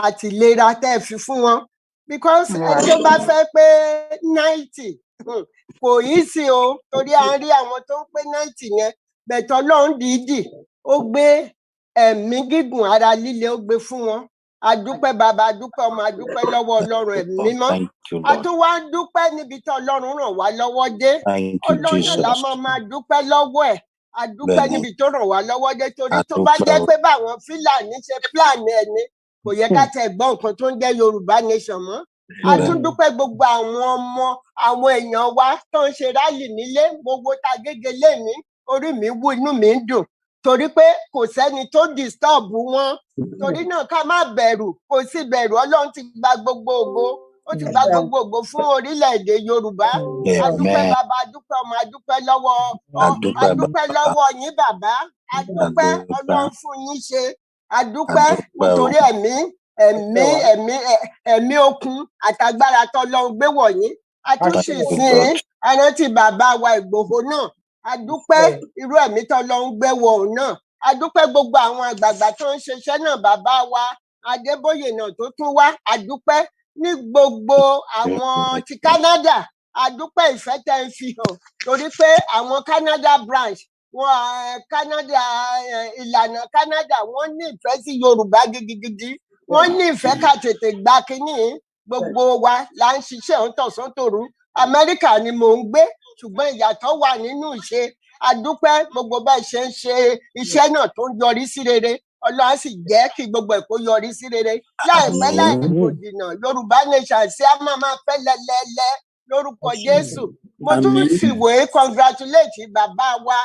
àti ìlera tẹ́ ẹ fi fún wọn because ẹni tó bá fẹ́ pé 90 kò yí sí o torí à ń rí àwọn tó ń pé 90 yẹn bẹ̀tọ̀ Ọlọ́run dìídì ó gbé ẹ̀mí gígùn ara líle ó gbé fún wọn. A dúpẹ́ bàbá, a dúpẹ́ ọmọ, a dúpẹ́ lọ́wọ́ Ọlọ́run ẹ̀mí mímọ́. A tún wá dúpẹ́ níbi tí Ọlọ́run ràn wá lọ́wọ́ dé. Ọlọ́run la máa dúpẹ́ lọ́wọ́ ẹ̀. A dúpẹ́ níbi tó ràn wá lọ́wọ́ dé torí tó bá jẹ́ pé báwọn Fúlàní ṣe plan ẹni kò yẹ ká tẹ̀ gbọ́ nǹkan tó ń jẹ́ Yorùbá nation mọ́. A tún dúpẹ́ gbogbo àwọn ọmọ àwọn èèyàn wa tó ń ṣe rálì nílé gbogbo ta gégé léni orí mi wú inú mi ń dùn torí pé kò sẹ́ni tó disturb wọn torí náà ká má bẹ̀rù kò sí bẹ̀rù Ọlọ́run ti gba gbogbo ògo ó ti gba gbogbo ògo fún orílẹ̀-èdè Yorùbá. A dúpẹ́ bàbá, a dúpẹ́ ọmọ, a dúpẹ́ lọ́wọ́ yín bàbá, a dúpẹ́ Ọlọ́run fún yín ṣe, a dúpẹ́ nítorí ẹ̀mí okun àtàgbára tọ́lọ́run gbé wọ̀nyí. A tún sì sìn arántí bàbá wa Ìgbòho náà. A dúpẹ́ irú ẹ̀mí tọ́lọ́run gbé wọ̀ náà. A dúpẹ́ gbogbo àwọn àgbààgbà tó ń ṣiṣẹ́ náà bàbá wa Adébóyè náà tó tún wá. A dúpẹ́ ní gbogbo àwọn ti Canada. A dúpẹ́ ìfẹ́ tẹ́ ń fi hàn torí pé àwọn Canada branch Canada Ìlànà Canada wọ́n ní ìfẹ́ sí Yorùbá gidigidi. Wọ́n ní ìfẹ́ ká tètè gba kínní gbogbo wa là ń ṣiṣẹ́ òǹtọ̀sán tòru. Amẹ́ríkà ni mò ń gbé ṣùgbọ́n ìyàtọ̀ wà nínú ìṣe. A dúpẹ́ gbogbo bẹ́ẹ̀ ṣe ń ṣe iṣẹ́ náà tó ń yọrí sí rere. Ọlọ́run á sì jẹ́ kí gbogbo ẹ̀ kó yọrí sí rere. Láìpẹ́ láìpẹ́ jìnnà Yorùbá nation sí á máa fẹ́ lẹ́lẹ́lẹ́ lórúkọ Jésù. Mo tún sì wòó congratulate bàbá wa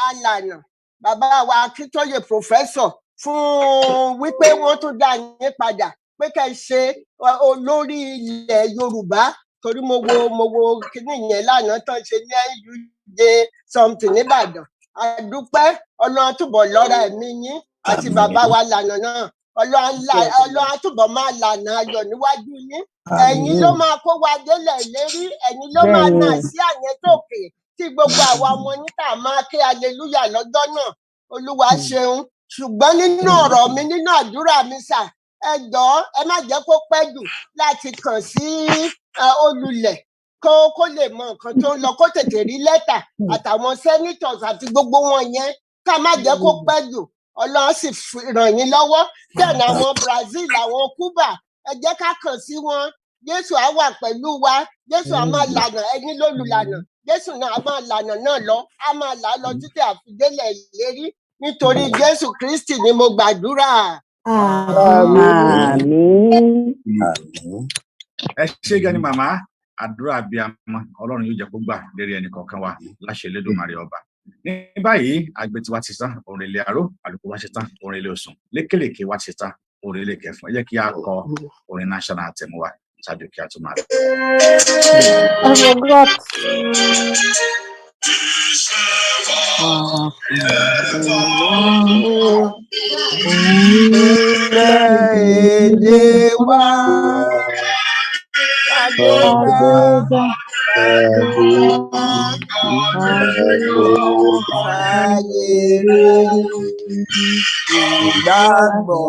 Alànà, bàbá wa Akíntóyè professor fún wípé wọ́n tún dá yín padà. pé kẹ́ ṣe olórí ilẹ̀ Yorùbá torí mo wo kíní yẹn lánàá tán ṣe ní NUJ something nìbàdàn àdúpẹ́ Ọlọ́run túbọ̀ lọ́ra ẹ̀mí yín àti bàbá wa lànà náà Ọlọ́run túbọ̀ máa lànà ayọ̀ níwájú yín ẹ̀yin ló máa kó wa délẹ̀ ìlérí ẹ̀yin ló máa nà sí àyẹn tókè tí gbogbo àwa ọmọ yín tá a máa ké aleluya lọ́jọ́ náà Olúwa ṣeun ṣùgbọ́n nínú ọ̀rọ̀ mi nínú àdúrà mi sà ẹ jọ̀ọ́ ẹ má jẹ́ kó pẹ́ jù láti kàn sí olùlẹ̀ kó lè mọ nǹkan tó ń lọ kó tètè rí lẹ́tà àtàwọn senators àti gbogbo wọn yẹn ká má jẹ́ kó pẹ́ jù Ọlọ́run sì ràn yín lọ́wọ́ bẹ́ẹ̀ ni àwọn Brazil àwọn Cuba ẹ jẹ́ ká kàn sí wọn Jésù á wà pẹ̀lú wa Jésù á máa lànà ẹni lólùlànà Jésù náà á máa lànà náà lọ á máa là á lọ títí àfidélẹ̀ ìlérí nítorí Jésù Kristi ni mo gbàdúrà. Àmín. Ẹ ṣé gan ni màmá àdúrà bíi àmọ́ Ọlọ́run yóò jẹ́ kó gbà lérí ẹnì kọ̀ọ̀kan wa láṣẹ Elédùmarè ọba. Ní báyìí àgbẹ̀ tiwa ti tán orin ilé aró àlùkò wa ti tán orin ilé Ọ̀ṣun lékèlèké wa ti tán orin ilé Kẹfún ẹ jẹ́ kí a kọ orin national anthem wa ṣáájú kí a tún máa lọ. Orílẹ̀-èdè wa Adéga sáyé rẹ̀ ìgbàgbọ́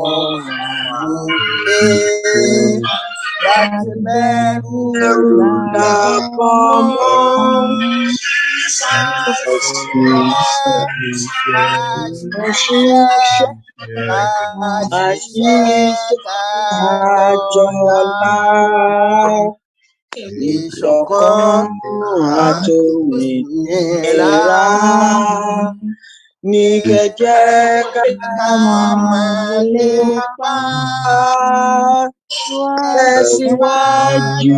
wípé láti bẹ̀rù dàpọ̀ mọ́ ìṣọ̀kan àtòmìnira ní kẹ̀kẹ́ ká máa lépa tẹ̀síwájú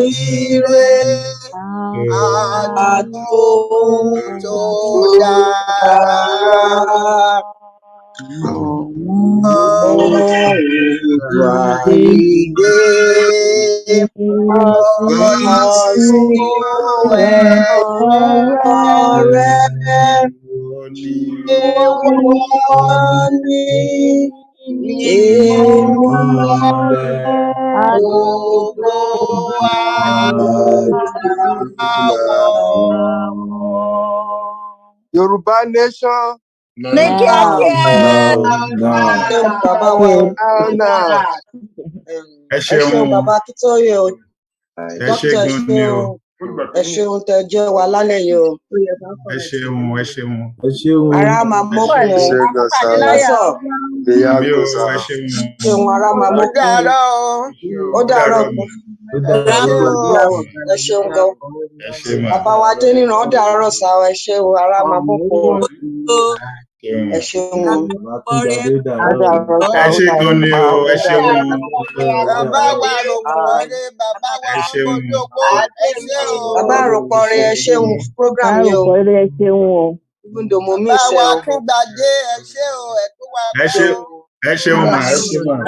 ire àtòhun tó dára. Olúwa ìdè ọ̀sìn ẹ̀kọ́ rẹ̀ wọ́n ní ìmọ̀lẹ̀ gbogbo Yorùbá nation. Ní kíákíá. Bàbá wa Anna. Ẹ ṣeun bàbá Akíntóyè o. Ẹ ṣé gan ni o. Ẹ ṣeun tẹ́ jẹ́ wa lálẹ́ yìí o. Ẹ ṣeun ẹ ṣeun. Ara máa mọ́kùn o. Lọ́sọ̀. Mi ò ẹ ṣeun. Ṣeun ara máa mọ́kùn o. Ó dàárọ̀ kù. Ẹ ṣeun gan. Ẹ ṣé mà. Bàbá wa dé nínú ó dàárọ̀ sá ẹ ṣeun ara máa mọ́kùn o. Ẹ ṣeun o. Ẹ ṣé gan ni o. Ẹ ṣeun. Bàbá wa Rògbòrè bàbá wa Arúgbójogbo ẹ ṣé o. Bàbá Àròpọ̀rè ẹ ṣeun program yìí o. Àròpọ̀rè ẹ ṣeun o. Ibùdó mo mí Bàbá ìṣe wa o. Akíngbadé ẹ ṣé o ẹ tó wà Ẹ ṣé ẹ ṣeun mà.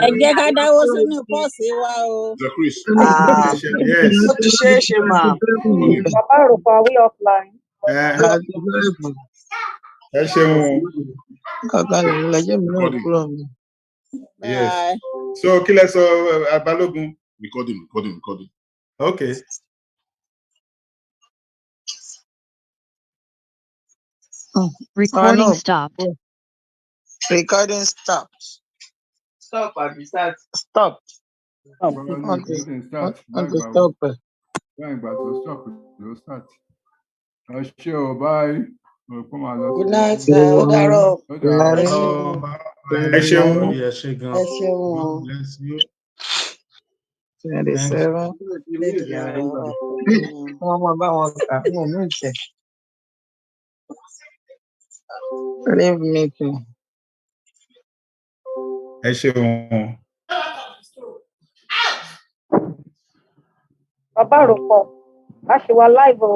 Ẹ jẹ́ ká dáwọ́ sínú pọ́ọ̀sì wa o. Ó ti ṣeé ṣe mà. Bàbá Àròpọ̀ are we offline? Ẹ ṣeun. Lẹ́jọ́ mi náà kúrò mi. Yes. So kí lẹ sọ Balógun? Recording. Okay. Recording stopped. Recording stopped. Stop àbí start. Stop. Stop. Stop. Báyìí ìgbà tó stop ló start. Ẹ ṣé o báyìí. Good night sir. Ó dàárọ̀. Ẹ ṣeun. Ẹ ṣeun o. 27. Wọ́n máa bá wọn kà wọ́n mú ìtẹ̀. Leave meeting. Ẹ ṣeun. Bàbá Àròpọ̀ a ṣì wà live o.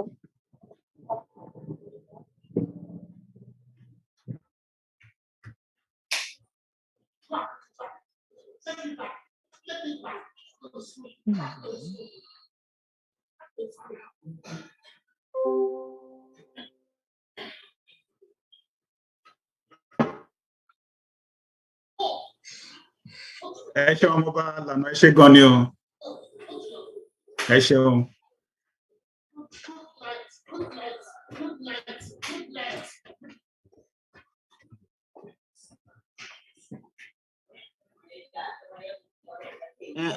ẹ ṣe ọmọọba lànà ẹ ṣe gan ni o ẹ ṣeun.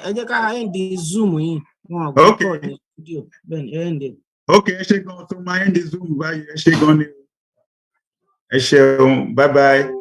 ẹ jẹ́ ká end Zoom yìí wọn àgbọ̀kọ̀ ní studio bẹ́ẹ̀ ni end. ok ẹ ṣe gan tó máa end Zoom báyìí ẹ ṣe gan ni ẹ ṣeun bye bye.